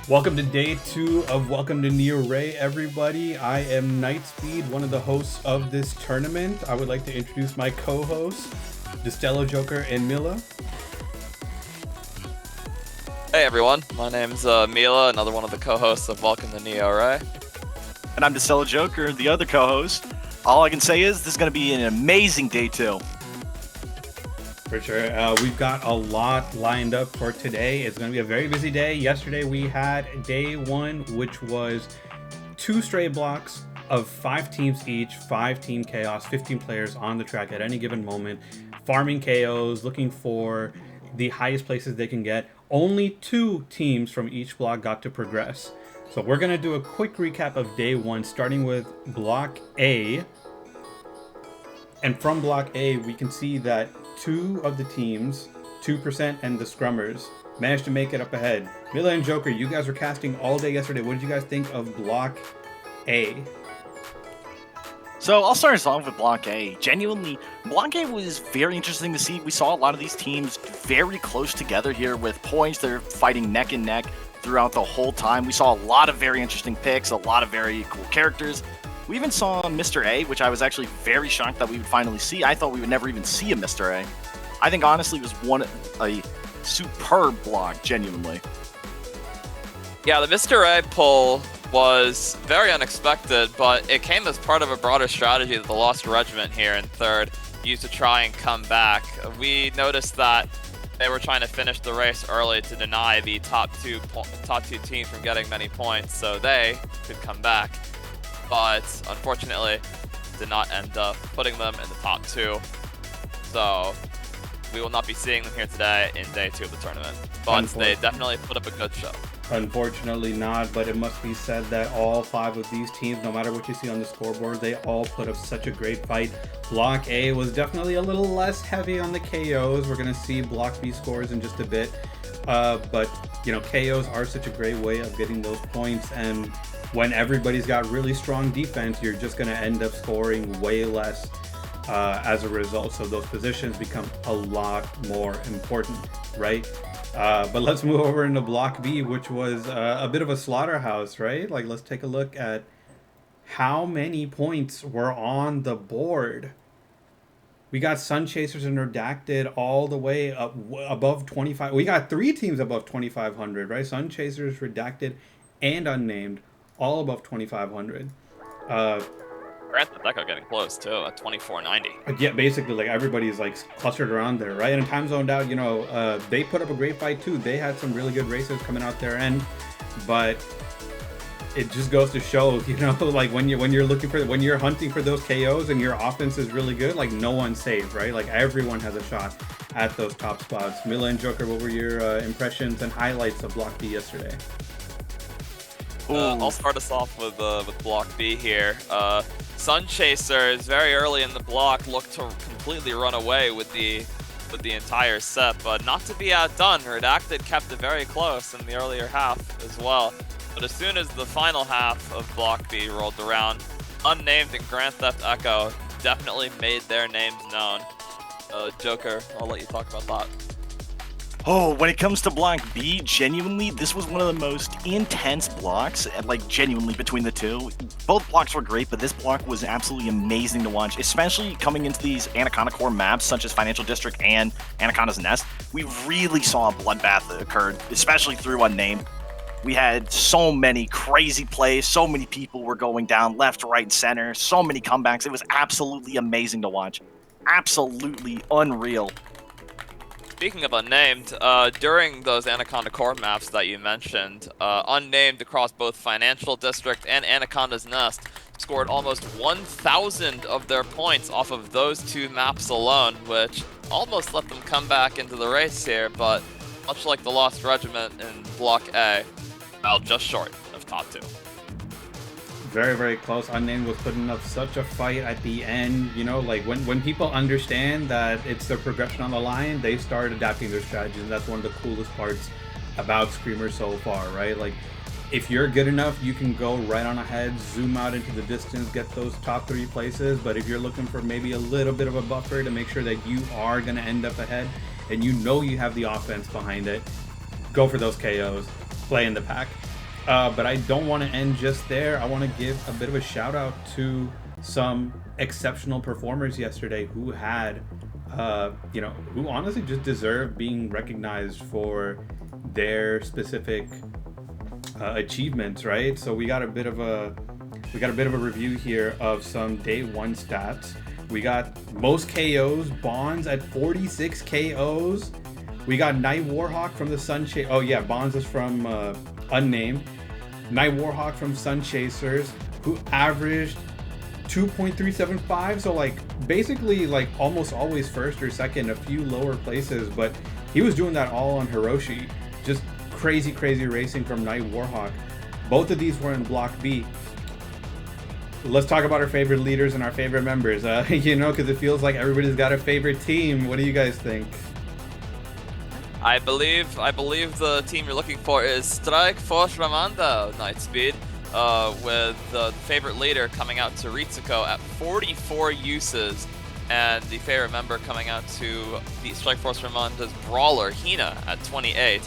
Welcome to day 2 of Welcome to Neo Rey, everybody. I am Nightspeed, one of the hosts of this tournament. I would like to introduce my co-hosts, Destello Joker and Mila. Hey everyone, my name's Mila, another one of the co-hosts of Welcome to Neo Rey. And I'm Destello Joker, the other co-host. All I can say is this is going to be an amazing day 2. For sure. We've got a lot lined up for today. It's going to be a very busy day. Yesterday we had day 1, which was 2 straight blocks of 5 teams each, 5 team chaos, 15 players on the track at any given moment, farming KOs, looking for the highest places they can get. Only 2 teams from each block got to progress. So we're going to do a quick recap of day 1, starting with block A. And from block A, we can see that 2 of the teams, 2% and the Scrummers, managed to make it up ahead. Mila and Joker, you guys were casting all day yesterday. What did you guys think of block A? So I'll start us off with Block A. Genuinely, Block A was very interesting to see. We saw a lot of these teams very close together here with points. They're fighting neck and neck throughout the whole time. We saw a lot of very interesting picks, a lot of very cool characters. We even saw Mr. A, which I was actually very shocked that we would finally see. I thought we would never even see a Mr. A. I think honestly it was a superb block, genuinely. Yeah, the Mr. A pull was very unexpected, but it came as part of a broader strategy that the Lost Regiment here in 3rd used to try and come back. We noticed that they were trying to finish the race early to deny the top two teams from getting many points so they could come back. But unfortunately, did not end up putting them in the top 2. So we will not be seeing them here today in day 2 of the tournament. But they definitely put up a good show. Unfortunately not, but it must be said that all 5 of these teams, no matter what you see on the scoreboard, they all put up such a great fight. Block A was definitely a little less heavy on the KOs. We're going to see Block B scores in just a bit. But, KOs are such a great way of getting those points, and when everybody's got really strong defense, you're just going to end up scoring way less as a result. So those positions become a lot more important, right? But let's move over into Block B, which was a bit of a slaughterhouse, right? Like, let's take a look at how many points were on the board. We got Sun Chasers and Redacted all the way up above 25. We got 3 teams above 2,500, right? Sun Chasers, Redacted, and Unnamed, all above 2,500. Grand Theft Echo getting close too at 2490. Yeah, basically, like, everybody's like clustered around there, right? And Time Zoned Out, they put up a great fight too. They had some really good racers coming out their end, but it just goes to show, like when you're hunting for those KOs and your offense is really good, like no one's safe, right? Like everyone has a shot at those top spots. Mila and Joker, what were your impressions and highlights of Block B yesterday? I'll start us off with Block B here. Sun Chasers very early in the block looked to completely run away with the entire set, but not to be outdone. Redacted kept it very close in the earlier half as well. But as soon as the final half of Block B rolled around, Unnamed and Grand Theft Echo definitely made their names known. Joker, I'll let you talk about that. Oh, when it comes to Block B, genuinely, this was one of the most intense blocks, genuinely, between the 2. Both blocks were great, but this block was absolutely amazing to watch, especially coming into these Anaconda Core maps, such as Financial District and Anaconda's Nest. We really saw a bloodbath occur, especially through Unnamed. We had so many crazy plays, so many people were going down left, right, center, so many comebacks. It was absolutely amazing to watch. Absolutely unreal. Speaking of Unnamed, during those Anaconda Core maps that you mentioned, Unnamed across both Financial District and Anaconda's Nest scored almost 1,000 of their points off of those 2 maps alone, which almost let them come back into the race here, but much like the Lost Regiment in Block A, fell just short of top 2. Very, very close. Unnamed was putting up such a fight at the end. Like when people understand that it's their progression on the line, they start adapting their strategies. And that's one of the coolest parts about Screamer so far, right? Like, if you're good enough, you can go right on ahead, zoom out into the distance, get those top 3 places. But if you're looking for maybe a little bit of a buffer to make sure that you are going to end up ahead and you have the offense behind it, go for those KOs, play in the pack. But I don't want to end just there. I want to give a bit of a shout out to some exceptional performers yesterday who had, who honestly just deserve being recognized for their specific achievements, right? So we got a bit of a review here of some day one stats. We got most KOs, Bonds at 46 KOs. We got Night Warhawk from the Sun Chasers. Oh yeah, Bonds is from Unnamed. Night Warhawk from Sun Chasers, who averaged 2.375. So like basically like almost always first or second, a few lower places, but he was doing that all on Hiroshi. Just crazy racing from Night Warhawk. Both of these were in Block B. Let's talk about our favorite leaders and our favorite members. Because it feels like everybody's got a favorite team. What do you guys think? I believe the team you're looking for is Strike Force Ramanda Nightspeed, with the favorite leader coming out to Ritsuko at 44 uses, and the favorite member coming out to the Strike Force Ramanda's Brawler Hina at 28.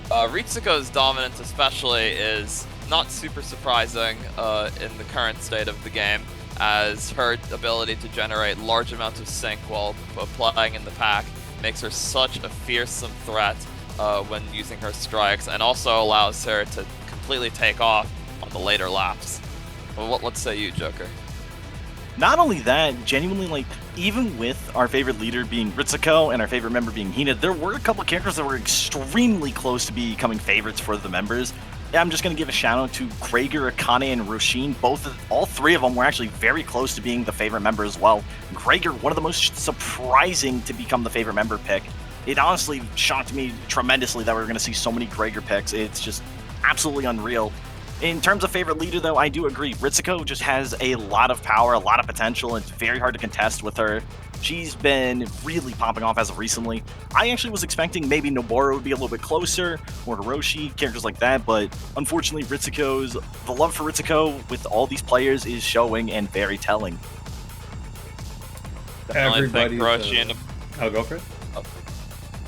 Ritsuko's dominance especially is not super surprising in the current state of the game, as her ability to generate large amounts of sync while playing in the pack makes her such a fearsome threat when using her strikes, and also allows her to completely take off on the later laps. Well, what say you, Joker? Not only that, genuinely, like, even with our favorite leader being Ritsuko and our favorite member being Hina, there were a couple characters that were extremely close to becoming favorites for the members. I'm just going to give a shout out to Krager, Akane, and Roshin. All three of them were actually very close to being the favorite member as well. Krager, one of the most surprising to become the favorite member pick. It honestly shocked me tremendously that we were going to see so many Krager picks. It's just absolutely unreal. In terms of favorite leader, though, I do agree. Ritsuko just has a lot of power, a lot of potential, and it's very hard to contest with her. She's been really popping off as of recently. I actually was expecting maybe Noboru would be a little bit closer, or Hiroshi, characters like that, but unfortunately the love for Ritsuko with all these players is showing and very telling. Everybody's Hiroshi and I'll go for it.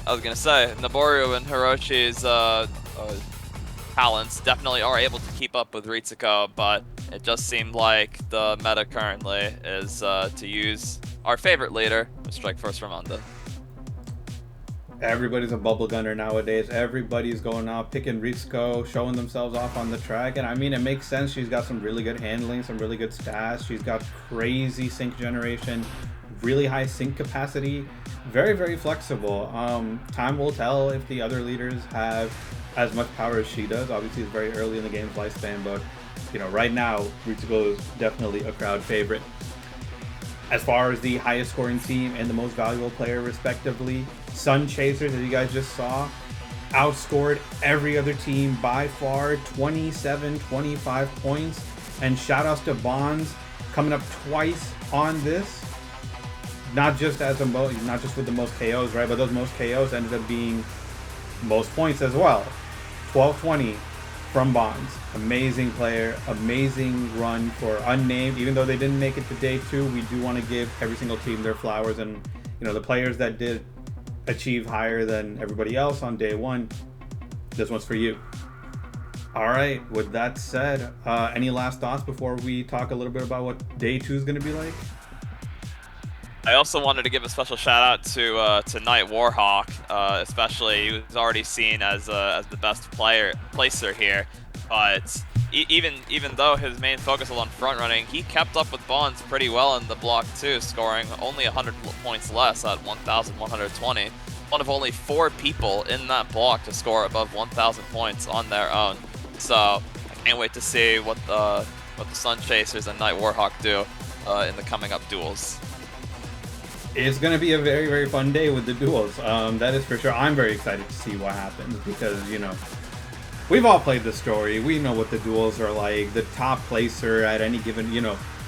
I was gonna say, Noboru and Hiroshi's talents definitely are able to keep up with Ritsuko, but it just seemed like the meta currently is to use our favorite leader, Strike Force Ramanda. Everybody's a bubble gunner nowadays. Everybody's going out picking Ritsuko, showing themselves off on the track, and I mean, it makes sense. She's got some really good handling, some really good stats. She's got crazy sync generation, really high sync capacity, very flexible. Time will tell if the other leaders have as much power as she does. Obviously, it's very early in the game's lifespan, but right now, Ritsuko is definitely a crowd favorite. As far as the highest scoring team and the most valuable player respectively, Sun Chasers, as you guys just saw, outscored every other team by far, 27-25 points. And shout outs to Bonds coming up twice on this. Not just with the most KOs, right? But those most KOs ended up being most points as well. 12-20 from Bonds. Amazing player, amazing run for Unnamed. Even though they didn't make it to day 2, we do want to give every single team their flowers, and the players that did achieve higher than everybody else on day 1, this one's for you. All right, with that said, any last thoughts before we talk a little bit about what day 2 is going to be like? I also wanted to give a special shout out to Night Warhawk, especially. He was already seen as the best placer here, but even though his main focus was on front running, he kept up with Bonds pretty well in the block too, scoring only 100 points less at 1,120. One of only 4 people in that block to score above 1,000 points on their own. So I can't wait to see what the Sun Chasers and Night Warhawk do in the coming up duels. It's going to be a very fun day with the duels. That is for sure. I'm very excited to see what happens because, we've all played the story. We know what the duels are like. The top placer at any given,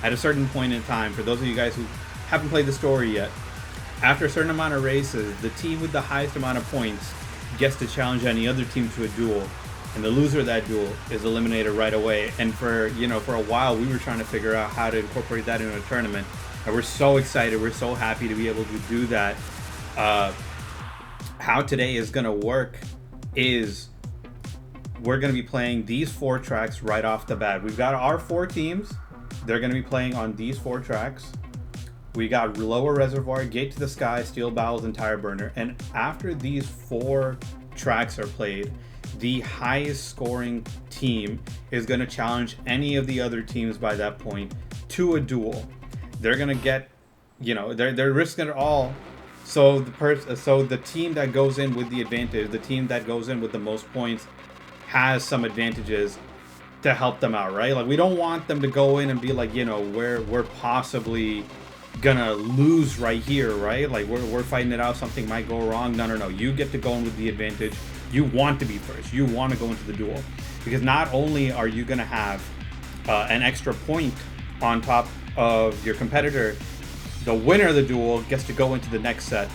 at a certain point in time, for those of you guys who haven't played the story yet, after a certain amount of races, the team with the highest amount of points gets to challenge any other team to a duel. And the loser of that duel is eliminated right away. And for a while, we were trying to figure out how to incorporate that into a tournament. And we're so excited. We're so happy to be able to do that. How today is going to work is we're going to be playing these 4 tracks right off the bat. We've got our 4 teams. They're going to be playing on these 4 tracks. We got Lower Reservoir, Gate to the Sky, Steel Bowels, and Tireburner. And after these 4 tracks are played, the highest scoring team is going to challenge any of the other teams by that point to a duel. They're going to get, they're risking it all. So the team that goes in with the advantage, the team that goes in with the most points, has some advantages to help them out, right? Like, we don't want them to go in and be like, we're possibly gonna lose right here, right? Like, we're fighting it out, something might go wrong. No. You get to go in with the advantage. You want to be first. You want to go into the duel, because not only are you gonna have an extra point on top of your competitor, the winner of the duel gets to go into the next set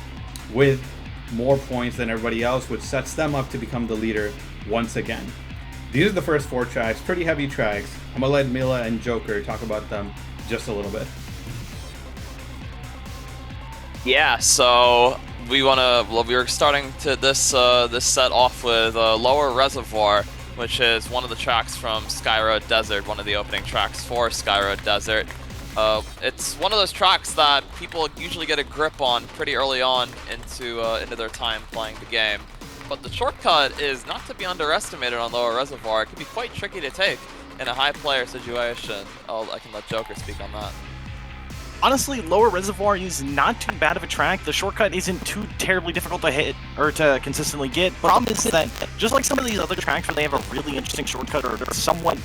with more points than everybody else, which sets them up to become the leader once again. These are the first 4 tracks, pretty heavy tracks. I'm gonna let Mila and Joker talk about them just a little bit. Yeah, so we're starting to this set off with Lower Reservoir, which is one of the tracks from Skyroad Desert, one of the opening tracks for Skyroad Desert. It's one of those tracks that people usually get a grip on pretty early on into their time playing the game. But the shortcut is not to be underestimated on Lower Reservoir. It can be quite tricky to take in a high player situation. I can let Joker speak on that. Honestly, Lower Reservoir is not too bad of a track. The shortcut isn't too terribly difficult to hit or to consistently get. But the problem is that, just like some of these other tracks where they have a really interesting shortcut or a somewhat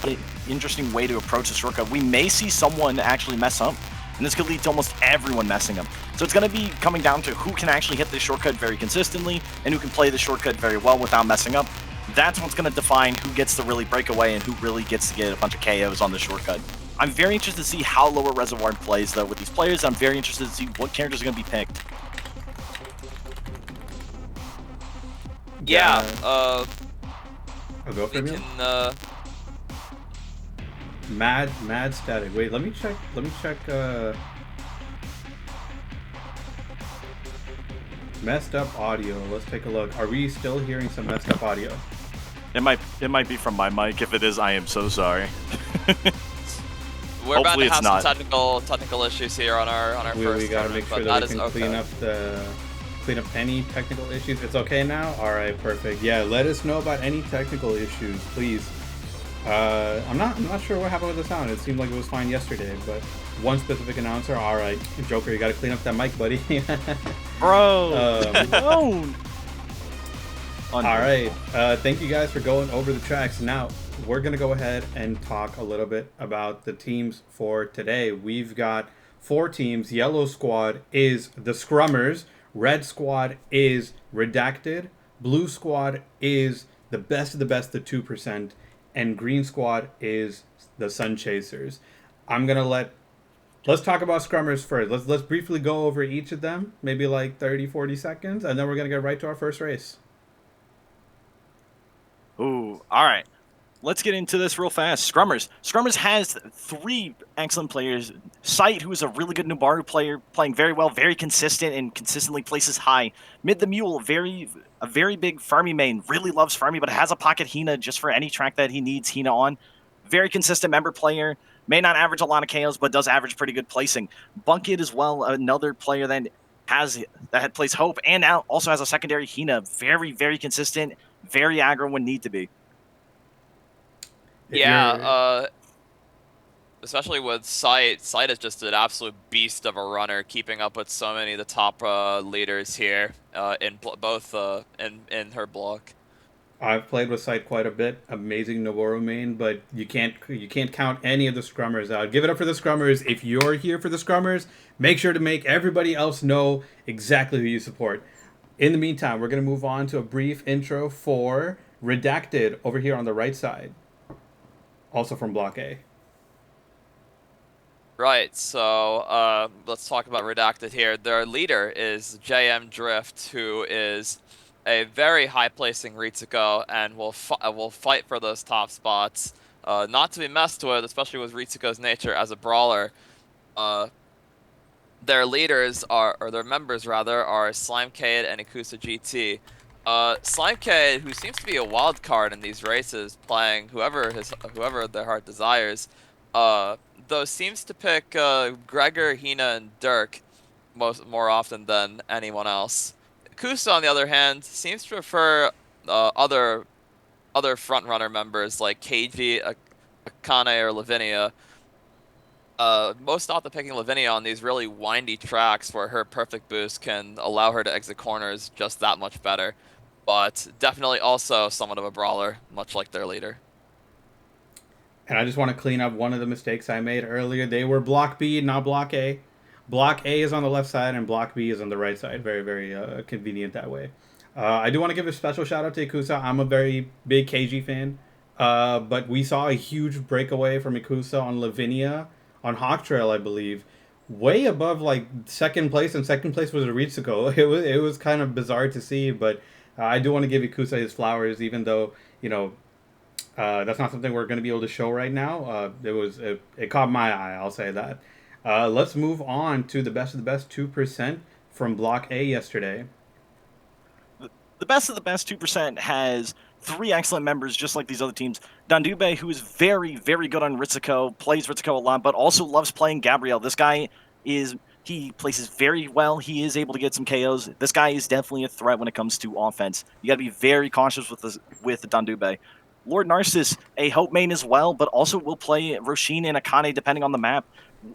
interesting way to approach the shortcut, we may see someone actually mess up, and this could lead to almost everyone messing up. So it's going to be coming down to who can actually hit the shortcut very consistently and who can play the shortcut very well without messing up. That's what's going to define who gets to really break away and who really gets to get a bunch of KOs on the shortcut. I'm very interested to see how Lower Reservoir plays, though, with these players. I'm very interested to see what characters are going to be picked. Yeah, I'll go for we him. can, Mad static. Wait, let me check. Messed up audio. Let's take a look. Are we still hearing some messed up audio? It might be from my mic. If it is, I am so sorry. We're about to Hopefully have it's some not. technical issues here on our first We gotta make tournament, sure but that we can clean up any technical issues. It's okay now? Alright, perfect. Yeah, let us know about any technical issues, please. I'm not sure what happened with the sound. It seemed like it was fine yesterday, but one specific announcer, alright. Joker, you gotta clean up that mic, buddy. Bro, don't. Alright, thank you guys for going over the tracks. Now, we're going to go ahead and talk a little bit about the teams for today. We've got 4 teams. Yellow squad is the Scrummers. Red squad is Redacted. Blue squad is the best of the best, the 2%. And green squad is the Sun Chasers. Let's talk about Scrummers first. Let's briefly go over each of them, maybe like 30-40 seconds, and then we're going to get right to our first race. Ooh, all right. Let's get into this real fast. Scrummers. Scrummers has 3 excellent players. Sight, who is a really good Nubaru player, playing very well, very consistent, and consistently places high. Mid the Mule, a very big Fermi main. Really loves Fermi, but has a pocket Hina just for any track that he needs Hina on. Very consistent member player. May not average a lot of KOs, but does average pretty good placing. Bunkit as well, another player that plays Hope, and now also has a secondary Hina. Very, very consistent, very aggro when need to be. Yeah, especially with Sight. Sight is just an absolute beast of a runner, keeping up with so many of the top leaders here in her block. I've played with Sight quite a bit. Amazing Noboru main, but you can't count any of the Scrummers out. Give it up for the Scrummers. If you're here for the Scrummers, make sure to make everybody else know exactly who you support. In the meantime, we're going to move on to a brief intro for Redacted over here on the right side. Also from Block A. Right, so let's talk about Redacted here. Their leader is JM Drift, who is a very high-placing Ritsuko and will fight for those top spots. Not to be messed with, especially with Ritsuko's nature as a brawler. Their leaders are, or their members rather, are Slimecade and Ikusa GT. Slime K, who seems to be a wild card in these races, playing whoever their heart desires, though seems to pick Gregor, Hina, and Dirk more often than anyone else. Kusa, on the other hand, seems to prefer other frontrunner members like KG, Akane, or Lavinia. Most often picking Lavinia on these really windy tracks where her perfect boost can allow her to exit corners just that much better. But definitely also somewhat of a brawler, much like their leader. And I just want to clean up one of the mistakes I made earlier. They were block B, not block A. Block A is on the left side and block B is on the right side. Very, very convenient that way. I do want to give a special shout out to Ikusa. I'm a very big KG fan. But we saw a huge breakaway from Ikusa on Lavinia on Hawk Trail, I believe. Way above like second place, and second place was Ritsuko. It was kind of bizarre to see, but I do want to give Ikusa his flowers, even though, that's not something we're going to be able to show right now. It caught my eye, I'll say that. Let's move on to the best of the best 2% from Block A yesterday. The best of the best 2% has 3 excellent members, just like these other teams. Dandube, who is very, very good on Ritsuko, plays Ritsuko a lot, but also loves playing Gabrielle. This guy he places very well. He is able to get some KOs. This guy is definitely a threat when it comes to offense. You got to be very cautious with Dandube. Lord Narcissus, a Hope main as well, but also will play Roshin and Akane depending on the map.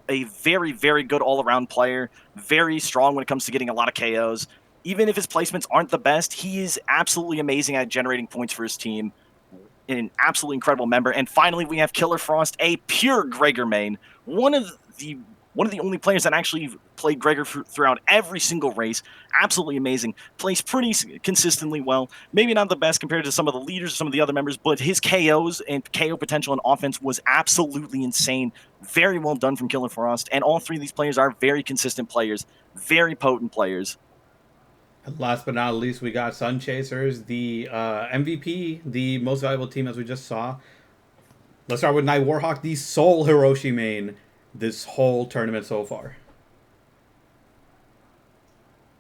A very, very good all-around player. Very strong when it comes to getting a lot of KOs. Even if his placements aren't the best, he is absolutely amazing at generating points for his team. An absolutely incredible member. And finally, we have Killer Frost, a pure Gregor main. One of the only players that actually played Gregor throughout every single race. Absolutely amazing. Plays pretty consistently well. Maybe not the best compared to some of the leaders or some of the other members, but his KOs and KO potential in offense was absolutely insane. Very well done from Killer Frost. And all 3 of these players are very consistent players. Very potent players. And last but not least, we got Sun Chasers, the MVP, the most valuable team as we just saw. Let's start with Night Warhawk, the sole Hiroshi main this whole tournament so far.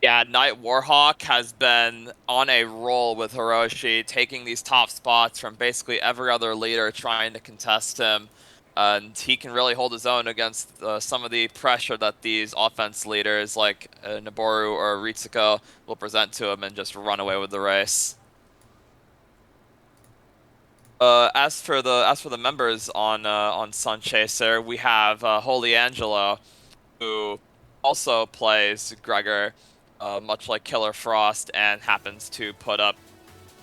Yeah, Night Warhawk has been on a roll with Hiroshi, taking these top spots from basically every other leader trying to contest him. And he can really hold his own against some of the pressure that these offense leaders like Noboru or Ritsuko will present to him and just run away with the race. As for the members on Sun Chaser, we have Holy Angelo, who also plays Gregor, much like Killer Frost, and happens to put up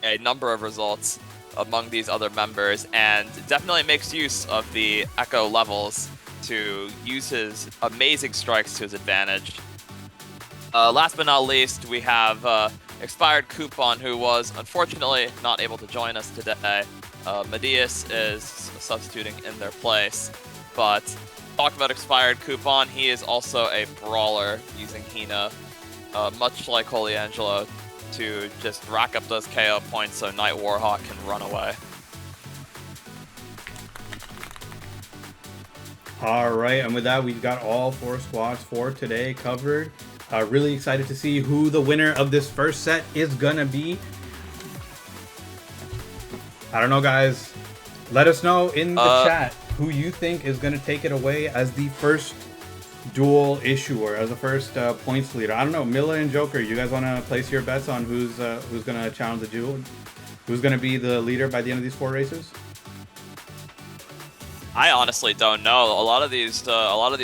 a number of results among these other members, and definitely makes use of the Echo levels to use his amazing strikes to his advantage. Last but not least, we have Expired Coupon, who was unfortunately not able to join us today. Medius is substituting in their place, but talk about Expired Coupon, he is also a brawler using Hina, much like Holy Angelo, to just rack up those KO points so Night Warhawk can run away. All right, and with that, we've got all 4 squads for today covered. Really excited to see who the winner of this first set is gonna be. I don't know, guys. Let us know in the chat who you think is gonna take it away as the first duel issuer, as the first points leader. I don't know, Milla and Joker, you guys want to place your bets on who's going to challenge the duel? Who's going to be the leader by the end of these 4 races? I honestly don't know. A lot of these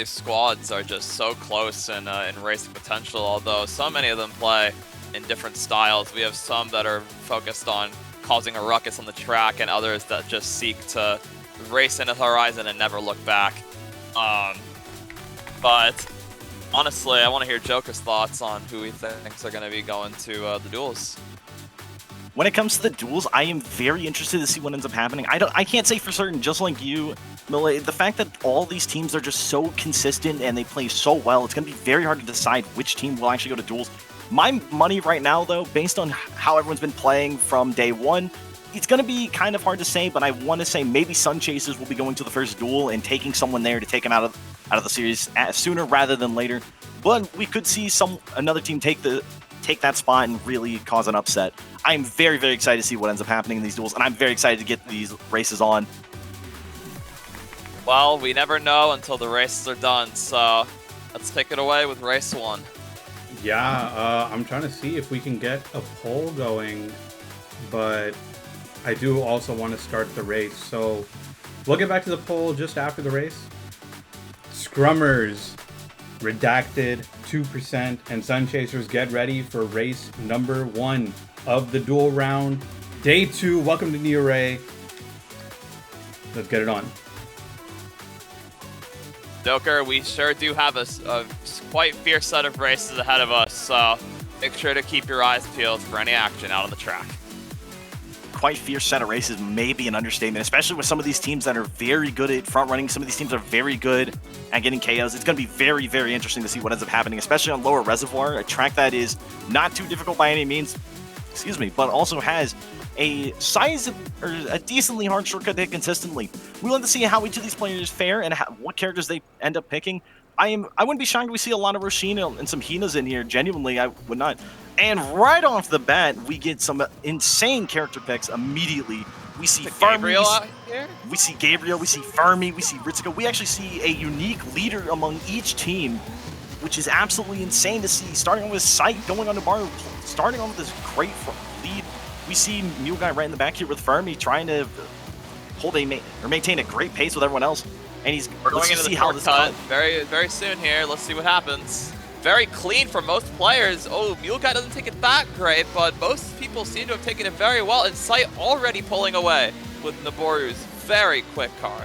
squads are just so close in racing potential, although so many of them play in different styles. We have some that are focused on causing a ruckus on the track, and others that just seek to race into the horizon and never look back. But honestly, I want to hear Joker's thoughts on who he thinks are going to be going to the duels. When it comes to the duels, I am very interested to see what ends up happening. I can't say for certain, just like you, Milla, the fact that all these teams are just so consistent and they play so well, it's going to be very hard to decide which team will actually go to duels. My money right now, though, based on how everyone's been playing from day one, it's going to be kind of hard to say, but I want to say maybe Sun Chasers will be going to the first duel and taking someone there to take him out of the series sooner rather than later. But we could see another team take take that spot and really cause an upset. I'm very, very excited to see what ends up happening in these duels, and I'm very excited to get these races on. Well, we never know until the races are done, so let's take it away with race 1. Yeah, I'm trying to see if we can get a poll going, but I do also want to start the race. So we'll get back to the poll just after the race. Scrummers, Redacted, 2%, and Sun Chasers, get ready for race number 1 of the duel round. Day 2, welcome to Neo Rey. Let's get it on. Joker, we sure do have a quite fierce set of races ahead of us, so make sure to keep your eyes peeled for any action out on the track. Quite fierce set of races may be an understatement, especially with some of these teams that are very good at front running. Some of these teams are very good at getting KOs. It's going to be very, very interesting to see what ends up happening, especially on lower Reservoir, a track that is not too difficult by any means, but also has a size or a decently hard shortcut to hit consistently. We want to see how each of these players fare and what characters they end up picking. I wouldn't be shocked if we see a lot of Roshina and some Hinas in here. Genuinely, I would not. And right off the bat, we get some insane character picks immediately. We see Gabriel out here? We see Gabriel, we see Fermi, we see Ritsuko. We actually see a unique leader among each team, which is absolutely insane to see. Starting with Sight, going on to Bar, starting on with this great lead. We see Mule Guy right in the back here with Fermi trying to hold maintain a great pace with everyone else. And we're going into the shortcut very, very soon here. Let's see what happens. Very clean for most players. Oh, Mule Guy doesn't take it that great, but most people seem to have taken it very well. And Sight already pulling away with Naboru's very quick car.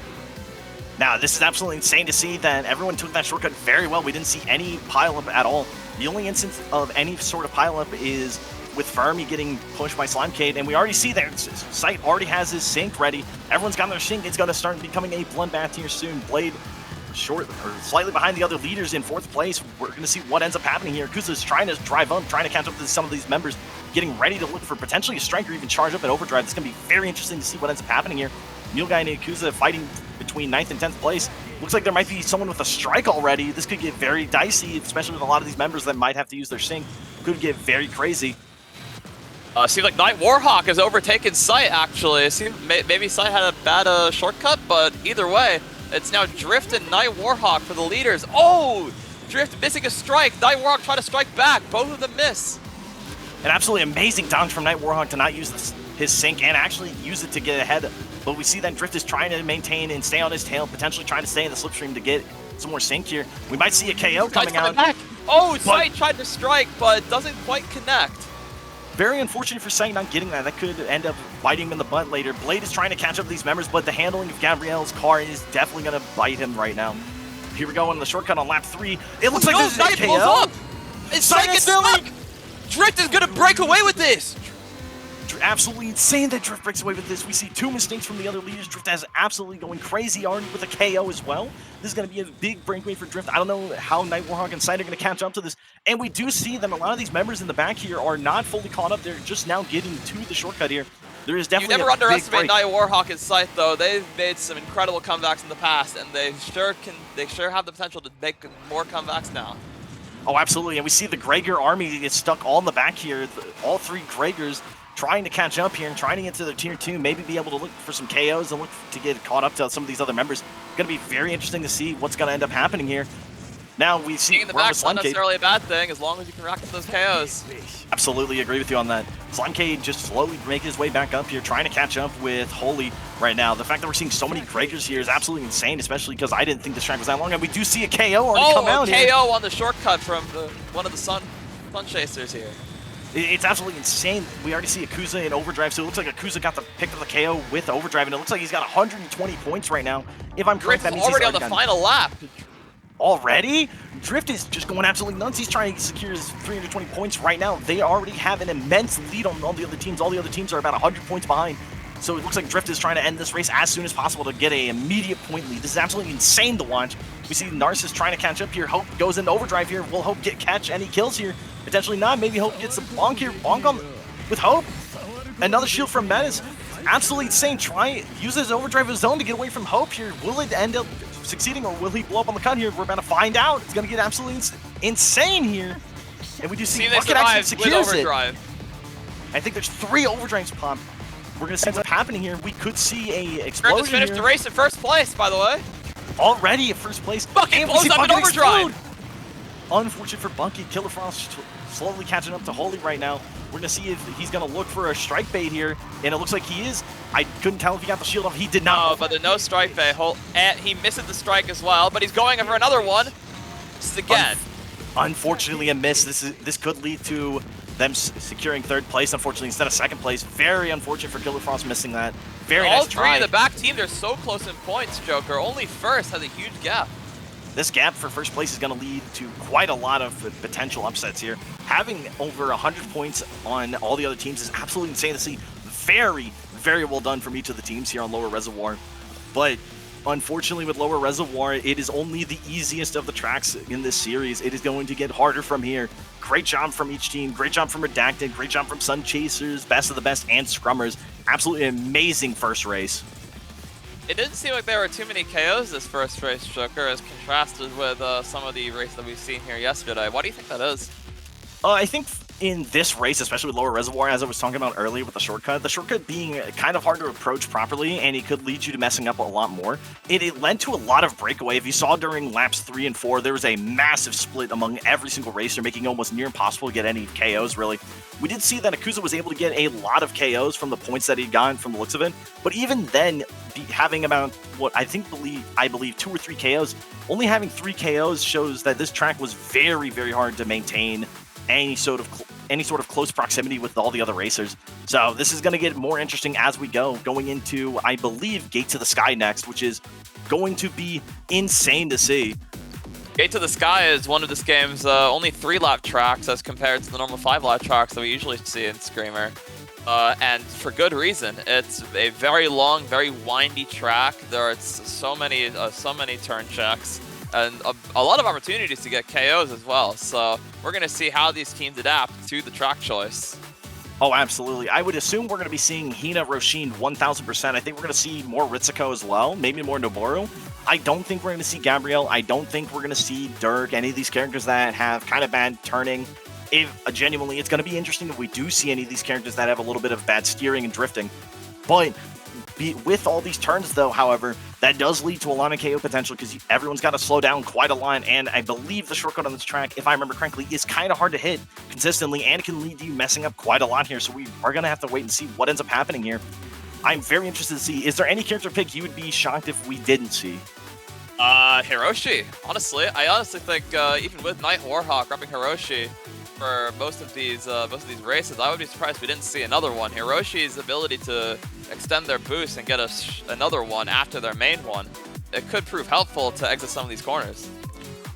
Now, this is absolutely insane to see that everyone took that shortcut very well. We didn't see any pileup at all. The only instance of any sort of pileup is with Fermi getting pushed by Slimecade, and we already see that Sight already has his sync ready. Everyone's got their sync. It's going to start becoming a bloodbath here soon. Blade short or slightly behind the other leaders in 4th place. We're going to see what ends up happening here. Kuza's trying to drive up, trying to catch up to some of these members, getting ready to look for potentially a strike or even charge up at overdrive. It's going to be very interesting to see what ends up happening here. Mule Guy and Yakuza fighting between 9th and 10th place. Looks like there might be someone with a strike already. This could get very dicey, especially with a lot of these members that might have to use their sync. Could get very crazy. Seems like Night Warhawk has overtaken Sight, actually. Maybe Sight had a bad shortcut, but either way, it's now Drift and Night Warhawk for the leaders. Oh! Drift missing a strike. Night Warhawk trying to strike back. Both of them miss. An absolutely amazing dodge from Night Warhawk to not use his sync and actually use it to get ahead. But we see that Drift is trying to maintain and stay on his tail, potentially trying to stay in the slipstream to get some more sync here. We might see a KO coming out. Back. Oh, Sight tried to strike, but doesn't quite connect. Very unfortunate for Sight not getting that. That could end up biting him in the butt later. Blade is trying to catch up to these members, but the handling of Gabrielle's car is definitely going to bite him right now. Here we go on the shortcut on lap 3. It looks like there's a KO. Up. It's Sight gets stuck. Drift is going to break away with this. Absolutely insane that Drift breaks away with this. We see 2 mistakes from the other leaders. Drift is absolutely going crazy already with a KO as well. This is going to be a big breakaway for Drift. I don't know how Night Warhawk and Sight are going to catch up to this. And we do see that a lot of these members in the back here are not fully caught up. They're just now getting to the shortcut here. There is definitely You never underestimate Night Warhawk and Sight, though. They've made some incredible comebacks in the past, and they sure have the potential to make more comebacks now. Oh, absolutely. And we see the Gregor army get stuck all in the back here. All 3 Gregors trying to catch up here and trying to get to the tier 2, maybe be able to look for some KOs and look to get caught up to some of these other members. Going to be very interesting to see what's going to end up happening here. Now we see being in the back's not necessarily a bad thing as long as you can rack up those KOs. Absolutely agree with you on that. Slimecade just slowly making his way back up here, trying to catch up with Holy right now. The fact that we're seeing so many Gregors here is absolutely insane, especially because I didn't think this track was that long. And we do see a KO already come out here. KO on the shortcut from one of the Sun Chasers here. It's absolutely insane. We already see Akuza in overdrive, so it looks like Akuza got the pick of the KO with overdrive, and it looks like he's got 120 points right now. If I'm correct, that means he's already on the final lap. Already? Drift is just going absolutely nuts. He's trying to secure his 320 points right now. They already have an immense lead on all the other teams. All the other teams are about 100 points behind. So it looks like Drift is trying to end this race as soon as possible to get an immediate point lead. This is absolutely insane to watch. We see Narcissus trying to catch up here. Hope goes into overdrive here. Will Hope catch any kills here? Potentially not. Maybe Hope gets a bonk here. Bonk on with Hope. Another shield from Menace. Absolutely insane. Uses overdrive of his own to get away from Hope here. Will it end up succeeding or will he blow up on the cut here? We're about to find out. It's going to get absolutely insane here. And we do see See, they Bucket actually survived with secures it. overdrive. I think there's 3 overdrives pop. We're going to see what's happening here. We could see a Burn explosion just finished here. the race in first place, by the way. Already at first place. Bucket And we blows see up in Bucket overdrive. explode. Unfortunate for Bunky. Killer Frost slowly catching up to Holy right now. We're going to see if he's going to look for a strike bait here. And it looks like he is. I couldn't tell if he got the shield off. He did not. No, but the no strike bait. He misses the strike as well, but he's going for another one. Just again. Unfortunately, a miss. This could lead to them securing 3rd place, unfortunately, instead of 2nd place. Very unfortunate for Killer Frost missing that. Very All nice three try. of the back team, they're so close in points, Joker. Only first has a huge gap. This gap for first place is going to lead to quite a lot of potential upsets here. Having over 100 points on all the other teams is absolutely insane to see. Very, very well done from each of the teams here on Lower Reservoir. But unfortunately, with Lower Reservoir, it is only the easiest of the tracks in this series. It is going to get harder from here. Great job from each team. Great job from Redacted. Great job from Sun Chasers, Best of the Best, and Scrummers. Absolutely amazing first race. It didn't seem like there were too many KOs this first race, Joker, as contrasted with some of the races that we've seen here yesterday. Why do you think that is? I think in this race, especially with Lower Reservoir, as I was talking about earlier with the shortcut being kind of hard to approach properly, and it could lead you to messing up a lot more. It led to a lot of breakaway. If you saw during laps 3 and 4, there was a massive split among every single racer, making it almost near impossible to get any KOs, really. We did see that Akuza was able to get a lot of KOs from the points that he'd gotten from the looks of it, but even then, having about, what I believe 2 or 3 KOs, only having 3 KOs shows that this track was very, very hard to maintain any sort of close proximity with all the other racers. So this is going to get more interesting as we going into, I believe, Gate to the Sky next, which is going to be insane to see. Gate to the Sky is one of this game's only 3-lap tracks as compared to the normal 5-lap tracks that we usually see in Screamer. And for good reason. It's a very long, very windy track. There are so many turn checks and a lot of opportunities to get KOs as well. So we're going to see how these teams adapt to the track choice. Oh, absolutely. I would assume we're going to be seeing Hina, Roshin 1000%. I think we're going to see more Ritsuko as well, maybe more Noboru. I don't think we're going to see Gabrielle. I don't think we're going to see Dirk, any of these characters that have kind of bad turning. Genuinely, it's going to be interesting if we do see any of these characters that have a little bit of bad steering and drifting. But with all these turns, though, however, that does lead to a lot of KO potential because everyone's got to slow down quite a lot. And I believe the shortcut on this track, if I remember correctly, is kind of hard to hit consistently and can lead to you messing up quite a lot here. So we are going to have to wait and see what ends up happening here. I'm very interested to see, is there any character pick you would be shocked if we didn't see? Hiroshi. Honestly, I honestly think even with Night Warhawk repping Hiroshi for most of these races, I would be surprised if we didn't see another one. Hiroshi's ability to extend their boost and get another one after their main one, it could prove helpful to exit some of these corners.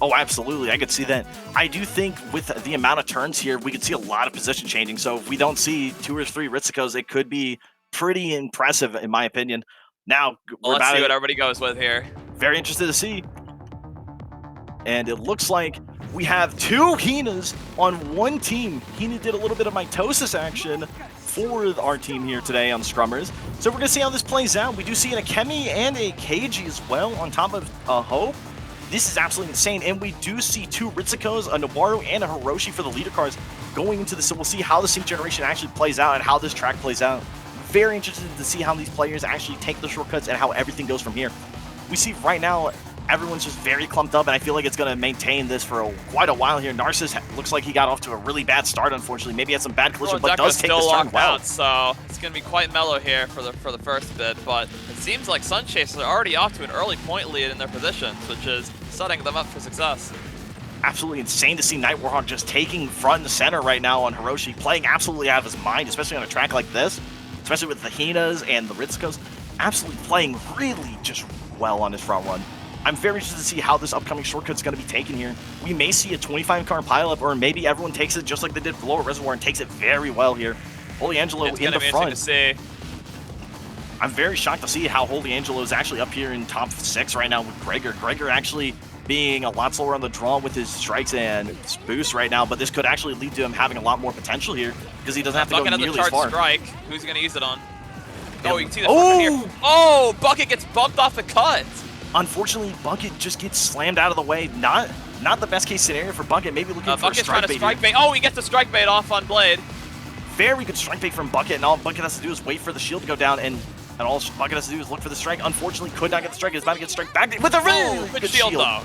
Oh, absolutely. I could see that. I do think with the amount of turns here, we could see a lot of position changing. So if we don't see 2 or 3 Ritsukos, it could be pretty impressive, in my opinion. Now, let's see what everybody goes with here. Very interested to see. And it looks like we have 2 Hinas on one team. Hina did a little bit of mitosis action for our team here today on Scrummers. So we're going to see how this plays out. We do see an Akemi and a Keiji as well on top of a Hope. This is absolutely insane. And we do see 2 Ritsukos, a Noboru, and a Hiroshi for the leader cars going into this. So we'll see how the sync generation actually plays out and how this track plays out. Very interested to see how these players actually take the shortcuts and how everything goes from here. We see right now, everyone's just very clumped up, and I feel like it's going to maintain this for quite a while here. Narcissus looks like he got off to a really bad start, unfortunately. Maybe he had some bad collision, but does take this turn well. So it's going to be quite mellow here for the first bit, but it seems like Sun Chasers are already off to an early point lead in their positions, which is setting them up for success. Absolutely insane to see Night Warhawk just taking front and center right now on Hiroshi, playing absolutely out of his mind, especially on a track like this, especially with the Hinas and the Ritsukos, absolutely playing really just well on his front run. I'm very interested to see how this upcoming shortcut's going to be taken here. We may see a 25-car pileup, or maybe everyone takes it just like they did for Lower Reservoir and takes it very well here. Holy Angelo in the front. To see. I'm very shocked to see how Holy Angelo is actually up here in top 6 right now with Gregor. Gregor actually being a lot slower on the draw with his strikes and boosts right now, but this could actually lead to him having a lot more potential here because he doesn't have to go nearly as far. Strike. Who's he going to use it on? Oh, you can see that here. Oh, Bucket gets bumped off the cut. Unfortunately, Bucket just gets slammed out of the way. Not Not the best case scenario for Bucket, maybe looking for a Bucket's strike trying to bait. strike bait. Oh, he gets the strike bait off on Blade. Very good strike bait from Bucket, and all Bucket has to do is wait for the shield to go down, and all Bucket has to do is look for the strike. Unfortunately, could not get the strike. He's about to get strike back with a really good shield, though.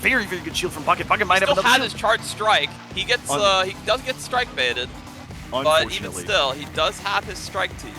Very, very good shield from Bucket. Bucket might have Still another had his charged strike. He gets, he does get strike baited, but even still, he does have his strike to use.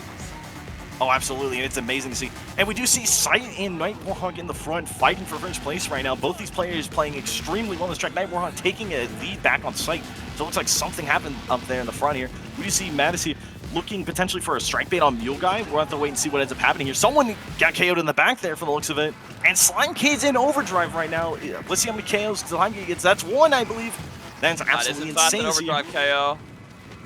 Oh, absolutely, and it's amazing to see. And we do see Sight and Night Warhawk in the front fighting for first place right now. Both these players playing extremely well on this track. Night Warhawk taking a lead back on Sight. So it looks like something happened up there in the front here. We do see Madison looking potentially for a strike bait on Mule Guy. We'll have to wait and see what ends up happening here. Someone got KO'd in the back there from the looks of it. And Slime Kid's in overdrive right now. Let's see how many KOs Slime Kid gets. That's one, I believe. That's absolutely insane. That is in fact an overdrive KO.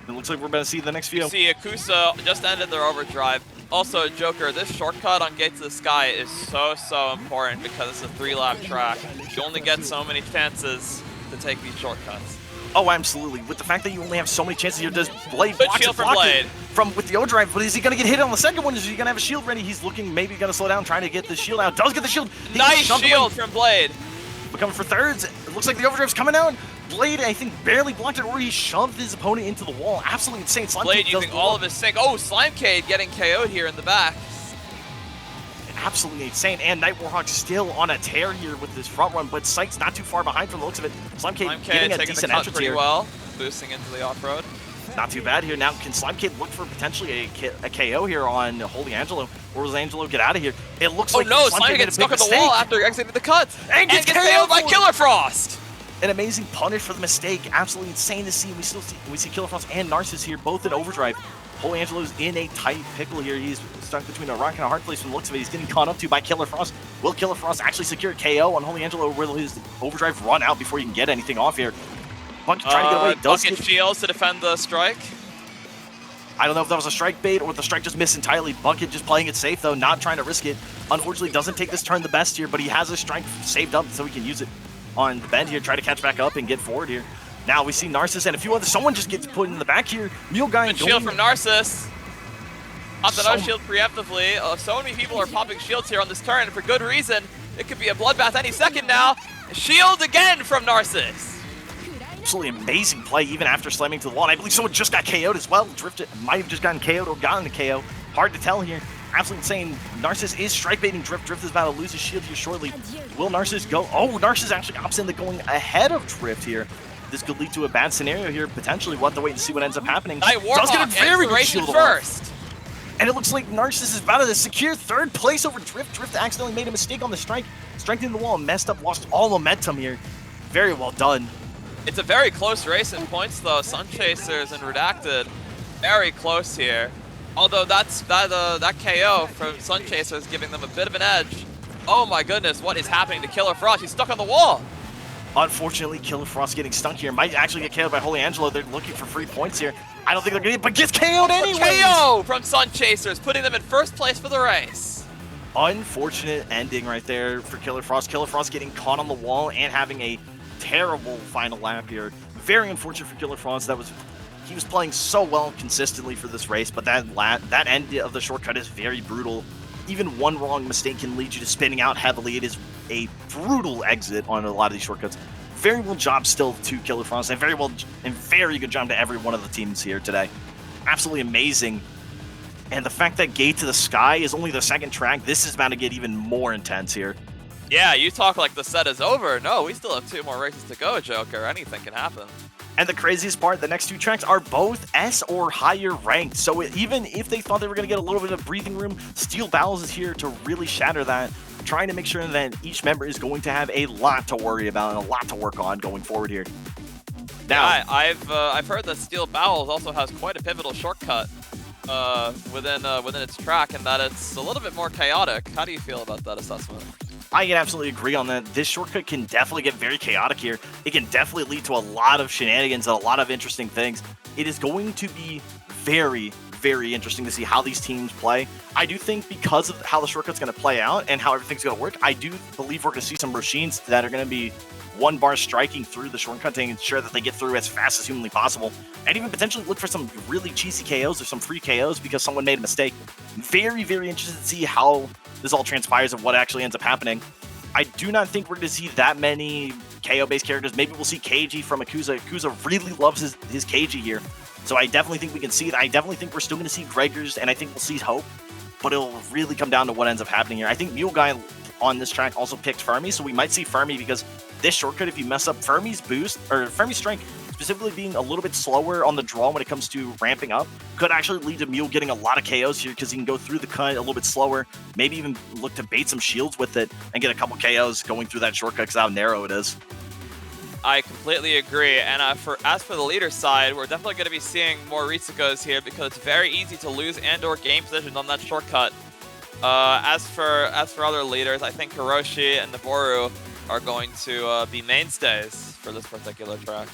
It looks like we're about to see the next few. You see, Akusa just ended their overdrive. Also, Joker, this shortcut on Gate to the Sky is so important because it's a 3-lap track. You only get so many chances to take these shortcuts. Oh, absolutely. With the fact that you only have so many chances here, does Blade Good block shield from Blade. With the overdrive, but is he going to get hit on the second one? Is he going to have a shield ready? He's looking, maybe going to slow down, trying to get the shield out. Does get the shield. Nice shield from Blade. We're coming for thirds. It looks like the overdrive's coming out. Blade, I think, barely blocked it, or he shoved his opponent into the wall. Absolutely insane. Slime Blade using all of his sync. Oh, Slimecade getting KO'd here in the back. Absolutely insane. And Night Warhawk still on a tear here with this front run, but Sight's not too far behind from the looks of it. Slimecade getting a decent entrance here. Well, boosting into the off-road. Not too bad here. Now, can Slimecade look for potentially a KO here on Holy Angelo? Or does Angelo get out of here? It looks like Slimecade gets stuck on the wall after exiting the cut. And gets KO'd by Killer Frost. An amazing punish for the mistake. Absolutely insane to see. We see Killer Frost and Narcissus here, both in overdrive. Holy Angelo's in a tight pickle here. He's stuck between a rock and a hard place from the looks of it. He's getting caught up to by Killer Frost. Will Killer Frost actually secure a KO on Holy Angelo, or will his overdrive run out before he can get anything off here? Bucket trying to get away. Bucket shields to defend the strike. I don't know if that was a strike bait or if the strike just missed entirely. Bucket just playing it safe, though, not trying to risk it. Unfortunately, doesn't take this turn the best here, but he has a strike saved up so he can use it on the bend here, try to catch back up and get forward here. Now we see Narcissus and a few others. Someone just gets put in the back here. Mule Guy Good shield from Narcissus. Not the no shield preemptively. So many people are popping shields here on this turn, and for good reason. It could be a bloodbath any second now. Shield again from Narcissus. Absolutely amazing play even after slamming to the wall. And I believe someone just got KO'd as well. Drifted might have just gotten KO'd or gotten a KO. Hard to tell here. Absolutely insane. Narcissus is strike baiting Drift. Drift is about to lose his shield here shortly. Will Narcissus go? Oh, Narcissus actually opts into going ahead of Drift here. This could lead to a bad scenario here. Potentially, we'll have to wait and see what ends up happening. Night Warhawk does get a very good shield first. And it looks like Narcissus is about to secure third place over Drift. Drift accidentally made a mistake on the strike. Strengthened the wall, messed up, lost all momentum here. Very well done. It's a very close race in points, though. Sun Chasers and Redacted, very close here. Although that KO from Sun Chasers giving them a bit of an edge. Oh my goodness, what is happening to Killer Frost? He's stuck on the wall. Unfortunately, Killer Frost getting stuck here. Might actually get KO'd by Holy Angelo. They're looking for free points here. I don't think they're going to get it, but gets KO'd anyway. KO from Sun Chasers, putting them in first place for the race. Unfortunate ending right there for Killer Frost. Killer Frost getting caught on the wall and having a terrible final lap here. Very unfortunate for Killer Frost. He was playing so well consistently for this race, but that end of the shortcut is very brutal. Even one wrong mistake can lead you to spinning out heavily. It is a brutal exit on a lot of these shortcuts. Very well job still to Killer Frost, and very good job to every one of the teams here today. Absolutely amazing. And the fact that Gate to the Sky is only the second track, this is about to get even more intense here. Yeah, you talk like the set is over. No, we still have 2 more races to go, Joker. Anything can happen. And the craziest part, the next 2 tracks are both S or higher ranked. So even if they thought they were going to get a little bit of breathing room, Steel Bowels is here to really shatter that, trying to make sure that each member is going to have a lot to worry about and a lot to work on going forward here. Now, yeah, I've heard that Steel Bowels also has quite a pivotal shortcut within its track, and that it's a little bit more chaotic. How do you feel about that assessment? I can absolutely agree on that. This shortcut can definitely get very chaotic here. It can definitely lead to a lot of shenanigans and a lot of interesting things. It is going to be very, very interesting to see how these teams play. I do think because of how the shortcut's going to play out and how everything's going to work, I do believe we're going to see some machines that are going to be one bar striking through the shortcut to ensure that they get through as fast as humanly possible, and even potentially look for some really cheesy KOs or some free KOs because someone made a mistake. Very, very interested to see how this all transpires and what actually ends up happening. I do not think we're going to see that many KO-based characters. Maybe we'll see KG from Akuza. Akuza really loves his KG here. So I definitely think we can see it. I definitely think we're still going to see Gregors, and I think we'll see Hope. But it'll really come down to what ends up happening here. I think Mule Guy on this track also picked Fermi, so we might see Fermi because this shortcut, if you mess up Fermi's boost, or Fermi's strength, specifically being a little bit slower on the draw when it comes to ramping up, could actually lead to Mule getting a lot of KOs here because he can go through the cut a little bit slower, maybe even look to bait some shields with it and get a couple KOs going through that shortcut because how narrow it is. I completely agree, and as for the leader side, we're definitely going to be seeing more Ritsuko's here because it's very easy to lose and/or game position on that shortcut. As for other leaders, I think Hiroshi and Naboru are going to be mainstays for this particular track.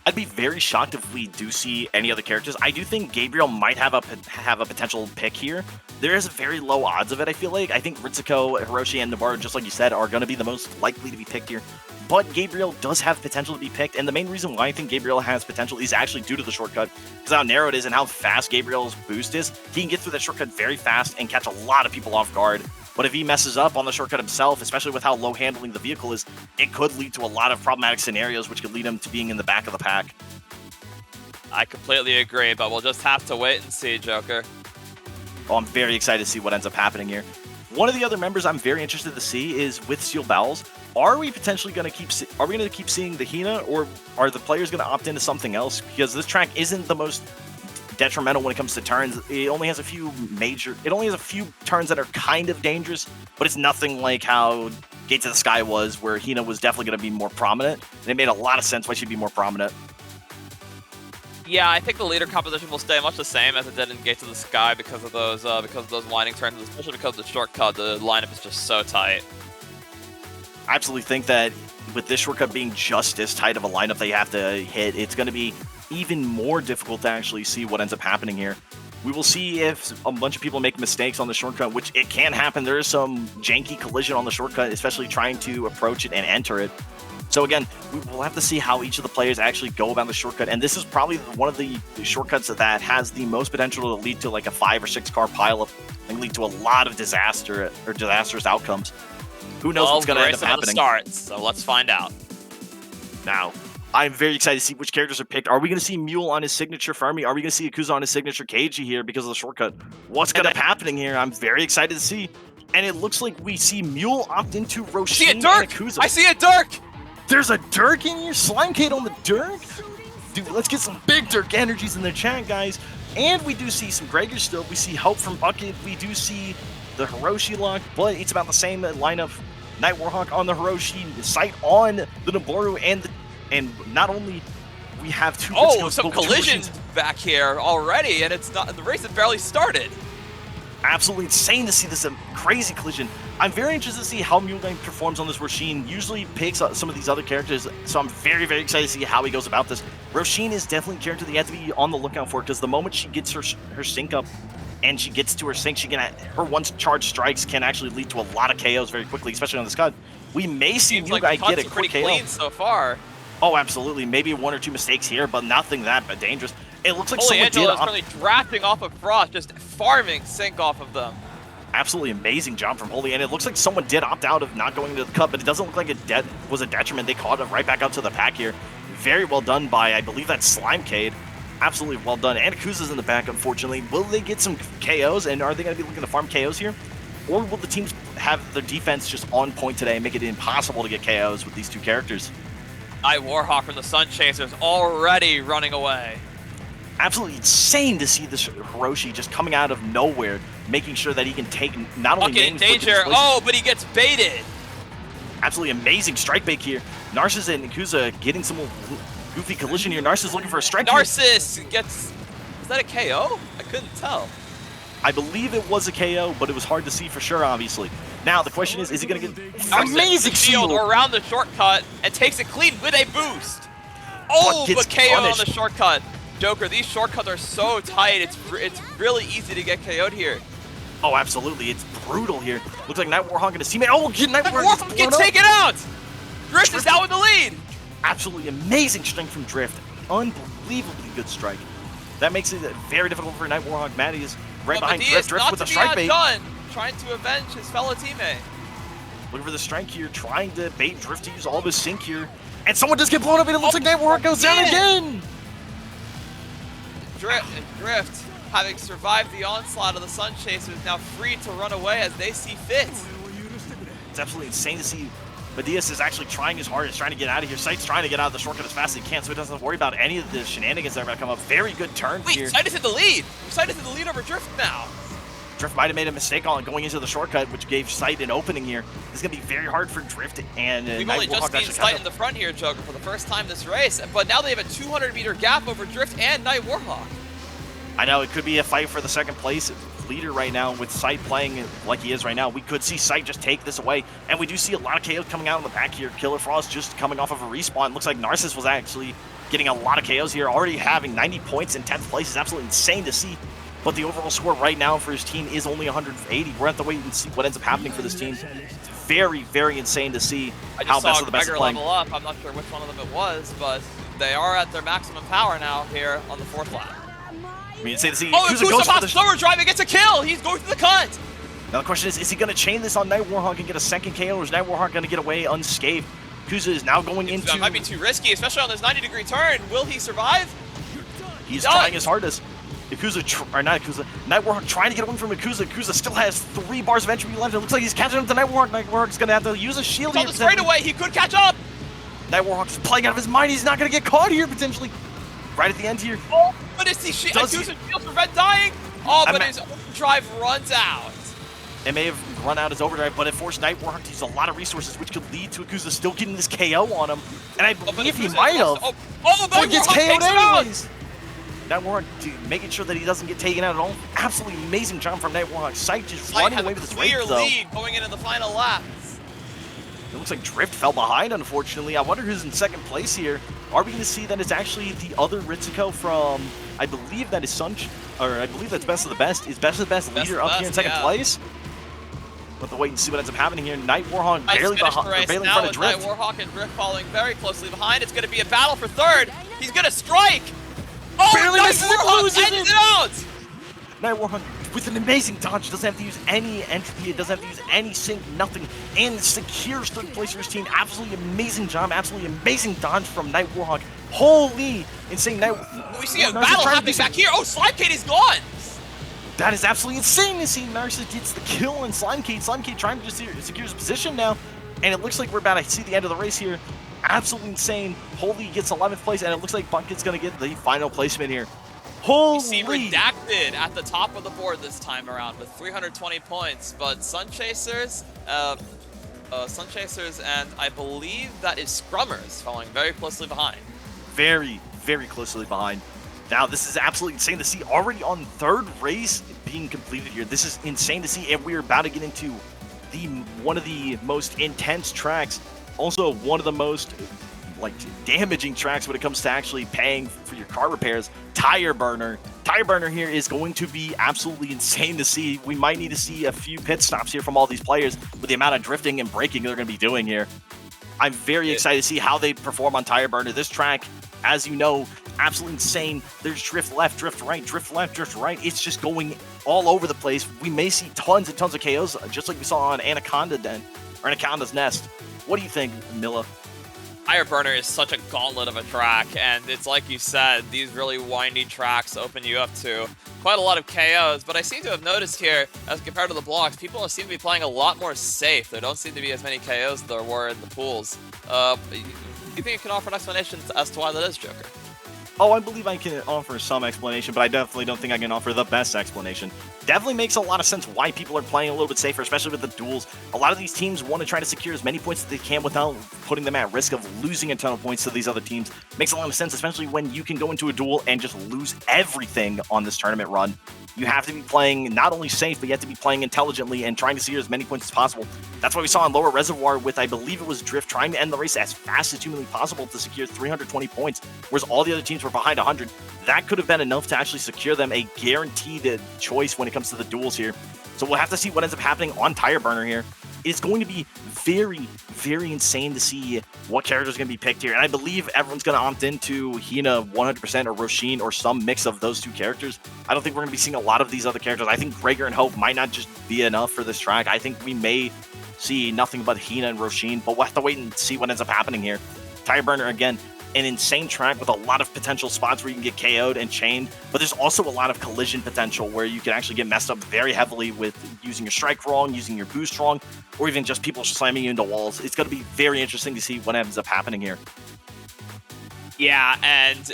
I'd be very shocked if we do see any other characters. I do think Gabriel might have a potential pick here. There is very low odds of it, I feel like. I think Ritsuko, Hiroshi, and Nabaru, just like you said, are going to be the most likely to be picked here. But Gabriel does have potential to be picked, and the main reason why I think Gabriel has potential is actually due to the shortcut, because how narrow it is and how fast Gabriel's boost is. He can get through that shortcut very fast and catch a lot of people off guard. But if he messes up on the shortcut himself, especially with how low handling the vehicle is, it could lead to a lot of problematic scenarios, which could lead him to being in the back of the pack. I completely agree, but we'll just have to wait and see, Joker. Oh, I'm very excited to see what ends up happening here. One of the other members I'm very interested to see is with Steel Bowels. Are we potentially going to keep seeing the Hina, or are the players going to opt into something else? Because this track isn't the most detrimental when it comes to turns. It only has a few turns that are kind of dangerous, but it's nothing like how Gates of the Sky was, where Hina was definitely going to be more prominent. And it made a lot of sense why she'd be more prominent. Yeah, I think the leader composition will stay much the same as it did in Gates of the Sky because of those winding turns, especially because of the shortcut. The lineup is just so tight. I absolutely think that with this shortcut being just as tight of a lineup they have to hit, it's going to be even more difficult to actually see what ends up happening here. We will see if a bunch of people make mistakes on the shortcut, which it can happen. There is some janky collision on the shortcut, especially trying to approach it and enter it. So again, we'll have to see how each of the players actually go about the shortcut, and this is probably one of the shortcuts that has the most potential to lead to like a 5 or 6 car pileup and lead to a lot of disaster or disastrous outcomes. Who knows what's going to end up happening? Starts, so let's find out. Now, I'm very excited to see which characters are picked. Are we going to see Mule on his signature Fermi? Are we going to see Akuza on his signature KG here because of the shortcut? What's going to happen here? I'm very excited to see. And it looks like we see Mule opt into Roshin and Akuza. I see a Dirk! There's a Dirk in here? Slimecade on the Dirk? Dude, let's get some big Dirk energies in the chat, guys. And we do see some Gregor still. We see help from Bucket. We do see the Hiroshi lock, but it's about the same lineup. Night Warhawk on the Hiroshi, sight on the Naboru, and not only we have two. Oh, some collisions back here already, and it's not. The race has barely started. Absolutely insane to see this crazy collision. I'm very interested to see how Mulebane performs on this Roshin. Usually picks some of these other characters, so I'm very, very excited to see how he goes about this. Roshin is definitely a character that you have to be on the lookout for, because the moment she gets her sync up and she gets to her sync, her once charged strikes can actually lead to a lot of KOs very quickly, especially on this cut. We may see Mulebane get a quick KO. Clean so far. Oh, absolutely. Maybe 1 or 2 mistakes here, but nothing that dangerous. It looks like Holy someone Angelo did is currently drafting off of Frost, just farming sync off of them. Absolutely amazing job from Holy, and it looks like someone did opt out of not going into the cut, but it doesn't look like it was a detriment. They caught it right back up to the pack here. Very well done by, I believe that's Slimecade. Absolutely well done. And Akuza's in the back, unfortunately. Will they get some KOs, and are they going to be looking to farm KOs here? Or will the teams have their defense just on point today and make it impossible to get KOs with these two characters? Warhawk from the Sun Chasers already running away. Absolutely insane to see this Hiroshi just coming out of nowhere, making sure that he can take not only in danger. Oh, but he gets baited. Absolutely amazing strike bait here. Narcissus and Akuza getting some goofy collision here. Narcissus looking for a strike. Narcissus gets. Is that a KO? I couldn't tell. I believe it was a KO, but it was hard to see for sure, obviously. Now, the question is he going to get amazing shield around the shortcut and takes it clean with a boost? Oh, but KO on the shortcut. Joker, these shortcuts are so tight, it's really easy to get KO'd here. Oh, absolutely. It's brutal here. Looks like Night Warhawk gonna see me. Oh, Night Warhawk gets taken out! Drift is out with the lead! Absolutely amazing strength from Drift. Unbelievably good strike. That makes it very difficult for Night Warhawk. Matty is right behind Drift with a strike bait. Done, trying to avenge his fellow teammate. looking for the strike here, trying to bait Drift to use all of his sync here. And someone just get blown up, and it looks like Network goes down again! Drift, having survived the onslaught of the Sun Chasers, now free to run away as they see fit. It's absolutely insane to see. Madias is actually trying his hardest, trying to get out of here. Sight's trying to get out of the shortcut as fast as he can, so he doesn't have to worry about any of the shenanigans that are going to come up. Very good turn here. Sight is in the lead! Sight is in the lead over Drift now. Drift might have made a mistake on going into the shortcut, which gave Sight an opening here. This is going to be very hard for Drift and We've only just seen Sight in the front here, Joker, for the first time this race, but now they have a 200-meter gap over Drift and Night Warhawk. I know, it could be a fight for the second place leader right now with Sight playing like he is right now. We could see Sight just take this away, and we do see a lot of KOs coming out in the back here. Killer Frost just coming off of a respawn. Looks like Narcissus was actually getting a lot of KOs here, already having 90 points in 10th place is absolutely insane to see. But the overall score right now for his team is only 180. We're going to have to wait and see what ends up happening for this team. It's very, very insane to see how best of the best is playing. Level up. I'm not sure which one of them it was, but they are at their maximum power now here on the 4th lap. I mean, insane to see. Oh, Kusa pops slower driving, gets a kill! He's going to the cut! Now the question is he going to chain this on Night Warhawk and get a second KO, or is Night Warhawk going to get away unscathed? Kusa is now going into... That might be too risky, especially on this 90-degree turn. Will he survive? He's trying his hardest. Night Warhawk trying to get away from Yakuza. Yakuza still has 3 bars of entry left. It looks like he's catching up to Night Warhawk. Night Warhawk's going to have to use a shield here. On the straightaway, he could catch up! Night Warhawk's playing out of his mind. He's not going to get caught here, potentially. Right at the end here. Oh, but it's the Yakuza shield prevent dying! Oh, but his overdrive runs out. It may have run out his overdrive, but it forced Night Warhawk to use a lot of resources, which could lead to Yakuza still getting this KO on him. And I believe he might have. But gets KO'd anyways! Night Warhawk making sure that he doesn't get taken out at all. Absolutely amazing job from Night Warhawk. Sight just running away with this race, though. Clear lead going into the final lap. It looks like Drift fell behind, unfortunately. I wonder who's in second place here. Are we going to see that it's actually the other Ritsuko from, I believe that is I believe that's Best of the Best. Is Best of the Best leader up here in second place? We'll have to wait and see what ends up happening here. Night Warhawk barely in front of Drift. Night Warhawk and Drift following very closely behind. It's going to be a battle for third. He's going to strike. Oh, barely misses it, loses it out. Night Warhawk with an amazing dodge, doesn't have to use any entropy, it doesn't have to use any sync, nothing, and secures third place for his team. Absolutely amazing job, absolutely amazing dodge from Night Warhawk. Holy insane Night. We see a battle happening back here. Oh, Slimecade is gone. That is absolutely insane to see. Narcissus gets the kill on Slimecade. Slimecade trying to just secure his position now, and it looks like we're about to see the end of the race here. Absolutely insane. Holy gets 11th place, and it looks like Bucket's going to get the final placement here. Holy! We see Redacted at the top of the board this time around with 320 points, but Sun Chasers and I believe that is Scrummers following very closely behind. Very, very closely behind. Now, this is absolutely insane to see. Already on third race being completed here. This is insane to see, and we're about to get into one of the most intense tracks. Also, one of the most damaging tracks when it comes to actually paying for your car repairs. Tireburner. Tireburner here is going to be absolutely insane to see. We might need to see a few pit stops here from all these players with the amount of drifting and braking they're going to be doing here. I'm very excited to see how they perform on Tireburner. This track, as you know, absolutely insane. There's drift left, drift right, drift left, drift right. It's just going all over the place. We may see tons and tons of KOs, just like we saw on Anaconda's Nest. What do you think, Milla? Tireburner is such a gauntlet of a track, and it's like you said, these really windy tracks open you up to quite a lot of KOs, but I seem to have noticed here, as compared to the blocks, people seem to be playing a lot more safe. There don't seem to be as many KOs as there were in the pools. Do you think you can offer an explanation as to why that is, Joker? Oh, I believe I can offer some explanation, but I definitely don't think I can offer the best explanation. Definitely makes a lot of sense why people are playing a little bit safer, especially with the duels. A lot of these teams want to try to secure as many points as they can without putting them at risk of losing a ton of points to these other teams. Makes a lot of sense, especially when you can go into a duel and just lose everything on this tournament run. You have to be playing not only safe, but you have to be playing intelligently and trying to secure as many points as possible. That's what we saw in Lower Reservoir with, I believe it was Drift, trying to end the race as fast as humanly possible to secure 320 points, whereas all the other teams were behind 100. That could have been enough to actually secure them a guaranteed choice when it comes to the duels here. So we'll have to see what ends up happening on Tireburner here. It's going to be very, very insane to see what characters are going to be picked here. And I believe everyone's going to opt into Hina 100% or Roshin or some mix of those two characters. I don't think we're going to be seeing a lot of these other characters. I think Gregor and Hope might not just be enough for this track. I think we may see nothing but Hina and Roshin, but we'll have to wait and see what ends up happening here. Tireburner, again, an insane track with a lot of potential spots where you can get KO'd and chained, but there's also a lot of collision potential where you can actually get messed up very heavily with using your strike wrong, using your boost wrong, or even just people slamming you into walls. It's going to be very interesting to see what ends up happening here. Yeah, and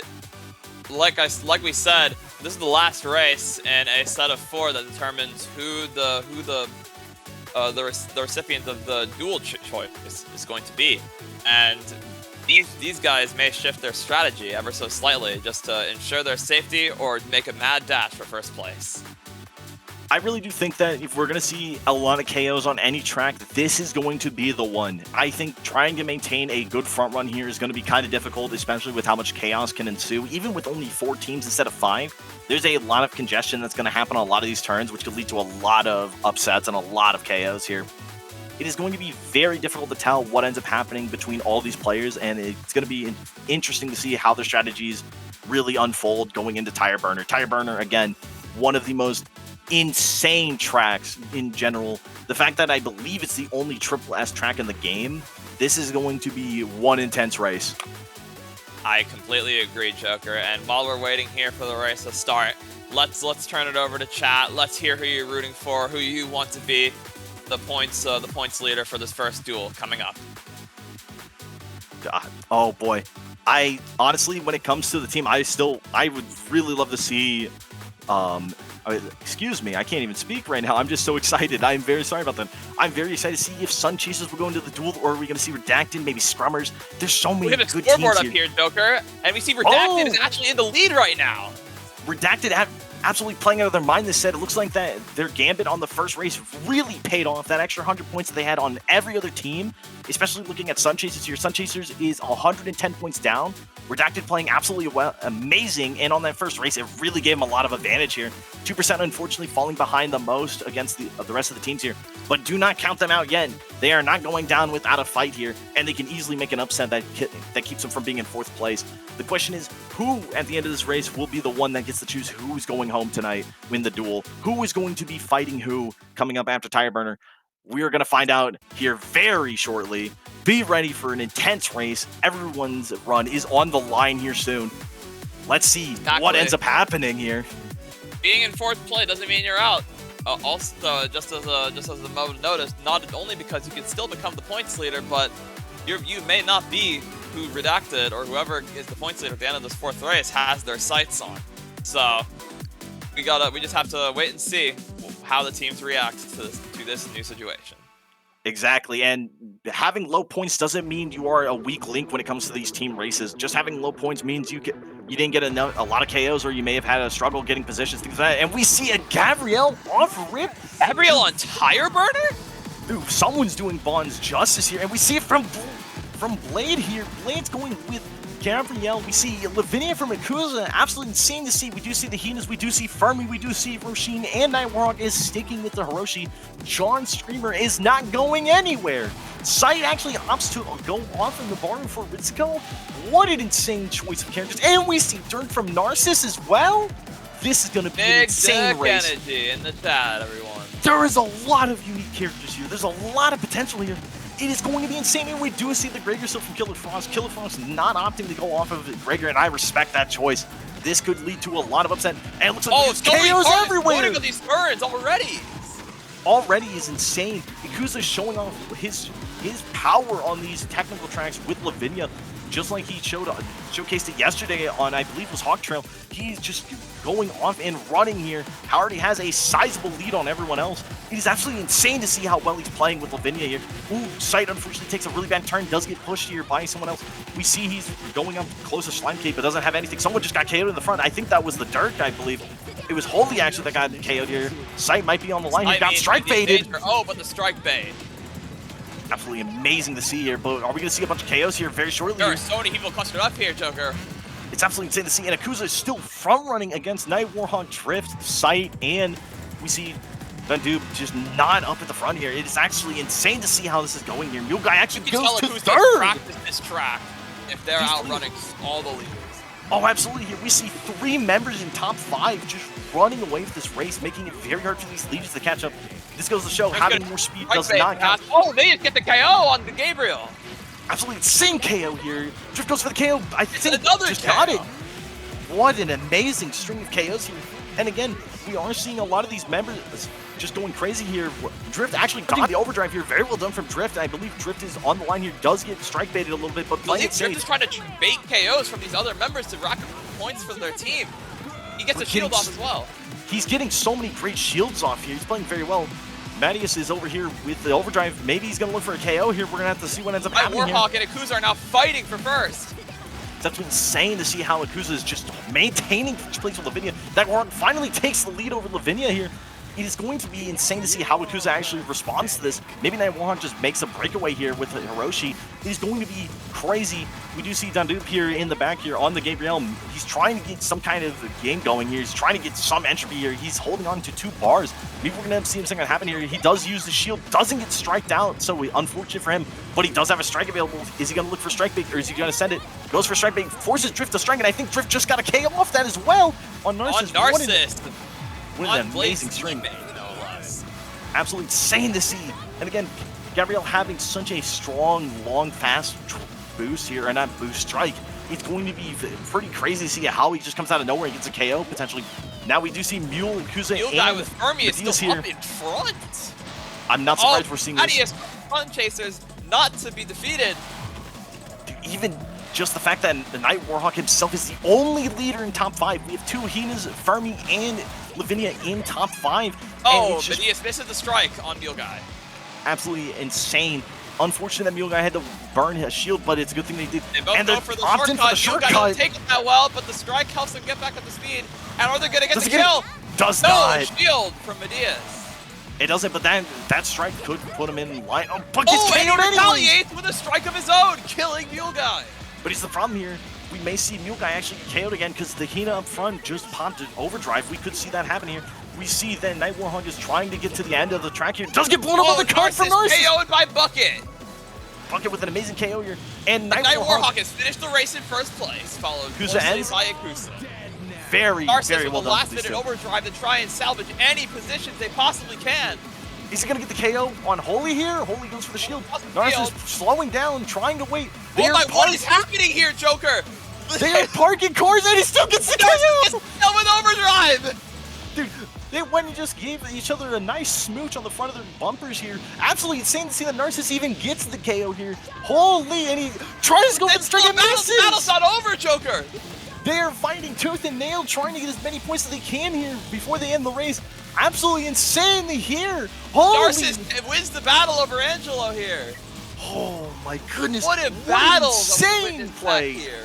like we said, this is the last race in a set of 4 that determines who the recipient of the duel choice is going to be, and these guys may shift their strategy ever so slightly just to ensure their safety or make a mad dash for first place. I really do think that if we're going to see a lot of KOs on any track, this is going to be the one. I think trying to maintain a good front run here is going to be kind of difficult, especially with how much chaos can ensue. Even with only 4 teams instead of 5, there's a lot of congestion that's going to happen on a lot of these turns, which could lead to a lot of upsets and a lot of KOs here. It is going to be very difficult to tell what ends up happening between all these players, and it's going to be interesting to see how their strategies really unfold going into Tireburner. Tireburner, again, one of the most insane tracks in general. The fact that I believe it's the only Triple S track in the game, this is going to be one intense race. I completely agree, Joker, and while we're waiting here for the race to start, let's turn it over to chat. Let's hear who you're rooting for, who you want to be the points leader for this first duel coming up. God, oh boy. I honestly, when it comes to the team, I would really love to see excuse me, I can't even speak right now. I'm just so excited. I'm very sorry about that. I'm very excited to see if Sun Chasers will go into the duel, or are we going to see Redacted, maybe Scrummers. There's so many good teams here. We have a scoreboard up here, Joker, and we see Redacted is actually in the lead right now. Redacted absolutely playing out of their mind this set. It looks like that their gambit on the first race really paid off. That extra 100 points that they had on every other team, especially looking at Sun Chasers here. Sun Chasers is 110 points down. Redacted playing absolutely well, amazing, and on that first race, it really gave him a lot of advantage here. 2% unfortunately falling behind the most against the rest of the teams here, but do not count them out yet. They are not going down without a fight here, and they can easily make an upset that keeps them from being in 4th place. The question is, who at the end of this race will be the one that gets to choose who's going home tonight, win the duel? Who is going to be fighting who coming up after Tireburner? We are going to find out here very shortly. Be ready for an intense race. Everyone's run is on the line here soon. Let's see what ends up happening here. Being in 4th place doesn't mean you're out. Also, just as a moment notice, not only because you can still become the points leader, but you may not be who Redacted or whoever is the points leader at the end of this 4th race has their sights on. So we just have to wait and see how the teams react to this new situation. Exactly, and having low points doesn't mean you are a weak link when it comes to these team races. Just having low points means you didn't get a lot of KOs, or you may have had a struggle getting positions, things like that. And we see a Gabrielle off rip. Gabrielle on Tireburner? Ooh, someone's doing Bond's justice here, and we see it from Blade here. Blade's going with Gabrielle. We see Lavinia from Akuza. Absolutely insane to see. We do see the Hinas. We do see Fermi. We do see Roshin, and Nightwarhawk is sticking with the Hiroshi. John Streamer is not going anywhere. Sight actually opts to go off in the barn for Ritsuko. What an insane choice of characters. And we see Dirt from Narcissus as well. This is going to be an insane race. Big energy in the chat, everyone. There is a lot of unique characters here. There's a lot of potential here. It is going to be insane, and we do see the Gregor still from Killer Frost. Killer Frost not opting to go off of Gregor, and I respect that choice. This could lead to a lot of upset, and it looks like there's KOs everywhere! Look at these turns already! Already is insane. Ikuza's showing off his power on these technical tracks with Lavinia, just like he showcased it yesterday on, I believe, was Hawk Trail. He's just going off and running here. Already has a sizable lead on everyone else. It is absolutely insane to see how well he's playing with Lavinia here. Ooh, Sight unfortunately takes a really bad turn, does get pushed here by someone else. We see he's going up close to Slime Cave, but doesn't have anything. Someone just got KO'd in the front. I think that was the Dirk, I believe. It was Holy actually that got KO'd here. Sight might be on the line. He got strike baited. Oh, but the strike bait. Absolutely amazing to see here, but are we going to see a bunch of KOs here very shortly? There are so many people clustered up here, Joker. It's absolutely insane to see, and Akuza is still front-running against Nightwarhawk, Drift, Sight, and we see Vendoob just not up at the front here. It is actually insane to see how this is going here. Mule Guy actually goes to third! Practice this track if they're outrunning all the leaders. Oh, absolutely. Here we see 3 members in top 5 just running away with this race, making it very hard for these leaders to catch up. This goes to show having more speed does Right not count. Oh, they just get the KO on the Gabriel. Absolutely insane KO here. Drift goes for the KO. I think another just KO. got it. What an amazing string of KOs here. And again, we are seeing a lot of these members just going crazy here. Drift actually got the overdrive here. Very well done from Drift. I believe Drift is on the line here. Does get strike baited a little bit, but playing it Drift safe. is trying to bait KOs from these other members to rack up points for their team. He gets a shield off as well. He's getting so many great shields off here. He's playing very well. Mattias is over here with the overdrive. Maybe he's going to look for a KO here. We're going to have to see what ends up happening here. Warhawk and Akusa are now fighting for first. That's insane to see how Akusa is just maintaining first place with Lavinia. That Warhawk finally takes the lead over Lavinia here. It is going to be insane to see how Akusa actually responds to this. Maybe Night Warhawk just makes a breakaway here with Hiroshi. It is going to be crazy. We do see Dandup here in the back here on the Gabriel. He's trying to get some kind of game going here. He's trying to get some entropy here. He's holding on to 2 bars. Maybe we're going to see something happen here. He does use the shield, doesn't get striked out, so unfortunate for him, but he does have a strike available. Is he going to look for strike bait, or is he going to send it? Goes for strike bait, forces Drift to strike, and I think Drift just got a KO off that as well on Narcissus. What an amazing string. No less. Absolutely insane to see. And again, Gabriel having such a strong, long, fast boost here, or not boost, strike. It's going to be pretty crazy to see how he just comes out of nowhere and gets a KO, potentially. Now we do see Mule and Kuze Mule guy with Fermi is still up in front. I'm not surprised we're seeing this. Mattias, Fun Chasers, not to be defeated. Dude, even just the fact that the Night Warhawk himself is the only leader in top 5. We have 2 Hinas, Fermi, and Lavinia in top 5. Oh, Mattias misses the strike on Mule guy. Absolutely insane. Unfortunate that Mule guy had to burn his shield, but it's a good thing they did. They both go for the shortcut. Mule guy don't take it that well, but the strike helps them get back up to speed. And are they going to get the kill? Does not. Shield from Mattias. It doesn't, but that strike could put him in line. Oh, but gets KO'd and he anyway. retaliates with a strike of his own, killing Mule guy. But here's the problem here. We may see Mule guy actually get KO'd again because the Hina up front just popped an overdrive. We could see that happen here. We see then Night Warhawk is trying to get to the end of the track here. Does get blown up on the card from Narcissus. KO'd by Bucket. Bucket with an amazing KO here. And Night Warhawk has finished the race in first place, followed closely by Akusa. Very, very well done. Last-minute overdrive to try and salvage any positions they possibly can. Is he going to get the KO on Holy here? Holy goes for the shield. Narcissus slowing down, trying to wait. What is happening here, Joker? They are parking cars and he still gets the KO! With overdrive! Dude, they went and just gave each other a nice smooch on the front of their bumpers here. Absolutely insane to see that Narcissus even gets the KO here. Holy, and he tries to go for the string and misses! The battle's not over, Joker! They are fighting tooth and nail, trying to get as many points as they can here before they end the race. Absolutely insane here. Holy. Narcissus wins the battle over Angelo here. Oh my goodness. What a battle. Insane play. Here.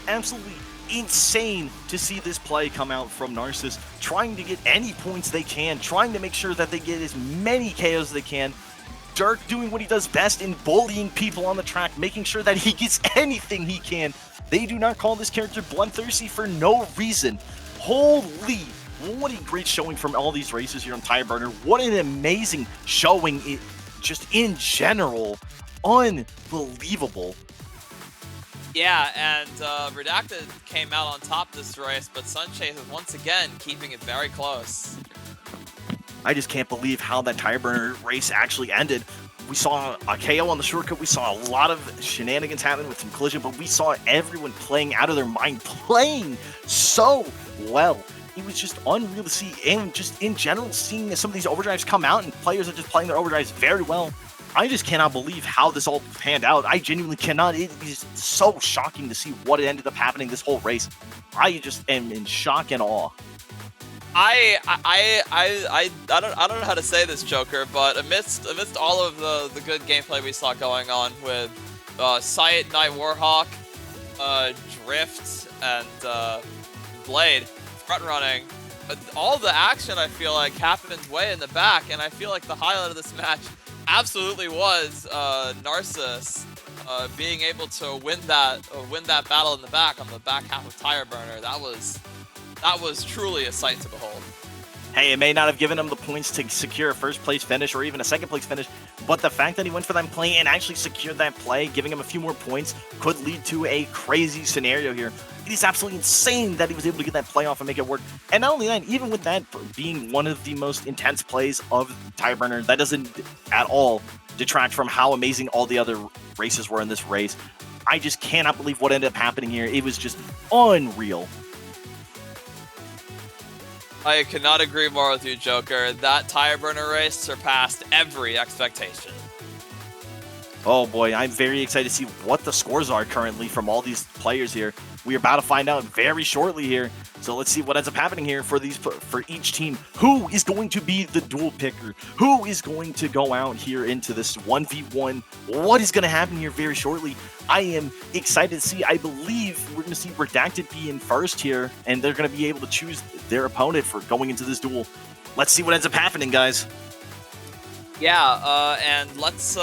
Absolutely insane to see this play come out from Narcissus, trying to get any points they can, trying to make sure that they get as many KOs as they can. Dirk doing what he does best in bullying people on the track, making sure that he gets anything he can. They do not call this character bloodthirsty for no reason. Holy, what a great showing from all these races here on Tireburner. What an amazing showing, just in general. Unbelievable. Yeah, and Redacted came out on top this race, but Sunchase is once again keeping it very close. I just can't believe how that Tireburner race actually ended. We saw a KO on the shortcut. We saw a lot of shenanigans happen with some collision, but we saw everyone playing out of their mind, playing so well. It was just unreal to see, and just in general, seeing some of these overdrives come out and players are just playing their overdrives very well. I just cannot believe how this all panned out. I genuinely cannot. It is so shocking to see what ended up happening this whole race. I just am in shock and awe. I don't know how to say this, Joker, but amidst all of the good gameplay we saw going on with Sight, Night Warhawk, Drift, and Blade front running, all the action I feel like happened way in the back, and I feel like the highlight of this match absolutely was Narcissus being able to win that battle in the back on the back half of Tireburner. That was truly a sight to behold. Hey, it may not have given him the points to secure a first place finish or even a second place finish, but the fact that he went for that play and actually secured that play, giving him a few more points, could lead to a crazy scenario here. It is absolutely insane that he was able to get that play off and make it work. And not only that, even with that being one of the most intense plays of Tireburner, that doesn't at all detract from how amazing all the other races were in this race. I just cannot believe what ended up happening here. It was just unreal. I could not agree more with you, Joker. That Tireburner race surpassed every expectation. Oh boy, I'm very excited to see what the scores are currently from all these players here. We are about to find out very shortly here. So let's see what ends up happening here for each team. Who is going to be the duel picker? Who is going to go out here into this 1v1? What is going to happen here very shortly? I am excited to see. I believe we're going to see Redacted be in first here, and they're going to be able to choose their opponent for going into this duel. Let's see what ends up happening, guys. Yeah, and let's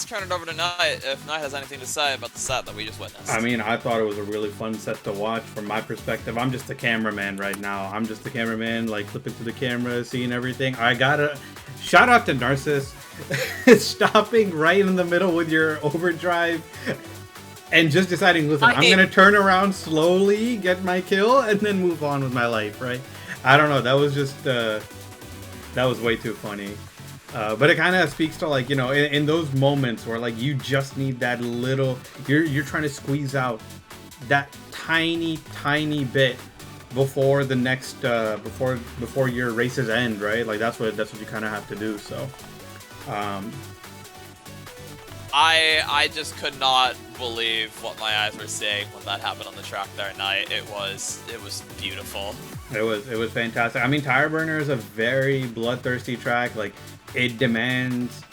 turn it over to Knight if Knight has anything to say about the set that we just witnessed. I mean, I thought it was a really fun set to watch from my perspective. I'm just a cameraman right now. I'm just a cameraman, like flipping to the camera, seeing everything. I gotta shout out to Narcissus stopping right in the middle with your overdrive and just deciding, listen, I'm gonna turn around slowly, get my kill, and then move on with my life, right? I don't know. That was just that was way too funny. But it kind of speaks to, like, you know, in those moments where, like, you just need that little, you're trying to squeeze out that tiny bit before the next before your races end, right? Like that's what you kind of have to do. So I just could not believe what my eyes were seeing when that happened on the track that night. It was beautiful. It was fantastic. I mean, Tireburner is a very bloodthirsty track. Like, it demands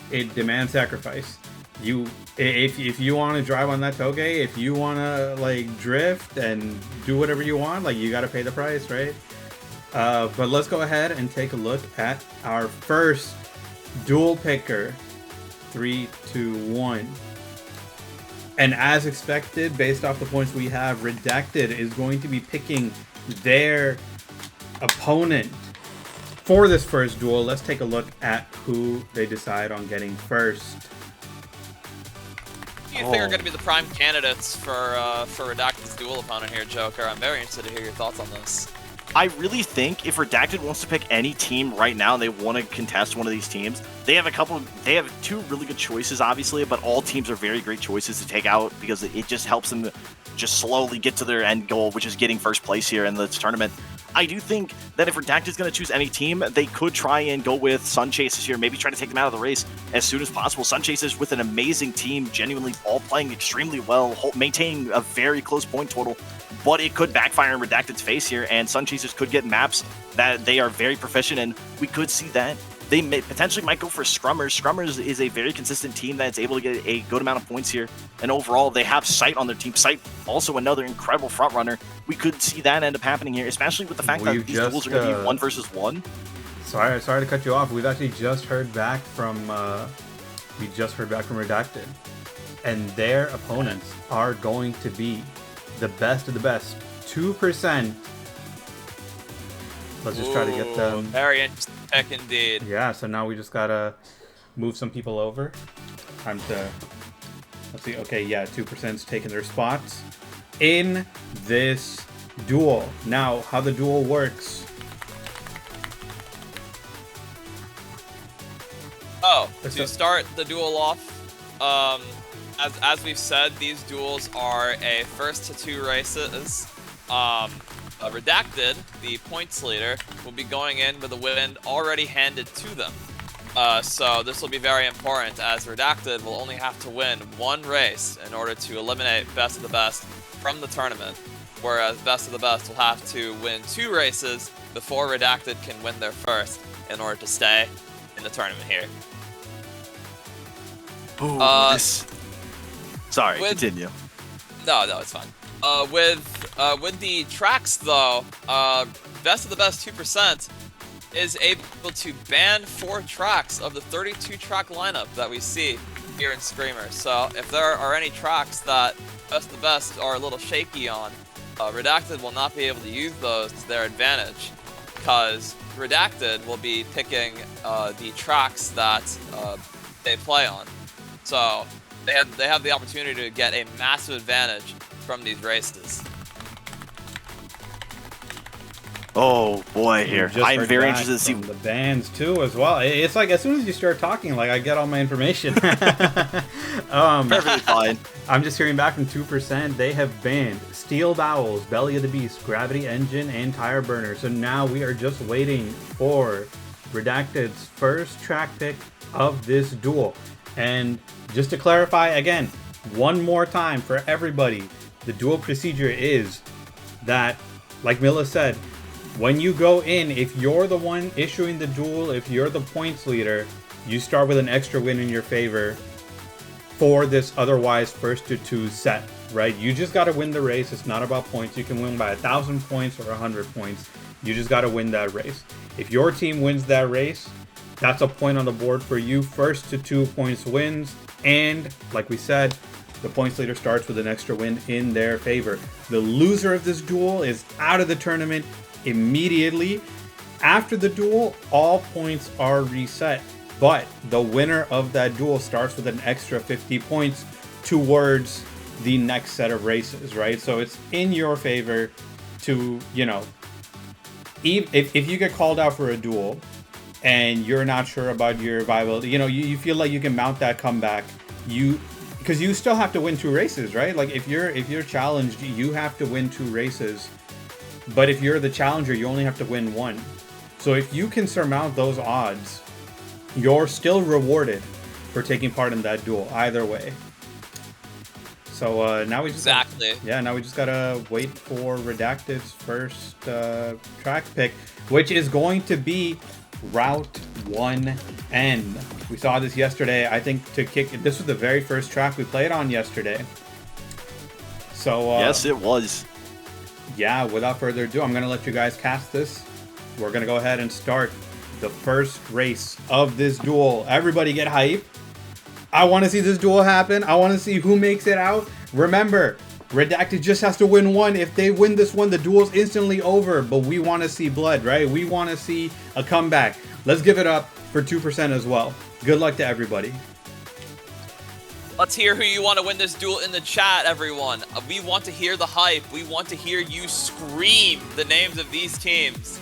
sacrifice. If you want to drive on that toge, if you want to, like, drift and do whatever you want, like, you got to pay the price, right? But let's go ahead and take a look at our first duel picker. 3, 2, 1. And as expected, based off the points we have, Redacted is going to be picking their opponent for this first duel. Let's take a look at who they decide on getting first. Who do you think are going to be the prime candidates for Redacted's duel opponent here, Joker? I'm very interested to hear your thoughts on this. I really think if Redacted wants to pick any team right now, they want to contest one of these teams. They have two really good choices, obviously, but all teams are very great choices to take out because it just helps them just slowly get to their end goal, which is getting first place here in this tournament. I do think that if Redacted is going to choose any team, they could try and go with Sun Chasers here, maybe try to take them out of the race as soon as possible. Sun Chasers with an amazing team, genuinely all playing extremely well, maintaining a very close point total, but it could backfire in Redacted's face here, and Sun Chasers could get maps that they are very proficient in. We could see that. They potentially might go for Scrummers. Scrummers is a very consistent team that's able to get a good amount of points here. And overall, they have Sight on their team. Sight, also another incredible front runner. We could see that end up happening here, especially with the fact that these duels are going to be 1 versus 1. Sorry to cut you off. We've actually just heard back from Redacted, and their opponents are going to be the best of the best. 2%. Let's just try to get them. Very interesting pick indeed. Yeah, so now we just gotta move some people over. Time to, let's see. Okay, yeah, 2%'s taking their spots in this duel. Now, how the duel works. Oh, to start the duel off, as we've said, these duels are a first to 2 races. Redacted, the points leader, will be going in with the win already handed to them. So this will be very important, as Redacted will only have to win 1 race in order to eliminate Best of the Best from the tournament, whereas Best of the Best will have to win 2 races before Redacted can win their first in order to stay in the tournament here. Ooh, Sorry, continue. No, it's fine. With the tracks though, Best of the Best 2% is able to ban 4 tracks of the 32 track lineup that we see here in Screamer. So if there are any tracks that Best of the Best are a little shaky on, Redacted will not be able to use those to their advantage, because Redacted will be picking the tracks that they play on. So they have the opportunity to get a massive advantage from these races. Oh boy, here I'm very interested to see the bands too as well. It's like as soon as you start talking, like I get all my information. Perfectly fine. I'm just hearing back from 2%. They have banned Steel Bowels, Belly of the Beast, Gravity Engine, and Tireburner. So now we are just waiting for Redacted's first track pick of this duel. And just to clarify again, one more time for everybody, the duel procedure is that, like Mila said, when you go in, if you're the one issuing the duel, if you're the points leader, you start with an extra win in your favor for this otherwise first to two set, right? You just got to win the race. It's not about points. You can win by 1,000 points or 100 points. You just got to win that race. If your team wins that race, that's a point on the board for you. First to 2 points wins. And like we said, the points leader starts with an extra win in their favor. The loser of this duel is out of the tournament immediately. After the duel, all points are reset, but the winner of that duel starts with an extra 50 points towards the next set of races, right? So it's in your favor to, you know, if you get called out for a duel and you're not sure about your viability, you know, you feel like you can mount that comeback, because you still have to win 2 races, right? Like if you're challenged, you have to win 2 races. But if you're the challenger, you only have to win 1. So if you can surmount those odds, you're still rewarded for taking part in that duel, either way. So now we just now we just gotta wait for Redacted's first track pick, which is going to be Route 1N. We saw this yesterday. I think this was the very first track we played on yesterday. So yes, it was. Yeah, without further ado, I'm going to let you guys cast this. We're going to go ahead and start the first race of this duel. Everybody get hype. I want to see this duel happen. I want to see who makes it out. Remember, Redacted just has to win 1. If they win this one, the duel's instantly over. But we want to see blood, right? We want to see a comeback. Let's give it up for 2% as well. Good luck to everybody. Let's hear who you want to win this duel in the chat, everyone. We want to hear the hype. We want to hear you scream the names of these teams.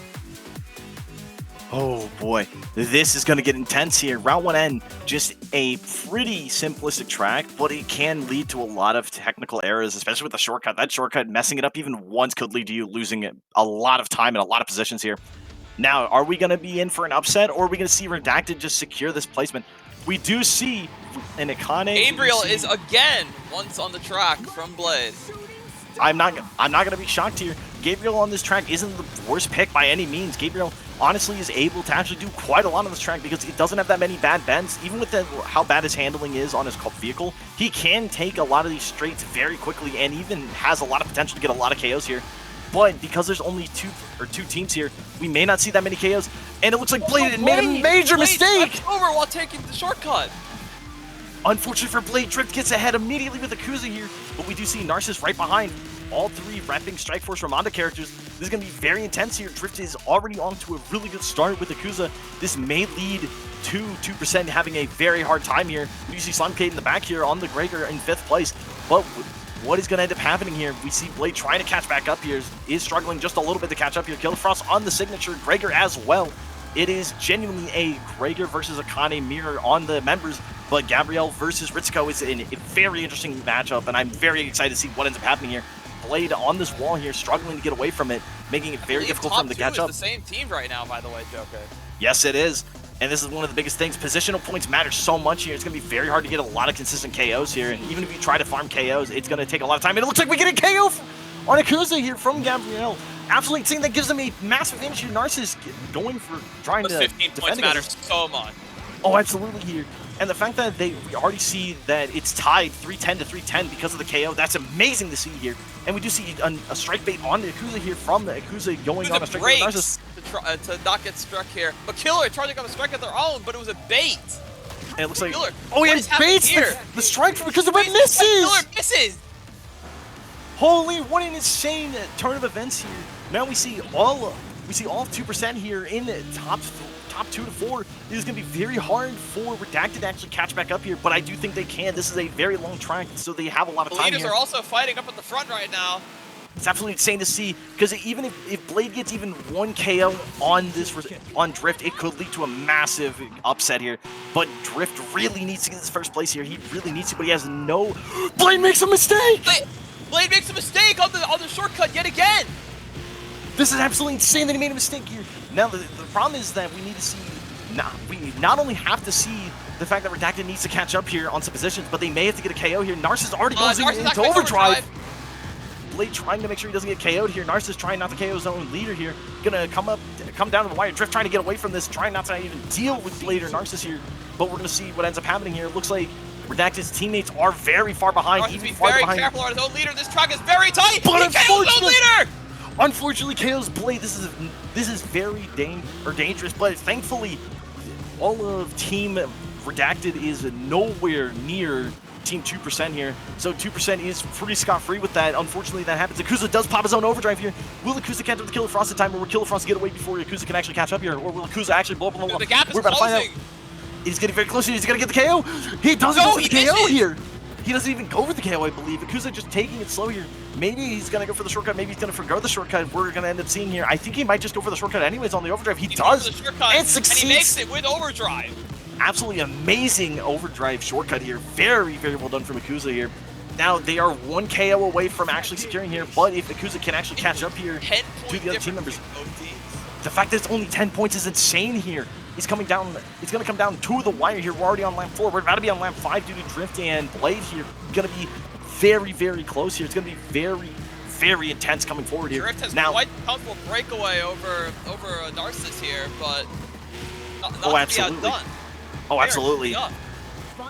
Oh boy, this is going to get intense here. Route 1N, just a pretty simplistic track, but it can lead to a lot of technical errors, especially with the shortcut. That shortcut, messing it up even once could lead to you losing a lot of time and a lot of positions here. Now, are we going to be in for an upset, or are we going to see Redacted just secure this placement? We do see an Akane. Gabriel is again once on the track from Blade. I'm not going to be shocked here. Gabriel on this track isn't the worst pick by any means. Gabriel honestly is able to actually do quite a lot on this track because it doesn't have that many bad bends. Even with how bad his handling is on his vehicle, he can take a lot of these straights very quickly and even has a lot of potential to get a lot of KOs here. But because there's only two teams here, we may not see that many KOs. And it looks like Blade made a major mistake! Over while taking the shortcut. Unfortunately for Blade, Drift gets ahead immediately with Akuza here, but we do see Narcissus right behind. All 3 repping Strike Force Ramonda characters. This is going to be very intense here. Drift is already on to a really good start with Akuza. This may lead to 2% having a very hard time here. We see Slimecade in the back here on the Gregor in 5th place, but what is going to end up happening here? We see Blade trying to catch back up here, is struggling just a little bit to catch up here. Killer Frost on the signature, Gregor as well. It is genuinely a Gregor versus Akane mirror on the members, but Gabrielle versus Ritsuko is a very interesting matchup, and I'm very excited to see what ends up happening here. Blade on this wall here, struggling to get away from it, making it very difficult for him to catch up. The same team right now, by the way, Joker. Yes, it is. And this is one of the biggest things. Positional points matter so much here. It's going to be very hard to get a lot of consistent KOs here. And even if you try to farm KOs, it's going to take a lot of time. And it looks like we get a KO on Akuza here from Gabrielle. Absolutely insane. That gives them a massive advantage here. Narcissus going for trying to 15 points matters so much. Oh, absolutely here. And the fact that we already see that it's tied 310 to 310 because of the KO, that's amazing to see here. And we do see a strike bait on the Akuza here from the Akuza going on a strike bait. Narcissus to not get struck here. But Killer charging on a strike of their own, but it was a bait. And it looks like Killer, oh, he baits the strike because of it misses. Killer misses. Holy, what an insane turn of events here. Now we see all We see all 2% here in the top 2 to 4. It is going to be very hard for Redacted to actually catch back up here, but I do think they can. This is a very long track, so they have a lot of The time leaders here. are also fighting up at the front right now. It's absolutely insane to see, because even if Blade gets even 1 KO on Drift, it could lead to a massive upset here. But Drift really needs to get this first place here. He really needs to, but he has no... Blade makes a mistake! Blade makes a mistake on the shortcut yet again! This is absolutely insane that he made a mistake here. Now, the problem is that we need to see... we not only have to see the fact that Redacted needs to catch up here on some positions, but they may have to get a KO here. Narcissus already goes into overdrive. Blade trying to make sure he doesn't get KO'd here. Narcissus trying not to KO his own leader here. Gonna come down to the wire. Drift trying to get away from this, trying not to even deal with Blade or Narcissus here. But we're gonna see what ends up happening here. It looks like Redacted's teammates are very far behind. Narcissus be very careful on his own leader. This track is very tight. But he KO'd his own leader. Unfortunately, KO's Blade. This is very dangerous. But thankfully, all of Team Redacted is nowhere near Team 2% here, so 2% is pretty scot-free with that. Unfortunately, that happens. Yakuza does pop his own overdrive here. Will Yakuza catch up with Killer Frost in time, or will Killer Frost get away before Yakuza can actually catch up here, or will Yakuza actually blow up on the wall? The gap is We're about to find out. He's getting very close here. He's gonna get the KO. He doesn't go for the KO here. He doesn't even go for the KO, I believe. Yakuza just taking it slow here. Maybe he's gonna go for the shortcut. Maybe he's gonna forgo the shortcut. We're gonna end up seeing here. I think he might just go for the shortcut anyways on the overdrive. He does, and succeeds. And he makes it with overdrive. Absolutely amazing overdrive shortcut here. Very, very well done from Yakuza here. Now, they are 1 KO away from actually securing here, but if Yakuza can actually catch up here to the other team members, the fact that it's only 10 points is insane here. He's coming down. It's going to come down to the wire here. We're already on lap 4. We're about to be on lap 5 due to Drift and Blade here. Going to be very, very close here. It's going to be very, very intense coming forward here. Drift has now, quite a comfortable breakaway over Narcissus here, but not oh, absolutely. to be outdone. Oh, absolutely.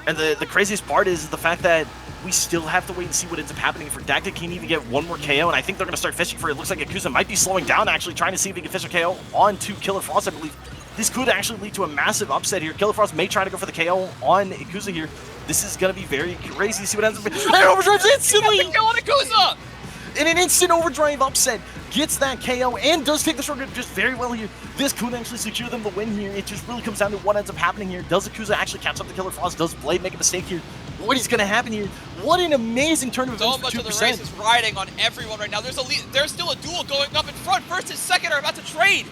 And the craziest part is the fact that we still have to wait and see what ends up happening. If Redacted can even get 1 more KO, and I think they're going to start fishing for it. It looks like Yakuza might be slowing down, actually, trying to see if he can fish a KO onto Killer Frost, I believe. This could actually lead to a massive upset here. Killer Frost may try to go for the KO on Yakuza here. This is going to be very crazy. See what ends up being. And overdrives instantly! He got the kill on Yakuza! In an instant overdrive upset, gets that KO and does take the shortcut just very well here. This could actually secure them the win here. It just really comes down to what ends up happening here. Does Yakuza actually catch up to Killer Frost? Does Blade make a mistake here? What is going to happen here? What an amazing turn of events for 2%. So much of the race is riding on everyone right now. There's still a duel going up in front. First and second are about to trade.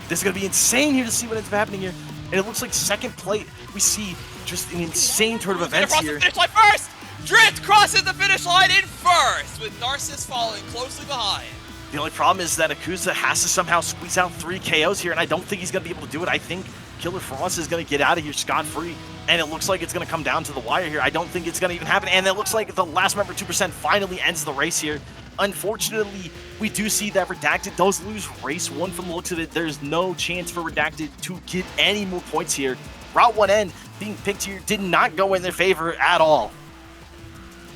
This is going to be insane here to see what ends up happening here. And it looks like second plate, we see just an insane turn of events here. The finish line first! Drift crosses the finish line in first, with Narcissus following closely behind. The only problem is that Yakuza has to somehow squeeze out 3 KOs here, and I don't think he's going to be able to do it. I think Killer Frost is going to get out of here scot-free, and it looks like it's going to come down to the wire here. I don't think it's going to even happen, and it looks like the last member 2% finally ends the race here. Unfortunately, we do see that Redacted does lose race 1 from the looks of it. There's no chance for Redacted to get any more points here. Route 1 end being picked here did not go in their favor at all.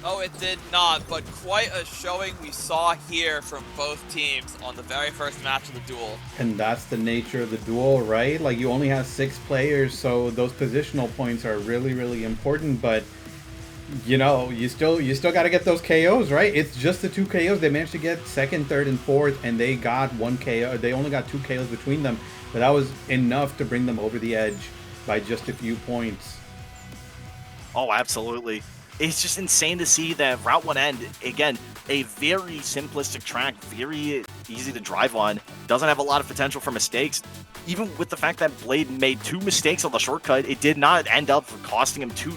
Oh, it did not, but quite a showing we saw here from both teams on the very first match of the duel. And that's the nature of the duel, right? Like, you only have 6 players, so those positional points are really, really important, but you know, you still got to get those KOs, right? It's just the 2 KOs. They managed to get 2nd, 3rd, and 4th, and they got 1 KO. They only got 2 KOs between them, but that was enough to bring them over the edge by just a few points. Oh, absolutely. It's just insane to see that Route 1 end, again, a very simplistic track, very easy to drive on, doesn't have a lot of potential for mistakes. Even with the fact that Blade made 2 mistakes on the shortcut, it did not end up costing him too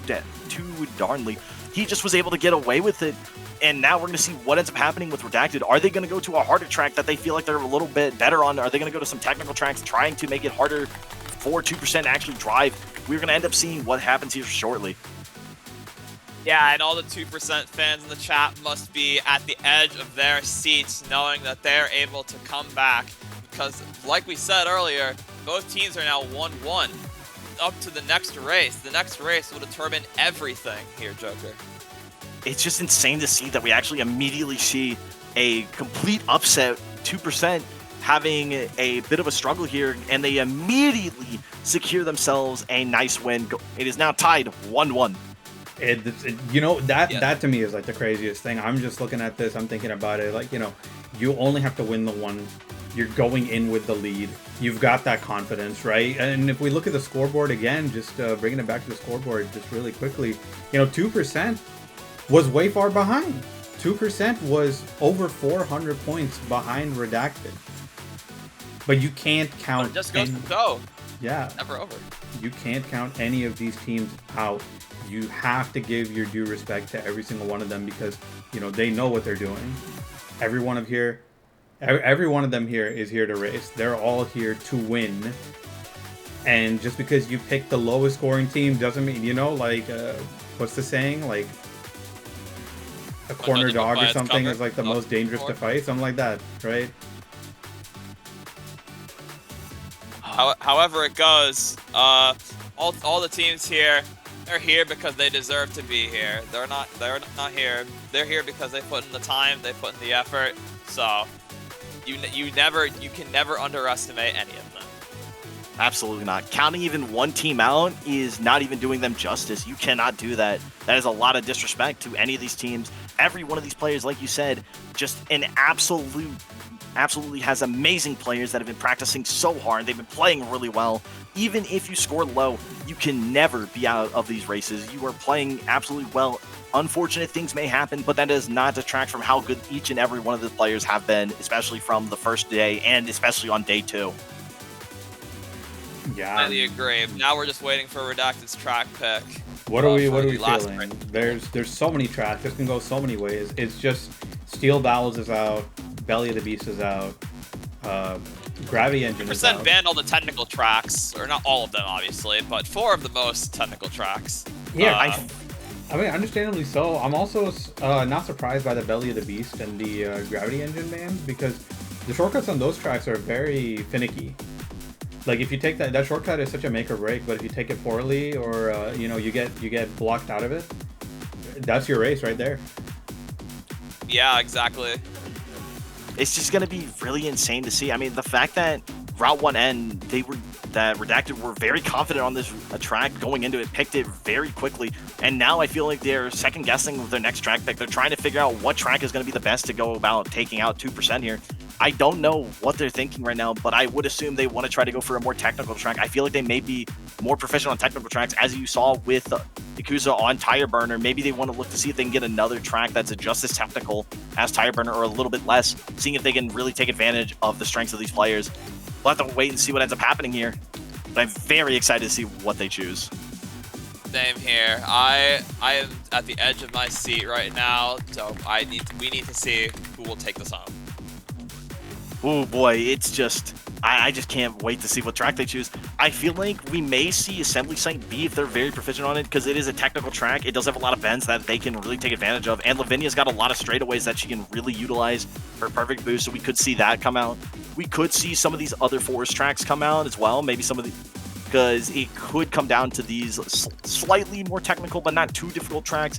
darnly. He just was able to get away with it, and now we're going to see what ends up happening with Redacted. Are they going to go to a harder track that they feel like they're a little bit better on? Are they going to go to some technical tracks trying to make it harder for 2% to actually drive? We're going to end up seeing what happens here shortly. Yeah, and all the 2% fans in the chat must be at the edge of their seats knowing that they're able to come back because, like we said earlier, both teams are now 1-1 up to the next race. The next race will determine everything here, Joker. It's just insane to see that we actually immediately see a complete upset, 2% having a bit of a struggle here, and they immediately secure themselves a nice win. It is now tied 1-1. You know, that to me is like the craziest thing. I'm just looking at this, I'm thinking about it, like, you know, you only have to win the one. You're going in with the lead. You've got that confidence, right? And if we look at the scoreboard again, just bringing it back to the scoreboard just really quickly, 2% was way far behind. 2% was over 400 points behind Redacted. But you can't count. It just goes to go. Yeah. Never over. You can't count any of these teams out. You have to give your due respect to every single one of them because, they know what they're doing. Every one of them here is here to race. They're all here to win. And just because you pick the lowest scoring team doesn't mean, what's the saying? Like, a corner dog or something is like the most dangerous to fight. Something like that, right? However it goes, all the teams here, they're here because they deserve to be here. They're not here. They're here because they put in the time, they put in the effort. So you can never underestimate any of them. Absolutely not. Counting even one team out is not even doing them justice. You cannot do that. That is a lot of disrespect to any of these teams. Every one of these players, like you said, just an absolutely has amazing players that have been practicing so hard. They've been playing really well. Even if you score low, you can never be out of these races. You are playing absolutely well. Unfortunate things may happen, but that does not detract from how good each and every one of the players have been, especially from the first day and especially on day 2. Yeah. I agree. Now we're just waiting for Redacted's track pick. What are we feeling? There's so many tracks. This can go so many ways. It's just Steel Bowels is out, Belly of the Beast is out, Gravity Engine is out. Banned all the technical tracks, or not all of them, obviously, but 4 of the most technical tracks. Yeah, I mean, understandably so. I'm also not surprised by the Belly of the Beast and the Gravity Engine bans because the shortcuts on those tracks are very finicky. Like if you take that shortcut is such a make or break, but if you take it poorly or you get blocked out of it, that's your race right there. Yeah, exactly. It's just going to be really insane to see. I mean, the fact that Route 1N, that Redacted were very confident on this track going into it, picked it very quickly, and now I feel like they're second guessing with their next track pick. They're trying to figure out what track is going to be the best to go about taking out 2% here. I don't know what they're thinking right now, but I would assume they want to try to go for a more technical track. I feel like they may be more proficient on technical tracks, as you saw with Yakuza on Tireburner. Maybe they want to look to see if they can get another track that's just as technical as Tireburner or a little bit less, seeing if they can really take advantage of the strengths of these players. We'll have to wait and see what ends up happening here, but I'm very excited to see what they choose. Same here. I am at the edge of my seat right now, so we need to see who will take this home. Oh boy, it's just, I just can't wait to see what track they choose. I feel like we may see Assembly Site B if they're very proficient on it, because it is a technical track. It does have a lot of bends that they can really take advantage of, and Lavinia's got a lot of straightaways that she can really utilize for perfect boost, so we could see that come out. We could see some of these other forest tracks come out as well, maybe some of the, because it could come down to these slightly more technical but not too difficult tracks.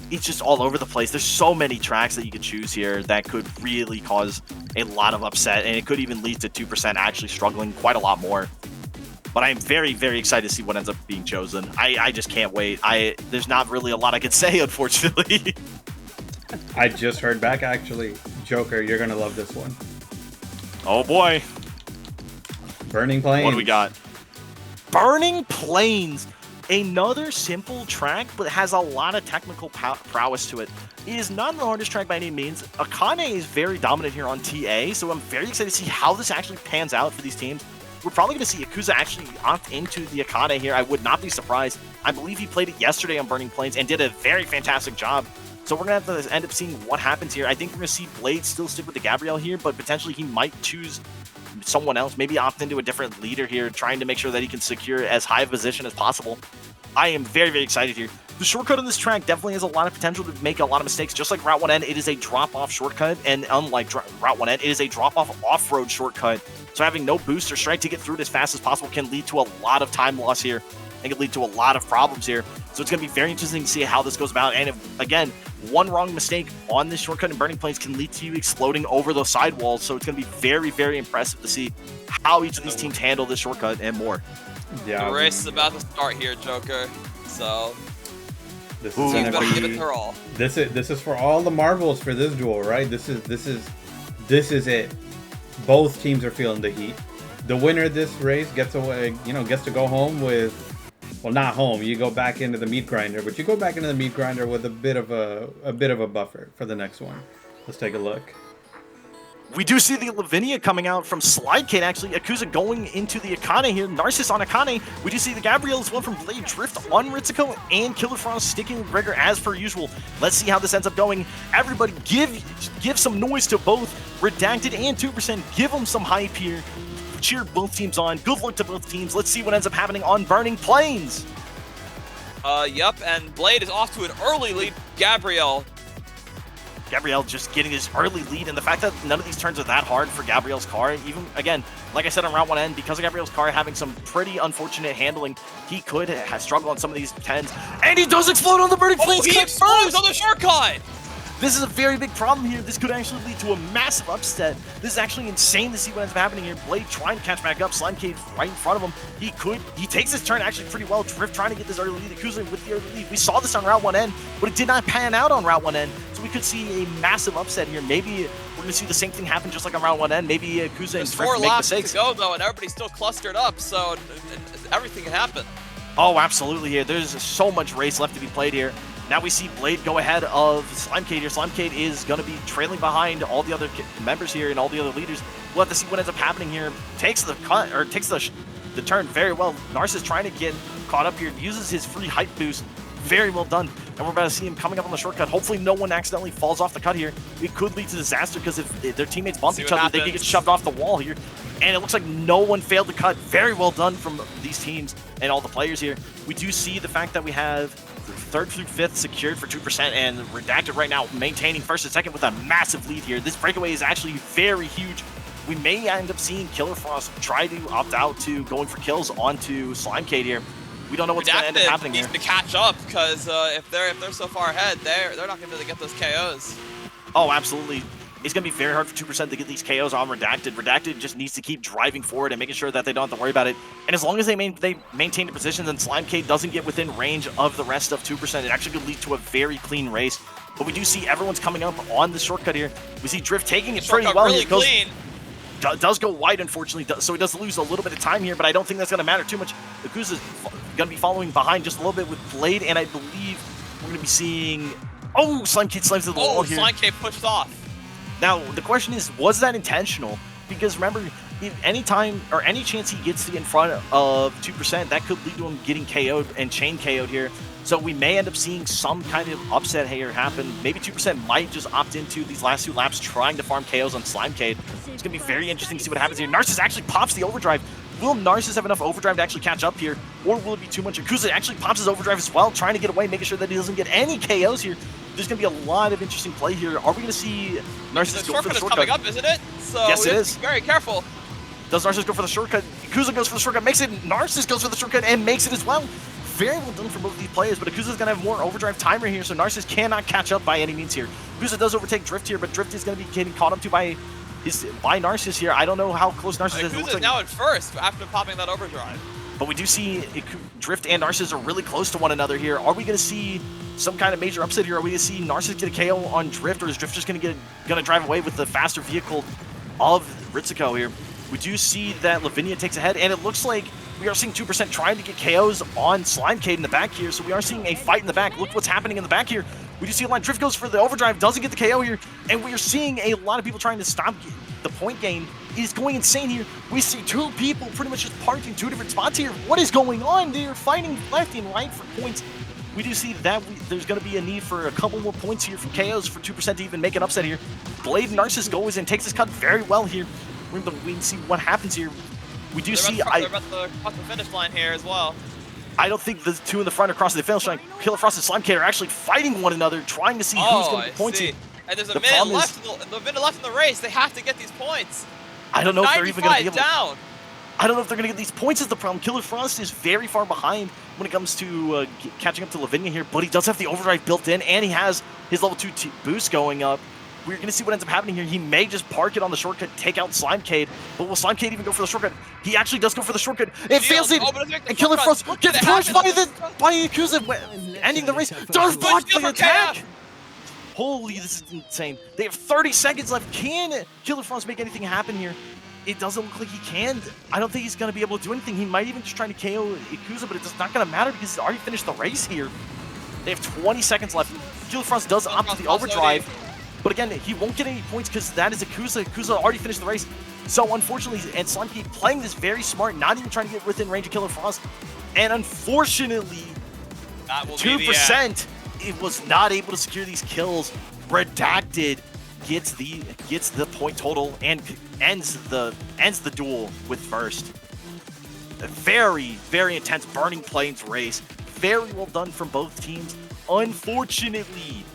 It's just all over the place. There's so many tracks that you could choose here that could really cause a lot of upset, and it could even lead to 2% actually struggling quite a lot more. But I'm very, very excited to see what ends up being chosen. I just can't wait. There's not really a lot I can say, unfortunately. I just heard back, actually. Joker, you're going to love this one. Oh, boy. Burning Plains. What do we got? Burning Plains. Another simple track, but has a lot of technical prowess to it. It is not the hardest track by any means. Akane is very dominant here on TA, so I'm very excited to see how this actually pans out for these teams. We're probably going to see Yakuza actually opt into the Akane here. I would not be surprised. I believe he played it yesterday on Burning Plains and did a very fantastic job. So we're going to have to end up seeing what happens here. I think we're going to see Blade still stick with the Gabrielle here, but potentially he might choose someone else, maybe opt into a different leader here, trying to make sure that he can secure as high a position as possible. I am very, very excited here. The shortcut on this track definitely has a lot of potential to make a lot of mistakes. Just like Route 1N, it is a drop-off shortcut, and unlike Route 1N, it is a drop-off off-road shortcut. So having no boost or strike to get through it as fast as possible can lead to a lot of time loss here, and can lead to a lot of problems here. So it's going to be very interesting to see how this goes about. And if, again, one wrong mistake on this shortcut in Burning Plains can lead to you exploding over those sidewalls. So it's going to be very, very impressive to see how each of these teams handle this shortcut and more. Yeah, the race is about to start here, Joker. So this is gonna better be, give it her all. This is for all the marbles for this duel, right? This is it. both teams are feeling the heat. The winner of this race gets away, gets to go home with, well, not home. You go back into the meat grinder, but you go back into the meat grinder with a bit of a buffer for the next one. Let's take a look. We do see the Lavinia coming out from Slidekate, actually. Akuza going into the Akane here. Narcissus on Akane. We do see the Gabrielle as well from Blade Drift on Ritsuko, and Killer Frost sticking with Gregor as per usual. Let's see how this ends up going. Everybody give some noise to both Redacted and 2%. Give them some hype here. Cheer both teams on. Good luck to both teams. Let's see what ends up happening on Burning Plains. Yep, and Blade is off to an early lead. Gabrielle just getting this early lead, and the fact that none of these turns are that hard for Gabrielle's car, even, again, like I said on round 1 because of Gabrielle's car having some pretty unfortunate handling, he could have struggled on some of these 10s, and he does explode on the Burning Plains. He explodes on the shortcut! This is a very big problem here. This could actually lead to a massive upset. This is actually insane to see what ends up happening here. Blade trying to catch back up. Slidekate right in front of him. He takes this turn actually pretty well. Drift trying to get this early lead. Akuza with the early lead. We saw this on Route 1N, but it did not pan out on Route 1N. So we could see a massive upset here. Maybe we're going to see the same thing happen just like on Route 1N. Maybe Akuza and Drift make mistakes. There's 4 laps to go, though, and everybody's still clustered up, so everything can happen. Oh, absolutely here. There's so much race left to be played here. Now we see Blade go ahead of Slidekate here. Slidekate is going to be trailing behind all the other members here and all the other leaders. We'll have to see what ends up happening here. Takes the cut, or takes the turn very well. Narcissus trying to get caught up here. Uses his free height boost. Very well done. And we're about to see him coming up on the shortcut. Hopefully no one accidentally falls off the cut here. It could lead to disaster because if their teammates bump each other, they could get shoved off the wall here. And it looks like no one failed the cut. Very well done from these teams and all the players here. We do see the fact that we have 3rd through 5th secured for 2%, and Redacted right now maintaining 1st and 2nd with a massive lead here. This breakaway is actually very huge. We may end up seeing Killer Frost try to opt out to going for kills onto Slidekate here. We don't know what's going to end up happening here. Needs to catch up because if they're so far ahead, they're not going to be able to get those KOs. Oh, absolutely. It's going to be very hard for 2% to get these KOs on Redacted. Redacted just needs to keep driving forward and making sure that they don't have to worry about it. And as long as they maintain the positions and Slidekate doesn't get within range of the rest of 2%, it actually could lead to a very clean race. But we do see everyone's coming up on the shortcut here. We see Drift taking it pretty well. Really clean. Does go wide, unfortunately, so he does lose a little bit of time here, but I don't think that's going to matter too much. Akuza's going to be following behind just a little bit with Blade, and I believe we're going to be seeing... Oh, Slidekate slams to the wall here. Slidekate pushed off. Now, the question is, was that intentional? Because remember, any time or any chance he gets in front of 2%, that could lead to him getting KO'd and chain KO'd here. So we may end up seeing some kind of upset here happen. Maybe 2% might just opt into these last 2 laps trying to farm KOs on Slidekate. It's going to be very interesting to see what happens here. Narcissus actually pops the overdrive. Will Narcissus have enough overdrive to actually catch up here? Or will it be too much? Akuza actually pops his overdrive as well, trying to get away, making sure that he doesn't get any KOs here. There's going to be a lot of interesting play here. Are we going to see Narcissus go for the shortcut? The shortcut is coming up, isn't it? So yes, it is. Be very careful. Does Narcissus go for the shortcut? Akuza goes for the shortcut, makes it. Narcissus goes for the shortcut and makes it as well. Very well done for both of these players, but Akuza's going to have more overdrive timer here, so Narcissus cannot catch up by any means here. Akuza does overtake Drift here, but Drift is going to be getting caught up to by Narcissus here. I don't know how close Narcissus is. Akuza's now at first after popping that overdrive. But we do see Drift and Narcissus are really close to one another here. Are we going to see some kind of major upset here? Are we going to see Narcissus get a KO on Drift, or is Drift just going to drive away with the faster vehicle of Ritsuko here? We do see that Lavinia takes ahead, and it looks like we are seeing 2% trying to get KOs on Slidekate in the back here, so we are seeing a fight in the back. Look what's happening in the back here. We do see a line. Drift goes for the overdrive, doesn't get the KO here, and we are seeing a lot of people trying to stop the point gain. It is going insane here. We see 2 people pretty much just parked in 2 different spots here. What is going on? They are fighting left and right for points. We do see that there's going to be a need for a couple more points here from KOs for 2% to even make an upset here. Blade Narcissus goes and takes this cut very well here. We're going to wait and see what happens here. We do see... They're about to cross the finish line here as well. I don't think the 2 in the front are crossing the finish line. Killer Frost and Slidekate are actually fighting one another, trying to see who's going to get points here. And there's a minute left in the race. They have to get these points. I don't know if they're even going to be able down. I don't know if they're going to get these points is the problem. Killer Frost is very far behind when it comes to catching up to Lavinia here, but he does have the overdrive built in, and he has his level 2 boost going up. We're going to see what ends up happening here. He may just park it on the shortcut, take out Slidekate, but will Slidekate even go for the shortcut? He actually does go for the shortcut. It fails it, and Killer Frost gets pushed by Akuza, ending the race. Darth blocked the attack. Holy, this is insane. They have 30 seconds left. Can Killer Frost make anything happen here? It doesn't look like he can. I don't think he's going to be able to do anything. He might even just try to KO Ikuza, but it's not going to matter because he's already finished the race here. They have 20 seconds left. Killer Frost does opt for the overdrive, but again, he won't get any points because that is Ikuza. Ikuza already finished the race. So unfortunately, and Slimekey playing this very smart, not even trying to get within range of Killer Frost. And unfortunately, 2%, it was not able to secure these kills. Redacted gets the point total and ends the duel with first. A very, very intense Burning Plains race. Very well done from both teams. Unfortunately,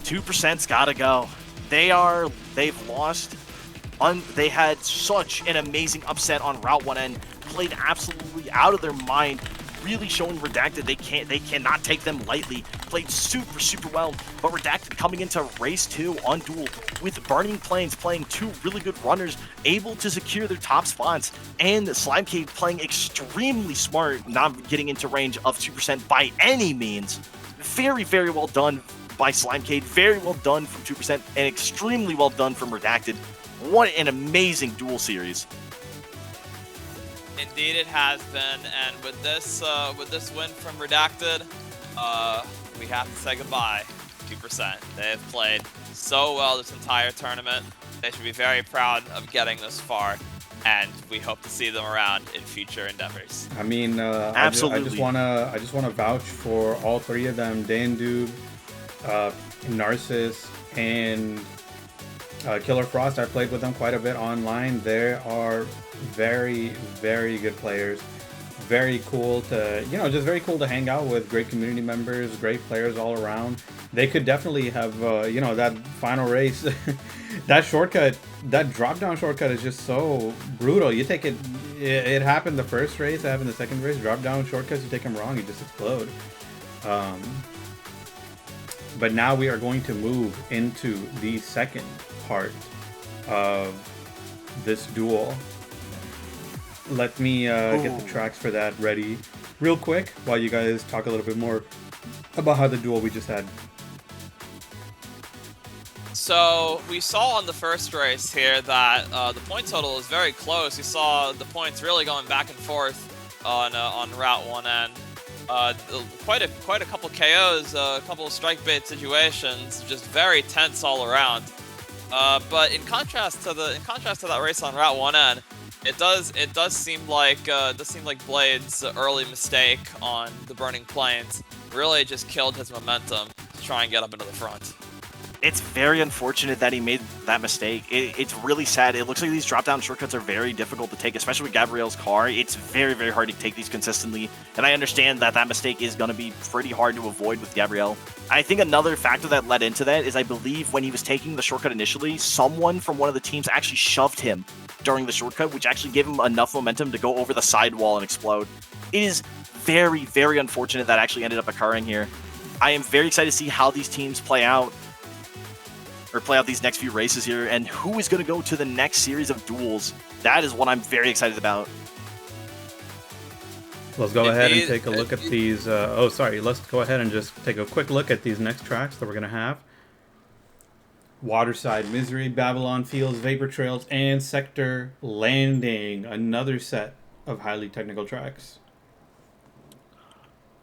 2%'s gotta go. They've lost. They had such an amazing upset on Route 1N. Played absolutely out of their mind. Really showing Redacted they cannot take them lightly. Played super, super well. But Redacted coming into race 2 on Duel with Burning Plains playing 2 really good runners, able to secure their top spots, and Slimecade playing extremely smart, not getting into range of 2% by any means. Very, very well done by Slimecade. Very well done from 2%, and extremely well done from Redacted. What an amazing Duel series. Indeed, it has been, and with this win from Redacted, we have to say goodbye. 2%. They have played so well this entire tournament. They should be very proud of getting this far, and we hope to see them around in future endeavors. I mean, absolutely. I just wanna vouch for all 3 of them: Dandoob, Narcissus, and Killer Frost. I played with them quite a bit online. They are very, very good players. Very cool to, just very cool to hang out with. Great community members, great players all around. They could definitely have, that final race, that shortcut, that drop down shortcut is just so brutal. You take it, it happened the first race, it happened the second race. Drop down shortcuts, you take them wrong, you just explode. But now we are going to move into the second part of this duel. Let me get the tracks for that ready real quick while you guys talk a little bit more about how the duel we just had. So we saw on the first race here that the point total is very close. We saw the points really going back and forth on Route 1N. Quite a couple KOs, a couple of strike bait situations, just very tense all around. But in contrast to that race on Route 1N, it does seem like Blade's early mistake on the Burning Plains really just killed his momentum to try and get up into the front. It's very unfortunate that he made that mistake. It's really sad. It looks like these drop-down shortcuts are very difficult to take, especially with Gabrielle's car. It's very, very hard to take these consistently, and I understand that mistake is going to be pretty hard to avoid with Gabrielle. I think another factor that led into that is I believe when he was taking the shortcut initially, someone from one of the teams actually shoved him during the shortcut, which actually gave him enough momentum to go over the sidewall and explode. It is very, very unfortunate that actually ended up occurring here. I am very excited to see how these teams play out these next few races here, and who is going to go to the next series of duels. That is what I'm very excited about. Let's go ahead and take a look at these. Let's go ahead and just take a quick look at these next tracks that we're going to have. Waterside, Misery, Babylon Fields, Vapor Trails, and Sector Landing. Another set of highly technical tracks.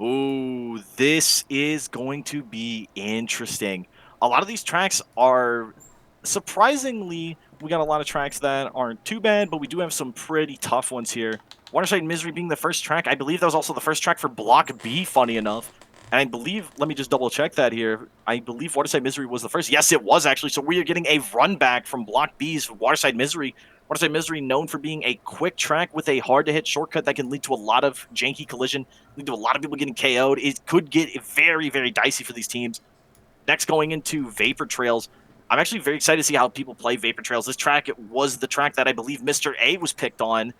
Ooh, this is going to be interesting. A lot of these tracks are, surprisingly, we got a lot of tracks that aren't too bad, but we do have some pretty tough ones here. Waterside Misery being the first track. I believe that was also the first track for Block B, funny enough. And I believe, let me just double check that here. I believe Waterside Misery was the first. Yes, it was actually. So we are getting a run back from Block B's Waterside Misery. Waterside Misery known for being a quick track with a hard-to-hit shortcut that can lead to a lot of janky collision, lead to a lot of people getting KO'd. It could get very, very dicey for these teams. Next, going into Vapor Trails. I'm actually very excited to see how people play Vapor Trails. This track was the track that I believe Mr. A was picked on.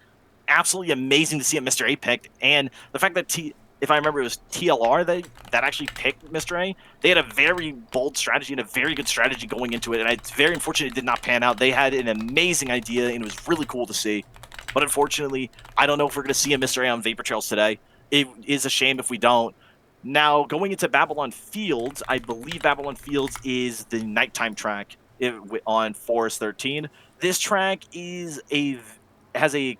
Absolutely amazing to see a Mr. A picked. And the fact that, if I remember, it was TLR that actually picked Mr. A. They had a very bold strategy and a very good strategy going into it. And it's very unfortunate it did not pan out. They had an amazing idea, and it was really cool to see. But unfortunately, I don't know if we're going to see a Mr. A on Vapor Trails today. It is a shame if we don't. Now, going into Babylon Fields, I believe Babylon Fields is the nighttime track on Forest 13. This track has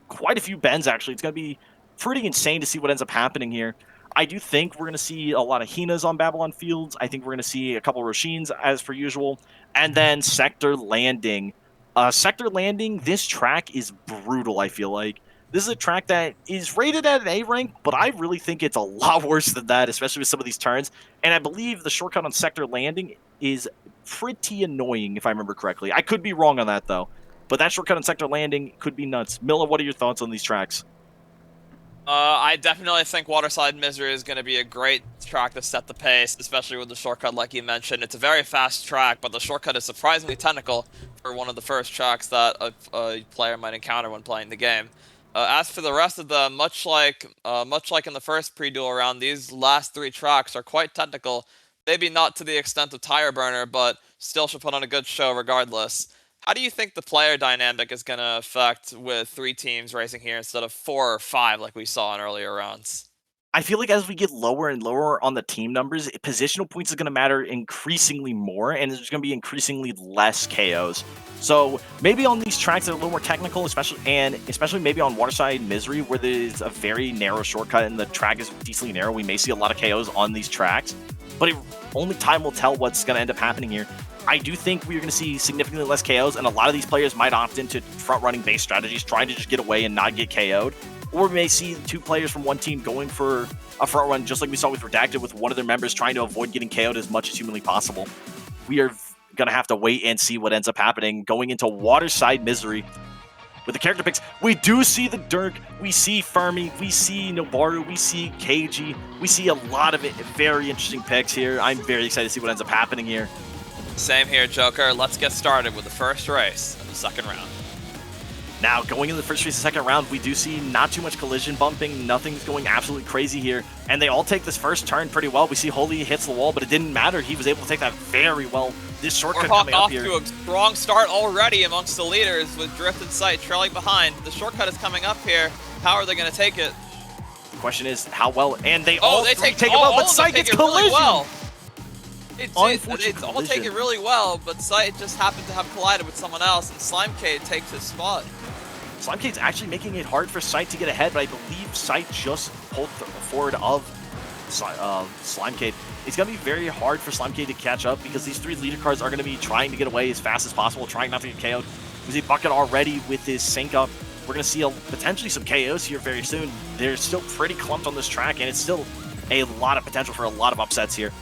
quite a few bends, actually. It's going to be pretty insane to see what ends up happening here. I do think we're going to see a lot of Hinas on Babylon Fields. I think we're going to see a couple Roshins, as per usual. And then Sector Landing. Sector Landing, this track is brutal, I feel like. This is a track that is rated at an A rank, but I really think it's a lot worse than that, especially with some of these turns. And I believe the shortcut on Sector Landing is pretty annoying, if I remember correctly. I could be wrong on that, though. But that shortcut on Sector Landing could be nuts. Milla, what are your thoughts on these tracks? I definitely think Waterside Misery is going to be a great track to set the pace, especially with the shortcut like you mentioned. It's a very fast track, but the shortcut is surprisingly technical for one of the first tracks that a player might encounter when playing the game. As for the rest of them, much like in the first pre-duel round, these last 3 tracks are quite technical. Maybe not to the extent of Tireburner, but still should put on a good show regardless. How do you think the player dynamic is going to affect with 3 teams racing here instead of 4 or 5 like we saw in earlier rounds? I feel like as we get lower and lower on the team numbers, positional points is going to matter increasingly more, and there's going to be increasingly less KOs. So maybe on these tracks that are a little more technical, especially maybe on Waterside Misery, where there's a very narrow shortcut and the track is decently narrow, we may see a lot of KOs on these tracks. But only time will tell what's going to end up happening here. I do think we're going to see significantly less KOs, and a lot of these players might opt into front-running base strategies, trying to just get away and not get KO'd. Or we may see 2 players from one team going for a front run, just like we saw with Redacted, with one of their members trying to avoid getting KO'd as much as humanly possible. We are going to have to wait and see what ends up happening going into Waterside Misery. With the character picks, we do see the Dirk, we see Fermi, we see Nobaru, we see KG, we see a lot of very interesting picks here. I'm very excited to see what ends up happening here. Same here, Joker. Let's get started with the first race of the second round. Now, going into the first race of the second round, we do see not too much collision bumping. Nothing's going absolutely crazy here. And they all take this first turn pretty well. We see Holy hits the wall, but it didn't matter. He was able to take that very well. This shortcut coming up here. We're off to a strong start already amongst the leaders with Drift in sight, trailing behind. The shortcut is coming up here. How are they going to take it? The question is, how well? And they all take it well, but Sight gets collision. Really well. It's all take it really well, but Sight just happened to have collided with someone else, and Slimecade takes his spot. Slimecade's actually making it hard for Sight to get ahead, but I believe Sight just pulled forward of Slimecade. It's going to be very hard for Slimecade to catch up because these 3 leader cards are going to be trying to get away as fast as possible, trying not to get KO'd. We see Bucket already with his sync up. We're going to see potentially some KOs here very soon. They're still pretty clumped on this track, and it's still a lot of potential for a lot of upsets here.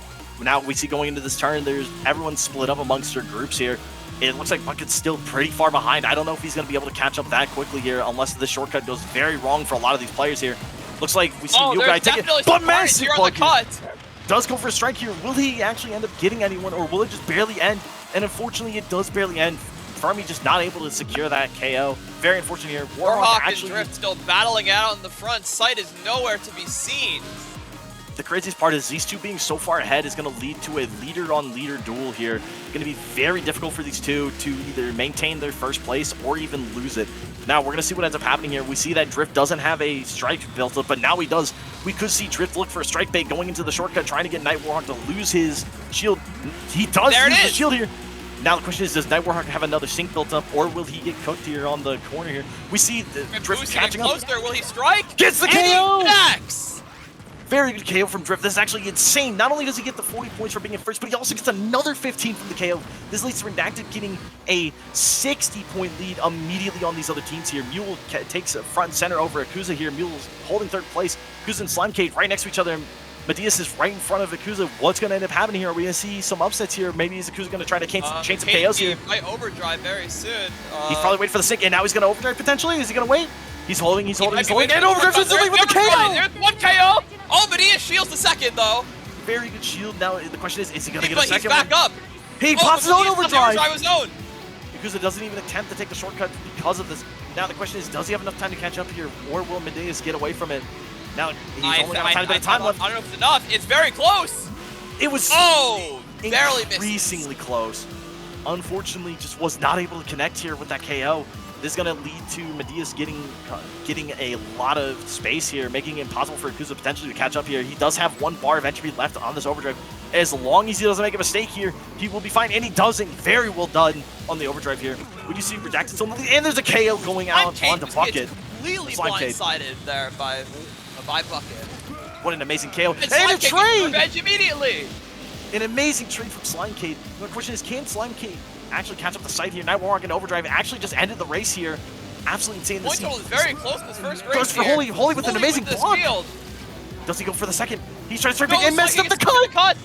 Now we see going into this turn, everyone's split up amongst their groups here. It looks like Bucket's still pretty far behind. I don't know if he's going to be able to catch up that quickly here unless the shortcut goes very wrong for a lot of these players here. Looks like we see New Guy take it, but massive Bucket does go for a strike here. Will he actually end up getting anyone, or will it just barely end? And unfortunately, it does barely end. Fermi just not able to secure that KO. Very unfortunate here. Warhawk and Drift still battling out in the front. Sight is nowhere to be seen. The craziest part is these 2 being so far ahead is going to lead to a leader-on-leader duel here. Going to be very difficult for these 2 to either maintain their first place or even lose it. Now, we're going to see what ends up happening here. We see that Drift doesn't have a strike built up, but now he does. We could see Drift look for a strike bait going into the shortcut, trying to get Night Warhawk to lose his shield. He does lose his shield here. Now the question is, does Night Warhawk have another sync built up, or will he get cooked here on the corner here? We see the Drift catching up. Will he strike? Gets the KO! He Very good KO from Drift. This is actually insane. Not only does he get the 40 points for being in first, but he also gets another 15 from the KO. This leads to Redacted getting a 60-point lead immediately on these other teams here. Mule takes a front and center over Akuza here. Mule's holding 3rd place. Akuza and Slimecade right next to each other. Medias is right in front of Akuza. What's going to end up happening here? Are we going to see some upsets here? Maybe is Akuza going to try to chain some KOs here? He might overdrive very soon. He's probably waiting for the sync, and now he's going to overdrive potentially. Is he going to wait? He's holding, and overdrives instantly with the KO! There's 1 KO! Oh, Medea shields the second, though. Very good shield. Now, the question is he going to get a second he's back up. He pops his own overdrive! His own. Akuza doesn't even attempt to take the shortcut because of this. Now, the question is, does he have enough time to catch up here, or will Medeas get away from it? Now, he's only got a tiny bit of time left. I don't know if it's enough. It's very close. It was barely missed. Increasingly close. unfortunately just was not able to connect here with that KO. This is going to lead to Medius getting a lot of space here, making it impossible for Akusa potentially to catch up here. He does have 1 bar of entry left on this overdrive. As long as he doesn't make a mistake here, he will be fine, and he doesn't. Very well done on the overdrive here. We do see Redacted, and there's a KO going out onto Bucket. Completely blindsided there by Bucket. What an amazing KO. And a trade! Revenge immediately! An amazing trade from Slimecade. The question is, can Slimecade actually catch up the site here? Night Warlock and Overdrive actually just ended the race here. Absolutely insane. Point total is very close in this first race. Goes for here. Holy with an amazing block. Field. Does he go for the second? He's trying to strike and messed up the cut.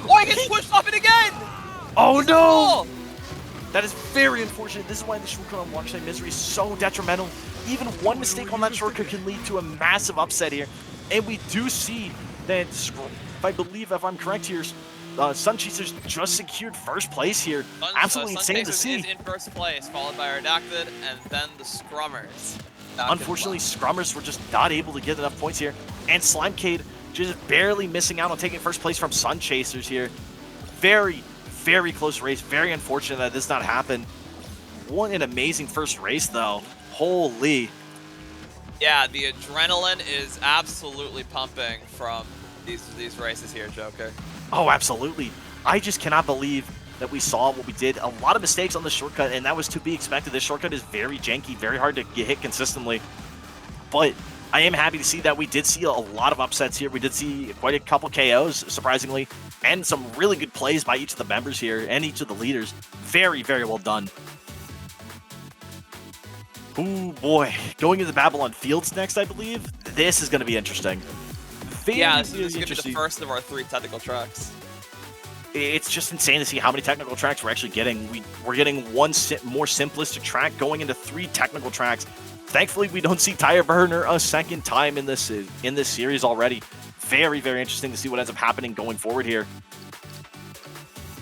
Oh, he gets pushed off it again. Oh no! That is very unfortunate. This is why the shortcut on Waterside Misery is so detrimental. Even one mistake on that shortcut can lead to a massive upset here. And we do see that, if I'm correct here, Sun Chasers just secured first place here. Absolutely insane to see. Is in first place, followed by Redacted, and then the Scrummers. Unfortunately, Scrummers were just not able to get enough points here. And Slimecade just barely missing out on taking first place from Sun Chasers here. Very, very close race. Very unfortunate that this not happened. What an amazing first race, though. Holy. Yeah, the adrenaline is absolutely pumping from these races here, Joker. Oh, absolutely. I just cannot believe that we saw what we did. A lot of mistakes on the shortcut, and that was to be expected. This shortcut is very janky, very hard to get hit consistently. But I am happy to see that we did see a lot of upsets here. We did see quite a couple KOs, surprisingly, and some really good plays by each of the members here and each of the leaders. Very, very well done. Ooh, boy. Going into Babylon Fields next, I believe. This is going to be interesting. This is going to be the first of our 3 technical tracks. It's just insane to see how many technical tracks we're actually getting. We're getting one more simplistic track going into 3 technical tracks. Thankfully, we don't see Tireburner a second time in this series already. Very, very interesting to see what ends up happening going forward here.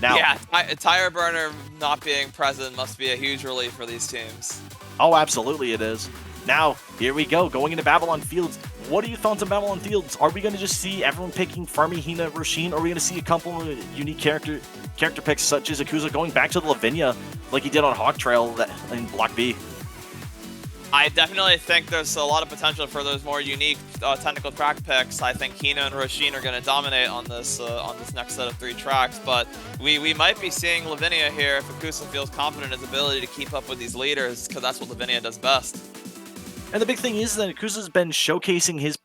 Now, yeah, Tireburner not being present must be a huge relief for these teams. Oh, absolutely it is. Now, here we go, going into Babylon Fields. What are your thoughts on Babylon Fields? Are we going to just see everyone picking Farmy, Hina, Roshin, or are we going to see a couple of unique character picks, such as Akusa going back to the Lavinia, like he did on Hawk Trail in Block B? I definitely think there's a lot of potential for those more unique technical track picks. I think Hina and Roshin are going to dominate on this next set of 3 tracks, but we might be seeing Lavinia here if Akusa feels confident in his ability to keep up with these leaders, because that's what Lavinia does best. And the big thing is that Akusa's been showcasing his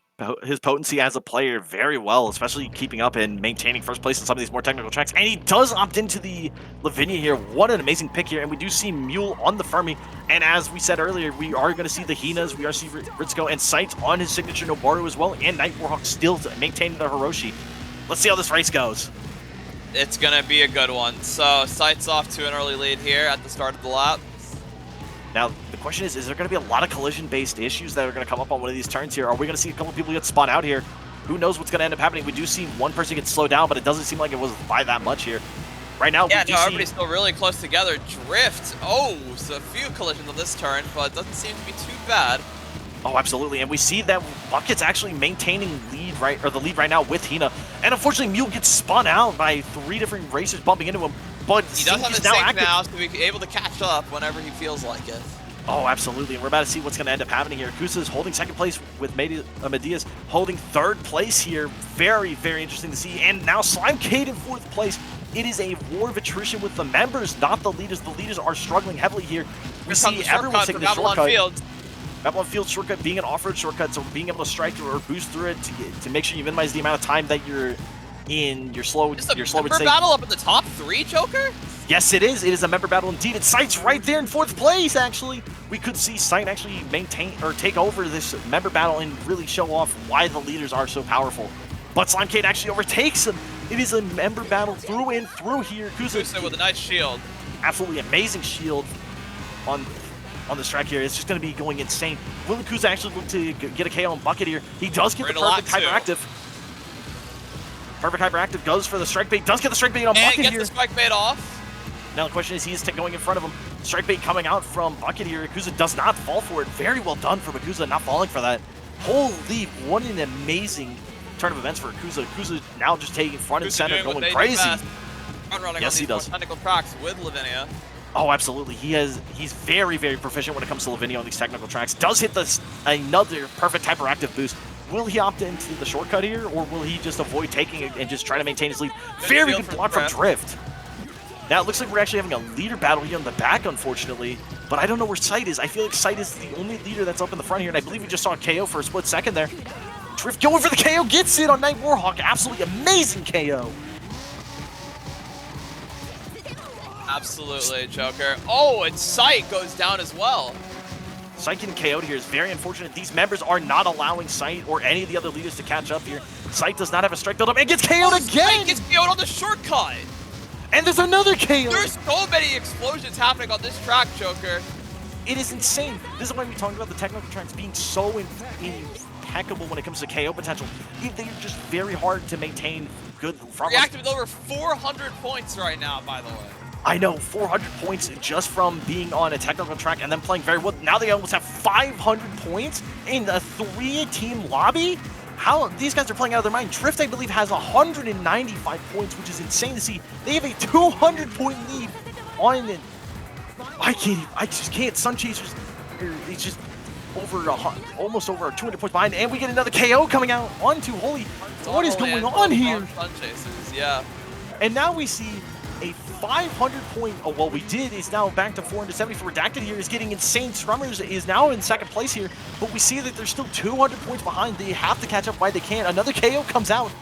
potency as a player very well, especially keeping up and maintaining first place in some of these more technical tracks. And he does opt into the Lavinia here. What an amazing pick here. And we do see Mule on the Fermi. And as we said earlier, we are going to see the Hinas, we are see Ritsuko and Sights on his signature Noboru as well, and Night Warhawk still maintaining the Hiroshi. Let's see how this race goes. It's going to be a good one. So Sights off to an early lead here at the start of the lap. Now, the question is there going to be a lot of collision-based issues that are going to come up on one of these turns here? Are we going to see a couple of people get spun out here? Who knows what's going to end up happening? We do see one person get slowed down, but it doesn't seem like it was by that much here. Right now, yeah, no, everybody's still really close together. Drift. Oh, so a few collisions on this turn, but it doesn't seem to be too bad. Oh, absolutely. And we see that Bucket's actually maintaining the lead right now with Hina. And unfortunately, Mule gets spun out by 3 different racers bumping into him. But he does have the sync now, so to be able to catch up whenever he feels like it. Oh, absolutely. And we're about to see what's going to end up happening here. Akusa is holding second place with Medius holding third place here. Very, very interesting to see. And now Slimecade in 4th place. It is a war of attrition with the members, not the leaders. The leaders are struggling heavily here. We see everyone taking the shortcut. Babylon Fields shortcut being an off-road shortcut, so being able to strike or boost through it to make sure you minimize the amount of time that you're in your slow battle up in the top 3, Joker? Yes, it is. It is a member battle indeed. It's Sight's right there in 4th place, actually. We could see Sight actually maintain or take over this member battle and really show off why the leaders are so powerful. But Slimecade actually overtakes him. It is a member battle through and through here. Kusa with a nice shield. Absolutely amazing shield on this track here. It's just going to be going insane. Will Kusa actually look to get a KO on Bucket here? He does get the perfect hyperactive. Perfect hyperactive goes for the strike bait. Does get the strike bait on Bucket here. And gets the strike bait off. Now the question is, he is going in front of him. Strike bait coming out from Bucket here. Akusa does not fall for it. Very well done from Akusa, not falling for that. Holy, what an amazing turn of events for Akusa. Akusa now just taking front and center, going crazy. front running Yes, on he these more does. technical tracks with Lavinia. Oh, absolutely. He's very, very proficient when it comes to Lavinia on these technical tracks. Does hit another perfect hyperactive boost. Will he opt into the shortcut here, or will he just avoid taking it and just try to maintain his lead? Very good block from Drift. Now it looks like we're actually having a leader battle here on the back, unfortunately. But I don't know where Sight is. I feel like Sight is the only leader that's up in the front here, and I believe we just saw a KO for a split second there. Drift going for the KO, gets it on Night Warhawk. Absolutely amazing KO. Absolutely, Joker. Oh, and Sight goes down as well. Sight getting KO'd here is very unfortunate. These members are not allowing Sight or any of the other leaders to catch up here. Sight does not have a strike build up and gets KO'd again! Sight gets KO'd on the shortcut! And there's another KO! There's so many explosions happening on this track, Joker. It is insane. This is why we talked about the technical tracks being so impeccable when it comes to KO potential. They're just very hard to maintain good front runs. Reactive with over 400 points right now, by the way. I know, 400 points just from being on a technical track and then playing very well. Now they almost have 500 points in a 3-team lobby? How these guys are playing out of their mind. Drift, I believe, has 195 points, which is insane to see. They have a 200-point lead on it. I just can't. Sun Chasers, it's just over almost over 200 points behind, and we get another KO coming out onto Holy. What is going on here? Sun Chasers, yeah. And now we see a 500 point, oh, well, we did, is now back to 470 for Redacted here, is getting insane. Scrummers is now in second place here, but we see that they're still 200 points behind. They have to catch up while they can. Another KO comes out.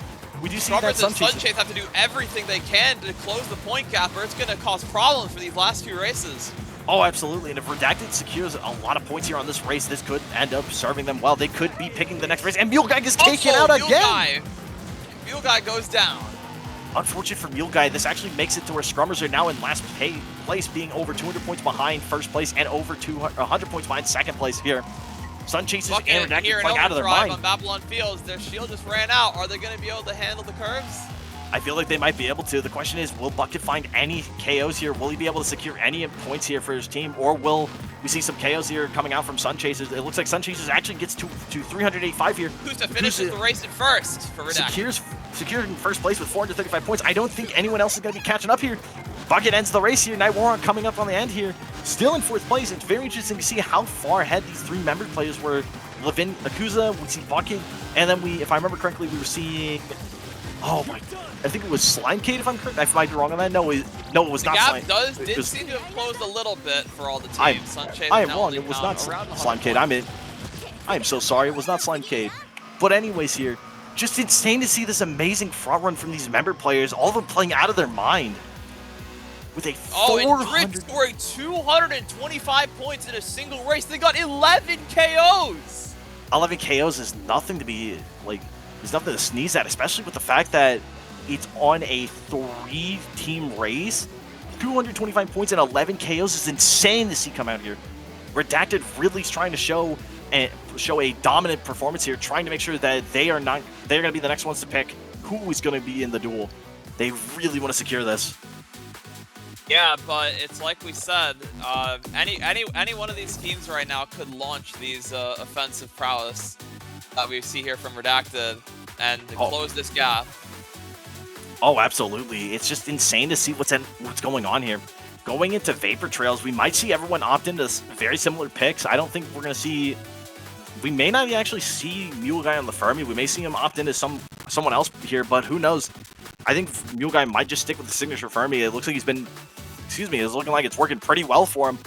We do see that Sun Chase have to do everything they can to close the point gap, or it's going to cause problems for these last few races. Oh, absolutely. And if Redacted secures a lot of points here on this race, this could end up serving them well. They could be picking the next race. And Mule Guy gets taken out again. Mule Guy goes down. Unfortunate for Mule Guy, this actually makes it to where Scrummers are now in last place, being over 200 points behind first place and over 100 points behind second place here. Sun Chasers and Redacted playing out of their mind. On Babylon Fields, their shield just ran out. Are they going to be able to handle the curves? I feel like they might be able to. The question is, will Bucket find any KOs here? Will he be able to secure any points here for his team? Or will we see some KOs here coming out from Sun Chasers? It looks like Sun Chasers actually gets to 385 here. Kusa finishes the race in first for Redacted. Secured in first place with 435 points. I don't think anyone else is going to be catching up here. Bucket ends the race here. Night Warhawk coming up on the end here. Still in fourth place. It's very interesting to see how far ahead these three member players were. Levin, Akuza, we see Bucket, and then if I remember correctly, we were seeing, oh my, I think it was Slimecade, if I'm correct. I might be wrong on that. No, it was not Slime. The gap did seem to have closed a little bit for all the teams. I am wrong. It was not Slimecade. I am so sorry. It was not Slimecade. But anyways here, just insane to see this amazing front run from these member players, all of them playing out of their mind. With a 400... and Drift scoring 225 points in a single race. They got 11 KOs. 11 KOs is nothing to be, like, there's nothing to sneeze at, especially with the fact that it's on a 3-team race. 225 points and 11 KOs is insane to see come out here. Redacted really is trying to show a dominant performance here, trying to make sure that they're going to be the next ones to pick who is going to be in the duel. They really want to secure this. Yeah, but it's like we said, any one of these teams right now could launch these offensive prowess that we see here from Redacted and close this gap. Oh, absolutely. It's just insane to see what's going on here. Going into Vapor Trails, we might see everyone opt into very similar picks. I don't think we're going to see... We may not actually see Mule Guy on the Fermi. We may see him opt into someone else here, but who knows? I think Mule Guy might just stick with the signature Fermi. It looks like he's been... Excuse me, it's looking like it's working pretty well for him.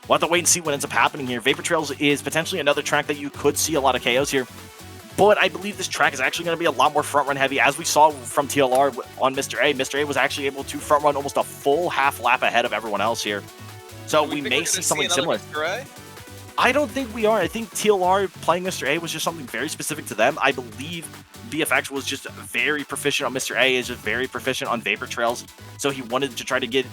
We'll have to wait and see what ends up happening here. Vapor Trails is potentially another track that you could see a lot of KOs here. But I believe this track is actually going to be a lot more front-run heavy. As we saw from TLR on Mr. A, Mr. A was actually able to front-run almost a full half lap ahead of everyone else here. So we may see something similar. I don't think we are. I think TLR playing Mr. A was just something very specific to them. I believe BFX was just very proficient on Mr. A, is just very proficient on Vapor Trails. So he wanted to try to get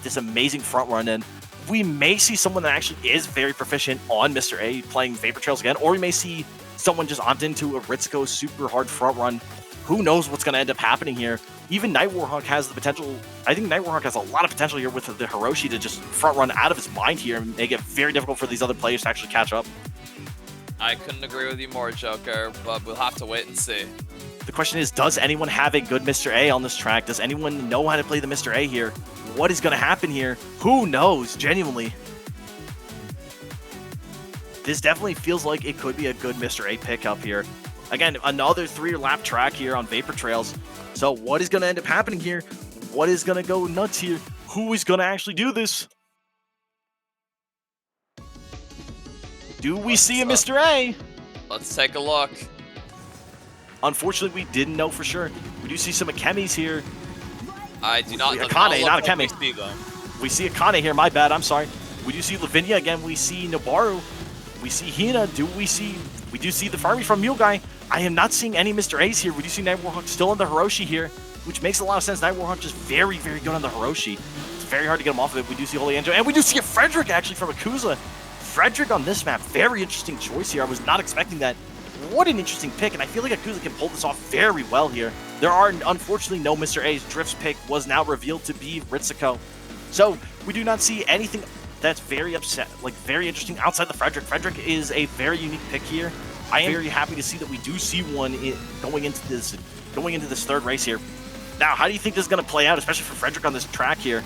this amazing front run in. We may see someone that actually is very proficient on Mr. A playing Vapor Trails again, or we may see someone just opt into a Ritsuko super hard front run. Who knows what's going to end up happening here? Even Night Warhawk has the potential. I think Night Warhawk has a lot of potential here with the Hiroshi to just front run out of his mind here and make it very difficult for these other players to actually catch up. I couldn't agree with you more, Joker, but we'll have to wait and see. The question is, does anyone have a good Mr. A on this track? Does anyone know how to play the Mr. A here? What is going to happen here? Who knows, genuinely? This definitely feels like it could be a good Mr. A pickup here. Again, another 3-lap track here on Vapor Trails. So what is going to end up happening here? What is going to go nuts here? Who is going to actually do this? Do we see a Mr. A? Let's take a look. Unfortunately, we didn't know for sure. We do see some Akemis here. I do not. Akane, not Akane. We see Akane here. My bad. I'm sorry. We do see Lavinia again. We see Nobaru. We see Hina. We do see the Farmy from Mule Guy. I am not seeing any Mr. A's here. We do see Night Warhawk still on the Hiroshi here, which makes a lot of sense. Night Warhawk just very, very good on the Hiroshi. It's very hard to get him off of it. We do see Holy Angel, and we do see a Frederick actually from Akuza. Frederick on this map, very interesting choice here. I was not expecting that. What an interesting pick, and I feel like Akuza can pull this off very well here. There are unfortunately no Mr. A's. Drift's pick was now revealed to be Ritsuko. So we do not see anything that's very very interesting outside the Frederick. Frederick is a very unique pick here. I am very happy to see that we do see one going into this third race here. Now, how do you think this is going to play out, especially for Frederick on this track here?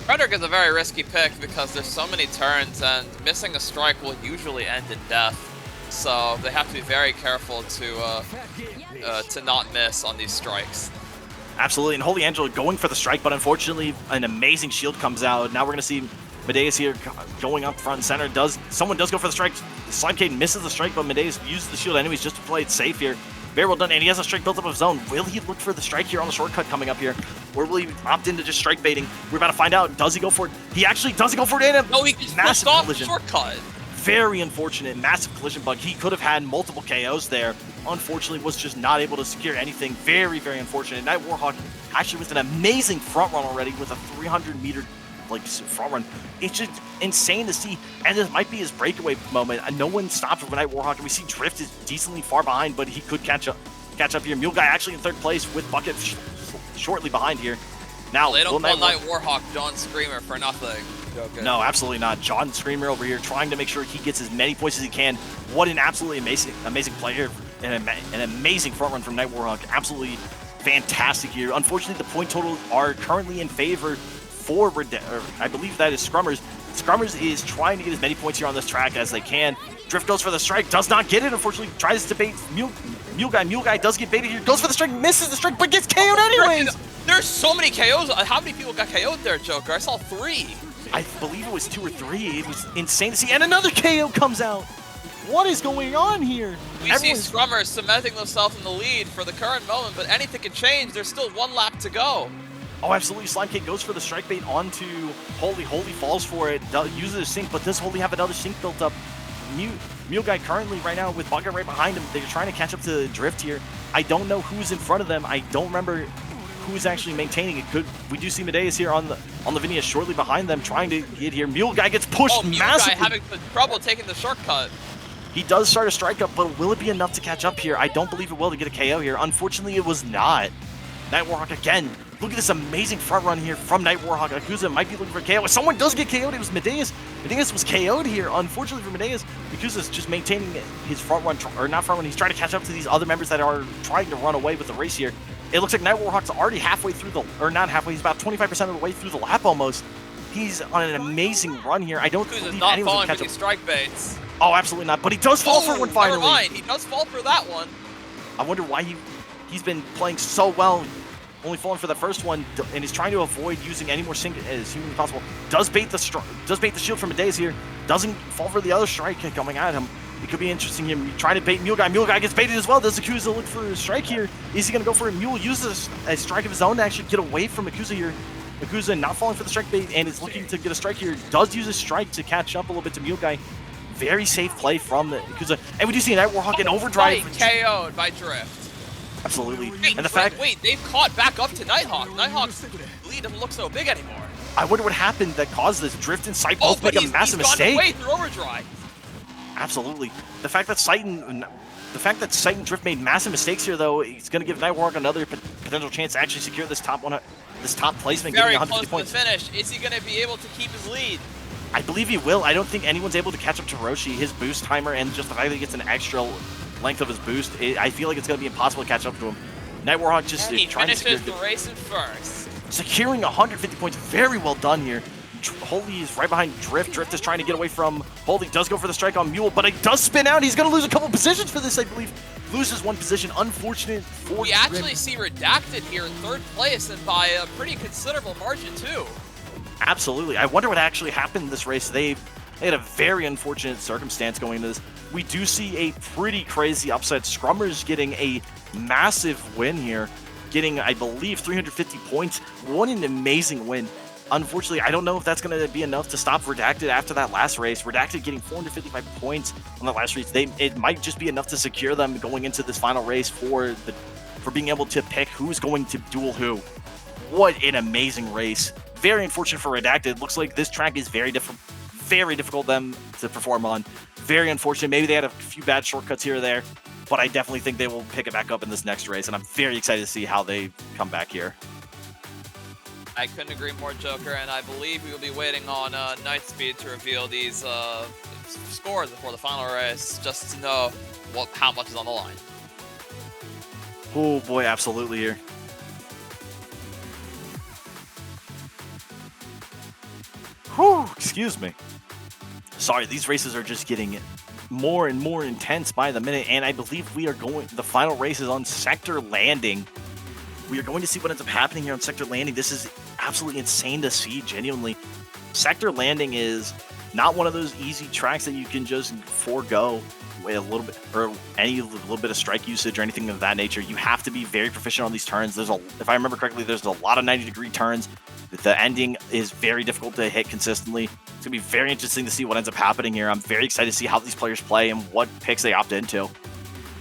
Frederick is a very risky pick because there's so many turns, and missing a strike will usually end in death. So they have to be very careful to not miss on these strikes. Absolutely, and Holy Angel going for the strike, but unfortunately an amazing shield comes out. Now we're going to see Medeus here going up front and center. Someone does go for the strike. Slimecade misses the strike, but Medeus uses the shield anyways just to play it safe here. Very well done, and he has a strike built up of his own. Will he look for the strike here on the shortcut coming up here? Or will he opt into just strike baiting? We're about to find out. Does he go for it? He actually does go for it, and no, he just massive off collision. The shortcut. Very unfortunate, massive collision bug. He could have had multiple KOs there. Unfortunately, was just not able to secure anything. Very, very unfortunate. Night Warhawk actually with an amazing front run already with a 300-meter front run. It's just insane to see, and this might be his breakaway moment. No one stopped for Night Warhawk, and we see Drift is decently far behind, but he could catch up here. Mule Guy actually in third place with Bucket shortly behind here. Now, they don't call Night Warhawk John Screamer for nothing. Okay. No, absolutely not. John Screamer over here trying to make sure he gets as many points as he can. What an absolutely amazing player and an amazing front run from Night Warhawk. Absolutely fantastic here. Unfortunately, the point totals are currently in favor for, I believe that is Scrummers. Scrummers is trying to get as many points here on this track as they can. Drift goes for the strike, does not get it, unfortunately. Tries to bait Mule Guy. Mule Guy does get baited here, goes for the strike, misses the strike, but gets KO'd anyways! There's so many KOs. How many people got KO'd there, Joker? I saw 3. I believe it was 2 or 3. It was insane to see, and another KO comes out. What is going on here? We see Scrummers cementing themselves in the lead for the current moment, but anything can change. There's still 1 lap to go. Oh, absolutely. Slimecade goes for the strike bait onto Holy. Holy falls for it, uses a sync, but does Holy have another sync built up? Mule Guy currently right now with Bucket right behind him. They're trying to catch up to Drift here. I don't know who's in front of them. I don't remember who's actually maintaining it. We do see Medeus here on Lavinia shortly behind them trying to get here. Mule Guy gets pushed massively. Mule Guy having trouble taking the shortcut. He does start a strike up, but will it be enough to catch up here? I don't believe it will to get a KO here. Unfortunately, it was not. Night Warhawk again. Look at this amazing front run here from Night Warhawk. Akuza might be looking for KO. Someone does get KO'd. It was Medeus. Medeus was KO'd here. Unfortunately for Medeus, Akuza's just maintaining his front run, or not front run. He's trying to catch up to these other members that are trying to run away with the race here. It looks like Night Warhawk's already halfway through or not halfway. He's about 25% of the way through the lap almost. He's on an amazing run here. I don't believe not anyone's falling gonna for catch these up. strike baits. Oh, absolutely not. But he does fall for one finally. Never mind. He does fall for that one. I wonder why he's been playing so well. Only falling for the first one, and is trying to avoid using any more sync as humanly possible. Does bait the shield from Medeus here. Doesn't fall for the other strike coming at him. It could be interesting here. Trying to bait Mule Guy. Mule Guy gets baited as well. Does Akuza look for a strike here? Is he going to go for it? Mule uses a strike of his own to actually get away from Akuza here. Akuza not falling for the strike bait and is looking to get a strike here. Does use a strike to catch up a little bit to Mule Guy. Very safe play from Akuza. And we do see Night Warhawk in overdrive. KO'd by Drift. Absolutely. Wait, and the fact they've caught back up to Nighthawk. Nighthawk's lead doesn't look so big anymore. I wonder what happened that caused this. Drift and Sight both make a massive mistake. He's gone away through overdrive. Absolutely. The fact that Sight and Drift made massive mistakes here, though, is going to give Night Warhawk another potential chance to actually secure this top placement, Very getting 150 close points. To the finish. Is he going to be able to keep his lead? I believe he will. I don't think anyone's able to catch up to Hiroshi. His boost timer and just the fact that he gets an extra length of his boost, I feel like it's going to be impossible to catch up to him. Night Warhawk just and he trying to finishes secure the race in first. securing 150 points. Very well done here. Holy is right behind Drift. Drift is trying to get away from Holy. Does go for the strike on Mule, but it does spin out. He's going to lose a couple positions for this, I believe. Loses one position. Unfortunate for We actually see Redacted here in third place, and by a pretty considerable margin, too. Absolutely. I wonder what actually happened in this race. They had a very unfortunate circumstance going into this. We do see a pretty crazy upset. Scrummers getting a massive win here, getting, I believe, 350 points. What an amazing win. Unfortunately, I don't know if that's going to be enough to stop Redacted after that last race. Redacted getting 455 points on the last race. It might just be enough to secure them going into this final race for being able to pick who's going to duel who. What an amazing race. Very unfortunate for Redacted. Looks like this track is very difficult them to perform on. Very unfortunate. Maybe they had a few bad shortcuts here or there, but I definitely think they will pick it back up in this next race, and I'm very excited to see how they come back here. I couldn't agree more, Joker, and I believe we will be waiting on Nightspeed to reveal these scores before the final race, just to know how much is on the line. Oh boy, absolutely here. Whew, excuse me. Sorry, these races are just getting more and more intense by the minute, and I believe the final race is on Sector Landing. We are going to see what ends up happening here on Sector Landing. This is absolutely insane to see, genuinely. Sector Landing is not one of those easy tracks that you can just forego with a little bit, or any little bit of strike usage or anything of that nature. You have to be very proficient on these turns. If I remember correctly, there's a lot of 90-degree turns. The ending is very difficult to hit consistently. It's going to be very interesting to see what ends up happening here. I'm very excited to see how these players play and what picks they opt into.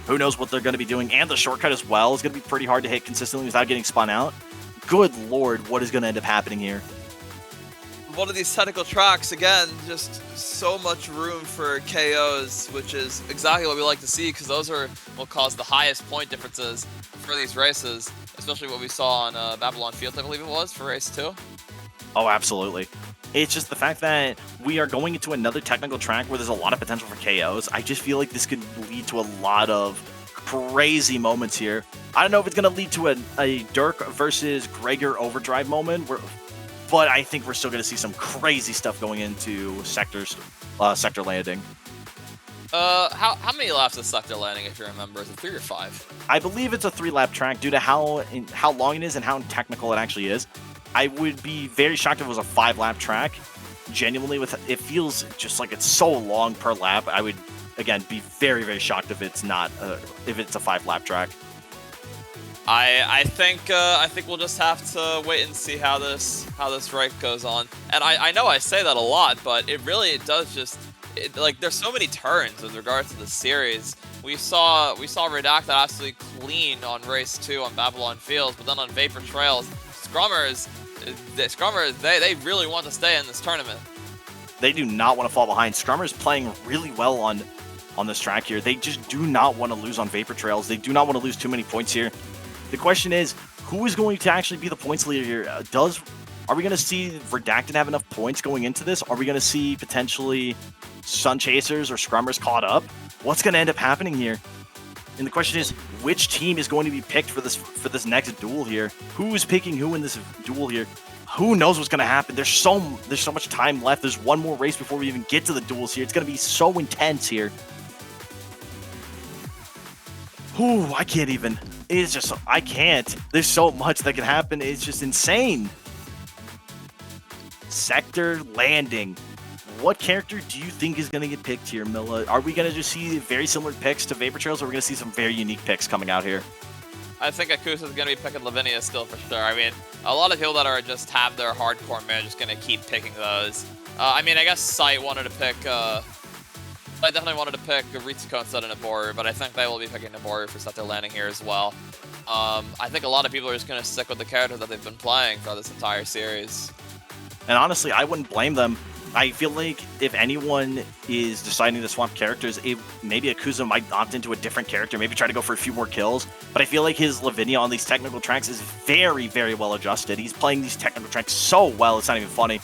Who knows what they're going to be doing, and the shortcut as well is going to be pretty hard to hit consistently without getting spun out. Good lord, what is going to end up happening here? One of these technical tracks, again, just so much room for KOs, which is exactly what we like to see, because those will cause the highest point differences for these races, especially what we saw on Babylon Fields, I believe it was, for race 2. Oh, absolutely. It's just the fact that we are going into another technical track where there's a lot of potential for KOs. I just feel like this could lead to a lot of crazy moments here. I don't know if it's going to lead to a Dirk versus Gregor overdrive moment, but I think we're still going to see some crazy stuff going into Sector Landing. How many laps is Sector Landing, if you remember? Is it 3 or 5? I believe it's a 3-lap track due to how long it is and how technical it actually is. I would be very shocked if it was a 5-lap track. Genuinely, it feels just like it's so long per lap. I would, again, be very, very shocked if it's not if it's a 5-lap track. I think we'll just have to wait and see how this race goes on. And I know I say that a lot, but it does just like there's so many turns with regards to the series. We saw Redacted absolutely clean on race 2 on Babylon Fields, but then on Vapor Trails, Scrummers, they really want to stay in this tournament. They do not want to fall behind. Scrummers playing really well on this track here. They just do not want to lose on Vapor Trails. They do not want to lose too many points here. The question is, who is going to actually be the points leader here? Are we going to see Redacted have enough points going into this? Are we going to see potentially Sun Chasers or Scrummers caught up? What's going to end up happening here? And the question is, which team is going to be picked for this next duel here? Who is picking who in this duel here? Who knows what's going to happen? There's so much time left. There's one more race before we even get to the duels here. It's going to be so intense here. Ooh, I can't even. It's just, I can't. There's so much that can happen. It's just insane. Sector Landing. What character do you think is going to get picked here, Milla? Are we going to just see very similar picks to Vapor Trails, or are we going to see some very unique picks coming out here? I think Akusa is going to be picking Lavinia still for sure. I mean, a lot of people that are just have their hardcore man just going to keep picking those. I mean, I guess Sight wanted to pick. I definitely wanted to pick Ritsuko instead of Naboru, but I think they will be picking Naboru for Sector Landing here as well. I think a lot of people are just going to stick with the character that they've been playing for this entire series. And honestly, I wouldn't blame them. I feel like if anyone is deciding to swap characters, maybe Akusa might opt into a different character, maybe try to go for a few more kills. But I feel like his Lavinia on these technical tracks is very, very well adjusted. He's playing these technical tracks so well, it's not even funny.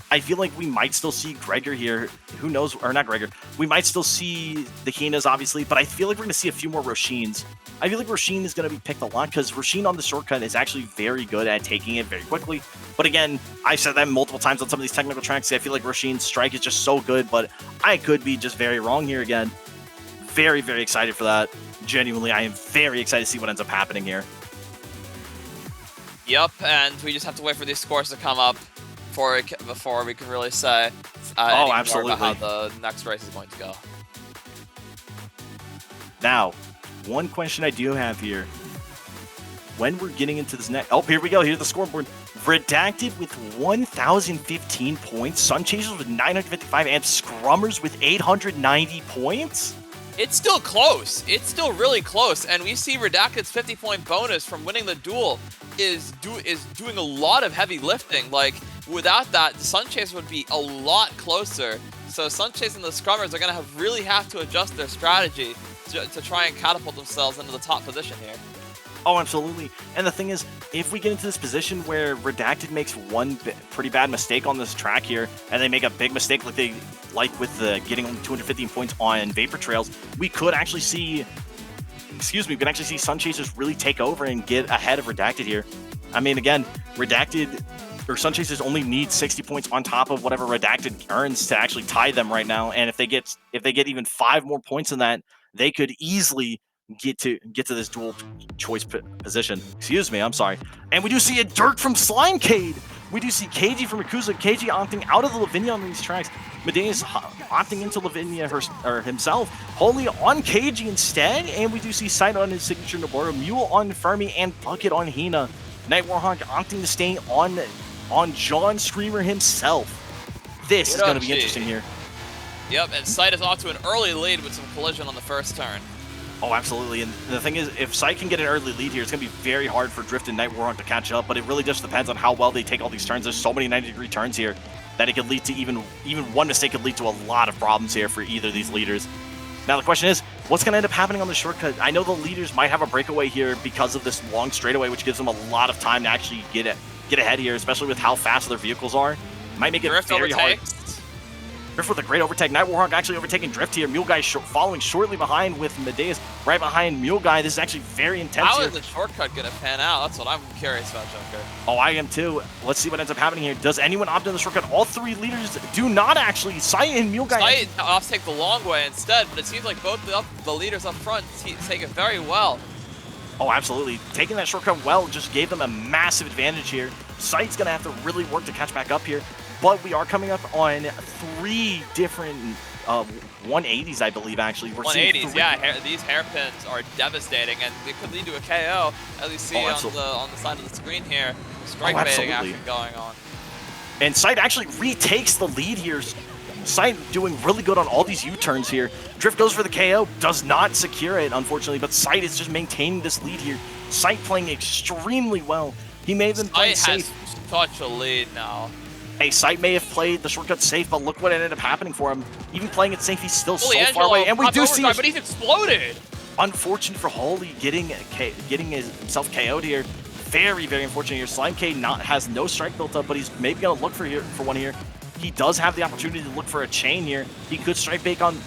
I feel like we might still see Gregor here. Who knows? Or not Gregor. We might still see the Hinas, obviously, but I feel like we're going to see a few more Roshins. I feel like Roshin is going to be picked a lot because Roshin on the shortcut is actually very good at taking it very quickly. But again, I've said that multiple times on some of these technical tracks. I feel like Roshin's strike is just so good, but I could be just very wrong here again. Very, very excited for that. Genuinely, I am very excited to see what ends up happening here. Yep, and we just have to wait for these scores to come up before we can really say oh, absolutely. about how the next race is going to go. Now, one question I do have here. When we're getting into this next... Oh, here we go. Here's the scoreboard. Redacted with 1,015 points. Sun Chasers with 955 and Scrummers with 890 points? It's still close. It's still really close. And we see Redacted's 50-point bonus from winning the duel is doing a lot of heavy lifting. Like, without that, the Sun Chasers would be a lot closer. So Sun Chasers and the Scrummers are going to really have to adjust their strategy to try and catapult themselves into the top position here. Oh, absolutely. And the thing is, if we get into this position where Redacted makes one pretty bad mistake on this track here, and they make a big mistake like with the getting only 215 points on Vapor Trails, we could actually see, Sun Chasers really take over and get ahead of Redacted here. I mean, again, Sun Chasers only need 60 points on top of whatever Redacted earns to actually tie them right now. And if they get even 5 more points than that, they could easily get to this dual choice position. Excuse me, I'm sorry. And we do see a Dirk from Slimecade. We do see KG from Yakuza. KG opting out of the Lavinia on these tracks. Medea's opting into Lavinia himself. Holy on KG instead. And we do see Sight on his signature Noboru, Mule on Fermi, and Bucket on Hina. Night Warhawk opting to stay on John Screamer himself. This is going to be interesting here. Yep, and Sight is off to an early lead with some collision on the first turn. Oh, absolutely. And the thing is, if Sight can get an early lead here, it's going to be very hard for Drift and Night Warhawk to catch up, but it really just depends on how well they take all these turns. There's so many 90-degree turns here that it could lead to even one mistake could lead to a lot of problems here for either of these leaders. Now, the question is, what's going to end up happening on the shortcut? I know the leaders might have a breakaway here because of this long straightaway, which gives them a lot of time to actually get ahead here, especially with how fast their vehicles are. It might make it very hard. Drift with a great overtake. Night Warhawk actually overtaking Drift here. Mule Guy following shortly behind with Medea's right behind Mule Guy. This is actually very intense How here. is the shortcut going to pan out? That's what I'm curious about, Junker. Oh, I am too. Let's see what ends up happening here. Does anyone opt in the shortcut? All 3 leaders do not actually. Sight and Mule Guy. Sight opts to take the long way instead, but it seems like both the leaders up front take it very well. Oh, absolutely. Taking that shortcut well just gave them a massive advantage here. Sight's going to have to really work to catch back up here. But we are coming up on 3 different 180s, I believe, actually. We're 180s, yeah. These hairpins are devastating, and it could lead to a KO, as we see on the side of the screen here. Strike baiting action going on. And Sight actually retakes the lead here. Sight doing really good on all these U-turns here. Drift goes for the KO, does not secure it, unfortunately, but Sight is just maintaining this lead here. Sight playing extremely well. He may have been playing safe. Sight has such a lead now. Hey, Sight may have played the shortcut safe, but look what ended up happening for him. Even playing it safe, he's still so far away. And we do see, but he's exploded. Unfortunate for Holy getting himself KO'd here. Very, very unfortunate here. Slimecade has no strike built up, but he's maybe gonna look for one here. He does have the opportunity to look for a chain here. He could strike bait on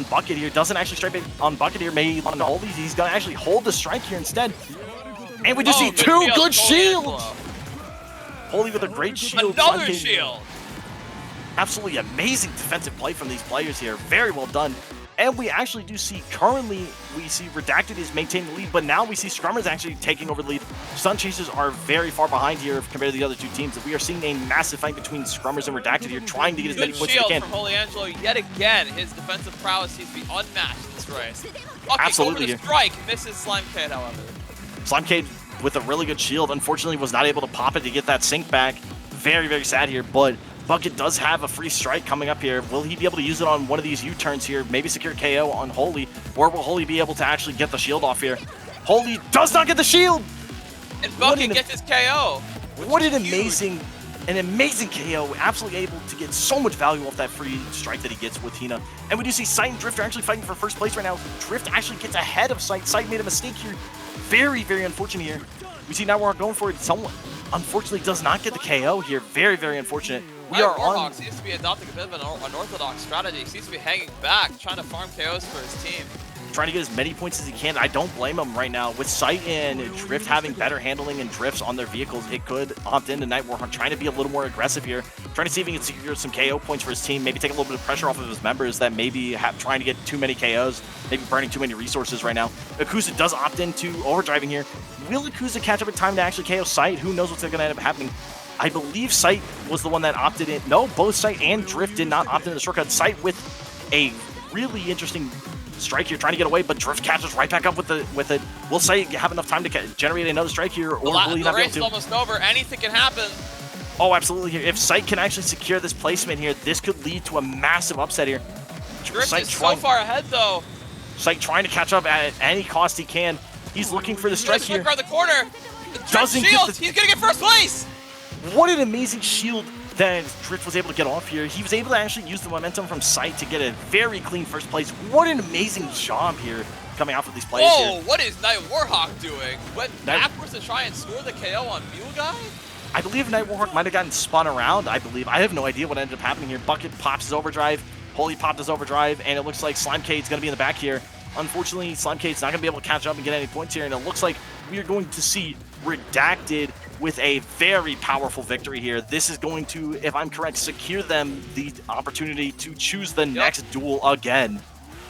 Bucket here. Doesn't actually strike bait on Bucket here. Maybe on Holy. He's gonna actually hold the strike here instead. And we do see 2 good shields. Holy with a great shield. Another shield! Absolutely amazing defensive play from these players here. Very well done. And we actually do see, currently, we see Redacted is maintaining the lead, but now we see Scrummers actually taking over the lead. Sun Chasers are very far behind here compared to the other 2 teams. We are seeing a massive fight between Scrummers and Redacted here, trying to get as many points as they can. Good shield from Holy Angelo yet again. His defensive prowess seems to be unmatched in this race. Okay, absolutely. Over the strike, misses Slimecade, however. Slimecade with a really good shield, unfortunately was not able to pop it to get that sync back. Very, very sad here, but Bucket does have a free strike coming up here. Will he be able to use it on one of these U-turns here? Maybe secure KO on Holy, or will Holy be able to actually get the shield off here? Holy does not get the shield! And Bucket gets his KO! What an amazing KO. Absolutely able to get so much value off that free strike that he gets with Hina. And we do see Sight and Drift are actually fighting for first place right now. Drift actually gets ahead of Sight. Sight made a mistake here. Very, very unfortunate here. We see now we're going for it. Someone unfortunately does not get the KO here. Very, very unfortunate. We are Warhawk on. seems to be adopting a bit of an unorthodox strategy. He seems to be hanging back, trying to farm KOs for his team. Trying to get as many points as he can. I don't blame him right now. With Sight and Drift having better handling and drifts on their vehicles, it could opt into Night Warhawk, trying to be a little more aggressive here, trying to see if he can secure some KO points for his team, maybe take a little bit of pressure off of his members that maybe trying to get too many KOs, maybe burning too many resources right now. Akusa does opt into overdriving here. Will Akusa catch up in time to actually KO Sight? Who knows what's going to end up happening? I believe Sight was the one that opted in. No, both Sight and Drift did not opt into the shortcut. Sight with a really interesting strike here, trying to get away, but Drift catches right back up with it. Will Sight have enough time to generate another strike here, or will he not be able to? The race is almost over. Anything can happen. Oh, absolutely. If Sight can actually secure this placement here, this could lead to a massive upset here. Drift is so far ahead, though. Sight trying to catch up at any cost he can. He's looking for the strike here. Around the corner. Doesn't shield. get the... He's gonna get first place. What an amazing shield that Drift was able to get off here. He was able to actually use the momentum from Sight to get a very clean first place. What an amazing job here coming off of these plays here. What is Night Warhawk doing? Went backwards to try and score the KO on Mule Guy? I believe Night Warhawk might have gotten spun around, I believe. I have no idea what ended up happening here. Bucket pops his overdrive. Holy popped his overdrive, and it looks like Slimecade's going to be in the back here. Unfortunately, Slimecade's not going to be able to catch up and get any points here, and it looks like we are going to see Redacted with a very powerful victory here. This is going to, if I'm correct, secure them the opportunity to choose the next duel again.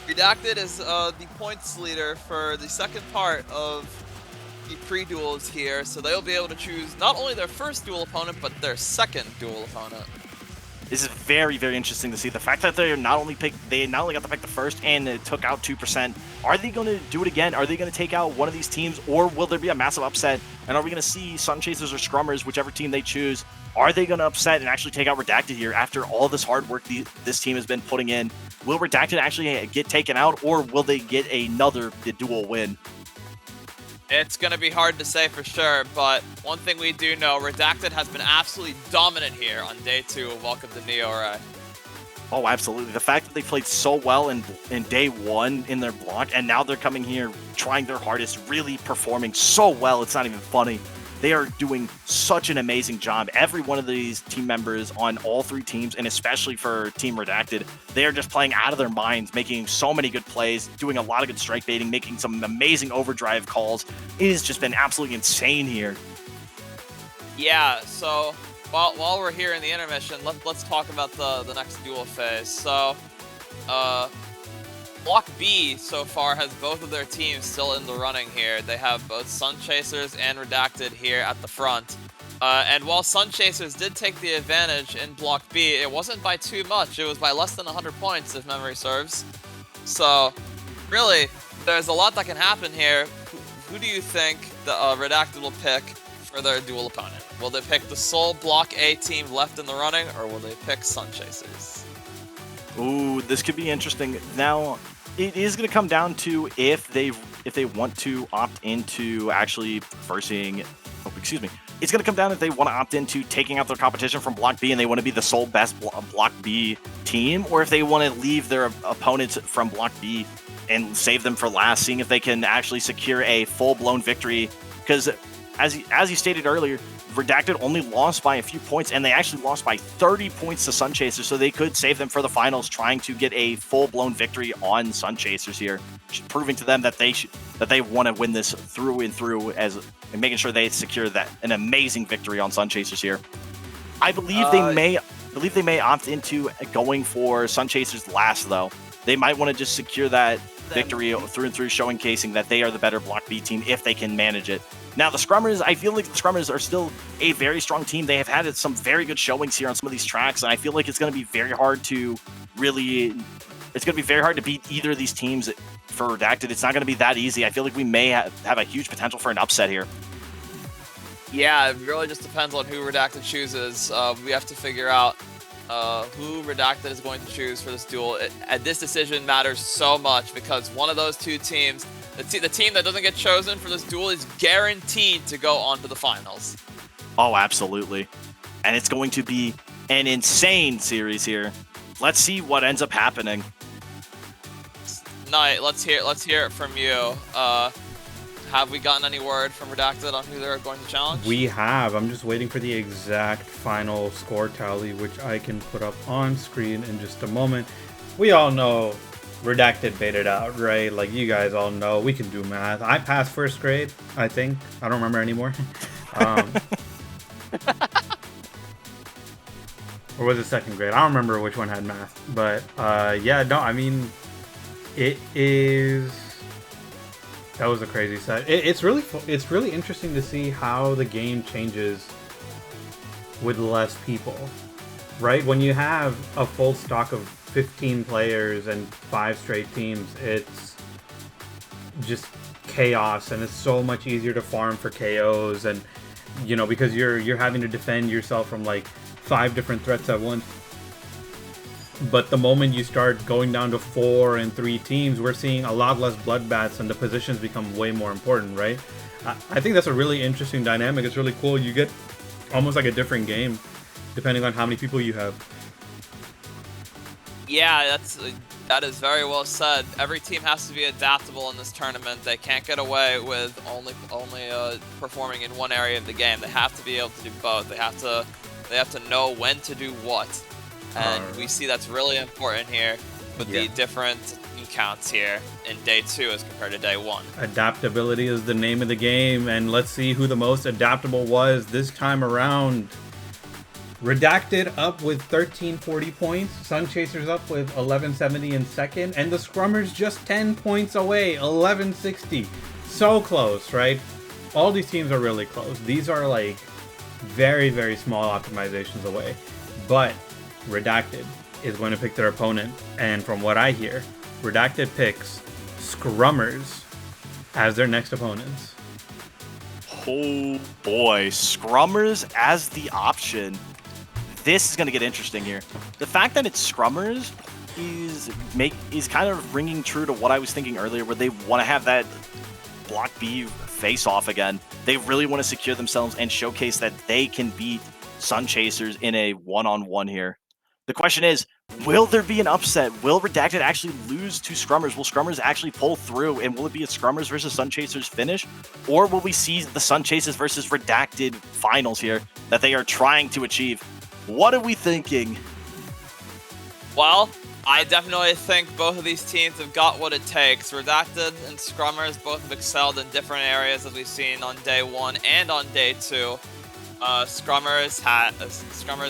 Redacted is the points leader for the second part of the pre-duels here, so they'll be able to choose not only their first duel opponent, but their second duel opponent. This is very, very interesting to see. The fact that they not only got to pick the first and it took out 2%. Are they going to do it again? Are they going to take out one of these teams, or will there be a massive upset? And are we going to see Sun Chasers or Scrummers, whichever team they choose, are they going to upset and actually take out Redacted here after all this hard work this team has been putting in? Will Redacted actually get taken out, or will they get another duel win? It's going to be hard to say for sure, but one thing we do know, Redacted has been absolutely dominant here on day 2 of Welcome to Neo Rey. Oh, absolutely. The fact that they played so well in day 1 in their block, and now they're coming here trying their hardest, really performing so well, it's not even funny. They are doing such an amazing job. Every one of these team members on all 3 teams, and especially for Team Redacted, they are just playing out of their minds, making so many good plays, doing a lot of good strike baiting, making some amazing overdrive calls. It has just been absolutely insane here. Yeah, so while we're here in the intermission, let's talk about the next duel phase. So, Block B so far has both of their teams still in the running here. They have both Sun Chasers and Redacted here at the front. And while Sun Chasers did take the advantage in Block B, it wasn't by too much. It was by less than 100 points, if memory serves. So, really, there's a lot that can happen here. Who do you think the Redacted will pick for their dual opponent? Will they pick the sole Block A team left in the running, or will they pick Sun Chasers? Ooh, this could be interesting. Now, it is going to come down to if they want to opt into actually versing. Oh, excuse me. It's going to come down if they want to opt into taking out their competition from Block B and they want to be the sole best Block B team, or if they want to leave their opponents from Block B and save them for last, seeing if they can actually secure a full-blown victory. Because as you stated earlier, Redacted only lost by a few points, and they actually lost by 30 points to Sun Chasers, so they could save them for the finals, trying to get a full-blown victory on Sun Chasers here, proving to them that they want to win this through and through, and making sure they secure an amazing victory on Sun Chasers here. I believe they may opt into going for Sun Chasers last, though. They might want to just secure that victory through and through, showcasing that they are the better Block B team if they can manage it. Now, the Scrummers, I feel like the Scrummers are still a very strong team. They have had some very good showings here on some of these tracks, and I feel like it's going to be very hard to beat either of these teams for Redacted. It's not going to be that easy. I feel like we may have a huge potential for an upset here. Yeah, it really just depends on who Redacted chooses. We have to figure out who Redacted is going to choose for this duel. And this decision matters so much because one of those two teams, the team that doesn't get chosen for this duel, is guaranteed to go on to the finals. Oh, absolutely. And it's going to be an insane series here. Let's see what ends up happening. Knight, let's hear it from you. have we gotten any word from Redacted on who they're going to challenge? We have. I'm just waiting for the exact final score tally, which I can put up on screen in just a moment. We all know Redacted baited out, right? Like, you guys all know we can do math. I passed first grade, I think. I don't remember anymore. Or was it second grade? I don't remember which one had math. But yeah, no, I mean, it is. That was a crazy set. It's really interesting to see how the game changes with less people, right? When you have a full stock of 15 players and 5 straight teams, it's just chaos, and it's so much easier to farm for KOs, and you know, because you're having to defend yourself from like 5 different threats at once. But the moment you start going down to 4 and 3 teams, we're seeing a lot less bloodbaths, and the positions become way more important, right? I think that's a really interesting dynamic. It's really cool. You get almost like a different game depending on how many people you have. Yeah, that is very well said. Every team has to be adaptable in this tournament. They can't get away with only performing in one area of the game. They have to be able to do both. They have to know when to do what. And we see that's really important here with the different counts here in day 2 as compared to day 1. Adaptability is the name of the game, and let's see who the most adaptable was this time around. Redacted up with 1340 points, Sun Chasers up with 1170 in second, and the Scrummers just 10 points away, 1160. So close, right? All these teams are really close. These are like very, very small optimizations away. But Redacted is going to pick their opponent, and from what I hear, Redacted picks Scrummers as their next opponents. Oh boy, Scrummers as the option. This is going to get interesting here. The fact that it's Scrummers is kind of ringing true to what I was thinking earlier, where they want to have that Block B face-off again. They really want to secure themselves and showcase that they can beat Sun Chasers in a one-on-one here. The question is, will there be an upset? Will Redacted actually lose to Scrummers? Will Scrummers actually pull through? And will it be a Scrummers versus Sun Chasers finish? Or will we see the Sun Chasers versus Redacted finals here that they are trying to achieve? What are we thinking? Well, I definitely think both of these teams have got what it takes. Redacted and Scrummers both have excelled in different areas, as we've seen on day 1 and on day 2. Scrummers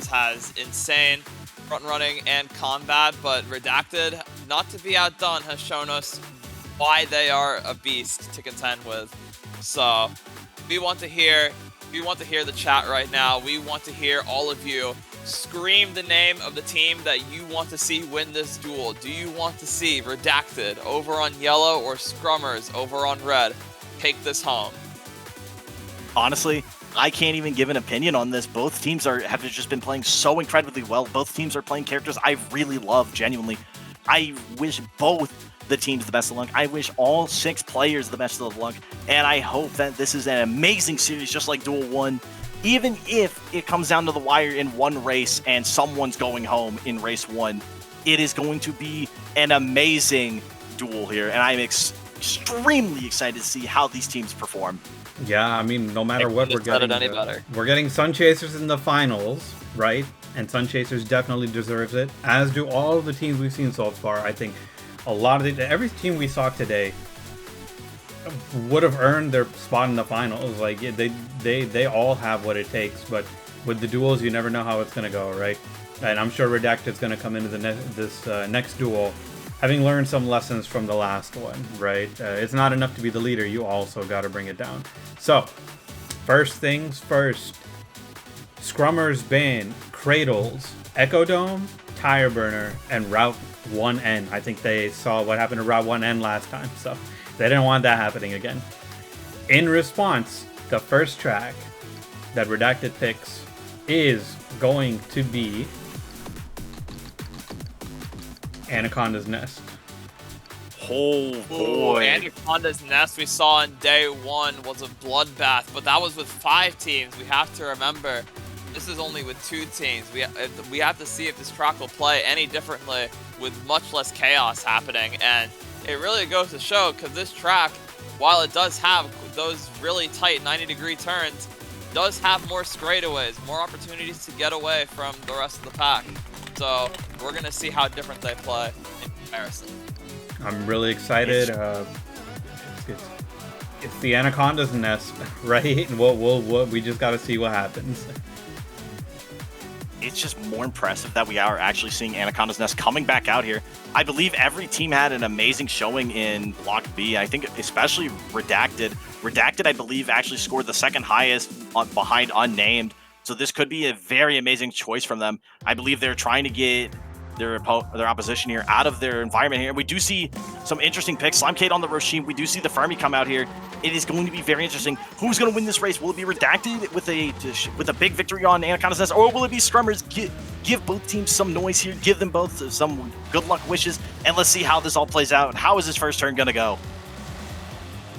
has insane front running and combat, but Redacted, not to be outdone, has shown us why they are a beast to contend with. So we want to hear the chat right now. We want to hear all of you scream the name of the team that you want to see win this duel. Do you want to see Redacted over on yellow or Scrummers over on red take this home? Honestly, I can't even give an opinion on this. Both teams have just been playing so incredibly well. Both teams are playing characters I really love, genuinely. I wish both the teams the best of luck. I wish all 6 players the best of luck. And I hope that this is an amazing series, just like Duel 1. Even if it comes down to the wire in one race and someone's going home in race 1, it is going to be an amazing duel here. And I'm extremely excited to see how these teams perform. Yeah, I mean, no matter what, we're getting Sun Chasers in the finals, right? And Sun Chasers definitely deserves it, as do all of the teams we've seen so far. I think a lot of every team we saw today would have earned their spot in the finals. Like, they all have what it takes, but with the duels, you never know how it's going to go, right? And I'm sure Redacted's going to come into this next duel having learned some lessons from the last one, right? It's not enough to be the leader. You also got to bring it down. So, first things first. Scrummers ban Cradles, Echo Dome, Tireburner, and Route 1N. I think they saw what happened to Route 1N last time, so they didn't want that happening again. In response, the first track that Redacted picks is going to be Anaconda's Nest. Oh boy. Anaconda's Nest we saw in day 1 was a bloodbath, but that was with 5 teams. We have to remember, this is only with 2 teams. We have to see if this track will play any differently with much less chaos happening. And it really goes to show, because this track while it does have those really tight 90-degree turns, does have more straightaways, more opportunities to get away from the rest of the pack. So we're going to see how different they play in comparison. I'm really excited. It's the Anaconda's nest, right? We just got to see what happens. It's just more impressive that we are actually seeing Anaconda's Nest coming back out here. I believe every team had an amazing showing in Block B. I think especially Redacted. Redacted, I believe, actually scored the second highest behind Unnamed. So this could be a very amazing choice from them. I believe they're trying to get their opposition here out of their environment here. We do see some interesting picks. Slimecade on the Roshin. We do see the Fermi come out here. It is going to be very interesting. Who's going to win this race? Will it be Redacted with a big victory on Anaconda's Nest, or will it be Scrummers? Give both teams some noise here. Give them both some good luck wishes, and let's see how this all plays out. How is this first turn going to go?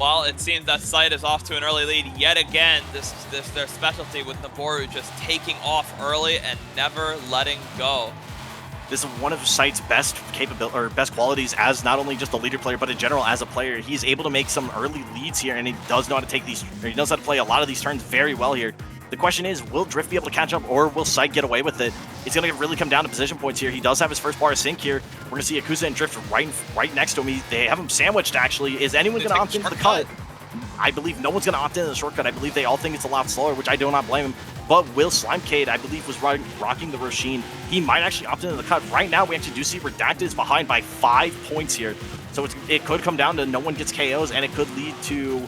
Well, it seems that Sight is off to an early lead yet again. This their specialty with Naboru just taking off early and never letting go. This is one of Sight's best qualities as not only just a leader player, but in general as a player. He's able to make some early leads here, and he does know how to take these. He knows how to play a lot of these turns very well here. The question is, will Drift be able to catch up, or will Sight get away with it? It's going to really come down to position points here. He does have his first bar of sync here. We're going to see Yakuza and Drift right next to him. They have him sandwiched, actually. Is anyone going to opt into the cut? I believe no one's going to opt into the shortcut. I believe they all think it's a lot slower, which I do not blame him. But Will Slimecade, I believe, was rocking the Roshin. He might actually opt into the cut. Right now, we actually do see Redacted is behind by 5 points here. So it could come down to no one gets KOs, and it could lead to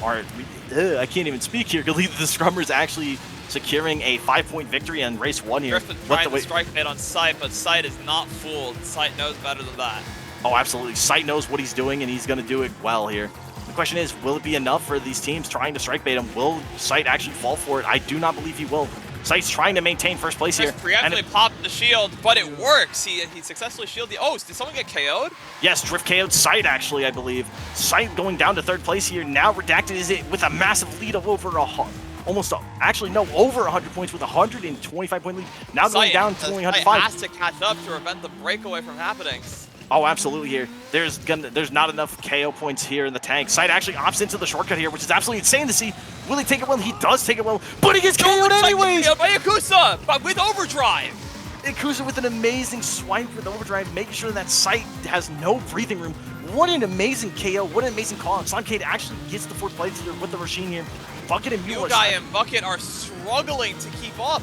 I can't even speak here. It could lead to the Scrummers actually securing a 5-point victory in race 1 here. Griffin trying to strike bait on Sight, but Sight is not fooled. Sight knows better than that. Oh, absolutely. Sight knows what he's doing, and he's going to do it well here. The question is, will it be enough for these teams trying to strike bait him? Will Sight actually fall for it? I do not believe he will. Sight's trying to maintain first place here. Preemptively popped the shield, but it works. He successfully shielded the... Oh, did someone get KO'd? Yes, Drift KO'd Sight, actually, I believe. Sight going down to 3rd place here. Now Redacted is it with a massive lead of over over 100 points with a 125-point lead. Now going down to only 105. Sight has to catch up to prevent the breakaway from happening. Oh, absolutely here. There's not enough KO points here in the tank. Sight actually opts into the shortcut here, which is absolutely insane to see. Will he take it well? He does take it well, but he gets KO'd anyways! By Yakuza, but with overdrive! Yakuza with an amazing swipe with overdrive, making sure that Sight has no breathing room. What an amazing KO, what an amazing call. Slimecade actually gets the 4th place here with the Roshin here. Bucket and Mule and Bucket are struggling to keep up.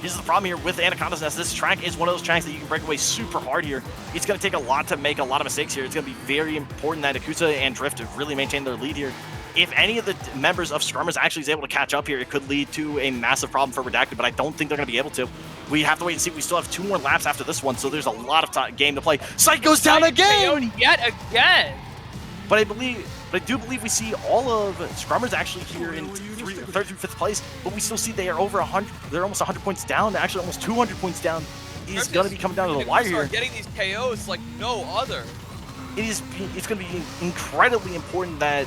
Here's the problem here with Anaconda's Nest. This track is one of those tracks that you can break away super hard here. It's going to take a lot to make a lot of mistakes here. It's going to be very important that Yakuza and Drift really maintain their lead here. If any of the members of Scrummers actually is able to catch up here, it could lead to a massive problem for Redacted, but I don't think they're going to be able to. We have to wait and see. We still have 2 more laps after this one, so there's a lot of game to play. Sight goes down again! Yet again! But I do believe we see all of Scrummers actually here in 3rd through 5th place, but we still see they are over 100. They're almost 100 points down, actually almost 200 points down. It's going to be coming down to the wire here. Getting these KOs like no other. It's going to be incredibly important that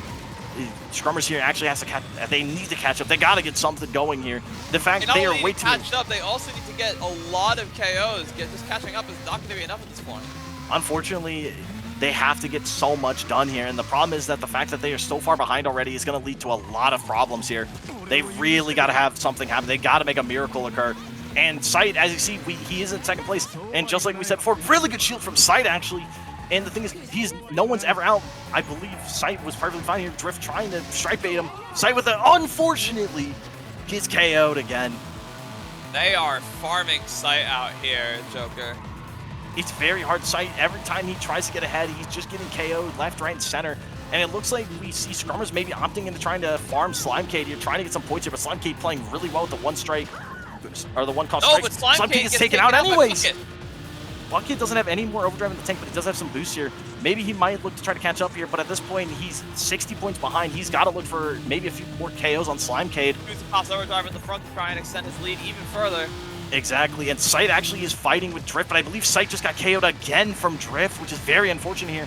Scrummers here actually has to catch. They need to catch up. They got to get something going here. The fact they are way too catched up, they also need to get a lot of KOs. Just catching up is not going to be enough at this point. Unfortunately, they have to get so much done here, and the problem is that the fact that they are so far behind already is going to lead to a lot of problems here. They really got to have something happen. They got to make a miracle occur. And Sight, as you see, he is in 2nd place, and just like we said before, really good shield from Sight actually. And the thing is, no one's ever out. I believe Sight was perfectly fine here. Drift trying to strike bait him. Sight with it, unfortunately, gets KO'd again. They are farming Sight out here, Joker. It's very hard. Sight, every time he tries to get ahead, he's just getting KO'd left, right, and center. And it looks like we see Scrummers maybe opting into trying to farm Slimecade here, trying to get some points here, but Slimecade playing really well with the 1 strike, or the 1 call strike. But Slimecade gets taken out anyways. Bucket doesn't have any more overdrive in the tank, but he does have some boost here. Maybe he might look to try to catch up here, but at this point, he's 60 points behind. He's got to look for maybe a few more KOs on Slimecade. Pops overdrive in the front to try and extend his lead even further. Exactly, and Sight actually is fighting with Drift, but I believe Sight just got KO'd again from Drift, which is very unfortunate here.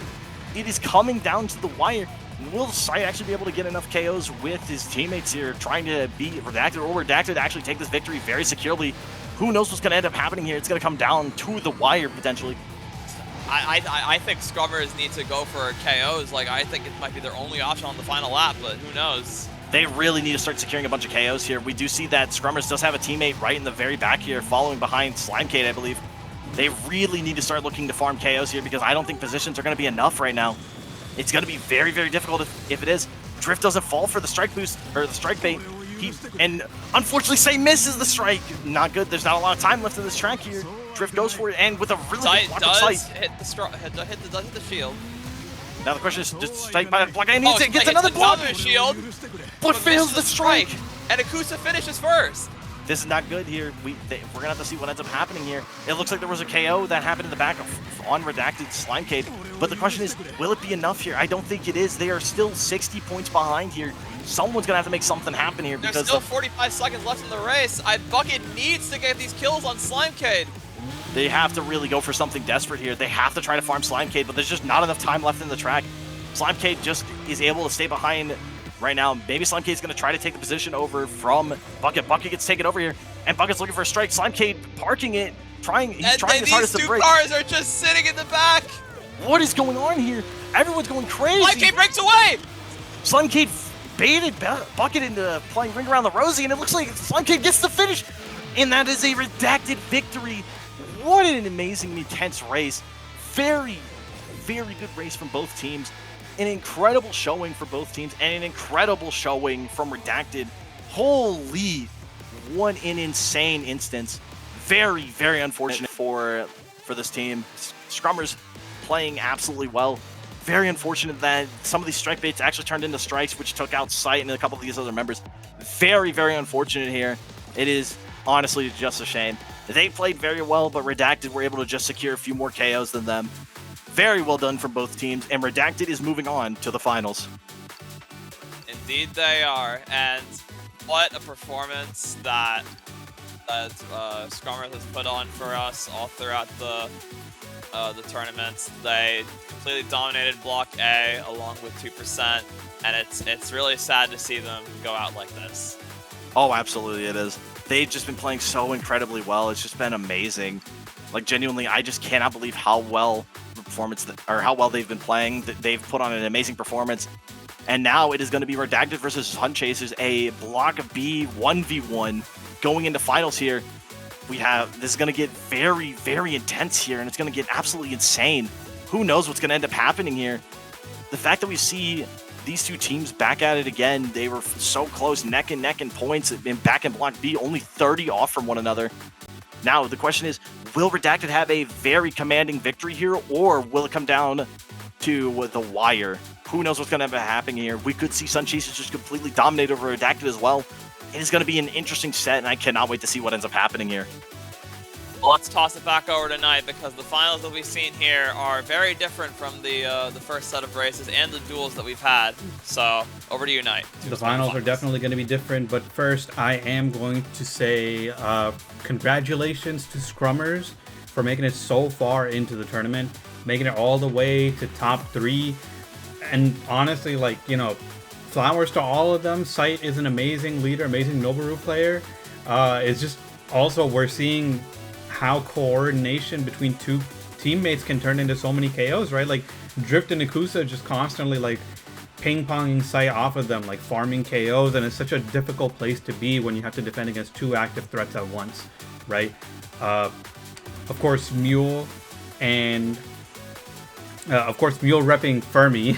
It is coming down to the wire. Will Sight actually be able to get enough KOs with his teammates here, trying to beat Redacted, or Redacted to actually take this victory very securely? Who knows what's going to end up happening here? It's going to come down to the wire, potentially. I think Scrummers need to go for KOs. Like, I think it might be their only option on the final lap, but who knows? They really need to start securing a bunch of KOs here. We do see that Scrummers does have a teammate right in the very back here, following behind Slimecade, I believe. They really need to start looking to farm KOs here because I don't think positions are going to be enough right now. It's going to be very, very difficult if it is. Drift doesn't fall for the strike boost, or the strike bait. And unfortunately, Say misses the strike. Not good. There's not a lot of time left in this track here. Drift goes for it, and with a really good block of sight. Hit the shield. Now the question is, does Sight by block? And he gets another block. Shield, but fails the strike. And Akusa finishes first. This is not good here. We're gonna have to see what ends up happening here. It looks like there was a KO that happened in the back on Redacted Slimecade. But the question is, will it be enough here? I don't think it is. They are still 60 points behind here. Someone's gonna have to make something happen here because there's still 45 seconds left in the race. Bucket needs to get these kills on Slimecade. They have to really go for something desperate here. They have to try to farm Slimecade, but there's just not enough time left in the track. Slimecade just is able to stay behind right now. Maybe Slimecade's going to try to take the position over from Bucket. Bucket gets taken over here, and Bucket's looking for a strike. Slimecade parking it, he's trying his hardest to break. These two cars are just sitting in the back. What is going on here? Everyone's going crazy. Slimecade breaks away. Slimecade baited Bucket into playing Ring Around the Rosie, and it looks like Slimecade gets the finish, and that is a Redacted victory. What an amazing, intense race. Very, very good race from both teams. An incredible showing for both teams, and an incredible showing from Redacted. Holy, what an insane instance. Very, very unfortunate for this team. Scrummers playing absolutely well. Very unfortunate that some of these strike baits actually turned into strikes, which took out Sight and a couple of these other members. Very, very unfortunate here. It is honestly just a shame. They played very well, but Redacted were able to just secure a few more KOs than them. Very well done from both teams, and Redacted is moving on to the finals. Indeed they are, and what a performance that Scrummers has put on for us all throughout the tournaments. They completely dominated Block A along with 2%, and it's really sad to see them go out like this. Oh, absolutely it is. They've just been playing so incredibly well. It's just been amazing. Like, genuinely, I just cannot believe how well how well they've been playing. They've put on an amazing performance. And now it is going to be Redacted versus Hunt Chasers, a Block B 1v1 going into finals here. This is going to get very, very intense here, and it's going to get absolutely insane. Who knows what's going to end up happening here? The fact that we see these two teams back at it again, they were so close, neck and neck in points, back in Block B, only 30 off from one another. Now, the question is, will Redacted have a very commanding victory here, or will it come down to the wire? Who knows what's going to end up happening here? We could see Sun Chasers just completely dominate over Redacted as well. It is going to be an interesting set, and I cannot wait to see what ends up happening here. Well, let's toss it back over to Knight, because the finals that we've seen here are very different from the first set of races and the duels that we've had. So, over to you, Knight. The finals are definitely going to be different, but first I am going to say congratulations to Scrummers for making it so far into the tournament, making it all the way to top 3. And honestly, like, you know, flowers to all of them. Sight is an amazing leader, amazing Noboru player. It's just also we're seeing how coordination between two teammates can turn into so many KOs, right? Like Drift and Akusa just constantly like ping-ponging Sight off of them, like farming KOs, and it's such a difficult place to be when you have to defend against 2 active threats at once, right? Of course, Mule and Mule repping Fermi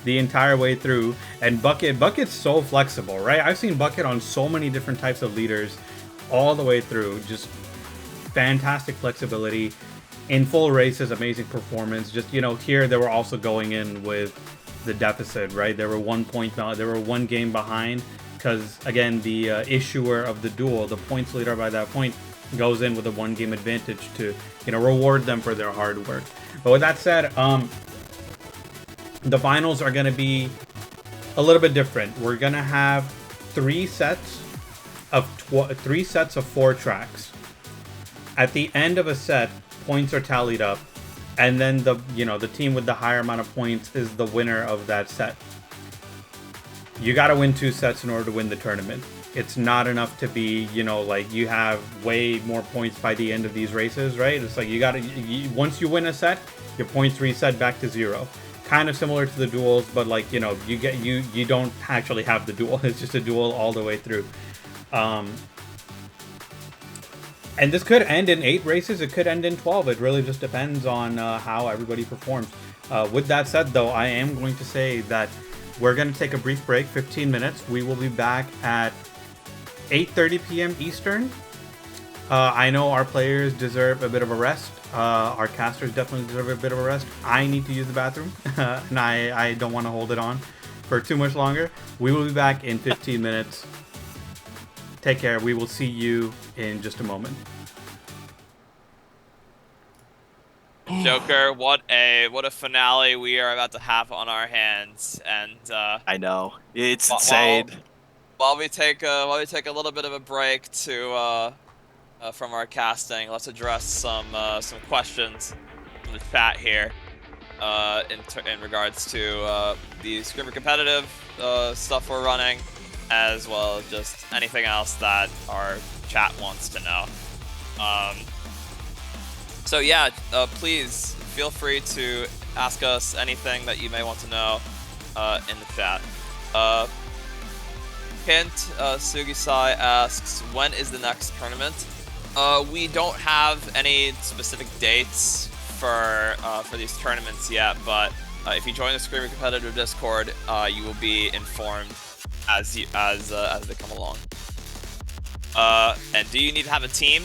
the entire way through, and Bucket's so flexible, right? I've seen Bucket on so many different types of leaders all the way through, just fantastic flexibility in full races, amazing performance. Just, you know, here they were also going in with the deficit, right? They were 1 point, they were 1 game behind because, again, the issuer of the duel, the points leader by that point, goes in with a 1 game advantage to, you know, reward them for their hard work. But with that said, the finals are going to be a little bit different. We're going to have 3 sets of 4 tracks. At the end of a set, points are tallied up, and then the team with the higher amount of points is the winner of that set. You got to win 2 sets in order to win the tournament. it's not enough to be, you know, like you have way more points by the end of these races, right? It's like you gotta, once you win a set, your points reset back to 0. Kind of similar to the duels, but like, you know, you don't actually have the duel. It's just a duel all the way through. And this could end in 8 races. It could end in 12. It really just depends on how everybody performs. With that said, though, I am going to say that we're going to take a brief break, 15 minutes. We will be back at 8:30 p.m. Eastern. I know our players deserve a bit of a rest. Our casters definitely deserve a bit of a rest. I need to use the bathroom, and I don't want to hold it on for too much longer. We will be back in 15 minutes. Take care. We will see you in just a moment. Joker, what a finale we are about to have on our hands, and I know it's insane. While we take a little bit of a break to from our casting, let's address some questions from the chat here in regards to the Screamer competitive stuff we're running, as well as just anything else that our chat wants to know. So yeah, please feel free to ask us anything that you may want to know in the chat. Hint, Sugisai asks, when is the next tournament? We don't have any specific dates for these tournaments yet, but if you join the Screamer competitive Discord, you will be informed as they come along. And do you need to have a team?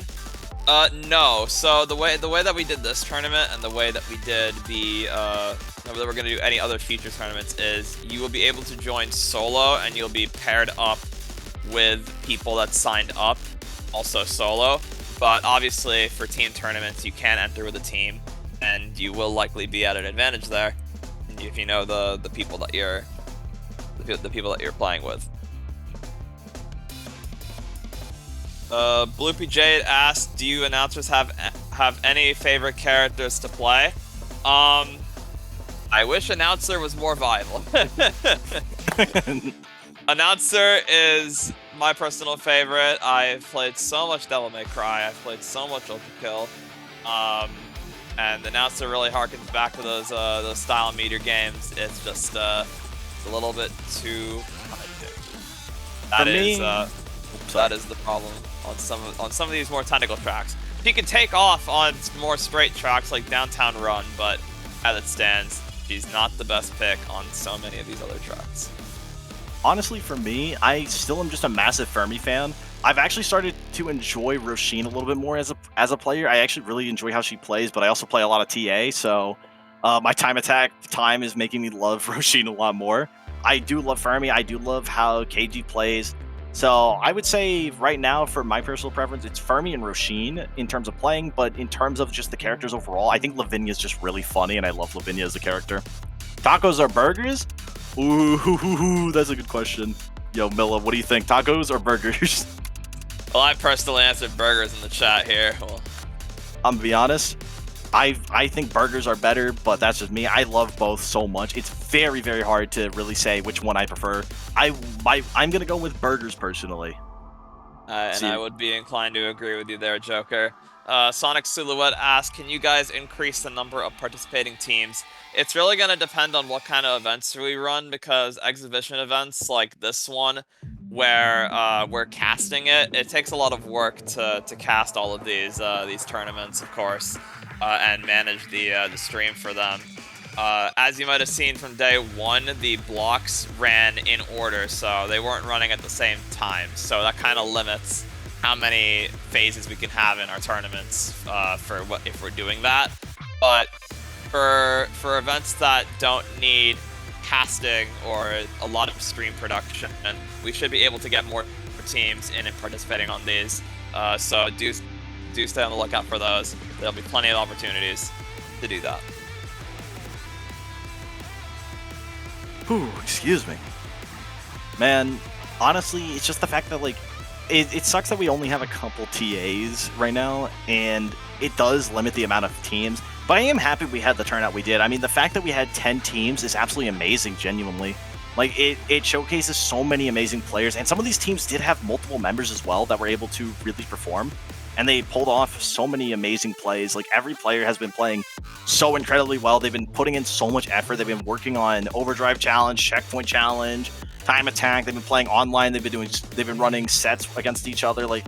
No. So the way that we did this tournament and the way that we did the that we're gonna do any other future tournaments is you will be able to join solo and you'll be paired up with people that signed up also solo. But obviously for team tournaments you can enter with a team and you will likely be at an advantage there if you know the people that you're playing with. Bloopy Jade asked, do you announcers have any favorite characters to play? I wish Announcer was more viable. Announcer is my personal favorite. I've played so much Devil May Cry. I've played so much Overkill. And Announcer really harkens back to those style meter games. It's just it's a little bit too that is the problem on some of these more technical tracks. She can take off on more straight tracks like Downtown Run, but as it stands, she's not the best pick on so many of these other tracks. Honestly, for me, I still am just a massive Fermi fan. I've actually started to enjoy Roshin a little bit more as a player. I actually really enjoy how she plays, but I also play a lot of TA, so my time attack time is making me love Roshin a lot more. I do love Fermi. I do love how KG plays. So I would say right now, for my personal preference, it's Fermi and Roshin in terms of playing, but in terms of just the characters overall, I think Lavinia is just really funny, and I love Lavinia as a character. Tacos or burgers? Ooh, that's a good question. Yo, Milla, what do you think? Tacos or burgers? Well, I personally answered burgers in the chat here. Well, I'm gonna be honest. I think burgers are better, but that's just me. I love both so much. It's very, very hard to really say which one I prefer. I'm gonna go with burgers personally. And I would be inclined to agree with you there, Joker. Sonic Silhouette asks, can you guys increase the number of participating teams? It's really going to depend on what kind of events we run, because exhibition events like this one, where we're casting it takes a lot of work to cast all of these tournaments, of course, and manage the stream for them. As you might have seen from day one, the blocks ran in order, so they weren't running at the same time. So that kind of limits how many phases we can have in our tournaments if we're doing that. But for events that don't need casting or a lot of stream production, we should be able to get more teams in and participating on these. So do stay on the lookout for those. There'll be plenty of opportunities to do that. Whew, excuse me. Man, honestly, it's just the fact that, like, it sucks that we only have a couple TAs right now, and it does limit the amount of teams, but I am happy we had the turnout we did. I mean, the fact that we had 10 teams is absolutely amazing, genuinely. Like, it showcases so many amazing players, and some of these teams did have multiple members as well that were able to really perform, and they pulled off so many amazing plays. Like, every player has been playing so incredibly well. They've been putting in so much effort. They've been working on Overdrive Challenge, Checkpoint Challenge, Time Attack. They've been playing online. They've been running sets against each other. Like,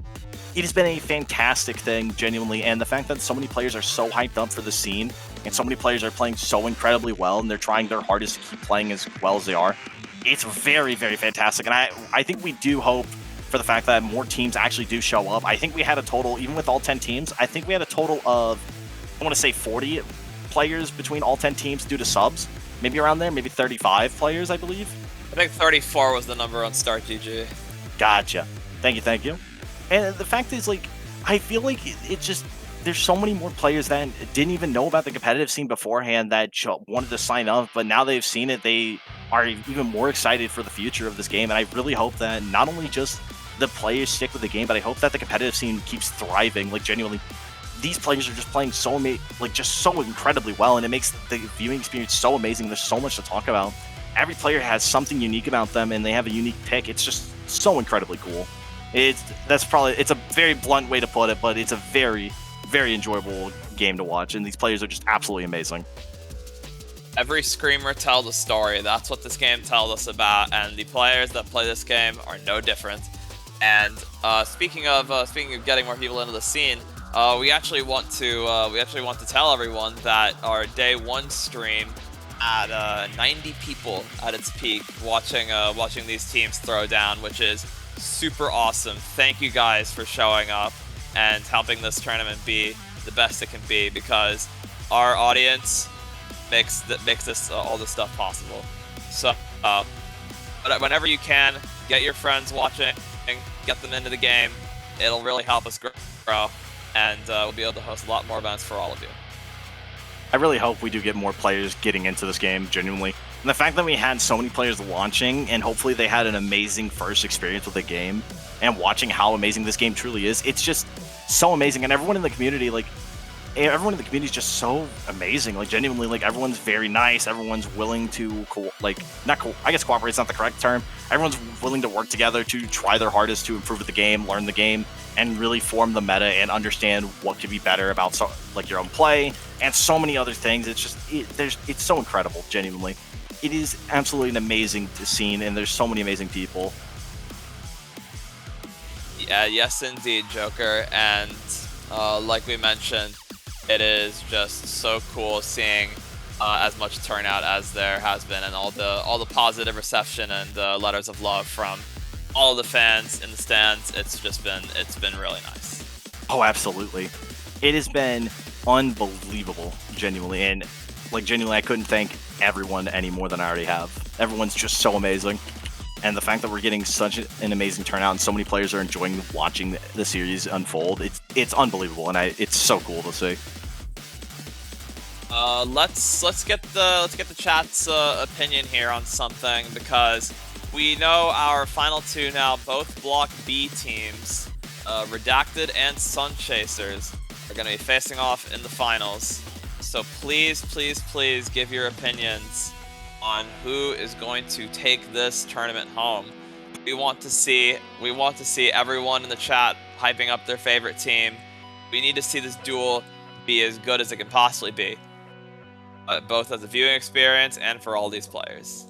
it has been a fantastic thing, genuinely, and the fact that so many players are so hyped up for the scene, and so many players are playing so incredibly well, and they're trying their hardest to keep playing as well as they are, it's very, very fantastic. And I think we do hope for the fact that more teams actually do show up. I think we had a total, even with all 10 teams, I think we had a total of, I want to say 40 players between all 10 teams due to subs. Maybe around there, maybe 35 players, I believe. I think 34 was the number on Start GG. Gotcha. Thank you. And the fact is, like, I feel like it just, there's so many more players that didn't even know about the competitive scene beforehand that wanted to sign up, but now they've seen it, they are even more excited for the future of this game. And I really hope that not only just the players stick with the game, but I hope that the competitive scene keeps thriving. Like, genuinely, these players are just playing so incredibly well, and it makes the viewing experience so amazing. There's so much to talk about. Every player has something unique about them, and they have a unique pick. It's just so incredibly cool. It's a very blunt way to put it, but it's a very, very enjoyable game to watch, and these players are just absolutely amazing. Every screamer tells a story. That's what this game tells us about, and the players that play this game are no different. And speaking of getting more people into the scene, we actually want to tell everyone that our day one stream had 90 people at its peak watching these teams throw down, which is super awesome. Thank you guys for showing up and helping this tournament be the best it can be, because our audience makes this all this stuff possible. So whenever you can, get your friends watching, get them into the game. It'll really help us grow, and we'll be able to host a lot more events for all of you. I really hope we do get more players getting into this game, genuinely. And the fact that we had so many players launching, and hopefully they had an amazing first experience with the game, and watching how amazing this game truly is, it's just so amazing. And everyone in the community, is just so amazing. Like, genuinely, like, everyone's very nice. Everyone's willing to, I guess cooperate is not the correct term. Everyone's willing to work together to try their hardest to improve the game, learn the game, and really form the meta and understand what could be better about your own play and so many other things. It's just, it's so incredible, genuinely. It is absolutely an amazing scene, and there's so many amazing people. Yeah, yes indeed, Joker. And like we mentioned, it is just so cool seeing as much turnout as there has been, and all the positive reception and letters of love from all the fans in the stands. It's been really nice. Oh, absolutely. It has been unbelievable, genuinely. And genuinely, I couldn't thank everyone any more than I already have. Everyone's just so amazing. And the fact that we're getting such an amazing turnout and so many players are enjoying watching the series unfold, it's unbelievable, and it's so cool to see. Let's get the chat's opinion here on something, because we know our final two now, both Block B teams, Redacted and Sun Chasers, are going to be facing off in the finals. So please, please, please give your opinions on who is going to take this tournament home. We want to see everyone in the chat hyping up their favorite team. We need to see this duel be as good as it can possibly be, both as a viewing experience and for all these players.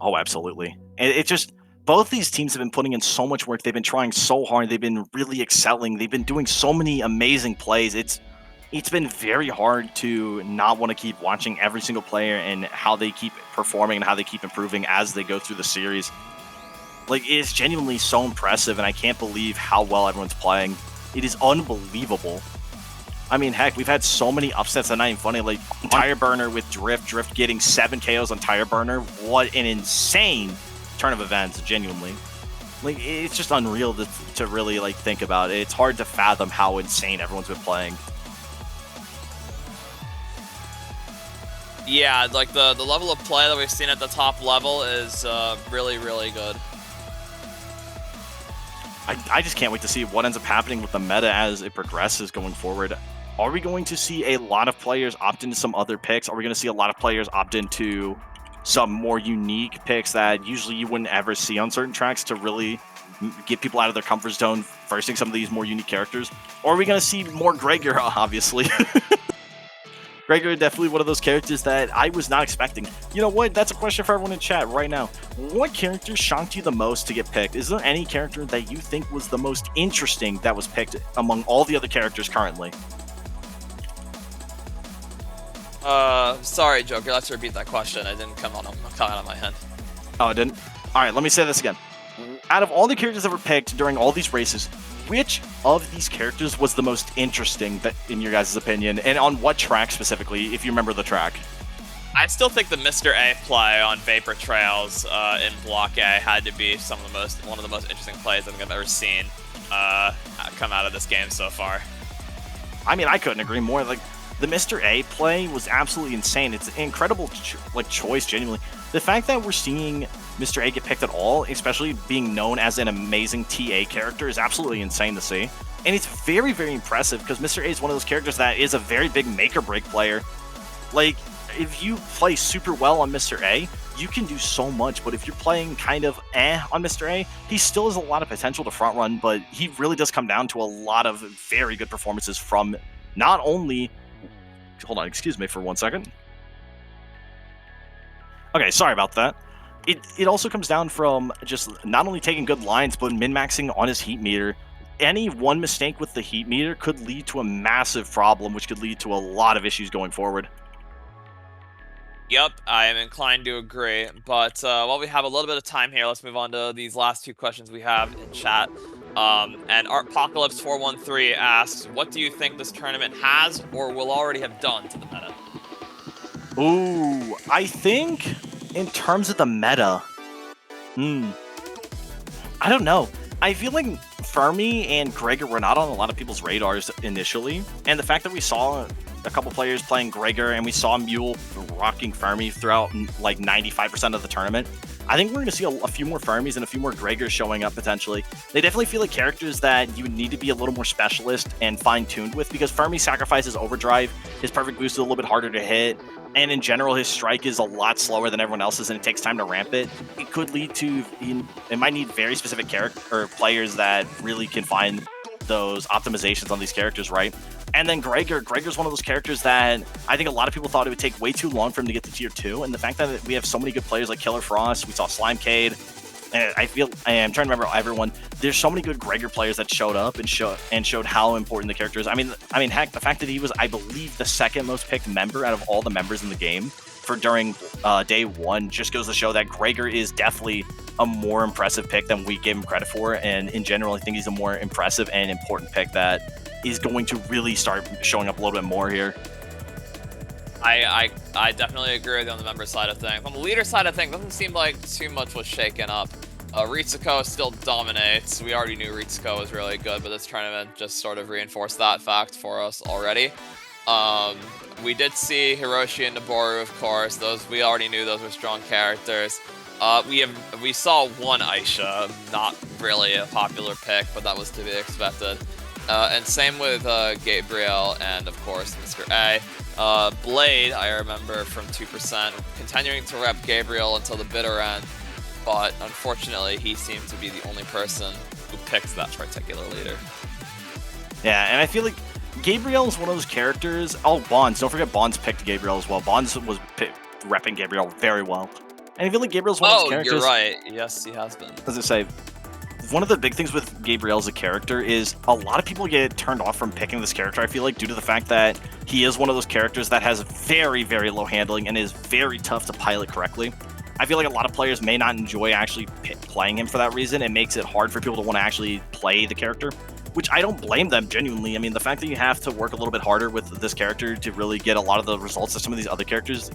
Oh, absolutely. And it just, both these teams have been putting in so much work. They've been trying so hard. They've been really excelling. They've been doing so many amazing plays. It's been very hard to not want to keep watching every single player and how they keep performing and how they keep improving as they go through the series. It's genuinely so impressive, and I can't believe how well everyone's playing. It is unbelievable. I mean, heck, we've had so many upsets that are not even funny. Tireburner with Drift getting 7 KOs on Tireburner. What an insane turn of events, genuinely. It's just unreal to really think about. It's hard to fathom how insane everyone's been playing. Yeah, the level of play that we've seen at the top level is really, really good. I just can't wait to see what ends up happening with the meta as it progresses going forward. Are we going to see a lot of players opt into some other picks? Are we going to see a lot of players opt into some more unique picks that usually you wouldn't ever see on certain tracks to really get people out of their comfort zone, versing some of these more unique characters? Or are we going to see more Gregor, obviously? Gregor, definitely one of those characters that I was not expecting. You know what? That's a question for everyone in chat right now. What character shocked you the most to get picked? Is there any character that you think was the most interesting that was picked among all the other characters currently? Sorry, Joker. Let's repeat that question. I didn't come out of my head. Oh, it didn't? All right, let me say this again. Out of all the characters that were picked during all these races, which of these characters was the most interesting, in your guys' opinion, and on what track specifically, if you remember the track? I still think the Mr. A play on Vapor Trails in Block A had to be one of the most interesting plays I think I've ever seen come out of this game so far. I mean, I couldn't agree more. Like, the Mr. A play was absolutely insane. It's an incredible choice, genuinely. The fact that we're seeing Mr. A get picked at all, especially being known as an amazing TA character, is absolutely insane to see. And it's very, very impressive because Mr. A is one of those characters that is a very big make-or-break player. Like, if you play super well on Mr. A, you can do so much, but if you're playing kind of on Mr. A, he still has a lot of potential to front run, but he really does come down to a lot of very good performances from not only... Hold on, excuse me for 1 second. Okay, sorry about that. It also comes down from just not only taking good lines, but min-maxing on his heat meter. Any one mistake with the heat meter could lead to a massive problem, which could lead to a lot of issues going forward. Yep, I am inclined to agree. But while we have a little bit of time here, let's move on to these last two questions we have in chat. And Artpocalypse413 asks, what do you think this tournament has or will already have done to the meta? Ooh, I think in terms of the meta, I don't know. I feel like Fermi and Gregor were not on a lot of people's radars initially, and the fact that we saw a couple players playing Gregor and we saw Mule rocking Fermi throughout like 95% of the tournament, I think we're going to see a few more Fermis and a few more Gregors showing up potentially. They definitely feel like characters that you would need to be a little more specialist and fine-tuned with, because Fermi sacrifices overdrive, his perfect boost is a little bit harder to hit, and in general his strike is a lot slower than everyone else's and it takes time to ramp it. It could lead to, it might need very specific character or players that really can find those optimizations on these characters, right? And then Gregor's one of those characters that I think a lot of people thought it would take way too long for him to get to tier 2, and the fact that we have so many good players like Killer Frost, we saw Slimecade, and I'm trying to remember everyone. There's so many good Gregor players that showed up and showed how important the character is. I mean, heck, the fact that he was, I believe, the second most picked member out of all the members in the game during day 1 just goes to show that Gregor is definitely a more impressive pick than we gave him credit for, and in general, I think he's a more impressive and important pick that is going to really start showing up a little bit more here. I definitely agree with you on the member side of things. On the leader side of things, doesn't seem like too much was shaken up. Ritsuko still dominates. We already knew Ritsuko was really good, but this tournament just sort of reinforced that fact for us already. We did see Hiroshi and Noboru, of course. Those we already knew those were strong characters. We saw one Aisha, not really a popular pick, but that was to be expected. And same with Gabriel and, of course, Mr. A. Blade, I remember from 2%, continuing to rep Gabriel until the bitter end, but unfortunately, he seemed to be the only person who picked that particular leader. Yeah, and I feel like Gabriel is one of those characters. Oh, Bonds. Don't forget Bonds picked Gabriel as well. Bonds was repping Gabriel very well. And I feel like Gabriel's one of those characters. Oh, you're right. Yes, he has been. As I say, one of the big things with Gabriel as a character is a lot of people get turned off from picking this character, I feel like, due to the fact that he is one of those characters that has very, very low handling and is very tough to pilot correctly. I feel like a lot of players may not enjoy actually playing him for that reason. It makes it hard for people to want to actually play the character, which I don't blame them, genuinely. I mean, the fact that you have to work a little bit harder with this character to really get a lot of the results that some of these other characters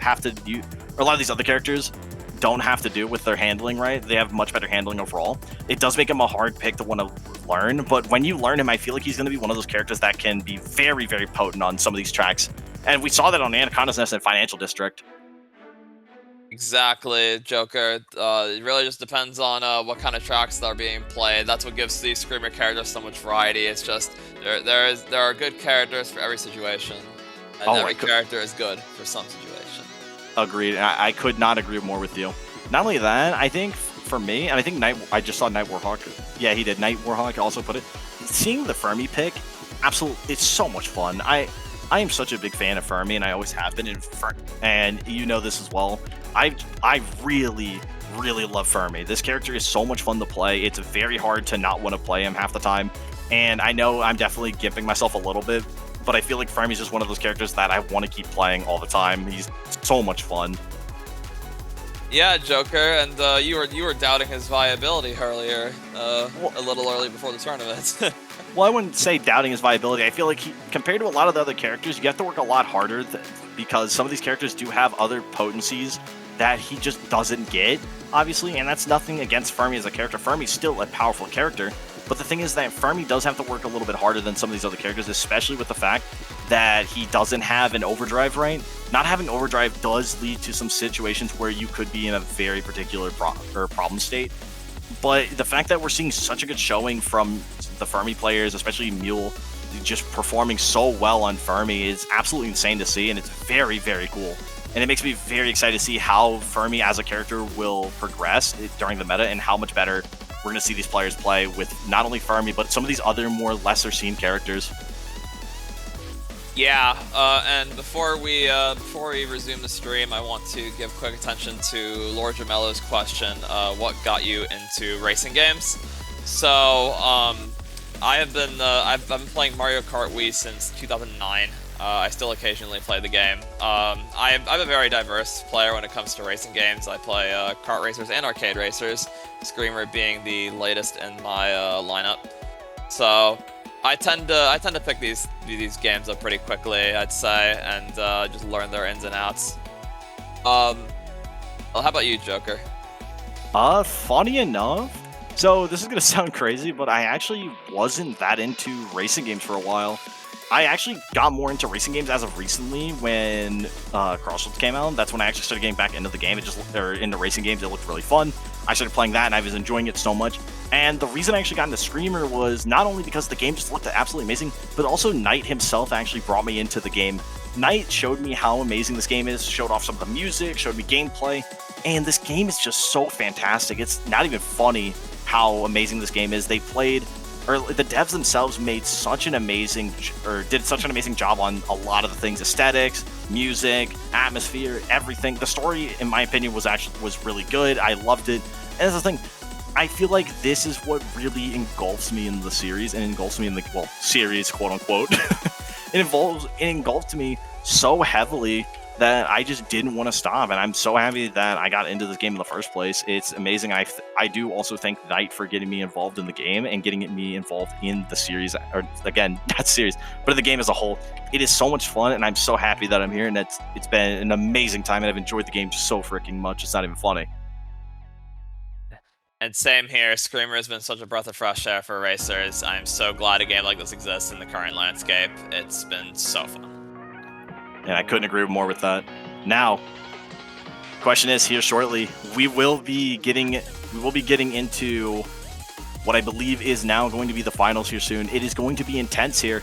have to do, or a lot of these other characters don't have to do with their handling, right? They have much better handling overall. It does make him a hard pick to want to learn, but when you learn him, I feel like he's going to be one of those characters that can be very, very potent on some of these tracks. And we saw that on Anaconda's Nest and Financial District. Exactly, Joker. It really just depends on what kind of tracks are being played. That's what gives these Screamer characters so much variety. It's just, there are good characters for every situation, and every character is good for some situation. Agreed. I could not agree more with you. Not only that, I think for me, and I think I just saw Night Warhawk. Yeah, he did. Night Warhawk also put it. Seeing the Fermi pick, absolutely, it's so much fun. I am such a big fan of Fermi, and I always have been. And you know this as well. I really love Fermi. This character is so much fun to play. It's very hard to not want to play him half the time. And I know I'm definitely gimping myself a little bit, but I feel like Fermi's just one of those characters that I want to keep playing all the time. He's so much fun. Yeah, Joker, and you were doubting his viability earlier, a little early before the tournament. Well, I wouldn't say doubting his viability. I feel like compared to a lot of the other characters, you have to work a lot harder because some of these characters do have other potencies that he just doesn't get, obviously, and that's nothing against Fermi as a character. Fermi's still a powerful character, but the thing is that Fermi does have to work a little bit harder than some of these other characters, especially with the fact that he doesn't have an overdrive, right? Not having overdrive does lead to some situations where you could be in a very particular problem state. But the fact that we're seeing such a good showing from the Fermi players, especially Mule, just performing so well on Fermi is absolutely insane to see, and it's very, very cool. And it makes me very excited to see how Fermi as a character will progress during the meta and how much better we're going to see these players play with not only Fermi, but some of these other more lesser seen characters. Yeah, and before we resume the stream, I want to give quick attention to Lord Jamello's question, what got you into racing games? So, I've been playing Mario Kart Wii since 2009. I still occasionally play the game. I'm a very diverse player when it comes to racing games. I play kart racers and arcade racers, Screamer being the latest in my lineup. So I tend to pick these games up pretty quickly, I'd say, and just learn their ins and outs. Well, how about you, Joker? Funny enough, so this is gonna sound crazy, but I actually wasn't that into racing games for a while. I actually got more into racing games as of recently when Crossroads came out. That's when I actually started getting back into the game. Into racing games. It looked really fun. I started playing that, and I was enjoying it so much. And the reason I actually got into Screamer was not only because the game just looked absolutely amazing, but also Knight himself actually brought me into the game. Knight showed me how amazing this game is, showed off some of the music, showed me gameplay, and this game is just so fantastic. It's not even funny how amazing this game is. The devs themselves made did such an amazing job on a lot of the things: aesthetics, music, atmosphere, everything. The story, in my opinion, was really good. I loved it. And that's the thing, I feel like this is what really engulfs me in the series, and engulfs me in the series, quote unquote. It engulfed me so heavily that I just didn't want to stop, and I'm so happy that I got into this game in the first place. It's amazing. I do also thank Knight for getting me involved in the game and getting me involved in the series, or again, not series, but in the game as a whole. It is so much fun, and I'm so happy that I'm here, and it's been an amazing time, and I've enjoyed the game so freaking much. It's not even funny. And same here, Screamer has been such a breath of fresh air for racers. I'm so glad a game like this exists in the current landscape. It's been so fun. And I couldn't agree more with that. Now, question is here shortly. We will be getting into what I believe is now going to be the finals here soon. It is going to be intense here.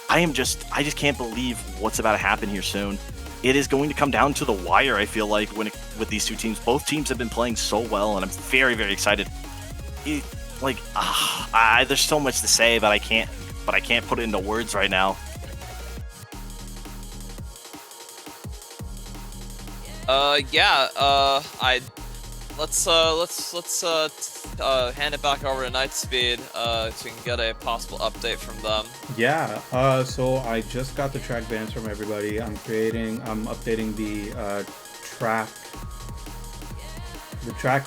I just can't believe what's about to happen here soon. It is going to come down to the wire, I feel like, with these two teams. Both teams have been playing so well, and I'm very, very excited. There's so much to say, but I can't put it into words right now. Let's hand it back over to Nightspeed so we can get a possible update from them. Yeah, so I just got the track bans from everybody. I'm updating the track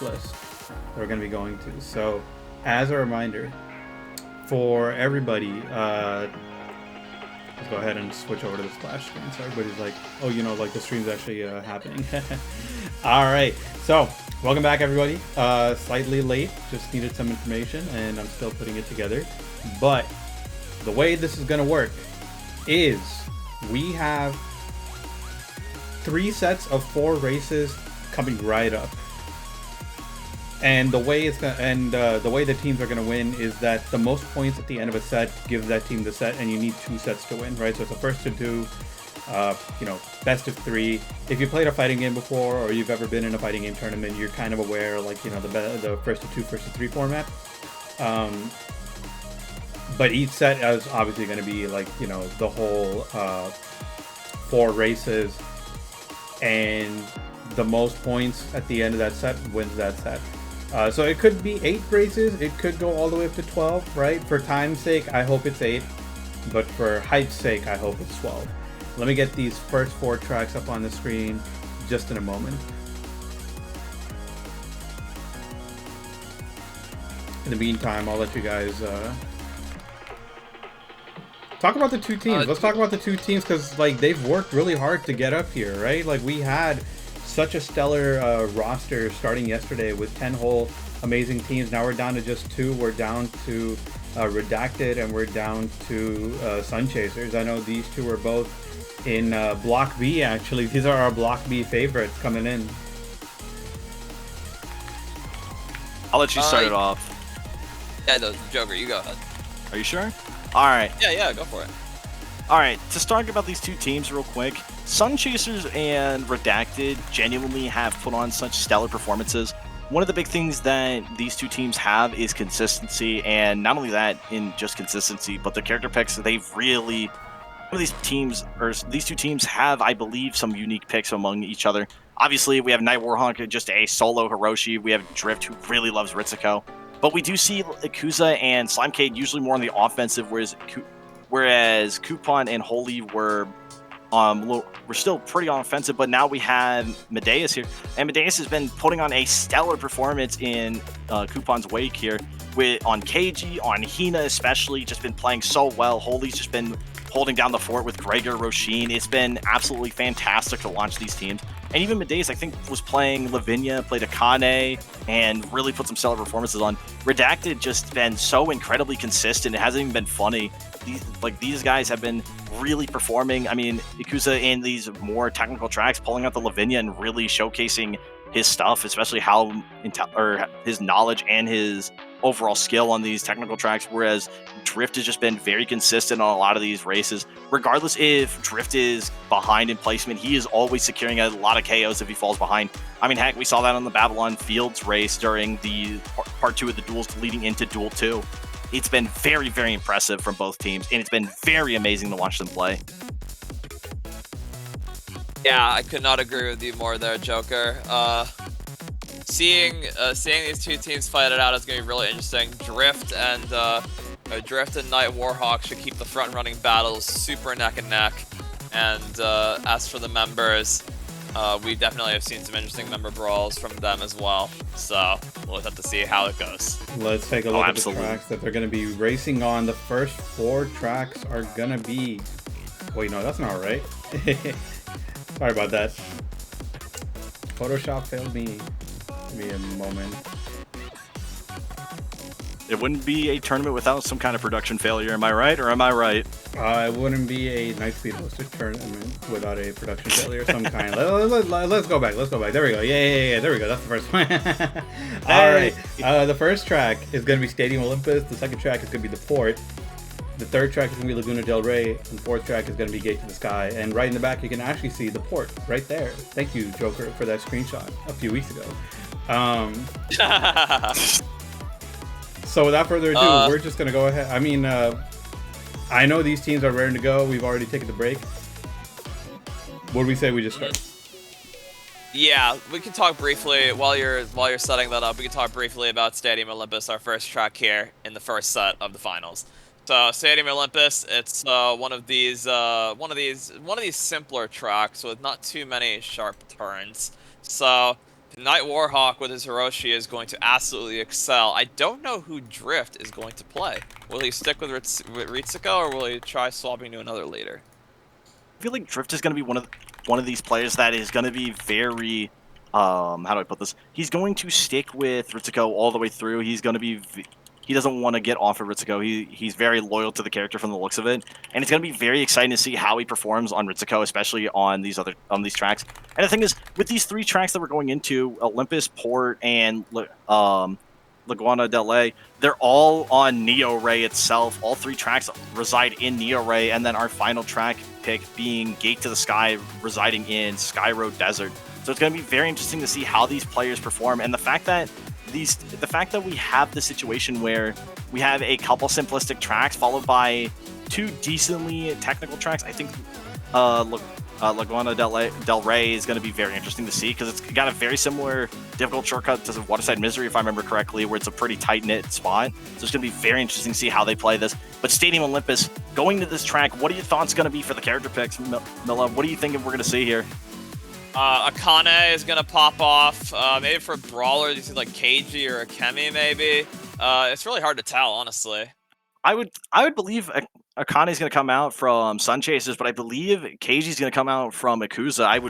list that we're going to be going to. So, as a reminder, for everybody, let's go ahead and switch over to the splash screen so everybody's like, oh, the stream's actually happening. All right, so welcome back, everybody. Slightly late, just needed some information, and I'm still putting it together. But the way this is going to work is we have 3 sets of 4 races coming right up. And the way the way the teams are going to win is that the most points at the end of a set gives that team the set, and you need 2 sets to win, right? So it's a first to 2 best of 3. If you played a fighting game before, or you've ever been in a fighting game tournament, you're kind of aware, like, the first of 2, first of 3 format. But each set is obviously going to be like, the whole 4 races, and the most points at the end of that set wins that set. So it could be 8 races, it could go all the way up to 12, right? For time's sake, I hope it's 8, but for hype's sake, I hope it's 12. Let me get these first 4 tracks up on the screen just in a moment. In the meantime, I'll let you guys talk about the 2 teams. Let's talk about the 2 teams, because like they've worked really hard to get up here, right? Like we had such a stellar roster starting yesterday with 10 whole amazing teams. Now we're down to just 2. We're down to Redacted, and we're down to Sun Chasers. I know these 2 are both in Block B, actually. These are our Block B favorites coming in. I'll let you start it off. Yeah, no, Joker, you go ahead. Are you sure? All right. Yeah, go for it. All right, to start about these 2 teams real quick, Sun Chasers and Redacted genuinely have put on such stellar performances. One of the big things that these 2 teams have is consistency, and not only that in just consistency, but the character picks, they've really... These 2 teams have, I believe, some unique picks among each other. Obviously, we have Night Warhawk, just a solo Hiroshi. We have Drift, who really loves Ritsuko. But we do see Ikuza and Slimecade usually more on the offensive, whereas Coupon and Holy were still pretty on offensive. But now we have Medeus here, and Medeus has been putting on a stellar performance in Coupon's wake here, on KG, on Hina especially, just been playing so well. Holy's just been holding down the fort with Gregor, Roshin. It's been absolutely fantastic to launch these teams. And even Medeus, I think, was playing Lavinia, played Akane, and really put some stellar performances on. Redacted just been so incredibly consistent. It hasn't even been funny. These guys have been really performing. I mean, Ikuza in these more technical tracks, pulling out the Lavinia and really showcasing his stuff, especially his knowledge and his overall skill on these technical tracks, whereas Drift has just been very consistent on a lot of these races. Regardless if Drift is behind in placement, he is always securing a lot of KOs if he falls behind. I mean, heck, we saw that on the Babylon Fields race during the part 2 of the duels leading into Duel 2. It's been very, very impressive from both teams, and it's been very amazing to watch them play. Yeah, I could not agree with you more there, Joker. Seeing these 2 teams fight it out is going to be really interesting. Drift and Night Warhawk should keep the front-running battles super neck and neck. And as for the members, we definitely have seen some interesting member brawls from them as well. So we'll have to see how it goes. Let's take a look at the tracks that they're going to be racing on. The first 4 tracks are going to be... Wait, no, that's not right. Sorry about that. Photoshop failed me. Give me a moment. It wouldn't be a tournament without some kind of production failure. Am I right, or am I right? It wouldn't be a Nightspeed hosted tournament without a production failure of some kind. Let's go back. There we go. Yeah. There we go. That's the first one. All right. The first track is going to be Stadium Olympus. The second track is going to be The Port. The third track is going to be Laguna del Rey, and the fourth track is going to be Gate to the Sky. And right in the back, you can actually see the port right there. Thank you, Joker, for that screenshot a few weeks ago. So without further ado, we're just going to go ahead. I mean, I know these teams are raring to go. We've already taken the break. What do we say we just start? Yeah, we can talk briefly while you're setting that up. We can talk briefly about Stadium Olympus, our first track here in the first set of the finals. So Stadium Olympus, it's one of these simpler tracks with not too many sharp turns. So Night Warhawk with his Hiroshi is going to absolutely excel. I don't know who Drift is going to play. Will he stick with Ritsuko, or will he try swapping to another leader? I feel like Drift is going to be one of these players that is going to be very, how do I put this? He's going to stick with Ritsuko all the way through. He's going to be, he doesn't want to get off of Ritsuko. He's very loyal to the character from the looks of it, and it's going to be very exciting to see how he performs on Ritsuko, especially on these tracks. And the thing is, with these 3 tracks that we're going into, Olympus, Port, and Laguna del Rey, they're all on Neo Rey itself. All 3 tracks reside in Neo Rey, and then our final track pick being Gate to the Sky, residing in Sky Road Desert. So it's going to be very interesting to see how these players perform, and the fact that we have the situation where we have a couple simplistic tracks followed by 2 decently technical tracks. I think Laguna del Rey is going to be very interesting to see because it's got a very similar difficult shortcut to Waterside Misery, if I remember correctly, where it's a pretty tight-knit spot. So it's going to be very interesting to see how they play this. But Stadium Olympus, going to this track, what are your thoughts going to be for the character picks, Milla? What are you thinking we're going to see here? Akane is gonna pop off. Maybe for brawlers, you see like Keiji or Akemi, maybe. It's really hard to tell, honestly. I would believe Akane is gonna come out from Sun Chasers, but I believe Keiji is gonna come out from Akusa. I'd be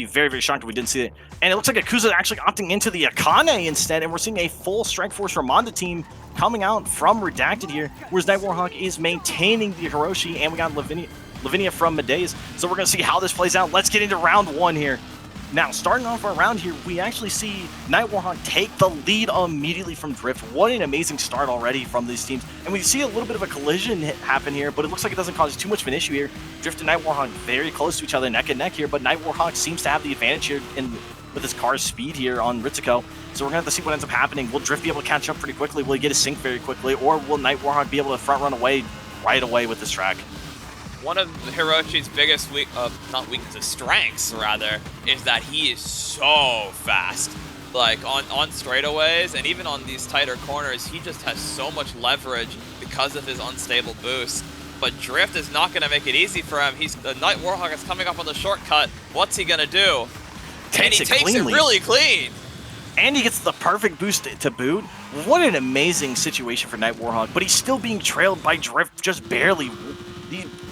very, very shocked if we didn't see it. And it looks like Akusa actually opting into the Akane instead, and we're seeing a full Strike Force Ramonda team coming out from Redacted here, whereas Night Warhawk is maintaining the Hiroshi, and we got Lavinia from Medeis. So we're going to see how this plays out. Let's get into round 1 here. Now, starting off our round here, we actually see Night Warhawk take the lead immediately from Drift. What an amazing start already from these teams. And we see a little bit of a collision happen here, but it looks like it doesn't cause too much of an issue here. Drift and Night Warhawk very close to each other, neck and neck here, but Night Warhawk seems to have the advantage here with his car's speed here on Ritsuko. So we're going to have to see what ends up happening. Will Drift be able to catch up pretty quickly? Will he get a sync very quickly? Or will Night Warhawk be able to front run away right away with this track? One of Hiroshi's biggest strengths, rather, is that he is so fast. Like, on straightaways, and even on these tighter corners, he just has so much leverage because of his unstable boost. But Drift is not going to make it easy for him. The Night Warhawk is coming up on the shortcut. What's he going to do? And he takes it really clean. And he gets the perfect boost to boot. What an amazing situation for Night Warhawk. But he's still being trailed by Drift just barely.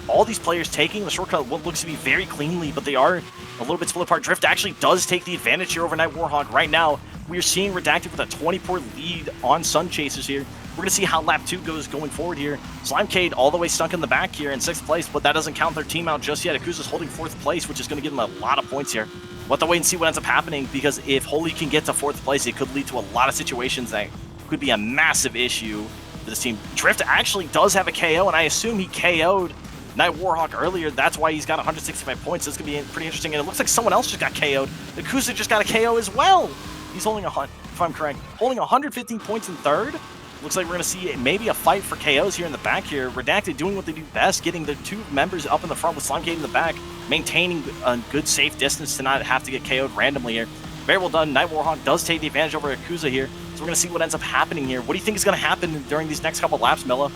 All these players taking the shortcut what looks to be very cleanly, but they are a little bit split apart. Drift actually does take the advantage here over Night Warhawk. Right now, we are seeing Redacted with a 20-point lead on Sun Chasers here. We're going to see how lap 2 goes going forward here. Slimecade all the way stuck in the back here in 6th place, but that doesn't count their team out just yet. Akusa's holding 4th place, which is going to give them a lot of points here. We'll have to wait and see what ends up happening, because if Holy can get to 4th place, it could lead to a lot of situations that could be a massive issue for this team. Drift actually does have a KO, and I assume he KO'd Night Warhawk earlier. That's why he's got 165 points. This is going to be pretty interesting. And it looks like someone else just got KO'd. Akusa just got a KO as well. He's holding if I'm correct, holding 115 points in 3rd. Looks like we're going to see maybe a fight for KOs here in the back here. Redacted doing what they do best, getting the 2 members up in the front with Slimecade in the back, maintaining a good safe distance to not have to get KO'd randomly here. Very well done. Night Warhawk does take the advantage over Akusa here. So we're going to see what ends up happening here. What do you think is going to happen during these next couple laps, Milla?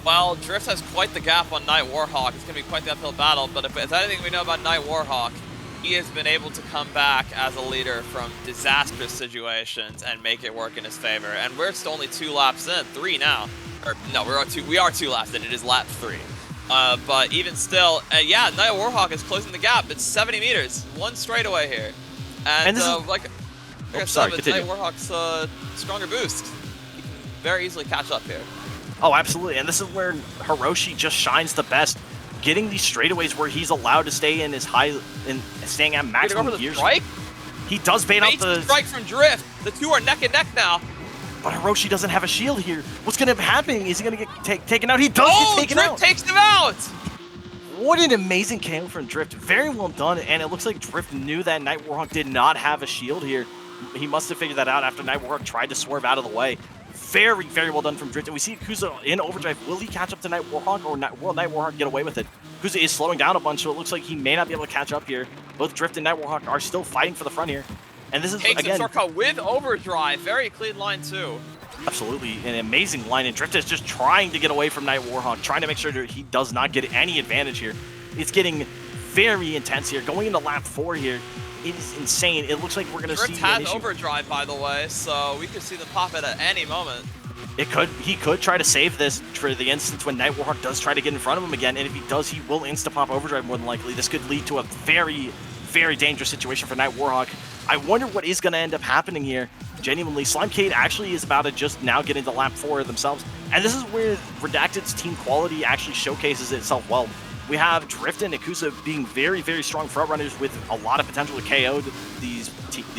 Well, Drift has quite the gap on Night Warhawk. It's going to be quite the uphill battle, but if there's anything we know about Night Warhawk, he has been able to come back as a leader from disastrous situations and make it work in his favor. And we're still only 2 laps in, 3 now. Or no, we are 2 laps in. It is lap 3. But even still, yeah, Night Warhawk is closing the gap. It's 70 meters, 1 straightaway here. And like I said, with Night Warhawk's stronger boost, he can very easily catch up here. Oh, absolutely. And this is where Hiroshi just shines the best. Getting these straightaways where he's allowed to stay in his staying at maximum gears. Strike? He does bait out the strike from Drift. The 2 are neck and neck now. But Hiroshi doesn't have a shield here. What's going to happen? Is he going to get taken out? He does get taken out. Drift takes him out. What an amazing KO from Drift. Very well done. And it looks like Drift knew that Night Warhawk did not have a shield here. He must have figured that out after Night Warhawk tried to swerve out of the way. Very, very well done from Drift. And we see Akusa in overdrive. Will he catch up to Night Warhawk, or will Night Warhawk get away with it? Akusa is slowing down a bunch, so it looks like he may not be able to catch up here. Both Drift and Night Warhawk are still fighting for the front here. And this is, takes again, a shortcut with overdrive. Very clean line, too. Absolutely. An amazing line. And Drift is just trying to get away from Night Warhawk, trying to make sure that he does not get any advantage here. It's getting very intense here. Going into lap 4 here, it is insane. It looks like we're going to see Drift has overdrive, by the way, so we could see them pop it at any moment. He could try to save this for the instance when Night Warhawk does try to get in front of him again, and if he does, he will insta-pop overdrive more than likely. This could lead to a very, very dangerous situation for Night Warhawk. I wonder what is going to end up happening here. Genuinely, Slimecade actually is about to just now get into lap 4 themselves, and this is where Redacted's team quality actually showcases itself well. We have Drift and Akusa being very, very strong frontrunners with a lot of potential to KO these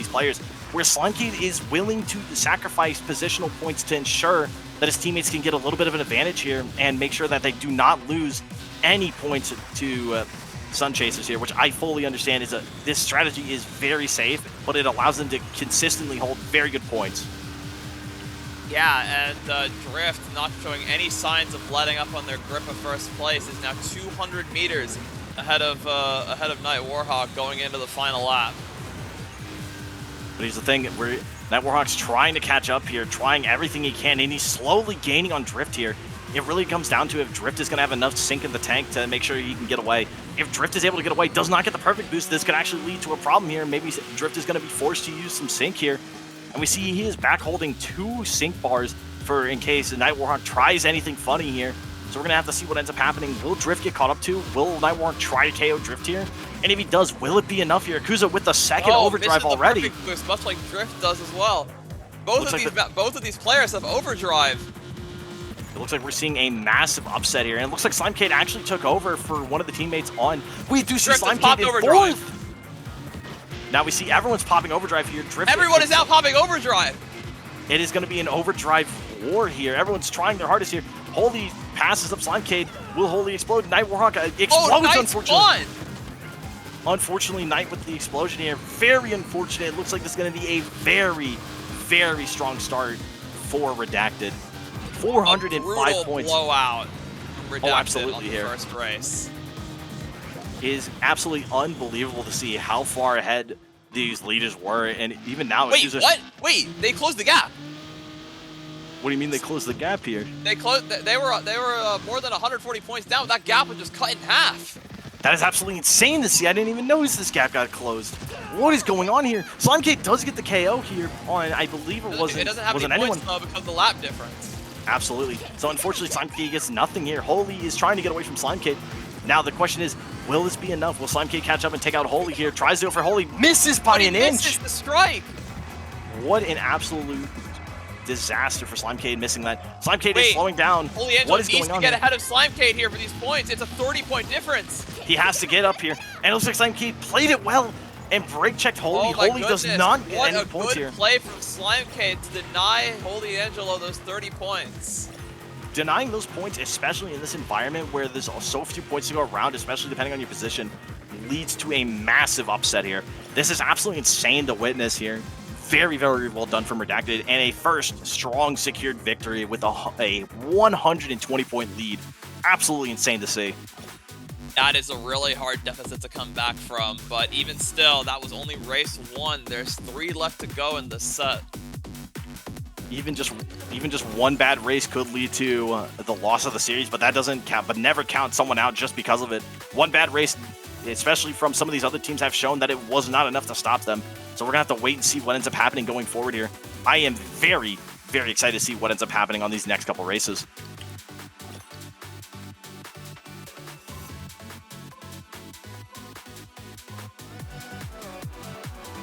players, where Slimecade is willing to sacrifice positional points to ensure that his teammates can get a little bit of an advantage here and make sure that they do not lose any points to Sun Chasers here, which I fully understand is this strategy is very safe, but it allows them to consistently hold very good points. Yeah, and Drift, not showing any signs of letting up on their grip of first place, is now 200 meters ahead of Night Warhawk going into the final lap. But here's the thing, Night Warhawk's trying to catch up here, trying everything he can, and he's slowly gaining on Drift here. It really comes down to if Drift is going to have enough sync in the tank to make sure he can get away. If Drift is able to get away, does not get the perfect boost, this could actually lead to a problem here. Maybe Drift is going to be forced to use some sync here. And we see he is back holding 2 sync bars for in case Night Warhawk tries anything funny here. So we're going to have to see what ends up happening. Will Drift get caught up to? Will Night Warhawk try to KO Drift here? And if he does, will it be enough here? Yakuza with the second overdrive already. The perfect boost, much like Drift does as well. Both of these players have overdrive. It looks like we're seeing a massive upset here, and it looks like Slimecade actually took over for one of the teammates on. We do see Slimecade in fourth. Now we see everyone's popping overdrive here. Everyone is now popping overdrive. It is going to be an overdrive war here. Everyone's trying their hardest here. Holy passes up Slimecade. Will Holy explode? Night Warhawk explodes, unfortunately. Unfortunately, Knight with the explosion here. Very unfortunate. It looks like this is going to be a very, very strong start for Redacted. 405 points. Blowout. Absolutely on the here. First race. It is absolutely unbelievable to see how far ahead these leaders were, and even now. Wait, what? Wait, they closed the gap. What do you mean they closed the gap here? They closed. They were more than 140 points down. That gap was just cut in half. That is absolutely insane to see. I didn't even notice this gap got closed. What is going on here? Slimecade does get the KO here on, I believe it wasn't. It doesn't have any anyone. points though because of the lap difference. Absolutely. So unfortunately, Slimecade gets nothing here. Holy is trying to get away from Slimecade. Now the question is, will this be enough? Will Slimecade catch up and take out Holy here? Tries to go for Holy, misses by an inch. Misses the strike. What an absolute disaster for Slimecade missing that. Slimecade is slowing down. Holy Angel needs to get ahead of Slimecade here for these points. It's a 30-point difference. He has to get up here. And it looks like Slimecade played it well and brake checked Holy. Holy does not get any points here. What a good play from Slimecade to deny Holy Angelo those 30 points. Denying those points, especially in this environment where there's so few points to go around, especially depending on your position, leads to a massive upset here. This is absolutely insane to witness here. Very, very well done from Redacted, and a first strong secured victory with a 120-point lead. Absolutely insane to see. That is a really hard deficit to come back from, but even still, that was only race 1. There's 3 left to go in the set. Even just one bad race could lead to the loss of the series, but that doesn't count. But never count someone out just because of it. One bad race, especially from some of these other teams, have shown that it was not enough to stop them. So we're gonna have to wait and see what ends up happening going forward here. I am very, very excited to see what ends up happening on these next couple races.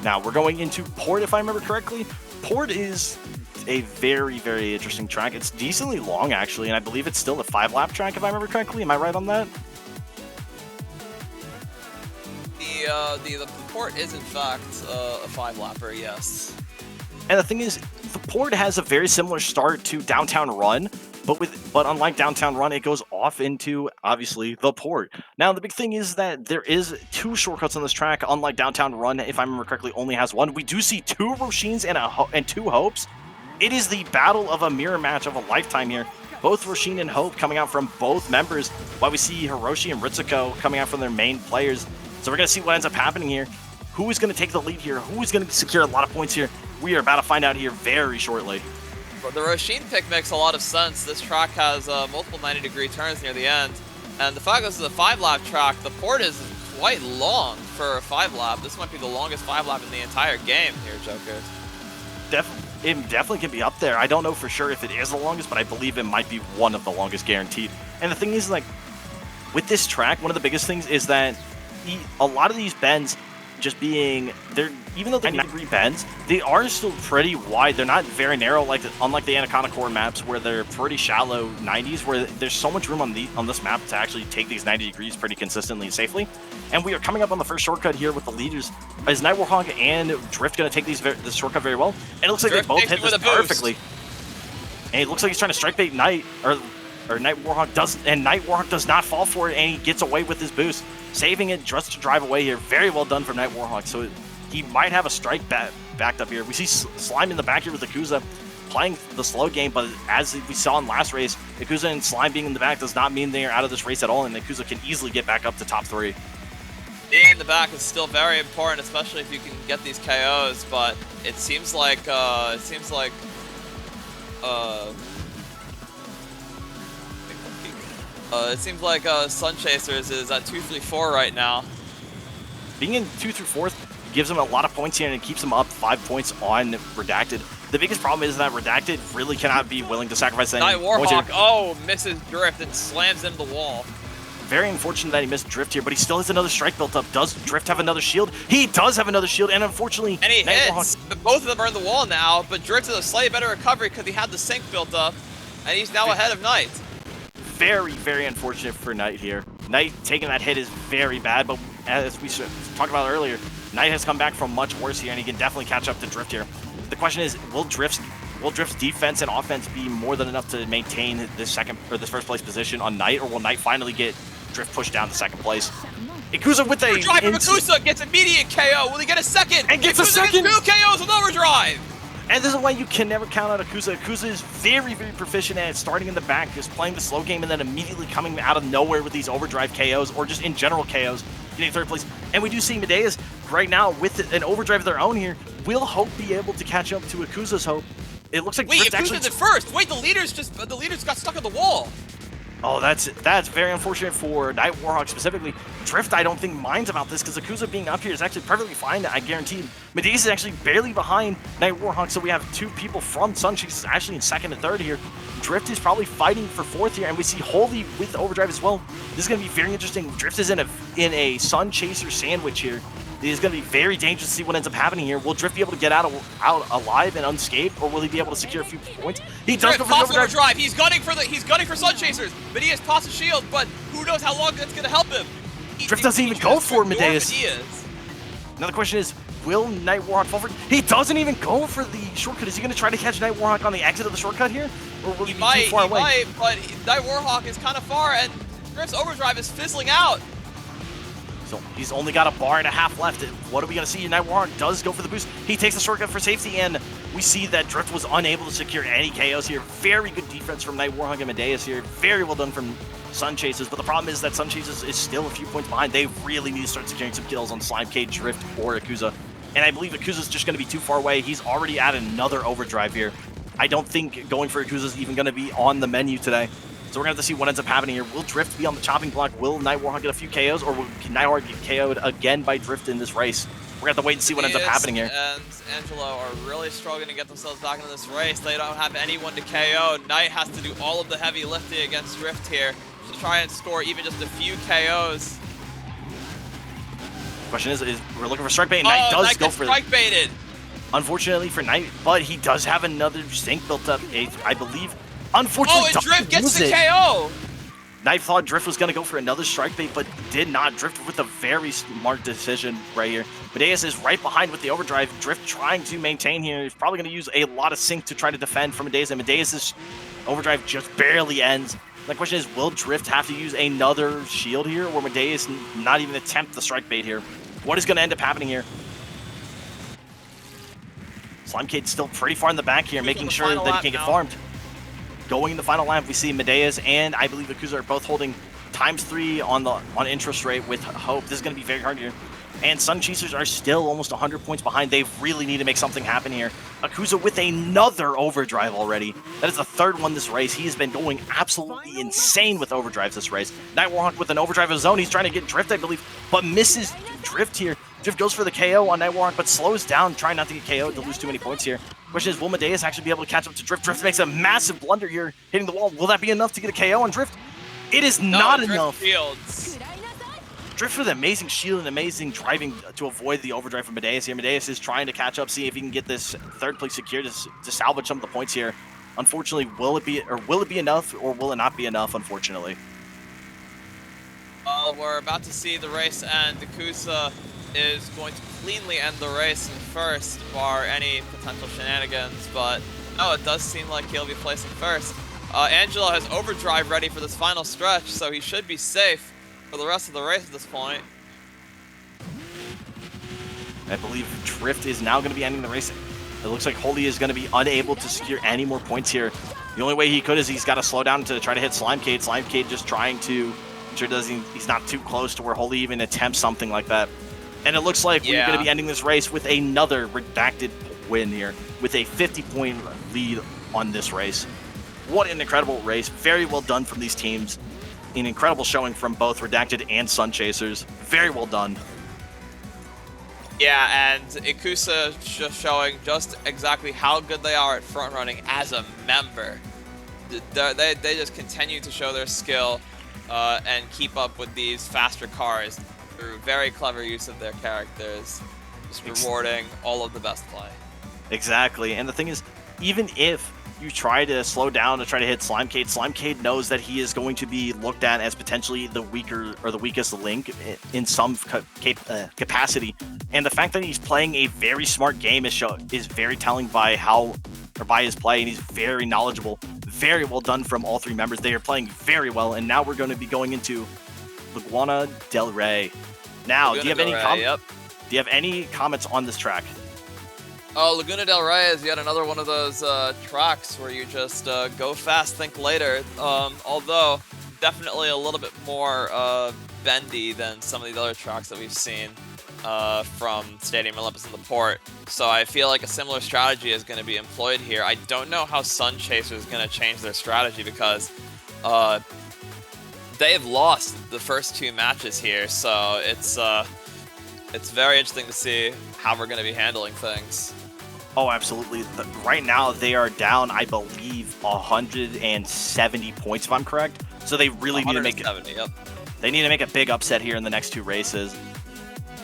Now we're going into Port, if I remember correctly. Port is a very, very interesting track. It's decently long, actually, and I believe it's still a 5-lap track, if I remember correctly. Am I right on that? The Port is, in fact, a 5-lapper, yes. And the thing is, the Port has a very similar start to Downtown Run, but unlike Downtown Run, it goes off into, obviously, the Port. Now, the big thing is that there is 2 shortcuts on this track, unlike Downtown Run, if I remember correctly, only has 1. We do see 2 Roshins and 2 Hopes. It is the battle of a mirror match of a lifetime here. Both Roshin and Hope coming out from both members, while we see Hiroshi and Ritsuko coming out from their main players. So we're going to see what ends up happening here. Who is going to take the lead here? Who is going to secure a lot of points here? We are about to find out here very shortly. The Roshin pick makes a lot of sense. This track has multiple 90-degree turns near the end. And the fact this is a 5-lap track, the Port is quite long for a 5-lap. This might be the longest 5-lap in the entire game here, Joker. It definitely can be up there. I don't know for sure if it is the longest, but I believe it might be one of the longest guaranteed. And the thing is, like, with this track, one of the biggest things is that a lot of these bends just being, even though they're 90-degree bends, they are still pretty wide. They're not very narrow, unlike the Anaconda Core maps where they're pretty shallow 90s, where there's so much room on this map to actually take these 90 degrees pretty consistently and safely. And we are coming up on the first shortcut here with the leaders. Is Night Warhawk and Drift going to take this shortcut very well? And it looks like they both hit this perfectly. And it looks like he's trying to strike bait Knight, or or Night Warhawk does, and Night Warhawk does not fall for it, and he gets away with his boost, saving it just to drive away here. Very well done from Night Warhawk. So he might have a strike backed up here. We see Slime in the back here with Yakuza playing the slow game, but as we saw in last race, Yakuza and Slime being in the back does not mean they are out of this race at all, and Yakuza can easily get back up to top 3. Being in the back is still very important, especially if you can get these KOs, but it seems like Sun Chasers is at 2-3-4 right now. Being in 2 through 4th gives him a lot of points here, and it keeps him up 5 points on Redacted. The biggest problem is that Redacted really cannot be willing to sacrifice any Night Warhawk, misses Drift and slams into the wall. Very unfortunate that he missed Drift here, but he still has another strike built up. Does Drift have another shield? He does have another shield, and unfortunately... And he hits, but both of them are in the wall now, but Drift has a slightly better recovery because he had the sink built up, and he's now ahead of Knight. Very, very unfortunate for Knight here. Knight taking that hit is very bad, but as we talked about earlier, Knight has come back from much worse here, and he can definitely catch up to Drift here. The question is, will Drift's defense and offense be more than enough to maintain this first place position on Knight, or will Knight finally get Drift pushed down to second place? Yakuza with a drive from Yakuza gets immediate KO. Will he get a second? And gets a second. Gets 2 KOs with overdrive. And this is why you can never count out Yakuza. Yakuza is very, very proficient at starting in the back, just playing the slow game, and then immediately coming out of nowhere with these overdrive KOs, or just in general KOs, getting third place. And we do see Medeas right now with an overdrive of their own here. Will Hope be able to catch up to Yakuza's Hope? It looks like Yakuza's actually did first. Wait, the leaders got stuck on the wall. Oh, that's very unfortunate for Night Warhawk specifically. Drift, I don't think minds about this, because Yakuza being up here is actually perfectly fine, I guarantee. Medeas is actually barely behind Night Warhawk, so we have 2 people from Sun Chasers actually in 2nd and 3rd here. Drift is probably fighting for 4th here, and we see Holy with overdrive as well. This is going to be very interesting. Drift is in a Sun Chaser sandwich here. It is going to be very dangerous to see what ends up happening here. Will Drift be able to get out alive and unscathed, or will he be able to secure a few points? He does go for the overdrive. He's gunning for Sun Chasers. Medeas tossed a shield, but who knows how long that's going to help him. Drift doesn't even go for Medeas. Now the question is, will Night Warhawk fall for it? He doesn't even go for the shortcut. Is he going to try to catch Night Warhawk on the exit of the shortcut here? Or will he be too far away? He might, but Night Warhawk is kind of far, and Drift's overdrive is fizzling out. So he's only got a bar and a half left. What are we going to see? Night Warhawk does go for the boost. He takes the shortcut for safety, and we see that Drift was unable to secure any KOs here. Very good defense from Night Warhawk and Medeas here. Very well done from Sun Chasers, but the problem is that Sun Chasers is still a few points behind. They really need to start securing some kills on Slime Cade, Drift, or Yakuza. And I believe Yakuza's just going to be too far away. He's already at another overdrive here. I don't think going for Yakuza is even going to be on the menu today. So we're going to have to see what ends up happening here. Will Drift be on the chopping block? Will Night Warhawk get a few KOs, or will Night Warhawk get KO'd again by Drift in this race? We're going to have to wait and see what ends up happening here. And Angelo are really struggling to get themselves back into this race. They don't have anyone to KO. Knight has to do all of the heavy lifting against Drift here to try and score even just a few KOs. Question is we're looking for strike bait. Knight does go for strike baited. Unfortunately for Knight, but he does have another sink built up, I believe. Unfortunately, and Drift gets the KO. Knight thought Drift was going to go for another strike bait, but did not. Drift with a very smart decision right here. Medeas is right behind with the overdrive. Drift trying to maintain here. He's probably going to use a lot of sync to try to defend from Medeas, and Medeas' overdrive just barely ends. The question is, will Drift have to use another shield here, or Medeas not even attempt the strike bait here? What is going to end up happening here? Slimecade's still pretty far in the back here, making sure that he can't get farmed. Going in the final lap, we see Medeas and I believe Yakuza are both holding ×3 on interest rate with Hope. This is going to be very hard here. And Sun Chasers are still almost 100 points behind. They really need to make something happen here. Yakuza with another overdrive already. That is the 3rd one this race. He has been going absolutely insane with overdrives this race. Night Warhawk with an overdrive of his own. He's trying to get Drift, I believe, but misses Drift here. Drift goes for the KO on Night Warhawk, but slows down, trying not to get KO'd to lose too many points here. Question is, will Medeas actually be able to catch up to Drift? Drift makes a massive blunder here, hitting the wall. Will that be enough to get a KO on Drift? It is not enough. Fields. Drift with amazing shield and amazing driving to avoid the overdrive from Medeas here. Medeas is trying to catch up, see if he can get this 3rd place secured to salvage some of the points here. Unfortunately, will it be enough, or will it not be enough, unfortunately? Well, we're about to see the race end. Yakuza is going to cleanly end the race in 1st, bar any potential shenanigans, but no, it does seem like he'll be placing 1st. Angelo has overdrive ready for this final stretch, so he should be safe for the rest of the race at this point. I believe Drift is now going to be ending the race. It looks like Holy is going to be unable to secure any more points here. The only way he could is he's got to slow down to try to hit Slimecade. Slimecade just trying to ensure he's not too close to where Holy even attempts something like that. And it looks like we're going to be ending this race with another Redacted win here, with a 50-point lead on this race. What an incredible race. Very well done from these teams. An incredible showing from both Redacted and Sun Chasers. Very well done. Yeah, and Ikusa just showing just exactly how good they are at front running as a member. They just continue to show their skill and keep up with these faster cars through very clever use of their characters, just rewarding all of the best play. Exactly, and the thing is, even if you try to slow down to try to hit Slimecade, Slimecade knows that he is going to be looked at as potentially the weaker or the weakest link in some capacity. And the fact that he's playing a very smart game is very telling by his play, and he's very knowledgeable. Very well done from all three members. They are playing very well, and now we're going to be going into Laguna del Rey. Now, do you have any comments on this track? Oh, Laguna del Rey is yet another one of those tracks where you just go fast, think later. Although, definitely a little bit more bendy than some of the other tracks that we've seen from Stadium Olympus and the Port. So I feel like a similar strategy is going to be employed here. I don't know how Sun Chaser is going to change their strategy because they've lost the first two matches here. So it's very interesting to see how we're going to be handling things. Oh, absolutely. Right now, they are down, I believe, 170 points, if I'm correct. So they really need to make yep. They need to make a big upset here in the next two races.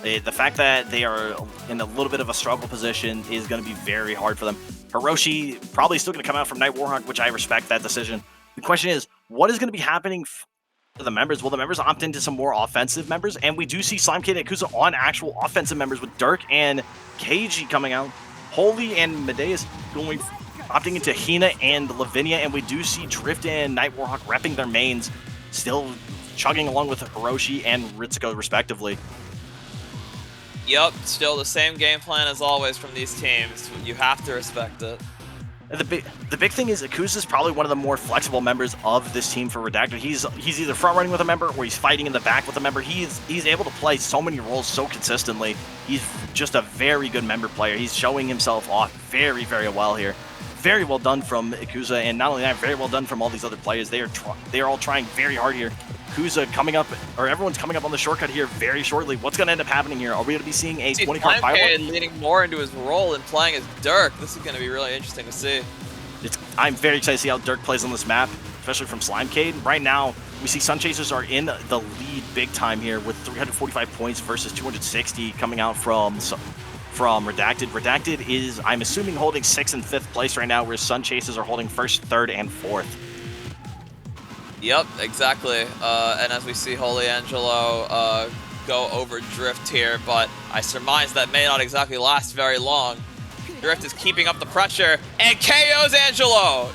The fact that they are in a little bit of a struggle position is going to be very hard for them. Hiroshi probably still going to come out from Night Warhawk, which I respect that decision. The question is, what is going to be happening to the members? Will the members opt into some more offensive members? And we do see Slimecade and Kusa on actual offensive members with Dirk and KG coming out. Holy and Medeus opting into Hina and Lavinia, and we do see Drift and Night Warhawk repping their mains, still chugging along with Hiroshi and Ritsuko respectively. Yep, still the same game plan as always from these teams. You have to respect it. And the big thing is Akusa is probably one of the more flexible members of this team for Redacted. He's either front running with a member or he's fighting in the back with a member. He's able to play so many roles so consistently. He's just a very good member player. He's showing himself off very, very well here. Very well done from Akusa, and not only that, very well done from all these other players. They are all trying very hard here. Akusa coming up, or everyone's coming up on the shortcut here very shortly. What's going to end up happening here? Are we going to be seeing a 20-car pilot? Leaning more into his role and playing as Dirk. This is going to be really interesting to see. I'm very excited to see how Dirk plays on this map, especially from Slimecade. Right now, we see Sun Chasers are in the lead big time here with 345 points versus 260 coming out from Redacted. Redacted is, I'm assuming, holding 6th and 5th place right now, where Sun Chasers are holding 1st, 3rd, and 4th. Yep, exactly. And as we see Holy Angelo go over Drift here, but I surmise that may not exactly last very long. Drift is keeping up the pressure and KOs Angelo!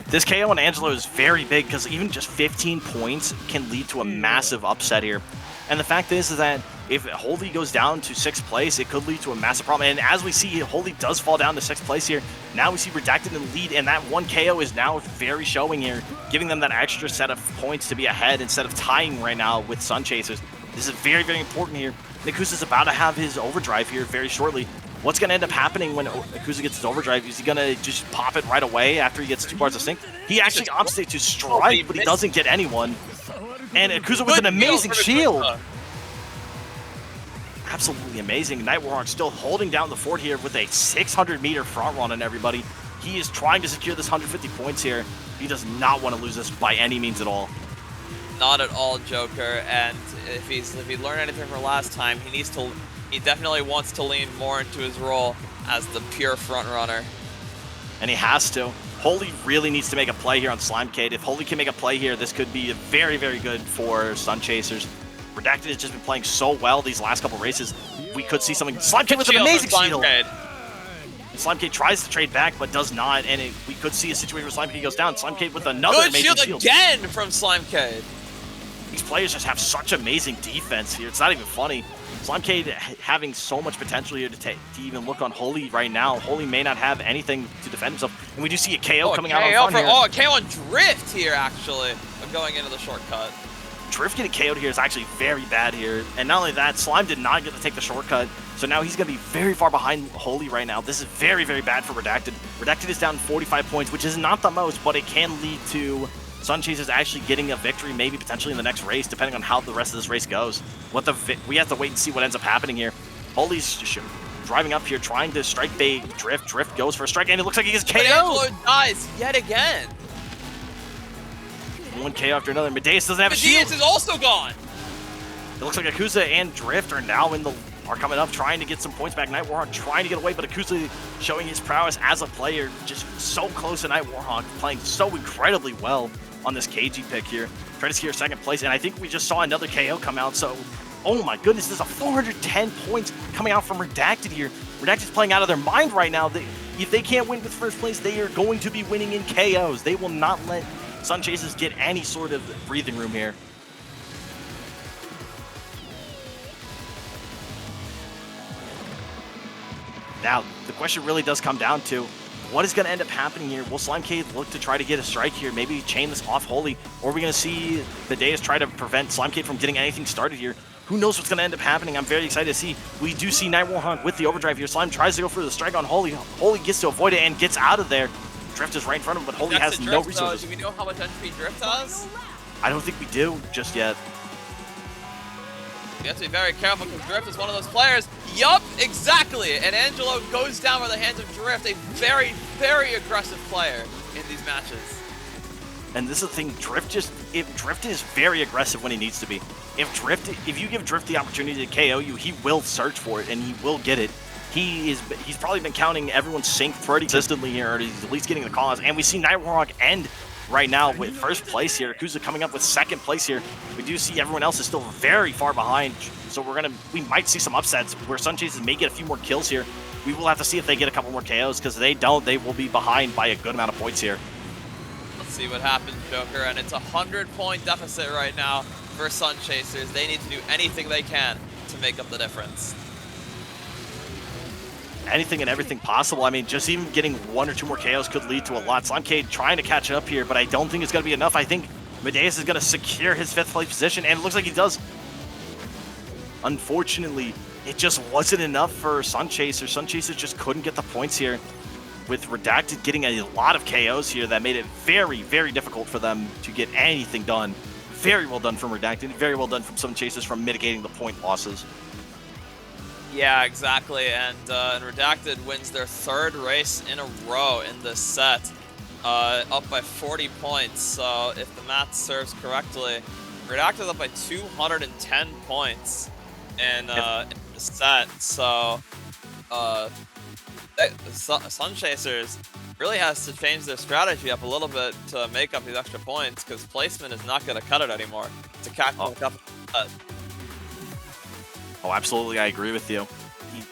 This KO on Angelo is very big because even just 15 points can lead to a massive upset here. And the fact is that if Holy goes down to 6th place, it could lead to a massive problem. And as we see, Holy does fall down to 6th place here. Now we see Redacted in the lead, and that one KO is now very showing here, giving them that extra set of points to be ahead instead of tying right now with Sun Chasers. This is very, very important here. Akusa is about to have his overdrive here very shortly. What's going to end up happening when Akusa gets his overdrive? Is he going to just pop it right away after he gets 2 bars of sync? He actually opts to strike, but he doesn't get anyone. And Akusa with an amazing shield. Absolutely amazing. Night Warhawk still holding down the fort here with a 600-meter front run on everybody. He is trying to secure this 150 points here. He does not want to lose this by any means at all. Not at all, Joker. And if he learned anything from last time, he definitely wants to lean more into his role as the pure front runner. And he has to. Holy really needs to make a play here on Slimecade. If Holy can make a play here, this could be very, very good for Sun Chasers. Redacted has just been playing so well these last couple races. We could see something. Slimecade with an amazing shield. Slimecade tries to trade back, but does not, and we could see a situation where Slimecade goes down. Slimecade with another Good amazing shield again from Slimecade. These players just have such amazing defense here. It's not even funny. Slimecade having so much potential here to even look on Holy right now. Holy may not have anything to defend himself. And we do see a KO coming out on front here. Oh, a KO on Drift here, actually, of going into the shortcut. Drift getting KO'd here is actually very bad here. And not only that, Slime did not get to take the shortcut. So now he's going to be very far behind Holy right now. This is very, very bad for Redacted. Redacted is down 45 points, which is not the most, but it can lead to Sunchasers actually getting a victory, maybe potentially in the next race, depending on how the rest of this race goes. We have to wait and see what ends up happening here. Holy's just driving up here, trying to strike bait Drift. Drift goes for a strike, and it looks like he gets KO. Angelo dies yet again. One KO after another. Medeus doesn't have a shield. Medeus is also gone. It looks like Akusa and Drift are now are coming up, trying to get some points back. Night Warhawk trying to get away, but Akusa showing his prowess as a player, just so close to Night Warhawk, playing so incredibly well on this KG pick here. Try to secure second place, and I think we just saw another KO come out, so oh my goodness, this is a 410 points coming out from Redacted here. Redacted's playing out of their mind right now. If they can't win with first place, they are going to be winning in KOs. They will not let Sunchasers get any sort of breathing room here. Now, the question really does come down to what is going to end up happening here. Will Slimecade look to try to get a strike here, maybe chain this off Holy, or are we going to see Medeus try to prevent Slimecade from getting anything started here? Who knows what's going to end up happening? I'm very excited to see. We do see Night Warhawk with the overdrive here. Slime tries to go for the strike on Holy. Holy gets to avoid it and gets out of there. Drift is right in front of him, but Holy has no resources. Do we know how much HP Drift has? I don't think we do just yet. You have to be very careful because Drift is one of those players. Yup, exactly. And Angelo goes down by the hands of Drift, a very, very aggressive player in these matches. And this is the thing, Drift is very aggressive when he needs to be. If you give Drift the opportunity to KO you, he will search for it and he will get it. He's probably been counting everyone's sync pretty consistently here, or he's at least getting the cause. And we see Night Warhawk end right now with first place here. Akusa coming up with second place here. We do see everyone else is still very far behind, so we might see some upsets where Sunchasers may get a few more kills here. We will have to see if they get a couple more KOs, because if they don't, they will be behind by a good amount of points here. Let's see what happens, Joker, and it's a 100-point deficit right now for Sunchasers. They need to do anything they can to make up the difference. Anything and everything possible. I mean, just even getting one or two more KOs could lead to a lot. Slimecade trying to catch up here, but I don't think it's going to be enough. I think Medeus is going to secure his 5th place position, and it looks like he does. Unfortunately, it just wasn't enough for Sunchasers. Sunchasers just couldn't get the points here, with Redacted getting a lot of KOs here that made it very, very difficult for them to get anything done. Very well done from Redacted. Very well done from Sunchasers from mitigating the point losses. Yeah, exactly, and Redacted wins their 3rd race in a row in this set, up by 40 points, so if the math serves correctly, Redacted up by 210 points in the set, so Sunchasers really has to change their strategy up a little bit to make up these extra points, because placement is not going to cut it anymore to catch up. Oh, absolutely, I agree with you.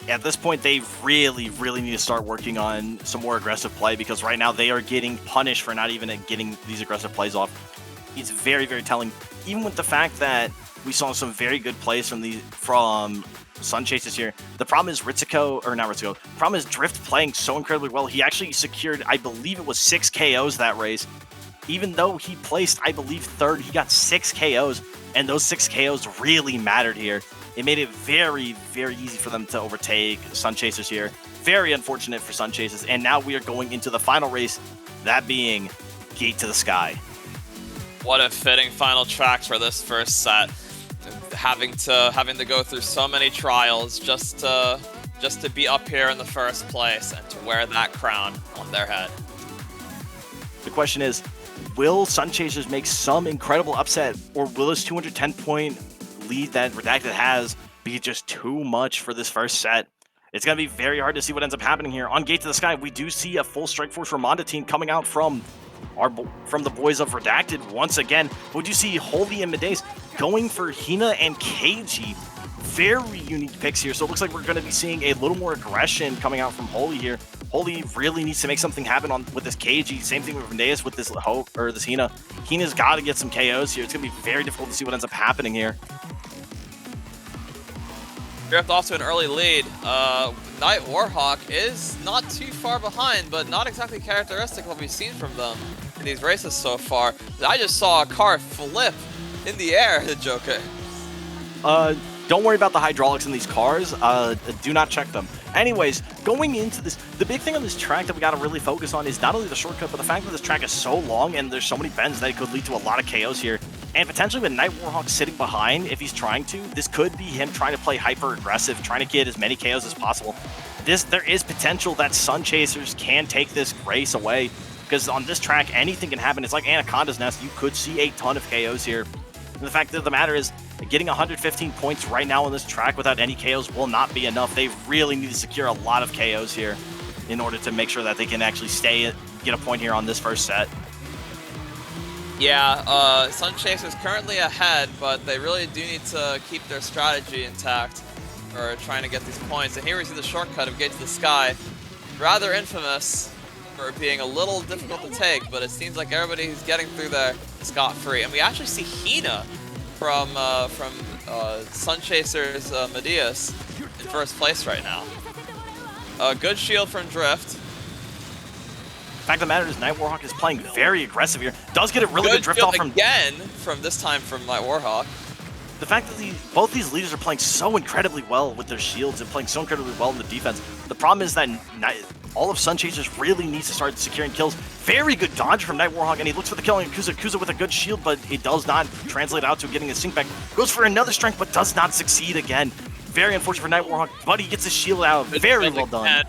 At this point, they really, really need to start working on some more aggressive play, because right now they are getting punished for not even getting these aggressive plays off. It's very, very telling. Even with the fact that we saw some very good plays from Sunchasers here, the problem is the problem is Drift playing so incredibly well. He actually secured, I believe it was 6 KOs that race. Even though he placed, I believe, 3rd, he got 6 KOs, and those 6 KOs really mattered here. It made it very, very easy for them to overtake Sunchasers here. Very unfortunate for Sunchasers, and now we are going into the final race, that being Gate to the Sky. What a fitting final track for this first set. Having to go through so many trials just to be up here in the first place and to wear that crown on their head. The question is, will Sunchasers make some incredible upset, or will this 210-point lead that Redacted has be just too much for this first set? It's going to be very hard to see what ends up happening here. On Gate to the Sky, we do see a full Strike Force Ramonda team coming out from the boys of Redacted once again. We do see Holy and Medeus going for Hina and KG. Very unique picks here, so it looks like we're going to be seeing a little more aggression coming out from Holy here. Holy really needs to make something happen with this KG. Same thing with Vendeas with this this Hina. Hina's got to get some KOs here. It's going to be very difficult to see what ends up happening here. Drift off to an early lead. Night Warhawk is not too far behind, but not exactly characteristic of what we've seen from them in these races so far. I just saw a car flip in the air, the Joker. Don't worry about the hydraulics in these cars. Do not check them. Anyways, going into this, the big thing on this track that we got to really focus on is not only the shortcut, but the fact that this track is so long and there's so many bends that it could lead to a lot of KOs here. And potentially with Night Warhawk sitting behind, if he's trying to, this could be him trying to play hyper-aggressive, trying to get as many KOs as possible. There is potential that Sun Chasers can take this race away, because on this track, anything can happen. It's like Anaconda's Nest. You could see a ton of KOs here. And the fact of the matter is, getting 115 points right now on this track without any KOs will not be enough. They really need to secure a lot of KOs here in order to make sure that they can actually get a point here on this first set. Yeah, Sun Chasers currently ahead, but they really do need to keep their strategy intact for trying to get these points. And here we see the shortcut of Gate to the Sky. Rather infamous for being a little difficult to take, but it seems like everybody who's getting through there scot-free. And we actually see Hina from Sun Chasers Medias in first place right now. A good shield from Drift. The fact of the matter is, Night Warhawk is playing very aggressive here. Does get a really good drift off from again from this time from Night Warhawk. The fact that both these leaders are playing so incredibly well with their shields and playing so incredibly well in the defense. The problem is that all of Sun Chasers really needs to start securing kills. Very good dodge from Night Warhawk, and he looks for the kill on Kuza. Kuza with a good shield, but it does not translate out to getting a sync back. Goes for another strength, but does not succeed again. Very unfortunate for Night Warhawk, but he gets his shield out. Very well done. Night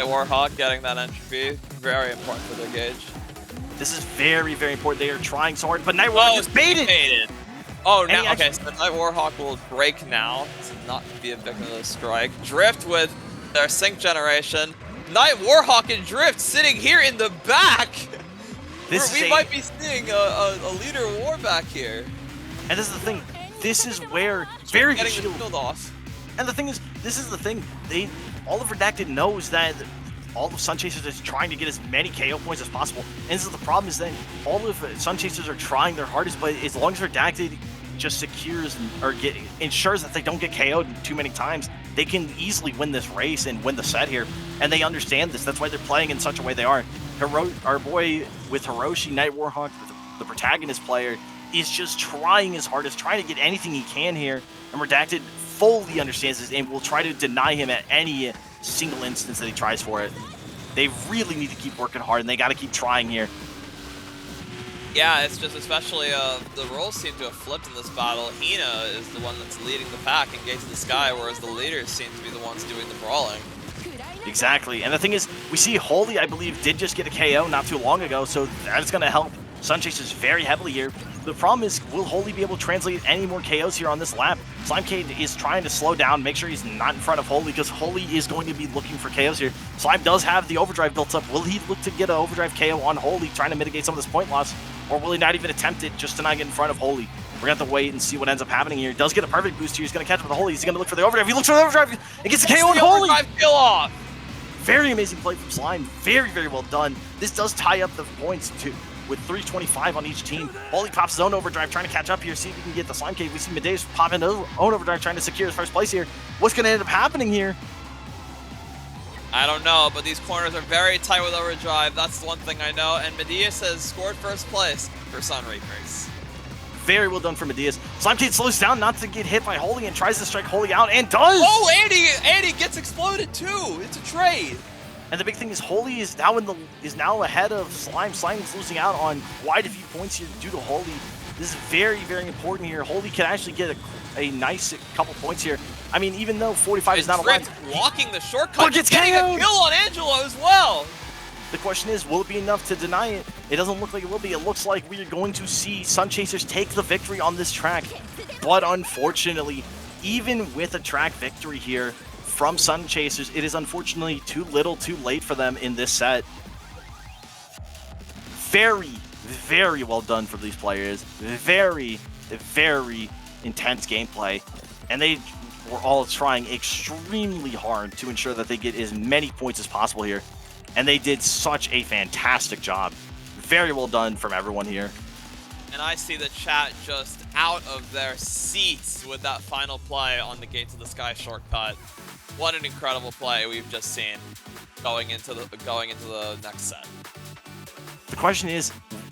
Warhawk getting that entropy. Very important for their gauge. This is very, very important. They are trying so hard, but Night Warhawk is baited. Oh, now, okay, so Night Warhawk will break now to not be a victim of the strike. Drift with their sync generation. Night Warhawk and Drift sitting here in the back. We might be seeing a leader war back here. And this is the thing. This is where very good shield off. And the thing is, this is the thing. All of Redacted knows that all of Sun Chasers is trying to get as many KO points as possible. And this is the problem, is that all of Sun Chasers are trying their hardest, but as long as Redacted just secures or ensures that they don't get KO'd too many times, they can easily win this race and win the set here. And they understand this. That's why they're playing in such a way they are. Our boy with Hiroshi, Night Warhawk, the protagonist player, is just trying his hardest, trying to get anything he can here. And Redacted fully understands this and will try to deny him at any single instance that he tries for it. They really need to keep working hard, and they got to keep trying here. Yeah, it's just especially the roles seem to have flipped in this battle. Hina is the one that's leading the pack and Gate to the Sky, whereas the leaders seem to be the ones doing the brawling. Exactly, and the thing is, we see Holy, I believe, did just get a KO not too long ago, so that's going to help Sun Chasers very heavily here. The problem is, will Holy be able to translate any more KOs here on this lap? Slimecade is trying to slow down, make sure he's not in front of Holy, because Holy is going to be looking for KOs here. Slime does have the overdrive built up. Will he look to get an overdrive KO on Holy, trying to mitigate some of this point loss? Or will he not even attempt it just to not get in front of Holy? We're going to have to wait and see what ends up happening here. He does get a perfect boost here. He's going to catch up with Holy. He's going to look for the overdrive. He looks for the overdrive and gets the KO on Holy. Kill off. Very amazing play from Slime. Very, very well done. This does tie up the points with 325 on each team. Holy pops his own overdrive, trying to catch up here, see if he can get the Slime Cave. We see Medeiros pop in his own overdrive, trying to secure his first place here. What's going to end up happening here? I don't know, but these corners are very tight with overdrive. That's the one thing I know. And Medeiros has scored first place for Sun Reapers. Very well done for Medeiros. Slimecade slows down not to get hit by Holy and tries to strike Holy out, and does! Oh, Andy gets exploded too! It's a trade! And the big thing is Holy is now ahead of Slime. Slime is losing out on quite a few points here due to Holy. This is very, very important here. Holy can actually get a nice couple points here. I mean, even though 45 is not a lot. Blocking the shortcut, gets getting a kill on Angelo as well! The question is, will it be enough to deny it? It doesn't look like it will be. It looks like we are going to see Sun Chasers take the victory on this track. But unfortunately, even with a track victory here from Sun Chasers, it is unfortunately too little too late for them in this set. Very, very well done for these players. Very, very intense gameplay. And they were all trying extremely hard to ensure that they get as many points as possible here. and they did such a fantastic job. Very well done from everyone here. And I see the chat just out of their seats with that final play on the Gates of the Sky shortcut. What an incredible play we've just seen going into the next set. The question is,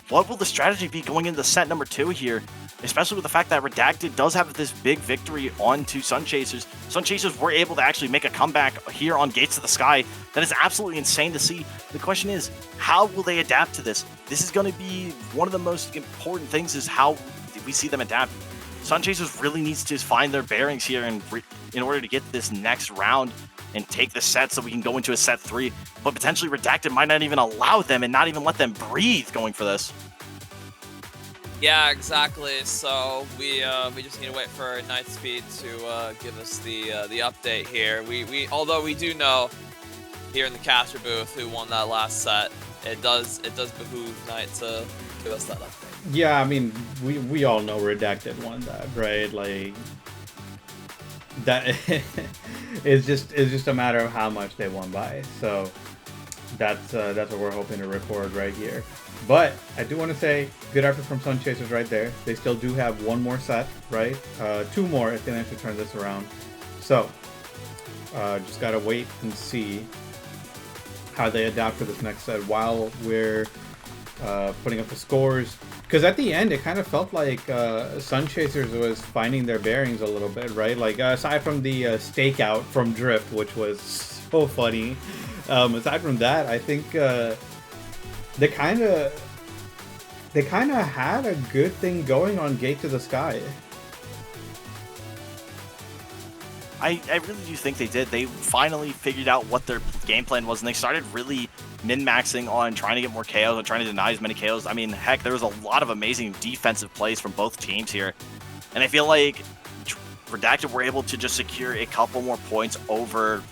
what will the strategy be going into set number 2 here? Especially with the fact that Redacted does have this big victory onto Sun Chasers. Sun Chasers were able to actually make a comeback here on Gates of the Sky. That is absolutely insane to see. The question is, how will they adapt to this? This is going to be one of the most important things, is how we see them adapt. Sun Chasers really needs to find their bearings here and in order to get this next round and take the set so we can go into a set 3. But potentially Redacted might not even allow them and not even let them breathe going for this. Yeah, exactly. So we just need to wait for Nightspeed to give us the update here. Although we do know here in the caster booth who won that last set, it does behoove Night to give us that update. Yeah, I mean, we all know Redacted won that, right? Like, that it's just a matter of how much they won by. So that's what we're hoping to record right here. But I do want to say, good effort from Sun Chasers right there. They still do have one more set, right? 2 more if they manage to turn this around. So just gotta wait and see how they adapt for this next set while we're putting up the scores. Because at the end, it kind of felt like Sun Chasers was finding their bearings a little bit, right? Like, aside from the stakeout from Drift, which was so funny. Aside from that, I think they kind of had a good thing going on Gate to the Sky. I really do think they did. They finally figured out what their game plan was, and they started really min-maxing on trying to get more KOs and trying to deny as many KOs. I mean, heck, there was a lot of amazing defensive plays from both teams here. And I feel like Redacted were able to just secure a couple more points over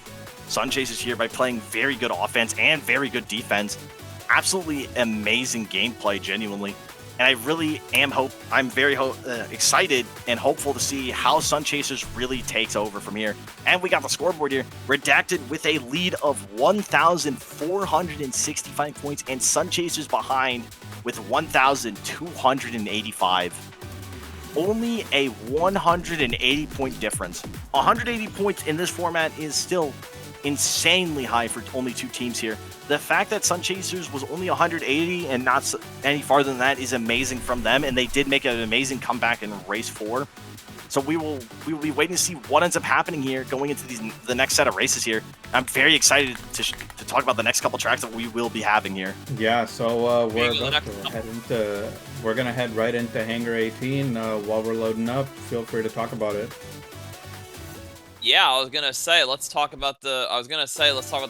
Sun Chasers here by playing very good offense and very good defense. Absolutely amazing gameplay, genuinely. And I really am I'm very excited and hopeful to see how Sun Chasers really takes over from here. And we got the scoreboard here. Redacted with a lead of 1,465 points, and Sun Chasers behind with 1,285. Only a 180 point difference. 180 points in this format is still insanely high for only 2 teams here. The fact that Sun Chasers was only 180 and not any farther than that is amazing from them, and they did make an amazing comeback in race 4. So we will be waiting to see what ends up happening here going into the next set of races here. I'm very excited to talk about the next couple tracks that we will be having here. Yeah, so we're gonna head right into Hangar 18 while we're loading up. Feel free to talk about it. Yeah, I was gonna say let's talk about the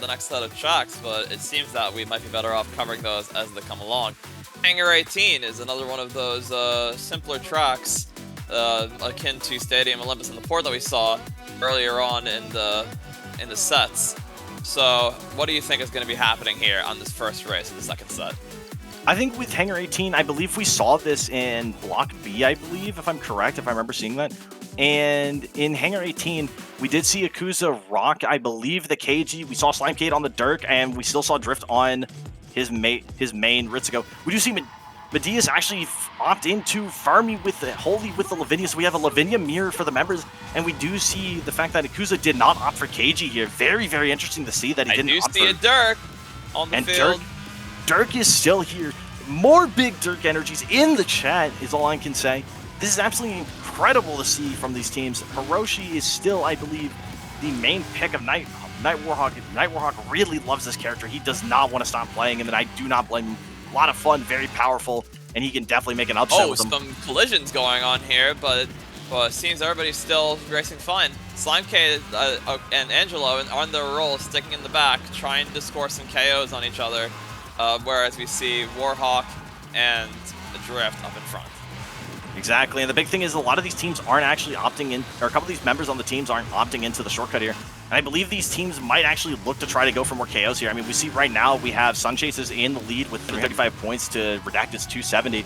next set of tracks, but it seems that we might be better off covering those as they come along. Hangar 18 is another one of those simpler tracks, akin to Stadium Olympus and the Port that we saw earlier on in the sets. So, what do you think is going to be happening here on this first race of the second set? I think with Hangar 18, I believe we saw this in Block B, I believe, if I'm correct, if I remember seeing that. And in Hangar 18, we did see Yakuza rock, I believe, the KG. We saw Slimecade on the Dirk, and we still saw Drift on his main Ritsuko. We do see Medias actually opt into Farmy with the Lavinia, so we have a Lavinia mirror for the members, and we do see the fact that Yakuza did not opt for KG here. Very, very interesting to see that he didn't opt for... I do see a Dirk on the field. Dirk is still here. More big Dirk energies in the chat is all I can say. This is absolutely incredible to see from these teams. Hiroshi is still, I believe, the main pick of Night Warhawk. Night Warhawk really loves this character. He does not want to stop playing him, and I do not blame him. A lot of fun, very powerful, and he can definitely make an upset with them. Some collisions going on here, but it seems everybody's still racing fine. Slimecade and Angelo are on their roll, sticking in the back, trying to score some KOs on each other, whereas we see Warhawk and Drift up in front. Exactly, and the big thing is a lot of these teams aren't actually opting in, or a couple of these members on the teams aren't opting into the shortcut here. And I believe these teams might actually look to try to go for more KOs here. I mean, we see right now we have Sun Chasers in the lead with 335 points to Redacted's 270. It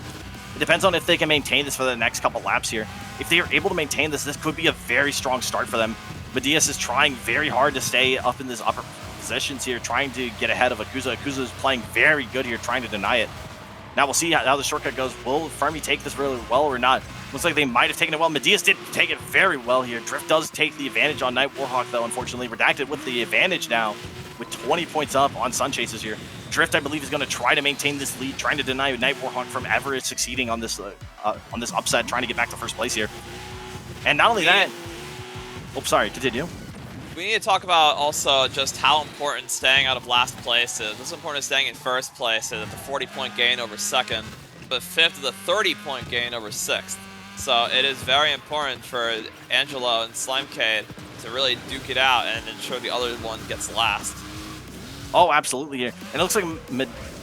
depends on if they can maintain this for the next couple laps here. If they are able to maintain this, this could be a very strong start for them. Medias is trying very hard to stay up in this upper positions here, trying to get ahead of Akuza. Akuza is playing very good here, trying to deny it. Now we'll see how the shortcut goes. Will Fermi take this really well or not? Looks like they might have taken it well. Medius did take it very well here. Drift does take the advantage on Night Warhawk, though, unfortunately. Redacted with the advantage now, with 20 points up on Sun Chasers here. Drift, I believe, is going to try to maintain this lead, trying to deny Night Warhawk from ever succeeding on this upset, trying to get back to first place here. And not only that... Oh, sorry, continue. We need to talk about also just how important staying out of last place is. It's important staying in first place at the 40-point gain over second, but fifth is the 30-point gain over sixth. So it is very important for Angelo and Slimecade to really duke it out and ensure the other one gets last. Oh, absolutely here. And it looks like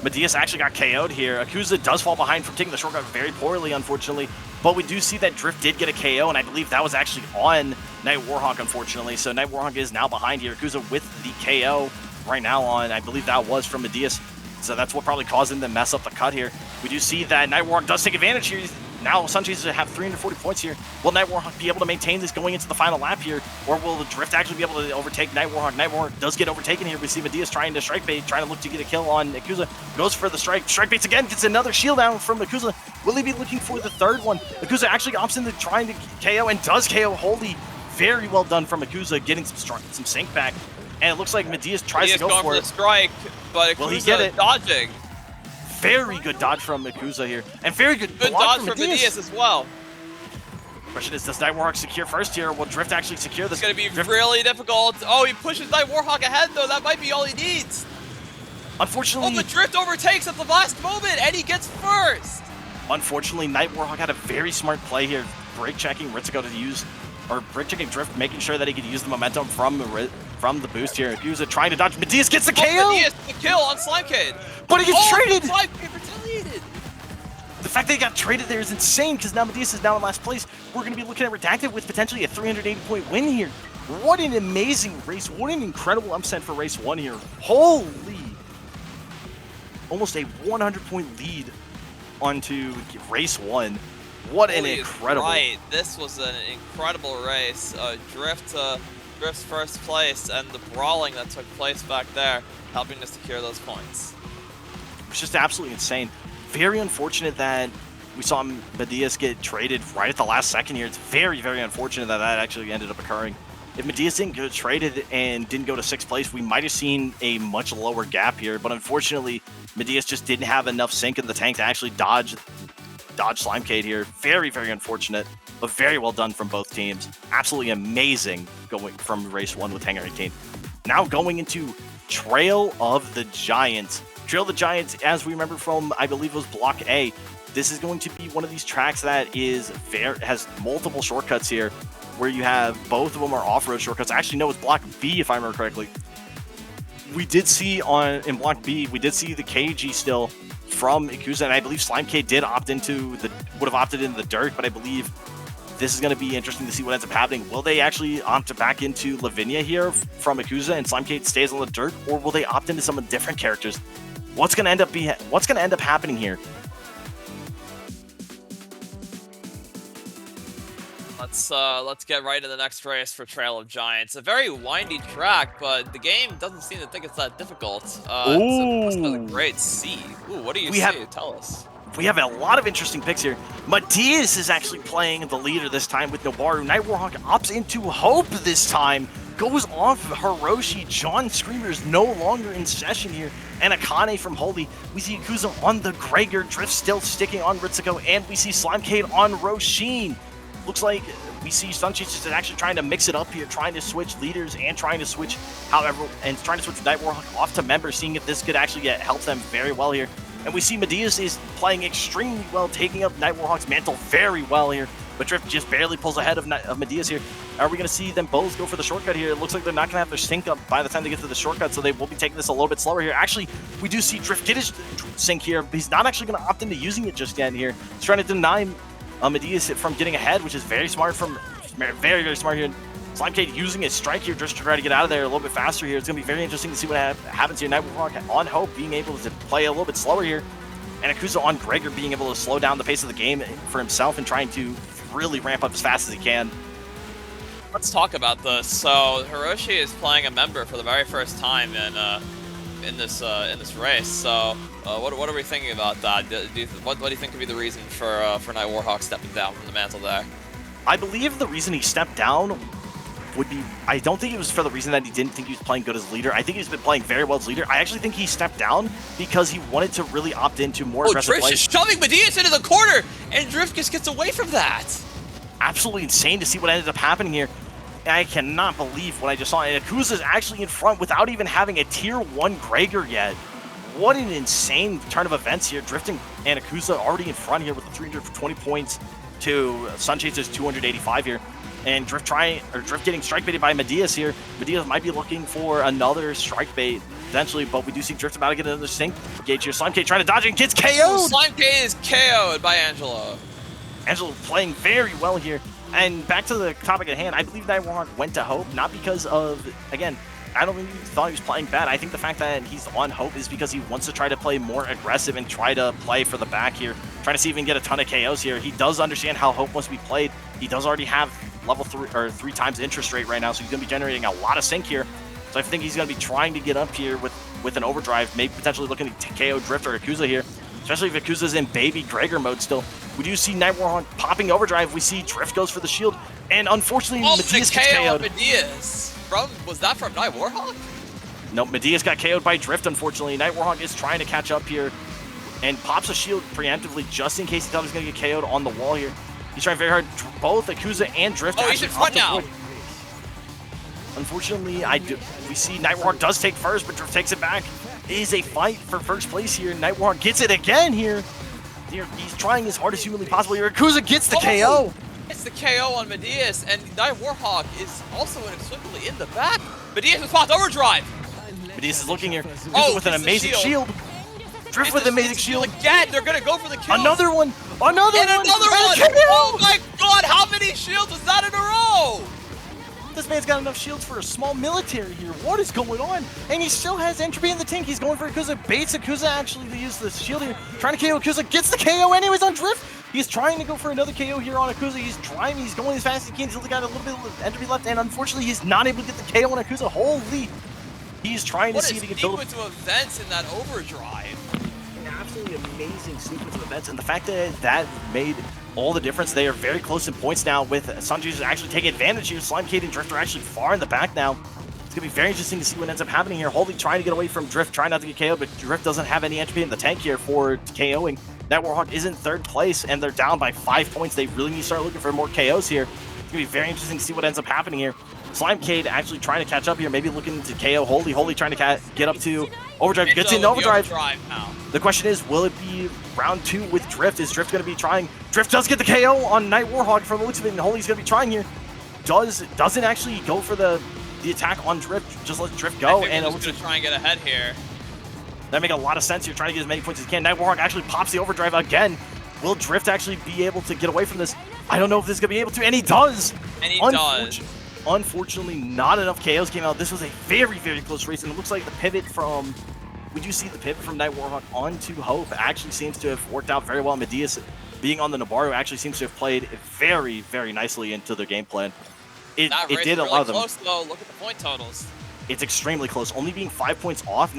Medius actually got KO'd here. Akuza does fall behind from taking the shortcut very poorly, unfortunately. But we do see that Drift did get a KO, and I believe that was actually on Night Warhawk, unfortunately. So Night Warhawk is now behind here. Akuza with the KO right now on, I believe that was from Medius. So that's what probably caused him to mess up the cut here. We do see that Night Warhawk does take advantage here. Now Sun Chasers have 340 points here. Will Night Warhawk be able to maintain this going into the final lap here? Or will the Drift actually be able to overtake Night Warhawk? Night Warhawk does get overtaken here. We see Medius trying to strike bait, trying to look to get a kill on Akuza. Goes for the strike. Strike baits again, gets another shield down from Akuza. Will he be looking for the third one? Akuza actually opts into trying to KO and does KO Holy. Very well done from Akuza, getting some sync back. And it looks like Medius tries to go for it. The strike, but Will he get it? Dodging. Very good dodge from Akuza here. And very good dodge from Medius as well. Question is, does Night Warhawk secure first here? Will Drift actually secure this? It's going to be really difficult. Oh, he pushes Night Warhawk ahead, though. That might be all he needs. Unfortunately... Oh, but Drift overtakes at the last moment, and he gets first. Unfortunately, Night Warhawk had a very smart play here. Brake checking Ritsuko to use... Or brake checking Drift, making sure that he could use the momentum from the boost here. Akuza trying to dodge. Medius gets the KO! Medius the kill on Slimecade. But he gets traded! Slimecade retaliated. The fact that he got traded there is insane, because now Medius is now in last place. We're going to be looking at Redacted with potentially a 380-point win here. What an amazing race. What an incredible upset for race 1 here. Holy! Almost a 100-point lead onto race 1. What an incredible... Right, this was an incredible race. Drift's first place and the brawling that took place back there, helping to secure those points. It's just absolutely insane. Very unfortunate that we saw Medius get traded right at the last second here. It's very, very unfortunate that that actually ended up occurring. If Medius didn't get traded and didn't go to 6th place, we might have seen a much lower gap here. But unfortunately, Medius just didn't have enough sync in the tank to actually dodge Slimecade here. Very, very unfortunate, but very well done from both teams. Absolutely amazing going from race 1 with Hangar 18. Now going into Trail of the Giants. Trail of the Giants, as we remember from, I believe it was Block A, this is going to be one of these tracks that has multiple shortcuts here, where you have both of them are off-road shortcuts. Actually, no, it's Block B, if I remember correctly. We did see in Block B, we did see the KG still from Akuza, and I believe Slimecade did would have opted into the dirt, but I believe this is going to be interesting to see what ends up happening. Will they actually opt back into Lavinia here from Akuza and Slimecade stays on the dirt, or will they opt into some different characters? What's going to end up happening here? Let's get right to the next race for Trail of Giants. A very windy track, but the game doesn't seem to think it's that difficult. It's a great C. Ooh, what do you see? Tell us. We have a lot of interesting picks here. Medius is actually playing the leader this time with Nobaru. Night Warhawk opts into Hope this time. Goes off Hiroshi. John Screamer is no longer in session here. And Akane from Holy. We see Akuza on the Gregor. Drift still sticking on Ritsuko. And we see Slimecade on Roshin. Looks like we see Sun Chasers is actually trying to mix it up here, trying to switch leaders and trying to switch Night Warhawk off to members, seeing if this could actually help them very well here. And we see Medius is playing extremely well, taking up Night Warhawk's mantle very well here. But Drift just barely pulls ahead of Medius here. Are we going to see them both go for the shortcut here? It looks like they're not going to have their sync up by the time they get to the shortcut, so they will be taking this a little bit slower here. Actually, we do see Drift get his sync here, but he's not actually going to opt into using it just yet here. He's trying to deny Medius from getting ahead, which is very smart very, very smart here. Slimecade using his strike here just to try to get out of there a little bit faster here. It's going to be very interesting to see what happens here. Night Warhawk on Hope being able to play a little bit slower here. And Akuza on Gregor being able to slow down the pace of the game for himself and trying to really ramp up as fast as he can. let's talk about this. So Hiroshi is playing a member for the very first time in this race. So what are we thinking about that? What do you think could be the reason for Night Warhawk stepping down from the mantle there? I believe the reason he stepped down would be, I don't think it was for the reason that he didn't think he was playing good as leader. I think he's been playing very well as leader. I actually think he stepped down because he wanted to really opt into more aggressive Drift play. is shoving Medias into the corner, and Drift just gets away from that. Absolutely insane to see what ended up happening here. I cannot believe what I just saw. And Akuza's actually in front without even having a tier 1 Gregor yet. What an insane turn of events here. Drifting and Akuza already in front here with the 320 points to Sunchaser's 285 here. And Drift getting strike baited by Medias here. Medias might be looking for another strike bait potentially, but we do see Drift about to get another sync gauge here. Slimecade trying to dodge and gets KO'd! Slimecade is KO'd by Angelo. Angelo playing very well here. And back to the topic at hand, I believe Night Warhawk went to Hope, not because of, again, I don't think he thought he was playing bad. I think the fact that he's on Hope is because he wants to try to play more aggressive and try to play for the back here, trying to see if he can get a ton of KOs here. He does understand how Hope must be played. He does already have level 3 or 3 times interest rate right now, so he's going to be generating a lot of sync here. So I think he's going to be trying to get up here with an overdrive, maybe potentially looking to KO Drift or Akuza here, especially if Akuza's in baby Gregor mode still. We do see Night Warhawk popping overdrive. We see Drift goes for the shield, and unfortunately, Medias gets KO'd. Medias. Was that from Night Warhawk? Nope, Medias got KO'd by Drift, unfortunately. Night Warhawk is trying to catch up here and pops a shield preemptively just in case he thought he was going to get KO'd on the wall here. He's trying very hard. Both Akuza and Drift he's in front now. Unfortunately, we see Night Warhawk does take first, but Drift takes it back. It is a fight for first place here. Night Warhawk gets it again here. He's trying as hard as humanly possible here. Akuza gets the KO. It's the KO on Medias, and Night Warhawk is also inexplicably in the back. Medias with spot overdrive. Medias is looking here. With an amazing shield. Drift with an amazing shield. Again, they're going to go for the kill. Another one. Another one. Oh my god, how many shields was that in a row? This man's got enough shields for a small military here. What is going on? And he still has entropy in the tank. He's going for Akuza. Baits Akuza actually to use the shield here. Trying to KO Akuza. Gets the KO anyways on Drift. He's trying to go for another KO here on Akuza. He's trying. He's going as fast as he can. He's only got a little bit of entropy left. And unfortunately, he's not able to get the KO on Akuza. Holy. He's trying to see if he can build a sequence of events in that overdrive. An absolutely amazing sequence of events. And the fact that made all the difference. They are very close in points now with Sunchaser actually taking advantage here. Slimecade and Drift are actually far in the back now. It's going to be very interesting to see what ends up happening here. Holy trying to get away from Drift, trying not to get KO'd, but Drift doesn't have any entropy in the tank here for KOing. Night Warhawk is in 3rd place, and they're down by 5 points. They really need to start looking for more KOs here. It's going to be very interesting to see what ends up happening here. Slimecade actually trying to catch up here, maybe looking to KO Holy. Holy trying to get up to overdrive. Gets in overdrive. The question is, will it be round 2 with Drift? Is Drift going to be trying? Drift does get the KO on Night Warhawk from the looks of it, and Holy's going to be trying here. Doesn't actually go for the attack on Drift. Just let Drift go. And it's going to try and get ahead here. That makes a lot of sense here, trying to get as many points as he can. Night Warhawk actually pops the overdrive again. Will Drift actually be able to get away from this? I don't know if this is going to be able to, and he does! And he does. Unfortunately, not enough KOs came out. This was a very, very close race, and it looks like the pivot from... We do see the pivot from Night Warhawk onto Hope actually seems to have worked out very well. Medias being on the Nabaru actually seems to have played very, very nicely into their game plan. It did allow them. Close, though. Look at the point totals. It's extremely close. Only being 5 points off.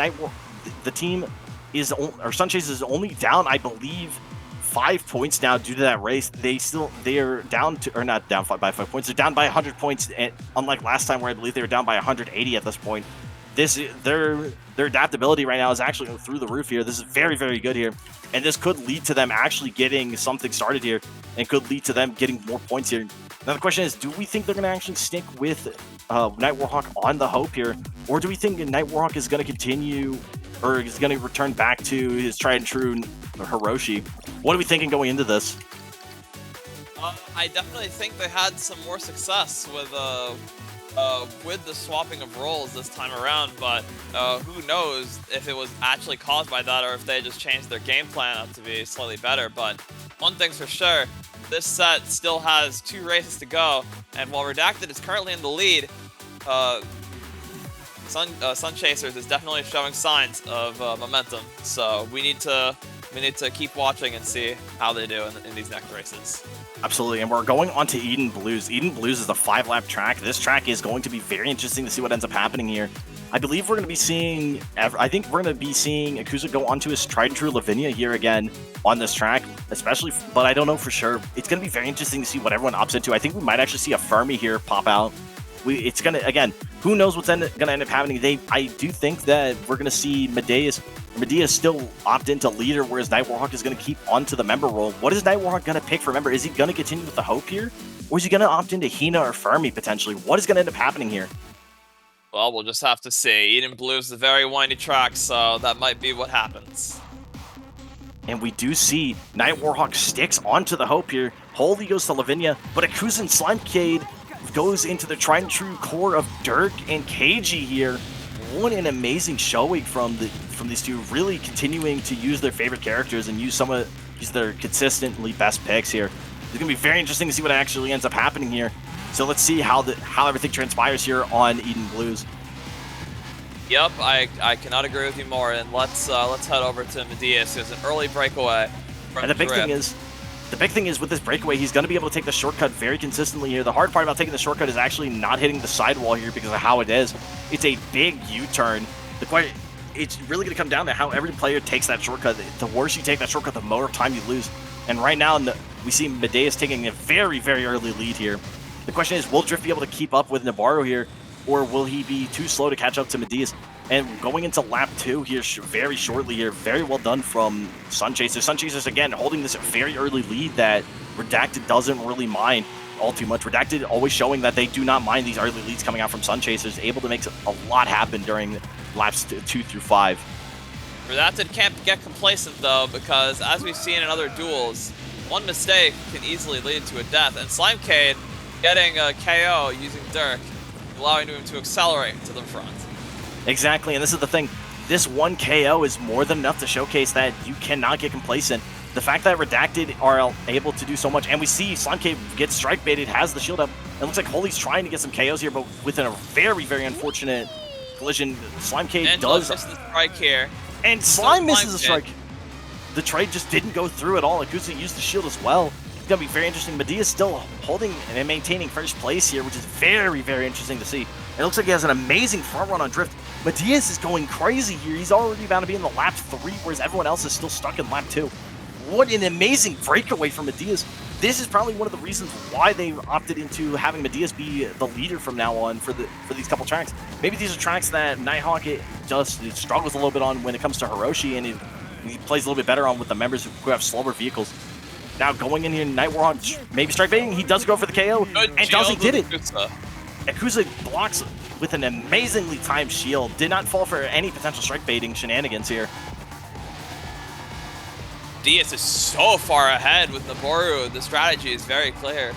The team is, or Sunchaser is only down, I believe, 5 points now due to that race. They're down to, or not down by 5 points. They're down by 100 points. And unlike last time where I believe they were down by 180 at this point. Their adaptability right now is actually through the roof here. This is very, very good here. And this could lead to them actually getting something started here and could lead to them getting more points here. Now the question is, do we think they're going to actually stick with Night Warhawk on the Hope here? Or do we think Night Warhawk is going to continue or is going to return back to his tried and true Hiroshi? What are we thinking going into this? I definitely think they had some more success with the swapping of roles this time around, but who knows if it was actually caused by that or if they just changed their game plan up to be slightly better. But one thing's for sure, this set still has 2 races to go, and while Redacted is currently in the lead, Sunchasers is definitely showing signs of momentum. So we need to We need to keep watching and see how they do in these next races. Absolutely, and we're going on to Eden Blues. Eden Blues is the 5-lap track. This track is going to be very interesting to see what ends up happening here. I believe we're going to be seeing, I think we're going to be seeing Akuza go onto his tried and true Lavinia here again on this track, especially, but I don't know for sure. It's going to be very interesting to see what everyone opts into. I think we might actually see a Fermi here pop out. It's going to, again, who knows what's going to end up happening. I do think that we're going to see Medea still opt into leader, whereas Night Warhawk is going to keep onto the member role. What is Night Warhawk going to pick for member? Is he going to continue with the Hope here? Or is he going to opt into Hina or Fermi potentially? What is going to end up happening here? Well, we'll just have to see. Eden Blue is a very windy track, so that might be what happens. And we do see Night Warhawk sticks onto the Hope here. Holy goes to Lavinia, but Akuza and Slimecade goes into the tried and true core of Dirk and KG here. What an amazing showing from these two, really continuing to use their favorite characters and use their consistently best picks here. It's gonna be very interesting to see what actually ends up happening here. So let's see how everything transpires here on Eden Blues. Yep, I cannot agree with you more. And let's head over to Medea. So there's an early breakaway. And the big thing is with this breakaway, he's going to be able to take the shortcut very consistently here. The hard part about taking the shortcut is actually not hitting the sidewall here because of how it is. It's a big U-turn. It's really going to come down to how every player takes that shortcut. The worse you take that shortcut, the more time you lose. And right now, we see Medea's taking a very, very early lead here. The question is, will Drift be able to keep up with Navarro here, or will he be too slow to catch up to Medea's? And going into lap 2 here very shortly here, very well done from Sunchasers. Sunchasers, again, holding this very early lead that Redacted doesn't really mind all too much. Redacted always showing that they do not mind these early leads coming out from Sunchasers, able to make a lot happen during laps 2 through 5. Redacted can't get complacent, though, because as we've seen in other duels, one mistake can easily lead to a death, and Slimecade getting a KO using Dirk, allowing him to accelerate to the front. Exactly, and this is the thing. This one KO is more than enough to showcase that you cannot get complacent. The fact that Redacted are able to do so much, and we see Slimecade get strike baited, has the shield up. It looks like Holy's trying to get some KOs here, but within a very, very unfortunate collision, Slimecade does. Misses the strike here. And Slime misses the strike. The trade just didn't go through at all. Akuza used the shield as well. It's going to be very interesting. Medea's still holding and maintaining first place here, which is very, very interesting to see. It looks like he has an amazing front run on Drift. Medea's is going crazy here. He's already about to be in the lap 3, whereas everyone else is still stuck in lap 2. What an amazing breakaway from Medea's. This is probably one of the reasons why they opted into having Medea's be the leader from now on for these couple tracks. Maybe these are tracks that Nighthawk just struggles a little bit on when it comes to Hiroshi, and he plays a little bit better on with the members who have slower vehicles. Now going in here, Night Warhawk maybe strike baiting. He does go for the KO, and Dawson did it. Akuza blocks with an amazingly timed shield. Did not fall for any potential strike baiting shenanigans here. Diaz is so far ahead with Naboru. The strategy is very clear.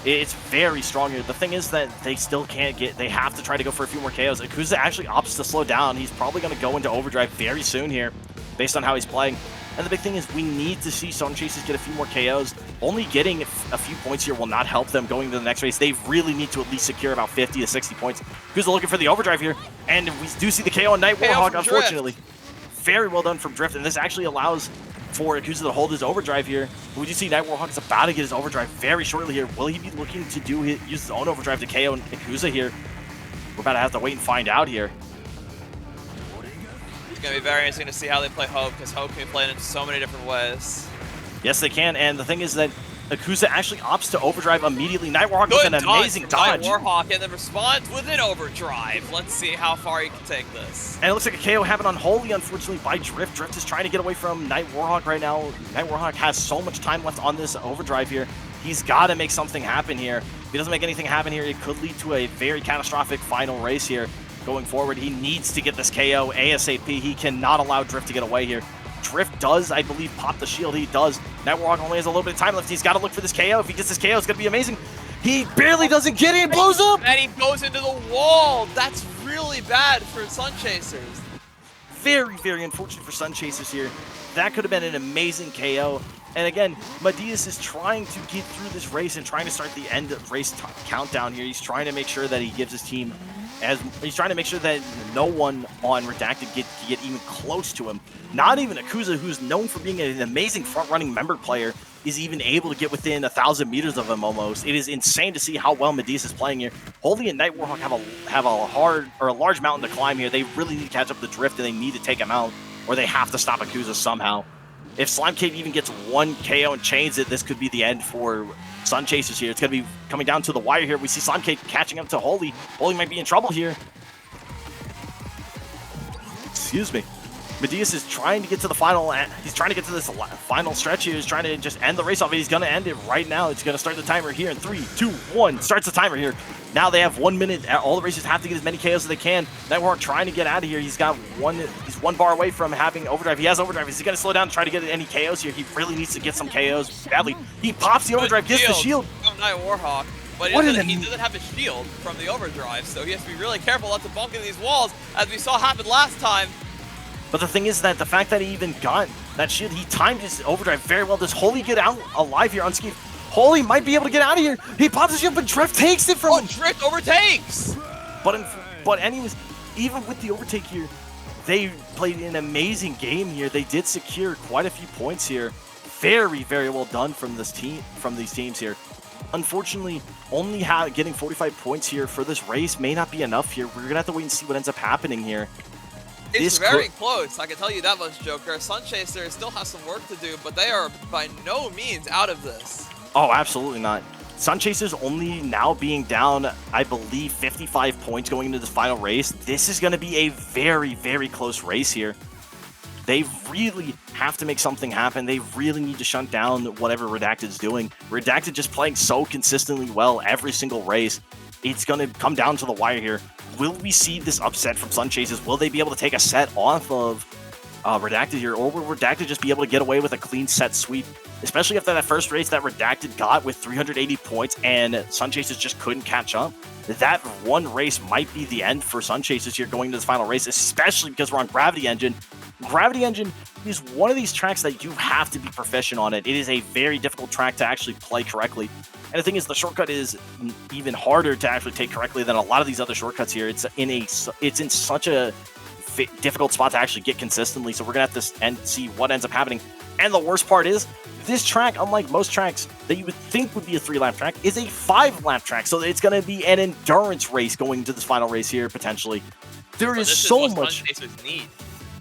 It's very strong here. The thing is that they still can't get, they have to try to go for a few more KOs. Akuza actually opts to slow down. He's probably going to go into overdrive very soon here, based on how he's playing. And the big thing is we need to see Sunchasers get a few more KOs. Only getting a few points here will not help them going to the next race. They really need to at least secure about 50 to 60 points. Akuza looking for the overdrive here, and we do see the KO on Night Warhawk, unfortunately. Very well done from Drift, and this actually allows for Akuza to hold his overdrive here. We do see Night Warhawk is about to get his overdrive very shortly here. Will he be looking to use his own overdrive to KO Akuza here? We're about to have to wait and find out here. It's going to be very interesting to see how they play Hope, because Hope can be played in so many different ways. Yes, they can, and the thing is that Akuza actually opts to overdrive immediately. Night Warhawk with an amazing dodge. Night Warhawk and then responds with an overdrive. Let's see how far he can take this. And it looks like a KO happened on Holy, unfortunately, by Drift. Drift is trying to get away from Night Warhawk right now. Night Warhawk has so much time left on this overdrive here. He's got to make something happen here. If he doesn't make anything happen here, it could lead to a very catastrophic final race here going forward. He needs to get this KO ASAP. He cannot allow Drift to get away here. Drift does, I believe, pop the shield. He does. Night Warhawk only has a little bit of time left. He's got to look for this KO. If he gets this KO, it's going to be amazing. He barely doesn't get it. Blows up. And he goes into the wall. That's really bad for Sunchasers. Very, very unfortunate for Sunchasers here. That could have been an amazing KO. And again, Medea's is trying to get through this race and trying to start the end of race countdown here. He's trying to make sure that he gives his team as he's trying to make sure that no one on Redacted get even close to him. Not even Akuza, who's known for being an amazing front-running member player, is even able to get within 1,000 meters of him almost. It is insane to see how well Medius is playing here. Holy and Night Warhawk have a large mountain to climb here. They really need to catch up the drift, and they need to take him out, or they have to stop Akuza somehow. If Slimecade even gets one KO and chains it, this could be the end for Sun Chasers here. It's going to be coming down to the wire here. We see Slimecade catching up to Holy. Holy might be in trouble here. Excuse me. Medius is trying to get to the final. He's trying to get to this final stretch here. He's trying to just end the race off. He's going to end it right now. It's going to start the timer here in 3, 2, 1. Starts the timer here. Now they have 1 minute. All the racers have to get as many KOs as they can. Nightwarhawk trying to get out of here. He's got He's 1 bar away from having overdrive. He has overdrive. Is he going to slow down and try to get any KOs here? He really needs to get some KOs badly. He pops the overdrive, gets the shield. Nightwarhawk, but he doesn't have a shield from the overdrive, so he has to be really careful not to bump into these walls, as we saw happen last time. But the thing is that the fact that he even got that shield, he timed his overdrive very well. Does Holy get out alive here unscathed? Holy might be able to get out of here. He pops his shield, but Drift takes it from him. Drift overtakes! But anyways, even with the overtake here, they played an amazing game here. They did secure quite a few points here. Very, very well done from these teams here. Unfortunately, only getting 45 points here for this race may not be enough here. We're going to have to wait and see what ends up happening here. It's very close, I can tell you that much, Joker. Sun Chaser still has some work to do, but they are by no means out of this. Oh, absolutely not. Sun Chasers only now being down, I believe, 55 points going into this final race. This is going to be a very, very close race here. They really have to make something happen. They really need to shut down whatever Redacted's doing. Redacted just playing so consistently well every single race. It's going to come down to the wire here. Will we see this upset from Sun Chasers? Will they be able to take a set off of Redacted here? Or will Redacted just be able to get away with a clean set sweep? Especially after that first race that Redacted got with 380 points and Sun Chasers just couldn't catch up. That one race might be the end for Sun Chasers here going to this final race, especially because we're on Gravity Engine. Gravity Engine is one of these tracks that you have to be proficient on it. It is a very difficult track to actually play correctly. And the thing is, the shortcut is even harder to actually take correctly than a lot of these other shortcuts here. It's in such a difficult spot to actually get consistently, so we're going to have to see what ends up happening. And the worst part is, this track, unlike most tracks that you would think would be a 3-lap track, is a 5-lap track. So it's going to be an endurance race going into this final race here, potentially. There is so much. Sun Chasers need.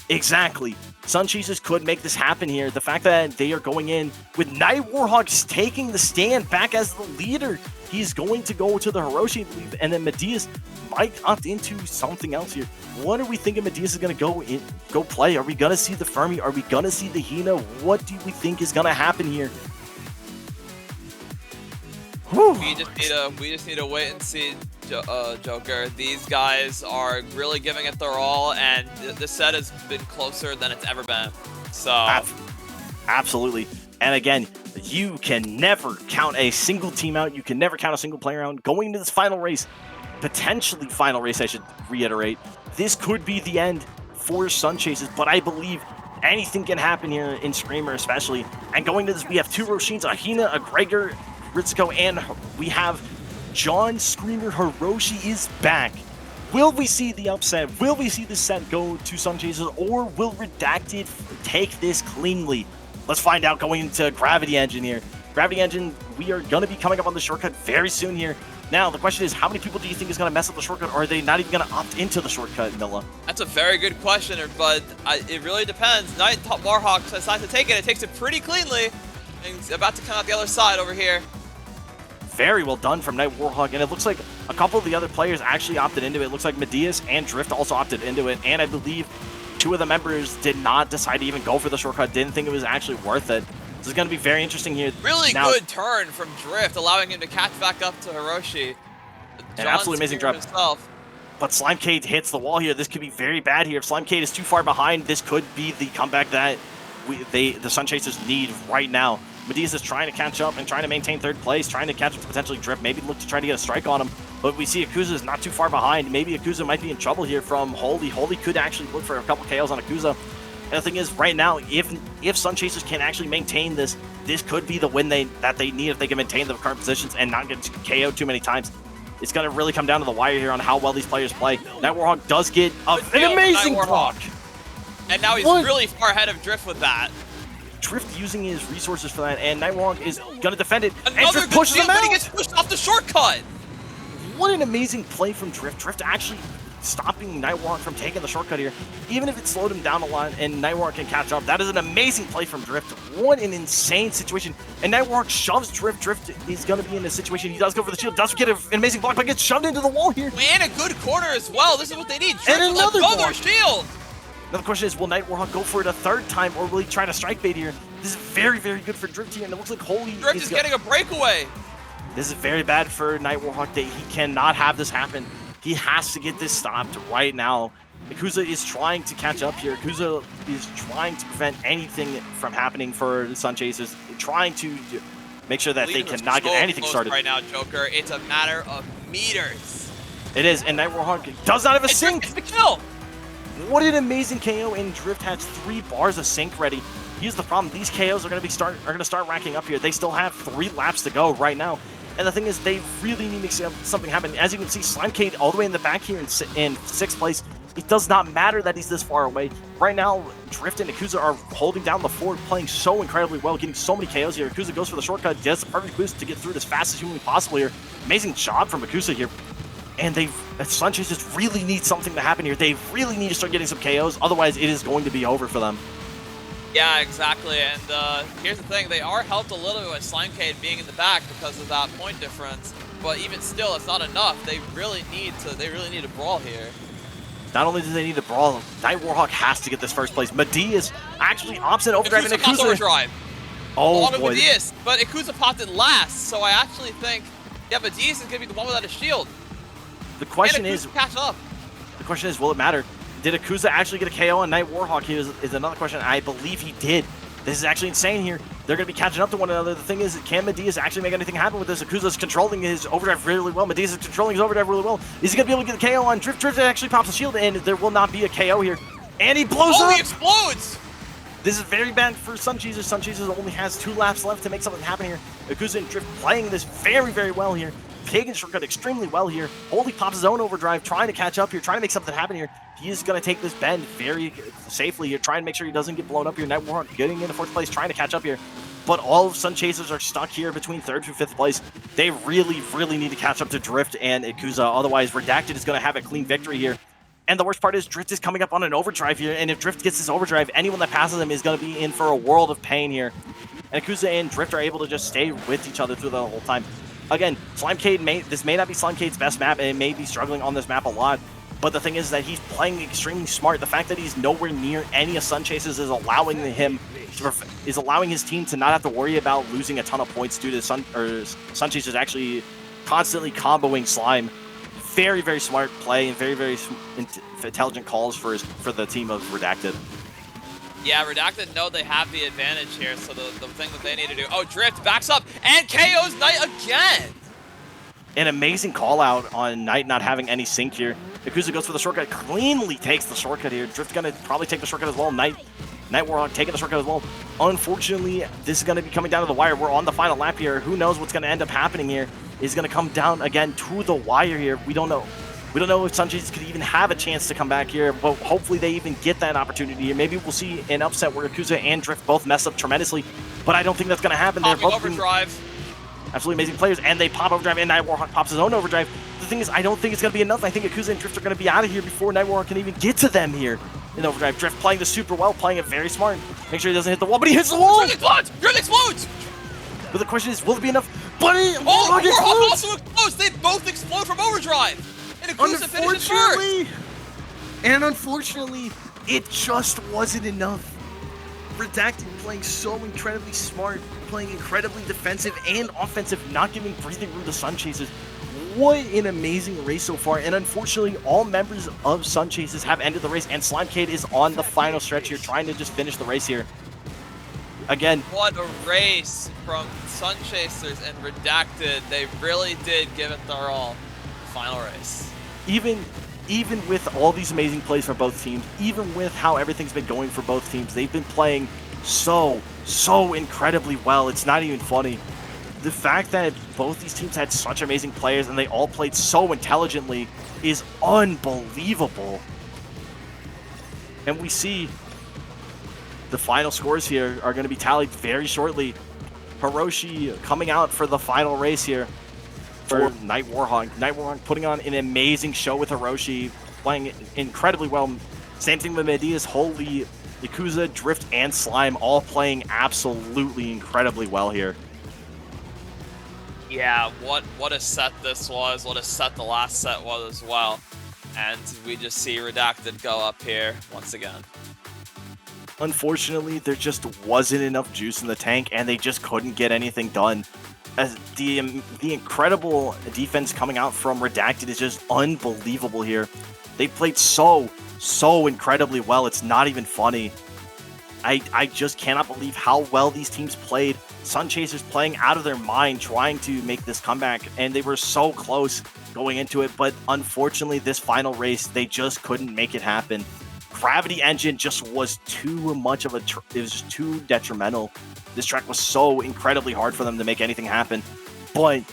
Exactly. Sun Chasers could make this happen here. The fact that they are going in with Night Warhawks taking the stand back as the leader. He's going to go to the Hiroshi, I believe, and then Medius might opt into something else here. What are we thinking Medius is going to go play? Are we going to see the Fermi? Are we going to see the Hina? What do we think is going to happen here? Whew. We just need to wait and see, Joker. These guys are really giving it their all, and the set has been closer than it's ever been. So absolutely. And again, you can never count a single team out. You can never count a single player out. Going into this final race, potentially final race, I should reiterate, this could be the end for Sun Chasers, but I believe anything can happen here in Screamer especially. And going to this, we have 2 Roshins, a Hina, a Gregor, Ritsuko, and we have John Screamer. Hiroshi is back. Will we see the upset? Will we see the set go to Sun Chasers, or will Redacted take this cleanly? Let's find out going into Gravity Engine here. Gravity Engine, we are going to be coming up on the shortcut very soon here. Now, the question is, how many people do you think is going to mess up the shortcut, or are they not even going to opt into the shortcut, Milla? That's a very good question, but it really depends. Night Warhawk decides to take it. It takes it pretty cleanly, and he's about to come out the other side over here. Very well done from Night Warhawk, and it looks like a couple of the other players actually opted into it. It looks like Medius and Drift also opted into it, and I believe 2 of the members did not decide to even go for the shortcut, didn't think it was actually worth it. This is going to be very interesting here. Really good turn from Drift, allowing him to catch back up to Hiroshi. An absolutely amazing drop. But Slimecade hits the wall here. This could be very bad here. If Slimecade is too far behind, this could be the comeback that the Sun Chasers need right now. Medius is trying to catch up and trying to maintain 3rd place, trying to catch up to potentially Drift, maybe look to try to get a strike on him. But we see Akuza is not too far behind. Maybe Akuza might be in trouble here from Holy. Holy could actually look for a couple KOs on Akuza. And the thing is, right now, if Sun Chasers can actually maintain this, this could be the win that they need if they can maintain the current positions and not get KO'd too many times. It's going to really come down to the wire here on how well these players play. Night Warhawk does get an amazing block. And now he's really far ahead of Drift with that. Drift using his resources for that, and Night Warhawk is going to defend it. Another and Drift pushes him out. But he gets pushed off the shortcut. What an amazing play from Drift. Drift actually stopping Night Warhawk from taking the shortcut here. Even if it slowed him down a lot and Night Warhawk can catch up, that is an amazing play from Drift. What an insane situation. And Night Warhawk shoves Drift. Drift is going to be in a situation. He does go for the shield, does get an amazing block, but gets shoved into the wall here. And a good corner as well. This is what they need. Drift and another shield. Another question is, will Night Warhawk go for it a third time, or will he try to strike bait here? This is very, very good for Drift here, and it looks like Holy Drift is getting a breakaway. This is very bad for Night Warhawk. He cannot have this happen. He has to get this stopped right now. Akuza is trying to catch up here. Akuza is trying to prevent anything from happening for the Sun Chasers, trying to make sure that they cannot get anything started. Right now, Joker, it's a matter of meters. It is, and Night Warhawk does not have a sync. It's the kill. What an amazing KO, and Drift has 3 bars of sync ready. Here's the problem: these KOs are going to start racking up here. They still have 3 laps to go right now. And the thing is, they really need to make something happen. As you can see, Slimecade all the way in the back here in 6th place. It does not matter that he's this far away. Right now, Drift and Akuza are holding down the fort, playing so incredibly well, getting so many KOs here. Akuza goes for the shortcut, does the perfect boost to get through it as fast as humanly possible here. Amazing job from Akuza here. And Sun Chasers really need something to happen here. They really need to start getting some KOs, otherwise it is going to be over for them. Yeah, exactly, and here's the thing, they are helped a little bit with Slimecade being in the back because of that point difference, but even still, it's not enough. They really need to brawl here. Not only do they need to brawl, Night Warhawk has to get this first place. Medea is actually opposite overdrive, and Akuza overdrive. Oh along boy. With Medea, but Akuza popped it last, so I actually think, yeah, Medea is going to be the one without a shield. The question is, catch up. The question is, will it matter? Did Akuza actually get a KO on Night Warhawk here is another question. I believe he did. This is actually insane here. They're going to be catching up to one another. The thing is, can Medea actually make anything happen with this? Akuza's controlling his overdrive really well. Medea's controlling his overdrive really well. Is he going to be able to get a KO on Drift? Drift actually pops a shield, and there will not be a KO here. And he blows up! He explodes! This is very bad for Sun Chasers. Sun Chasers only has 2 laps left to make something happen here. Akuza and Drift playing this very, very well here. Taking shortcut extremely well here. Holy pops his own overdrive, trying to catch up here, trying to make something happen here. He is going to take this bend very safely here, trying to make sure he doesn't get blown up here. Night Warhawk getting into 4th place, trying to catch up here. But all of Sun Chasers are stuck here between 3rd through 5th place. They really, really need to catch up to Drift and Akuza. Otherwise, Redacted is going to have a clean victory here. And the worst part is Drift is coming up on an overdrive here. And if Drift gets this overdrive, anyone that passes him is going to be in for a world of pain here. And Akuza and Drift are able to just stay with each other through the whole time. Again, Slimecade this may not be Slimecade's best map, and it may be struggling on this map a lot. But the thing is that he's playing extremely smart. The fact that he's nowhere near any of Sun Chasers is allowing his team to not have to worry about losing a ton of points due to Sun Chasers actually constantly comboing Slime. Very, very smart play and very, very intelligent calls for the team of Redacted. Yeah, Redacted know they have the advantage here, so the thing that they need to do... Oh, Drift backs up and KOs Knight again! An amazing call out on Knight not having any sync here. Akuza goes for the shortcut, cleanly takes the shortcut here. Drift gonna probably take the shortcut as well. Night Warhawk taking the shortcut as well. Unfortunately, this is gonna be coming down to the wire. We're on the final lap here. Who knows what's gonna end up happening here? It's gonna come down again to the wire here. We don't know. We don't know if Sun Chasers could even have a chance to come back here, but hopefully they even get that opportunity here. Maybe we'll see an upset where Akuza and Drift both mess up tremendously, but I don't think that's going to happen. They're both overdrive. Absolutely amazing players, and they pop overdrive, and Night Warhawk pops his own overdrive. The thing is, I don't think it's going to be enough. I think Akuza and Drift are going to be out of here before Night Warhawk can even get to them here in overdrive. Drift playing this super well, playing it very smart. Make sure he doesn't hit the wall, but he hits the wall! Drift explodes! But the question is, will it be enough? But Warhawk also explodes! They both explode from overdrive! And unfortunately, it just wasn't enough. Redacted playing so incredibly smart, playing incredibly defensive and offensive, not giving breathing room to Sun Chasers. What an amazing race so far, and unfortunately, all members of Sun Chasers have ended the race, and Slimecade is on the final stretch here, trying to just finish the race here. Again, what a race from Sun Chasers and Redacted. They really did give it their all. Final race. Even with all these amazing plays from both teams, even with how everything's been going for both teams, they've been playing so incredibly well. It's not even funny. the fact that both these teams had such amazing players and they all played so intelligently is unbelievable. And we see the final scores here are going to be tallied very shortly. Hiroshi coming out for the final race here for Night Warhawk. Night Warhawk putting on an amazing show with Hiroshi, playing incredibly well. Same thing with Medias, Holy, Yakuza, Drift, and Slime, all playing absolutely incredibly well here. Yeah, what a set this was, what a set the last set was as well. And we just see Redacted go up here once again. Unfortunately, there just wasn't enough juice in the tank, and they just couldn't get anything done. As the incredible defense coming out from Redacted is just unbelievable here. They played so incredibly well, it's not even funny. I just cannot believe how well these teams played. Sun Chasers playing out of their mind, trying to make this comeback, and they were so close going into it, but unfortunately this final race, they just couldn't make it happen. Gravity Engine just was too much of it was just too detrimental. This track was so incredibly hard for them to make anything happen, but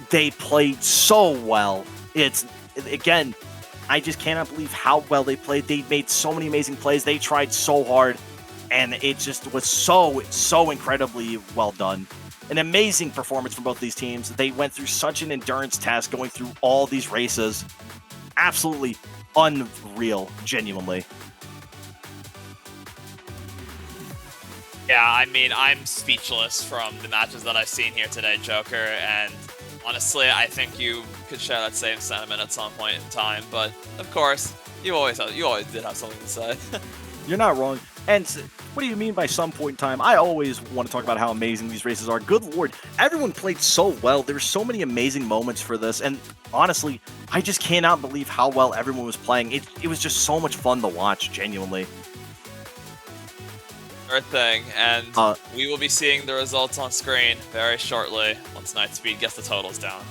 they played so well. Again, I just cannot believe how well they played. They made so many amazing plays. They tried so hard, and it just was so incredibly well done. An amazing performance from both these teams. They went through such an endurance test going through all these races. Absolutely unreal, genuinely. Yeah, I mean, I'm speechless from the matches that I've seen here today, Joker, and honestly, I think you could share that same sentiment at some point in time, but of course, you always did have something to say. You're not wrong. And what do you mean by some point in time? I always want to talk about how amazing these races are. Good lord, everyone played so well. There were so many amazing moments for this, and honestly, I just cannot believe how well everyone was playing. It was just so much fun to watch, genuinely. Sure thing, and we will be seeing the results on screen very shortly once Nightspeed gets the totals down.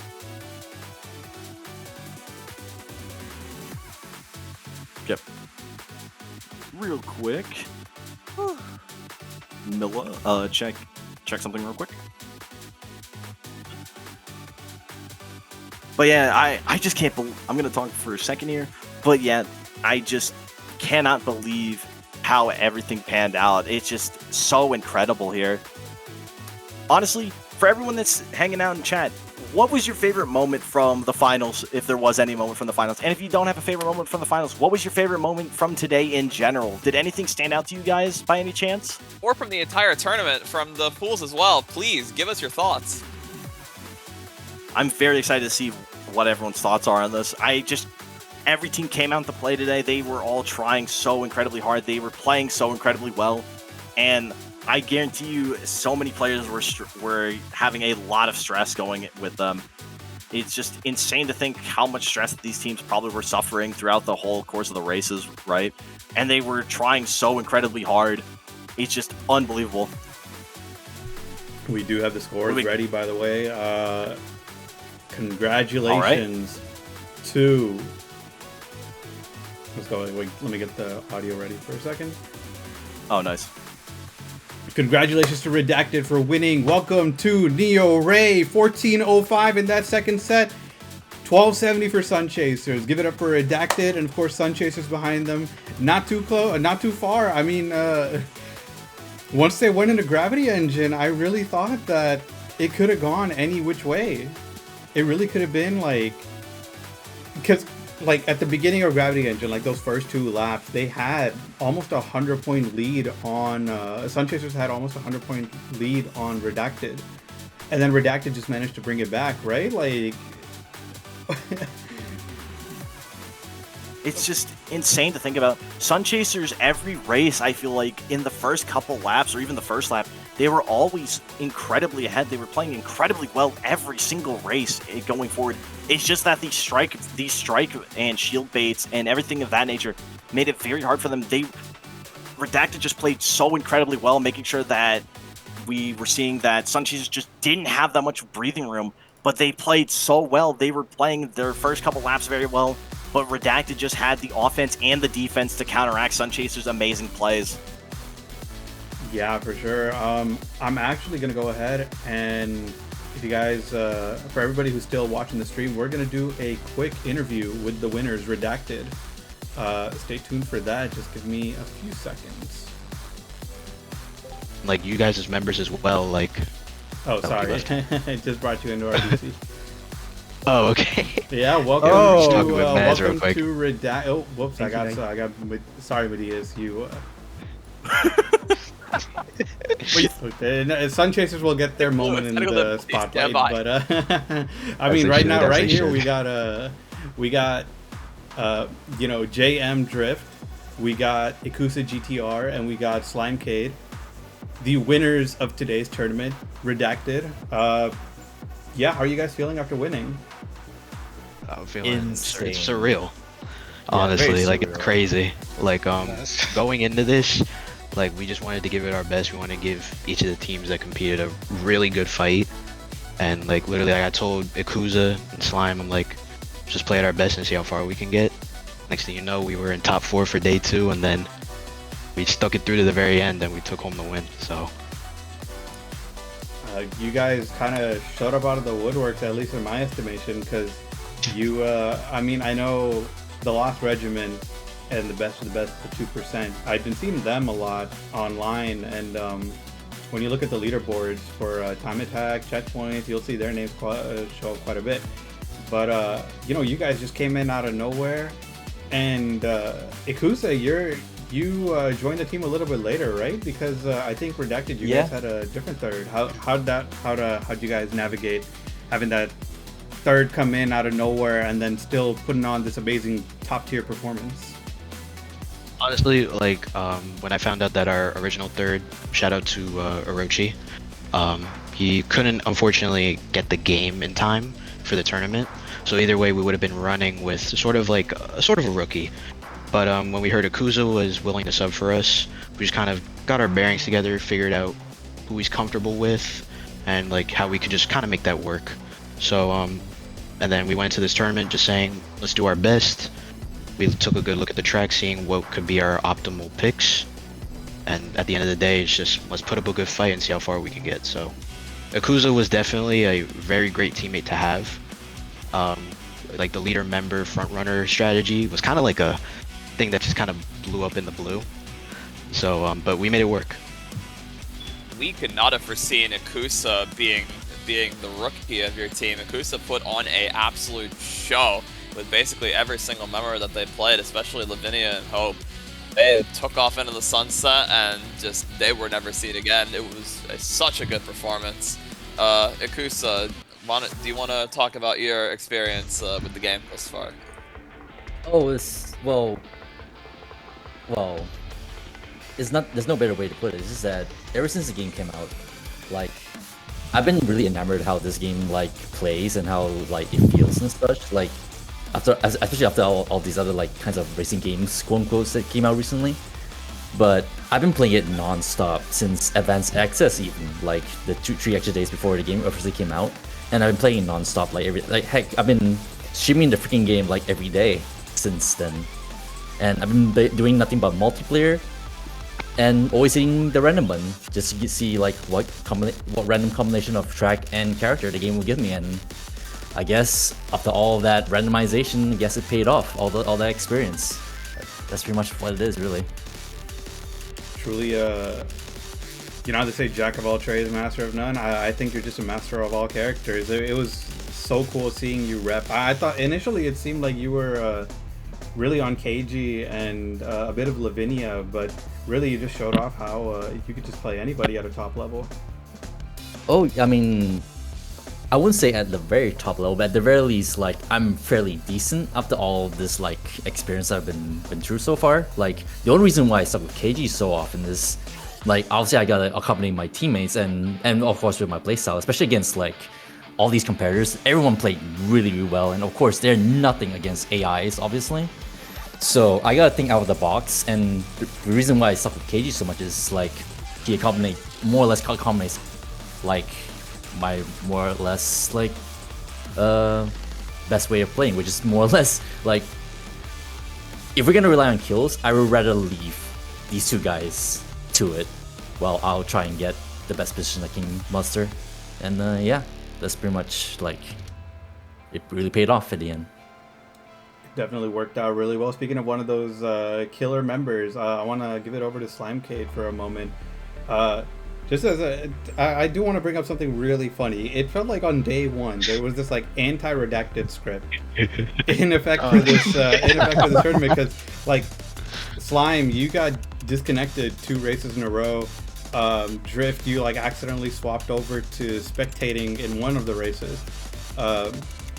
Yep. Real quick. Milla, check something real quick. But yeah, I just can't believe, I'm gonna talk for a second here, but yeah, I just cannot believe how everything panned out. It's just so incredible here. Honestly, for everyone that's hanging out in chat, what was your favorite moment from the finals, if there was any moment from the finals? And if you don't have a favorite moment from the finals, what was your favorite moment from today in general? Did anything stand out to you guys by any chance? Or from the entire tournament, from the pools as well. Please, give us your thoughts. I'm very excited to see what everyone's thoughts are on this. Every team came out to play today. They were all trying so incredibly hard. They were playing so incredibly well. And I guarantee you so many players were having a lot of stress going with them. It's just insane to think how much stress these teams probably were suffering throughout the whole course of the races, right? And they were trying so incredibly hard. It's just unbelievable. We do have the scores ready, by the way. Congratulations to... Let's go. Wait, let me get the audio ready for a second. Oh, nice. Congratulations to Redacted for winning. Welcome to Neo Rey, 14:05 in that second set. 1270 for Sun Chasers. Give it up for Redacted, and of course Sun Chasers behind them. Not too close, not too far. I mean, once they went into Gravity Engine, I really thought that it could have gone any which way. It really could have been like, because like at the beginning of Gravity Engine, like those first two laps, they had almost 100-point lead on Sun Chasers had almost 100-point lead on Redacted, and then Redacted just managed to bring it back, right? Like, it's just insane to think about. Sun Chasers, every race, I feel like in the first couple laps or even the first lap, they were always incredibly ahead. They were playing incredibly well every single race going forward. It's just that these strike and shield baits and everything of that nature made it very hard for them. Redacted just played so incredibly well, making sure that we were seeing that Sun Chasers just didn't have that much breathing room, but they played so well. They were playing their first couple laps very well, but Redacted just had the offense and the defense to counteract Sun Chasers' amazing plays. Yeah, for sure. I'm actually going to go ahead and if you guys, for everybody who's still watching the stream, we're gonna do a quick interview with the winners, Redacted. Stay tuned for that. Just give me a few seconds. Like you guys as members as well, like. Oh, sorry. I just brought you into our DC. Oh, okay. Yeah, welcome Just to talking with Maz real welcome quick. to Redact. Oh, whoops! Thank you. Sorry, Medias. You. Okay, Sun Chasers will get their moment in the spotlight, but I mean, right now, right here, we got you know, JM Drift, we got Ikusa GTR, and we got Slimecade, the winners of today's tournament, Redacted. Yeah, how are you guys feeling after winning? I'm feeling Insane. it's surreal. Yeah, Honestly, very like surreal. it's crazy. Like going into this, like we just wanted to give it our best. We want to give each of the teams that competed a really good fight. And like literally, I told Ikusa and Slime, I'm like, just play at our best and see how far we can get. Next thing you know, we were in top 4 for day 2, and then we stuck it through to the very end, and we took home the win. So. You guys kind of showed up out of the woodworks, at least in my estimation, because you, I mean, I know the Lost Regiment and the best of the best, the 2%. I've been seeing them a lot online, and when you look at the leaderboards for time attack, checkpoints, you'll see their names show up quite a bit. But, you know, you guys just came in out of nowhere, and Ikusa, you joined the team a little bit later, right? Because I think Redacted, you Yeah. guys had a different third. How'd you guys navigate having that third come in out of nowhere and then still putting on this amazing top tier performance? Honestly, like when I found out that our original third, shout out to Orochi, he couldn't unfortunately get the game in time for the tournament. So either way, we would have been running with sort of a rookie. But when we heard Ikusa was willing to sub for us, we just kind of got our bearings together, figured out who he's comfortable with, and like how we could just kind of make that work. So and then we went to this tournament just saying, let's do our best. We took a good look at the track, seeing what could be our optimal picks. And at the end of the day, it's just let's put up a good fight and see how far we can get. So Ikusa was definitely a very great teammate to have. Like the leader member front runner strategy was kind of like a thing that just kind of blew up in the blue. So but we made it work. We could not have foreseen Ikusa being the rookie of your team. Ikusa put on a absolute show with basically every single member that they played, especially Lavinia and Hope. They took off into the sunset and just they were never seen again. It was such a good performance. Ikusa, do you want to talk about your experience with the game thus far? Oh, well, it's not. There's no better way to put it. It's just that ever since the game came out, like, I've been really enamored how this game like plays and how like it feels and such. Like, especially after all these other like kinds of racing games, quote unquote, that came out recently. But I've been playing it non-stop since Advanced Access, even like the 2-3 extra days before the game officially came out, and I've been playing it non-stop. Heck, I've been streaming the freaking game like every day since then, and I've been doing nothing but multiplayer, and always hitting the random button just to see like what random combination of track and character the game will give me. And I guess after all that randomization, I guess it paid off. All that experience. That's pretty much what it is, really. Truly, you know how they say jack of all trades, master of none? I think you're just a master of all characters. It was so cool seeing you rep. I thought initially it seemed like you were really on KG and a bit of Lavinia, but really you just showed off how you could just play anybody at a top level. Oh, I mean, I wouldn't say at the very top level, but at the very least, like, I'm fairly decent after all this like experience I've been through so far. Like, the only reason why I stuck with KG so often is, like, obviously I gotta accompany my teammates and of course with my playstyle, especially against like all these competitors. Everyone played really well, and of course they're nothing against AIs, obviously. So I gotta think out of the box, and the reason why I stuck with KG so much is like he more or less accommodates like my more or less like best way of playing, which is more or less like, if we're gonna rely on kills, I would rather leave these two guys to it while I'll try and get the best position I can muster. And yeah, that's pretty much like it really paid off at the end. Definitely worked out really well. Speaking of one of those killer members, I want to give it over to Slimecade for a moment. Just as I do want to bring up something really funny. It felt like on day one there was this like anti-redacted script in effect for this tournament, because like Slime, you got disconnected 2 races in a row. Drift, you like accidentally swapped over to spectating in one of the races, but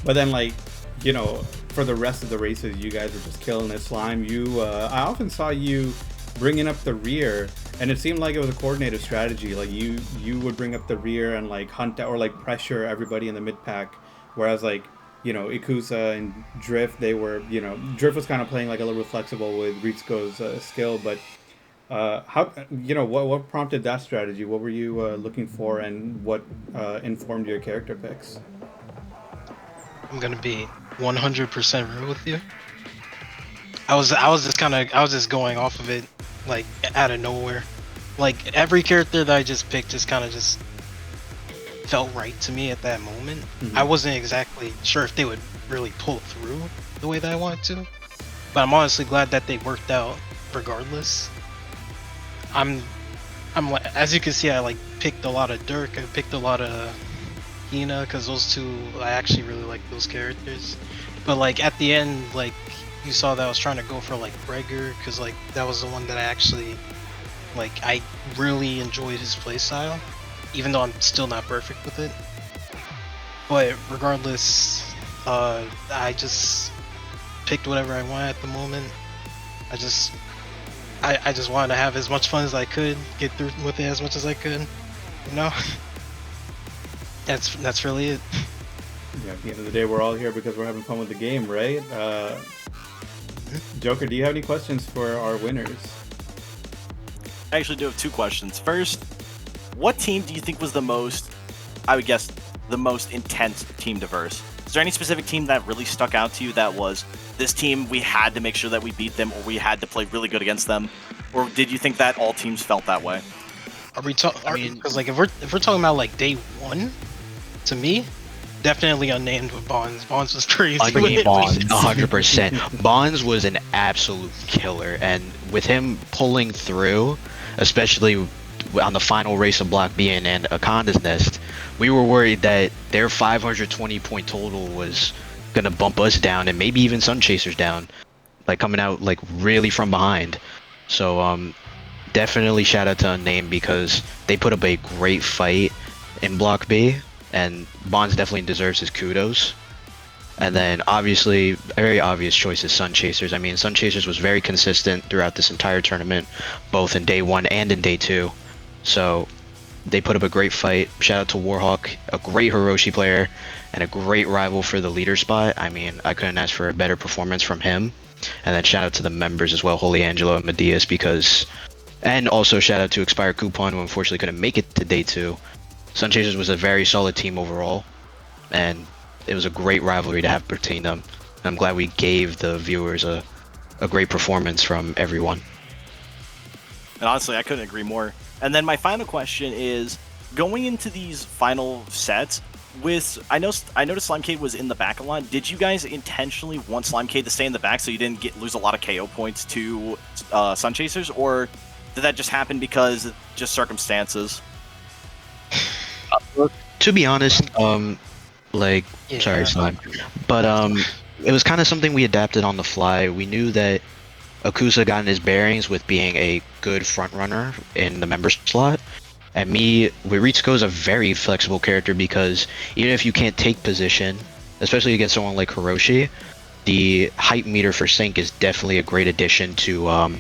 then like, you know, for the rest of the races you guys were just killing it. Slime, I often saw you bringing up the rear, and it seemed like it was a coordinated strategy. Like you would bring up the rear and like hunt or like pressure everybody in the mid pack, whereas like, you know, Ikusa and Drift, they were, you know, Drift was kind of playing like a little bit flexible with Ritsuko's skill. But how, you know, what prompted that strategy? What were you looking for, and what informed your character picks? I'm gonna be 100% real with you. I was just going off of it, like out of nowhere. Like every character that I just picked just kind of just felt right to me at that moment. Mm-hmm. I wasn't exactly sure if they would really pull through the way that I wanted to, but I'm honestly glad that they worked out regardless. I'm like, as you can see, I like picked a lot of Dirk. I picked a lot of Hina, because those two, I actually really like those characters. But like at the end, like you saw that I was trying to go for like Gregor, because like that was the one that I actually like, I really enjoyed his playstyle, even though I'm still not perfect with it. But regardless, I just picked whatever I wanted at the moment. I just wanted to have as much fun as I could, get through with it as much as I could, you know. That's really it. Yeah, at the end of the day, we're all here because we're having fun with the game, right? Joker, do you have any questions for our winners? I actually do have 2 questions. First, what team do you think was the most, I would guess, the most intense team diverse? Is there any specific team that really stuck out to you that was, this team, we had to make sure that we beat them, or we had to play really good against them? Or did you think that all teams felt that way? Are we talking? Because like if we're talking about like day one, to me, definitely unnamed with Bonds. Bonds was crazy. Bonds, 100%. Bonds was an absolute killer, and with him pulling through, especially on the final race of Block B and Akonda's Nest, we were worried that their 520 point total was gonna bump us down, and maybe even Sun Chasers down, like coming out like really from behind. So definitely shout out to Unnamed, because they put up a great fight in Block B, and Bonds definitely deserves his kudos. And then obviously, a very obvious choice is Sun Chasers. I mean, Sun Chasers was very consistent throughout this entire tournament, both in day 1 and in day 2. So they put up a great fight. Shout out to Warhawk, a great Hiroshi player, and a great rival for the leader spot. I mean, I couldn't ask for a better performance from him. And then shout out to the members as well, Holy Angelo and Medias, because... And also shout out to Expire Coupon, who unfortunately couldn't make it to day 2. Sun Chasers was a very solid team overall, and it was a great rivalry to have between them. And I'm glad we gave the viewers a great performance from everyone. And honestly, I couldn't agree more. And then my final question is, going into these final sets, I noticed Slimecade was in the back a lot. Did you guys intentionally want Slimecade to stay in the back so you didn't lose a lot of KO points to Sun Chasers, or did that just happen because just circumstances? To be honest, sorry, Slime, but it was kind of something we adapted on the fly. We knew that Akusa got in his bearings with being a good front runner in the member slot, and Ritsuko is a very flexible character, because even if you can't take position, especially against someone like Hiroshi, the hype meter for Sync is definitely a great addition to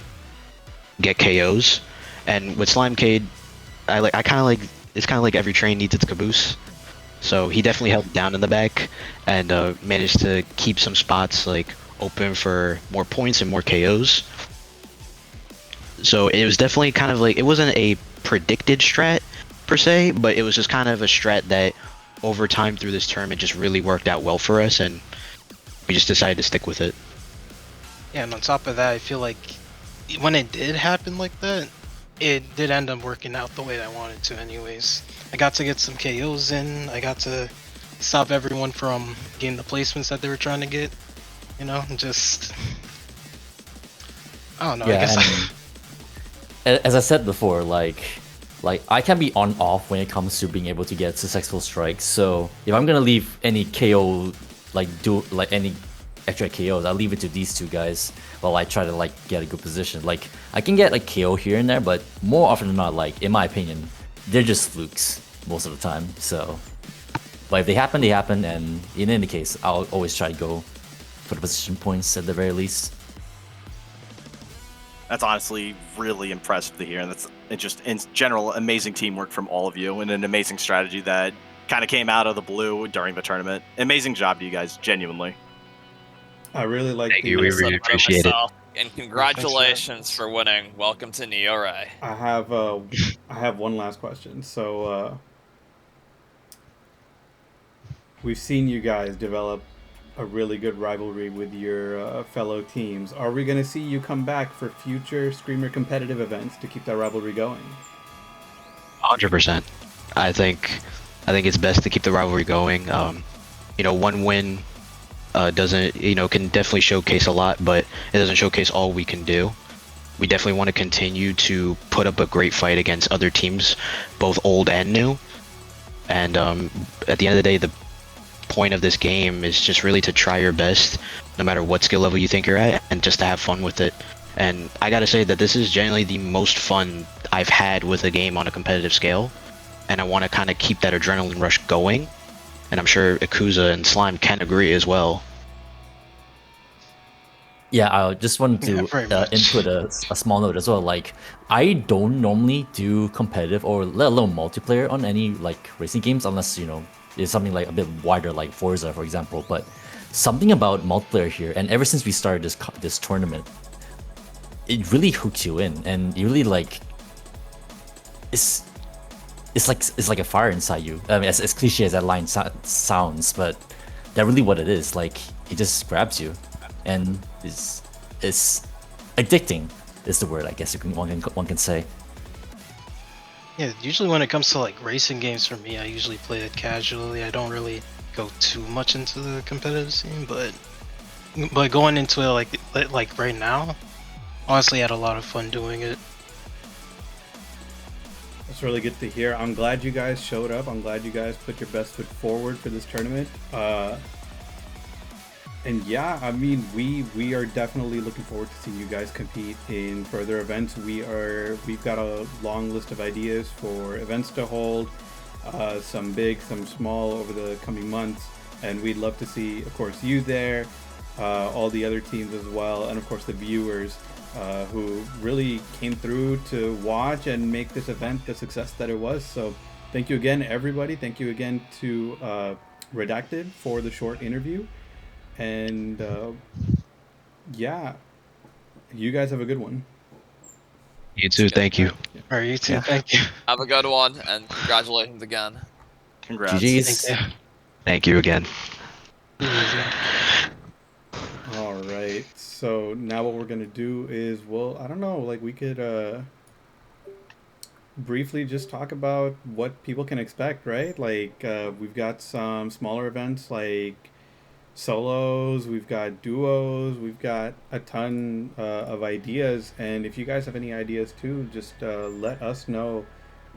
get KOs. And with Slimecade, it's kind of like every train needs its caboose. So he definitely held down in the back and managed to keep some spots like open for more points and more KOs. So it was definitely kind of like, it wasn't a predicted strat per se, but it was just kind of a strat that over time through this tournament just really worked out well for us, and we just decided to stick with it. Yeah, and on top of that, I feel like when it did happen like that, it did end up working out the way that I wanted to anyways. I got to get some KOs in, I got to stop everyone from getting the placements that they were trying to get. You know, just I don't know. I Yeah, guess and as I said before, like I can be on off when it comes to being able to get successful strikes. So if I'm gonna leave any KO, like any extra KOs, I'll leave it to these two guys while I try to like get a good position. Like I can get like KO here and there, but more often than not, like in my opinion, they're just flukes most of the time. So, but if they happen, they happen, and in any case, I'll always try to go for the position points at the very least. That's honestly really impressive to hear, and that's just in general amazing teamwork from all of you, and an amazing strategy that kind of came out of the blue during the tournament. Amazing job to you guys, genuinely. I really like Thank the. you, we really appreciate it. And congratulations for winning. Welcome to Neo Rey. I have one last question. So we've seen you guys develop a really good rivalry with your fellow teams. Are we going to see you come back for future Screamer competitive events to keep that rivalry going? 100%. I think it's best to keep the rivalry going. One win doesn't, can definitely showcase a lot, but it doesn't showcase all we can do. We definitely want to continue to put up a great fight against other teams, both old and new. And at the end of the day, the point of this game is just really to try your best, no matter what skill level you think you're at, and just to have fun with it. And I gotta say that this is generally the most fun I've had with a game on a competitive scale, and I want to kind of keep that adrenaline rush going, and I'm sure Akuza and Slime can agree as well. Yeah, I just wanted Yeah, to very much. input a small note as well. Like, I don't normally do competitive or let alone multiplayer on any like racing games unless it's something like a bit wider, like Forza, for example. But something about multiplayer here, and ever since we started this tournament, it really hooks you in, and you really like it's like a fire inside you. I mean, as cliche as that line sounds, but that's really what it is. Like, it just grabs you, and it's addicting. Is the word I guess one can say. yeah. Usually when it comes to like racing games for me, I usually play it casually. I don't really go too much into the competitive scene, but going into it like right now, honestly, I had a lot of fun doing it. That's really good to hear. I'm glad you guys showed up. I'm glad you guys put your best foot forward for this tournament. And yeah, I mean, we are definitely looking forward to seeing you guys compete in further events. We've got a long list of ideas for events to hold, some big, some small over the coming months, and we'd love to see, of course, you there, all the other teams as well, and of course the viewers who really came through to watch and make this event the success that it was. So thank you again, everybody. Thank you again to Redacted for the short interview. And yeah, you guys have a good one. You too, thank you. All right, you too. Yeah. Thank you. Have a good one, and congratulations again. Congrats. GG's. Thank you. Thank you again. All right, so now what we're gonna do is, well, I don't know, like we could briefly just talk about what people can expect, right? Like we've got some smaller events like solos, we've got duos, we've got a ton of ideas, and if you guys have any ideas too, just let us know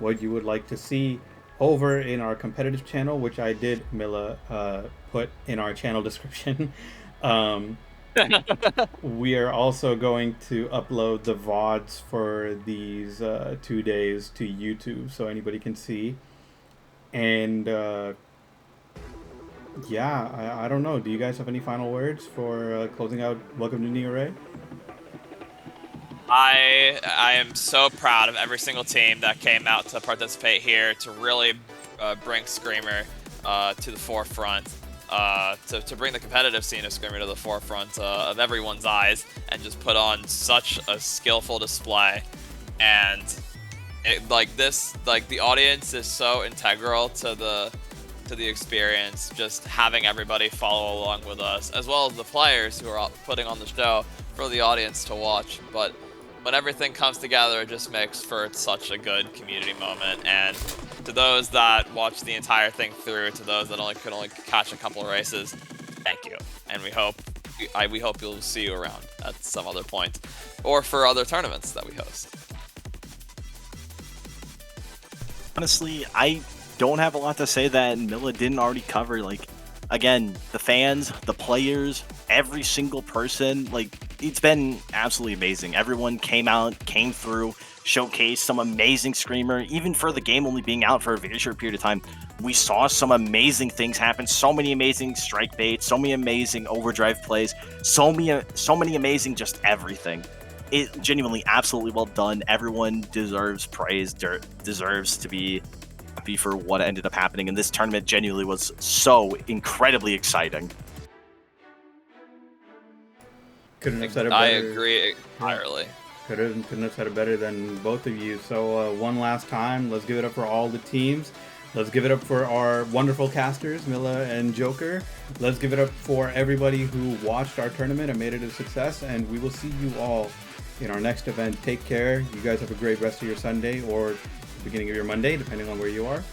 what you would like to see over in our competitive channel, which I did, Mila, put in our channel description. We are also going to upload the VODs for these 2 days to YouTube so anybody can see. And yeah, I don't know. Do you guys have any final words for closing out Welcome to Neo Rey? I am so proud of every single team that came out to participate here to really bring Screamer to the forefront, to bring the competitive scene of Screamer to the forefront of everyone's eyes, and just put on such a skillful display. And the audience is so integral to the experience, just having everybody follow along with us, as well as the players who are putting on the show for the audience to watch. But when everything comes together, it just makes for such a good community moment. And to those that watch the entire thing through, to those that could only catch a couple of races, thank you. And we hope you'll see you around at some other point, or for other tournaments that we host. Honestly, I don't have a lot to say that Milla didn't already cover. Like, again, the fans, the players, every single person, like, it's been absolutely amazing. Everyone came out, came through, showcased some amazing Screamer. Even for the game only being out for a very short period of time, we saw some amazing things happen. So many amazing strike baits, so many amazing overdrive plays, so many amazing just everything. It genuinely absolutely well done. Everyone deserves praise, deserves to be happy for what ended up happening, and this tournament genuinely was so incredibly exciting. Couldn't have said it better. I agree entirely. Couldn't have said it better than both of you. So one last time, let's give it up for all the teams. Let's give it up for our wonderful casters, Milla and Joker. Let's give it up for everybody who watched our tournament and made it a success. And we will see you all in our next event. Take care. You guys have a great rest of your Sunday or beginning of your Monday, depending on where you are.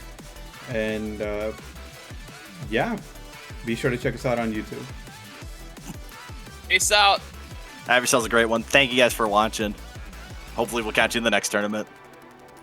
And yeah, be sure to check us out on YouTube. Peace out. Have yourselves a great one. Thank you guys for watching. Hopefully we'll catch you in the next tournament.